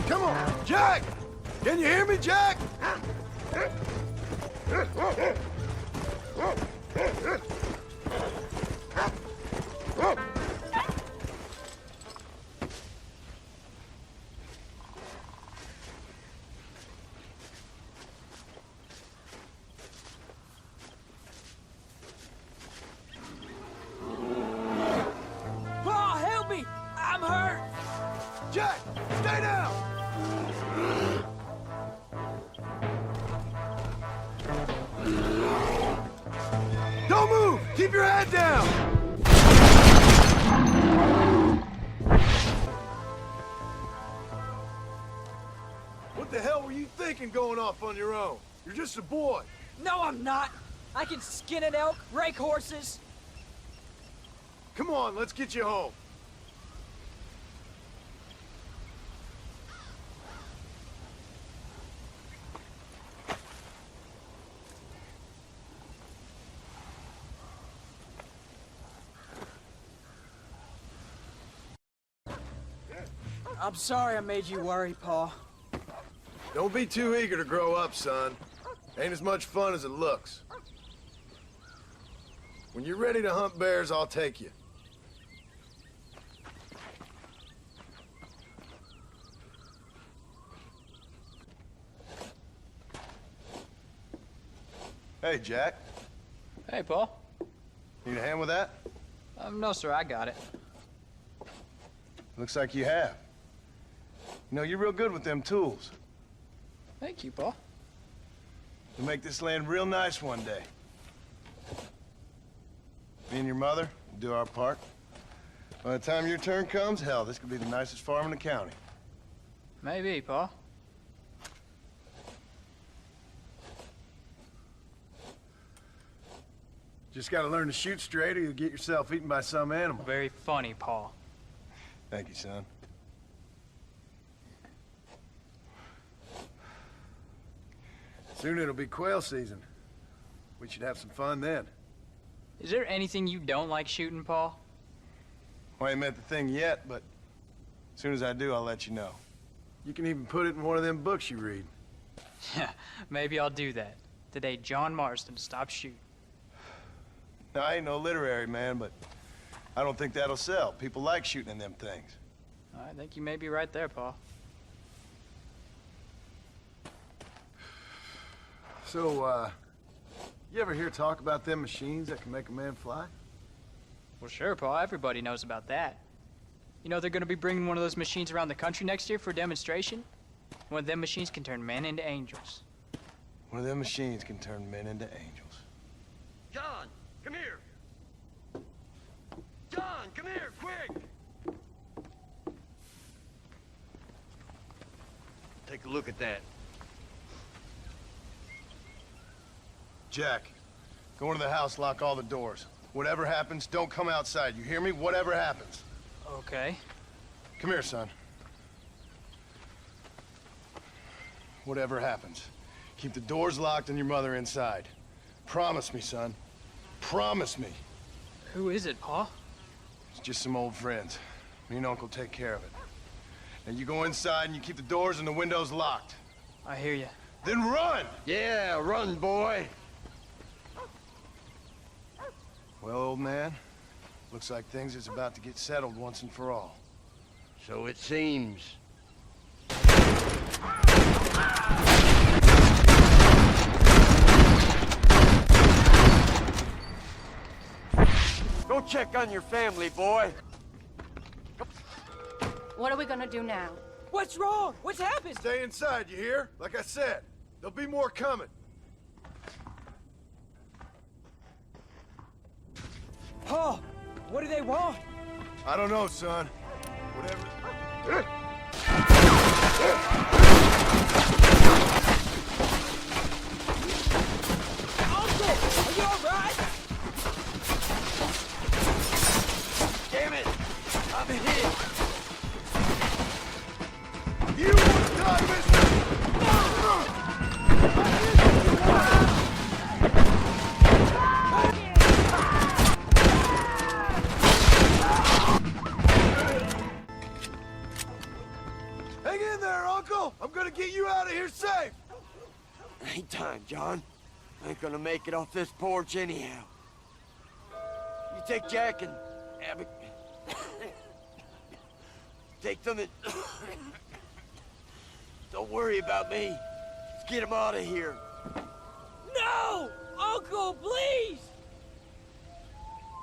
G: Come on, Jack! Can you hear me, Jack?
A: Paul, help me! I'm hurt!
G: Jack, stay down! Don't move! Keep your head down! What the hell were you thinking going off on your own? You're just a boy.
A: No, I'm not. I can skin an elk, rake horses.
G: Come on, let's get you home.
A: I'm sorry I made you worry, Paul.
G: Don't be too eager to grow up, son. Ain't as much fun as it looks. When you're ready to hunt bears, I'll take you. Hey, Jack.
A: Hey, Paul.
G: Need a hand with that?
A: No, sir, I got it.
G: Looks like you have. You know, you're real good with them tools.
A: Thank you, Paul.
G: You'll make this land real nice one day. Me and your mother will do our part. By the time your turn comes, hell, this could be the nicest farm in the county.
A: Maybe, Paul.
G: Just gotta learn to shoot straight or you'll get yourself eaten by some animal.
A: Very funny, Paul.
G: Thank you, son. Soon it'll be quail season. We should have some fun then.
A: Is there anything you don't like shooting, Paul?
G: Well, I ain't met the thing yet, but as soon as I do, I'll let you know. You can even put it in one of them books you read.
A: Yeah, maybe I'll do that. Today, John Marston stopped shooting.
G: Now, I ain't no literary man, but I don't think that'll sell. People like shooting in them things.
A: I think you may be right there, Paul.
G: So, you ever hear talk about them machines that can make a man fly?
A: Well, sure, Paul. Everybody knows about that. You know they're gonna be bringing one of those machines around the country next year for a demonstration? One of them machines can turn men into angels.
G: One of them machines can turn men into angels.
N: John, come here. John, come here, quick. Take a look at that.
G: Jack, go into the house, lock all the doors. Whatever happens, don't come outside. You hear me? Whatever happens.
A: Okay.
G: Come here, son. Whatever happens, keep the doors locked and your mother inside. Promise me, son. Promise me.
A: Who is it, Pa?
G: It's just some old friends. Me and Uncle take care of it. Now you go inside and you keep the doors and the windows locked.
A: I hear you.
G: Then run!
N: Yeah, run, boy.
G: Well, old man, looks like things is about to get settled once and for all.
N: So it seems. Go check on your family, boy.
P: What are we gonna do now?
A: What's wrong? What's happened?
G: Stay inside, you hear? Like I said, there'll be more coming.
A: Pa, what do they want?
G: I don't know, son. Whatever.
A: Uncle, are you all right?
N: Damn it! I'm hit.
G: You won't die, mister! Hang in there, Uncle! I'm gonna get you out of here safe!
N: Ain't time, John. I ain't gonna make it off this porch anyhow. You take Jack and Abby. Take them and... Don't worry about me. Let's get him out of here.
A: No! Uncle, please!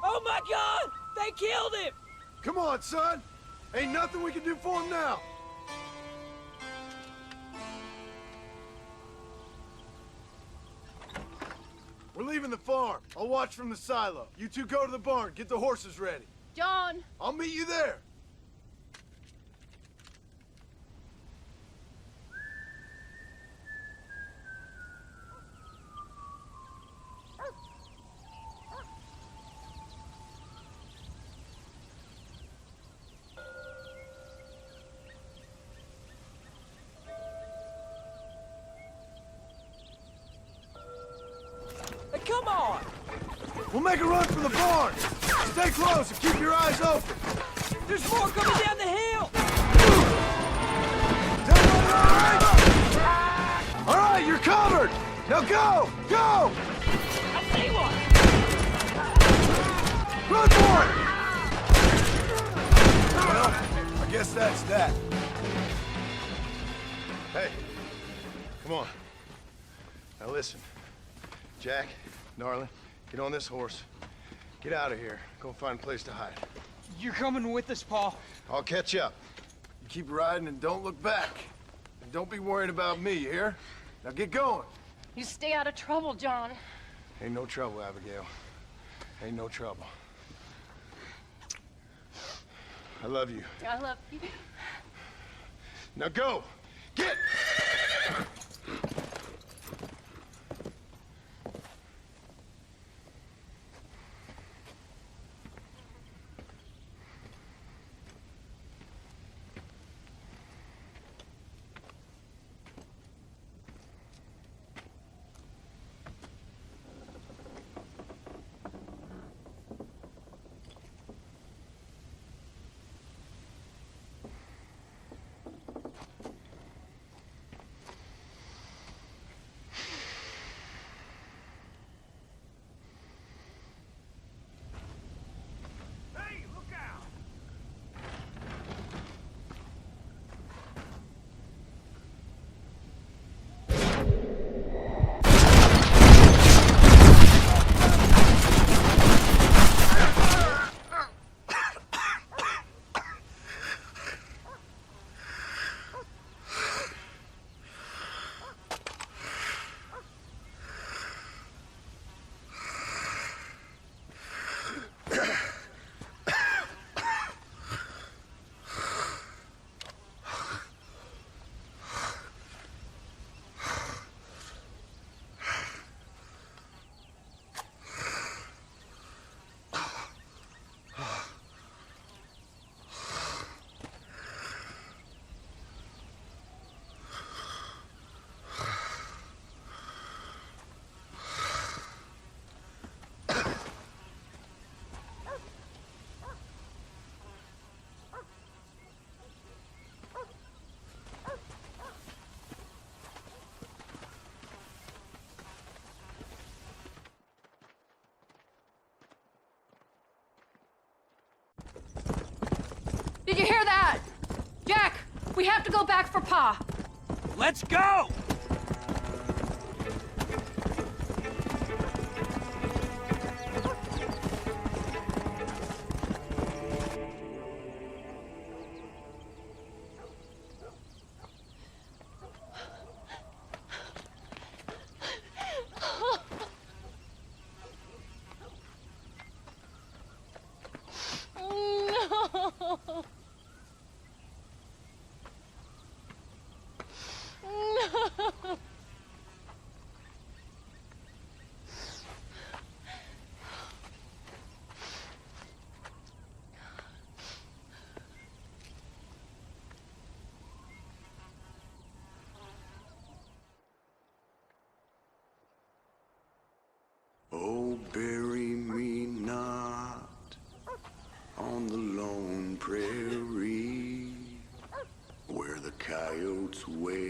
A: Oh my God! They killed him!
G: Come on, son! Ain't nothing we can do for him now! We're leaving the farm. I'll watch from the silo. You two go to the barn, get the horses ready.
Q: John!
G: I'll meet you there.
A: Come on!
G: We'll make a run for the barn. Stay close and keep your eyes open.
A: There's more coming down the hill!
G: All right, you're covered. Now go! Go!
A: I see one!
G: Run for it! Well, I guess that's that. Hey, come on. Now listen. Jack, darling, get on this horse. Get out of here. Go find a place to hide.
A: You're coming with us, Paul.
G: I'll catch up. You keep riding and don't look back. And don't be worrying about me, you hear? Now get going.
P: You stay out of trouble, John.
G: Ain't no trouble, Abigail. Ain't no trouble. I love you.
P: I love you.
G: Now go! Get!
K: Did you hear that? Jack, we have to go back for Pa.
H: Let's go!
V: Oh, bury me not on the lone prairie where the coyotes wail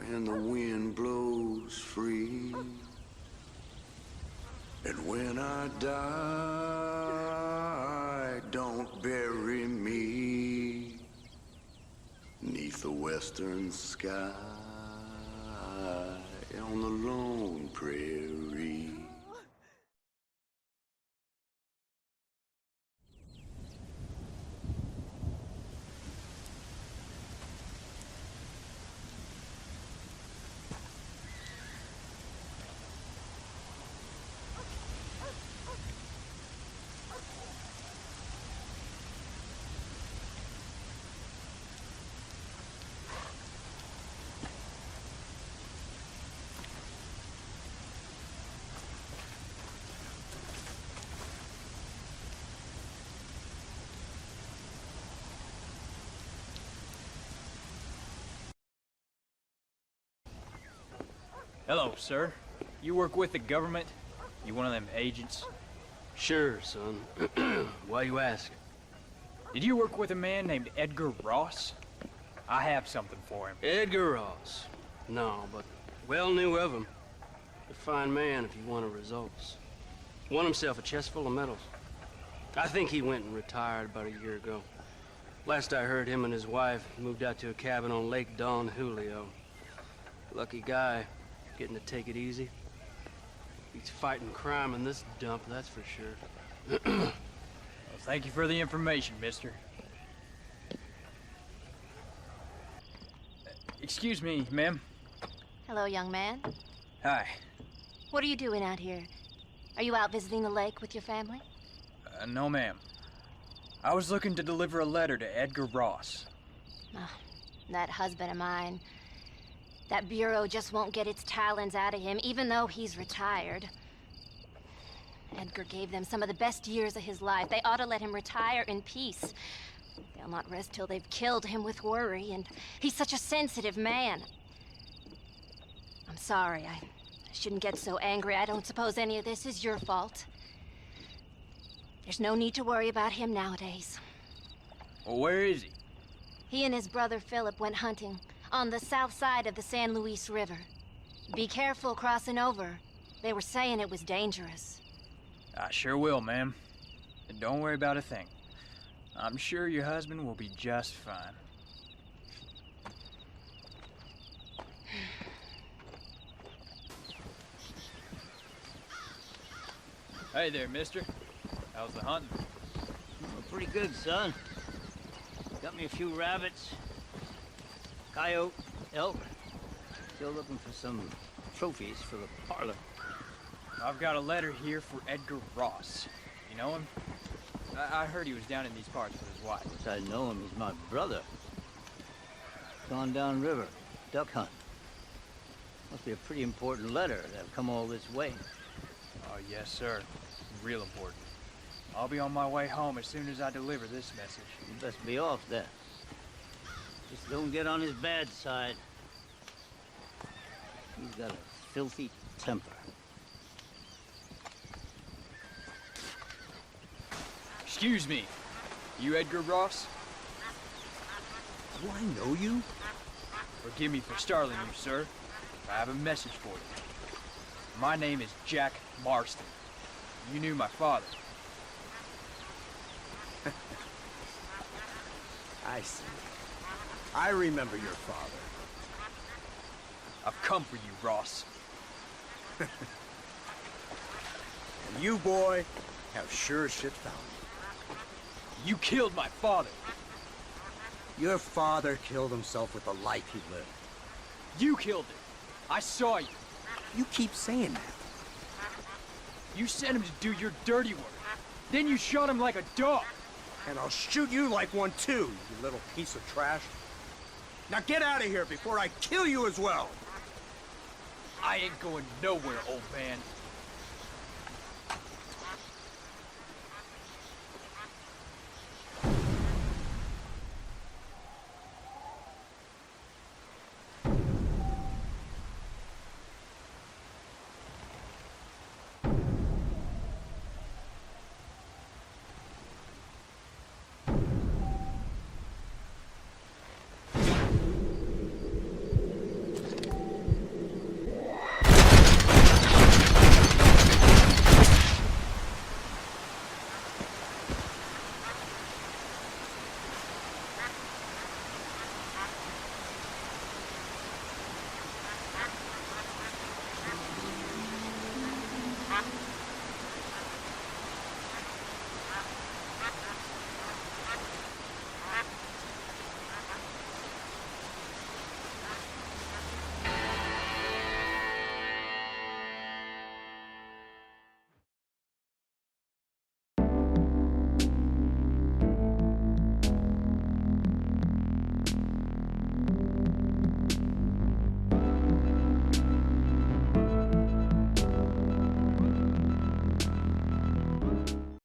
V: and the wind blows free. And when I die, don't bury me 'neath the western sky on the lone prairie.
A: Hello, sir. You work with the government? You one of them agents?
W: Sure, son. Why you ask?
A: Did you work with a man named Edgar Ross? I have something for him.
W: Edgar Ross? No, but well knew of him. A fine man if you wanted results. Won himself a chest full of medals. I think he went and retired about a year ago. Last I heard, him and his wife moved out to a cabin on Lake Don Julio. Lucky guy, getting to take it easy. He's fighting crime in this dump, that's for sure.
A: Well, thank you for the information, mister. Excuse me, ma'am.
P: Hello, young man.
A: Hi.
P: What are you doing out here? Are you out visiting the lake with your family?
A: No, ma'am. I was looking to deliver a letter to Edgar Ross.
P: Oh, that husband of mine. That bureau just won't get its talons out of him, even though he's retired. Edgar gave them some of the best years of his life. They ought to let him retire in peace. They'll not rest till they've killed him with worry, and he's such a sensitive man. I'm sorry, I shouldn't get so angry. I don't suppose any of this is your fault. There's no need to worry about him nowadays.
A: Well, where is he?
P: He and his brother Philip went hunting on the south side of the San Luis River. Be careful crossing over. They were saying it was dangerous.
A: I sure will, ma'am. And don't worry about a thing. I'm sure your husband will be just fine. Hey there, mister. How's the hunting?
X: Well, pretty good, son. Got me a few rabbits, coyote, elk. Still looking for some trophies for the parlor.
A: I've got a letter here for Edgar Ross. You know him? I heard he was down in these parts with his wife.
X: Yes, I know him. He's my brother. Gone down river, duck hunt. Must be a pretty important letter to have come all this way.
A: Oh, yes, sir. Real important. I'll be on my way home as soon as I deliver this message.
X: You best be off then. Just don't get on his bad side. He's got a filthy temper.
A: Excuse me. You Edgar Ross?
I: Do I know you?
A: Forgive me for startling you, sir. I have a message for you. My name is Jack Marston. You knew my father.
I: I see. I remember your father.
C: I've come for you, Ross.
I: And you, boy, have sure as shit found me.
C: You killed my father.
I: Your father killed himself with the life he lived.
C: You killed him. I saw you.
I: You keep saying that.
C: You sent him to do your dirty work. Then you shot him like a dog.
I: And I'll shoot you like one too, you little piece of trash. Now get out of here before I kill you as well.
C: I ain't going nowhere, old man.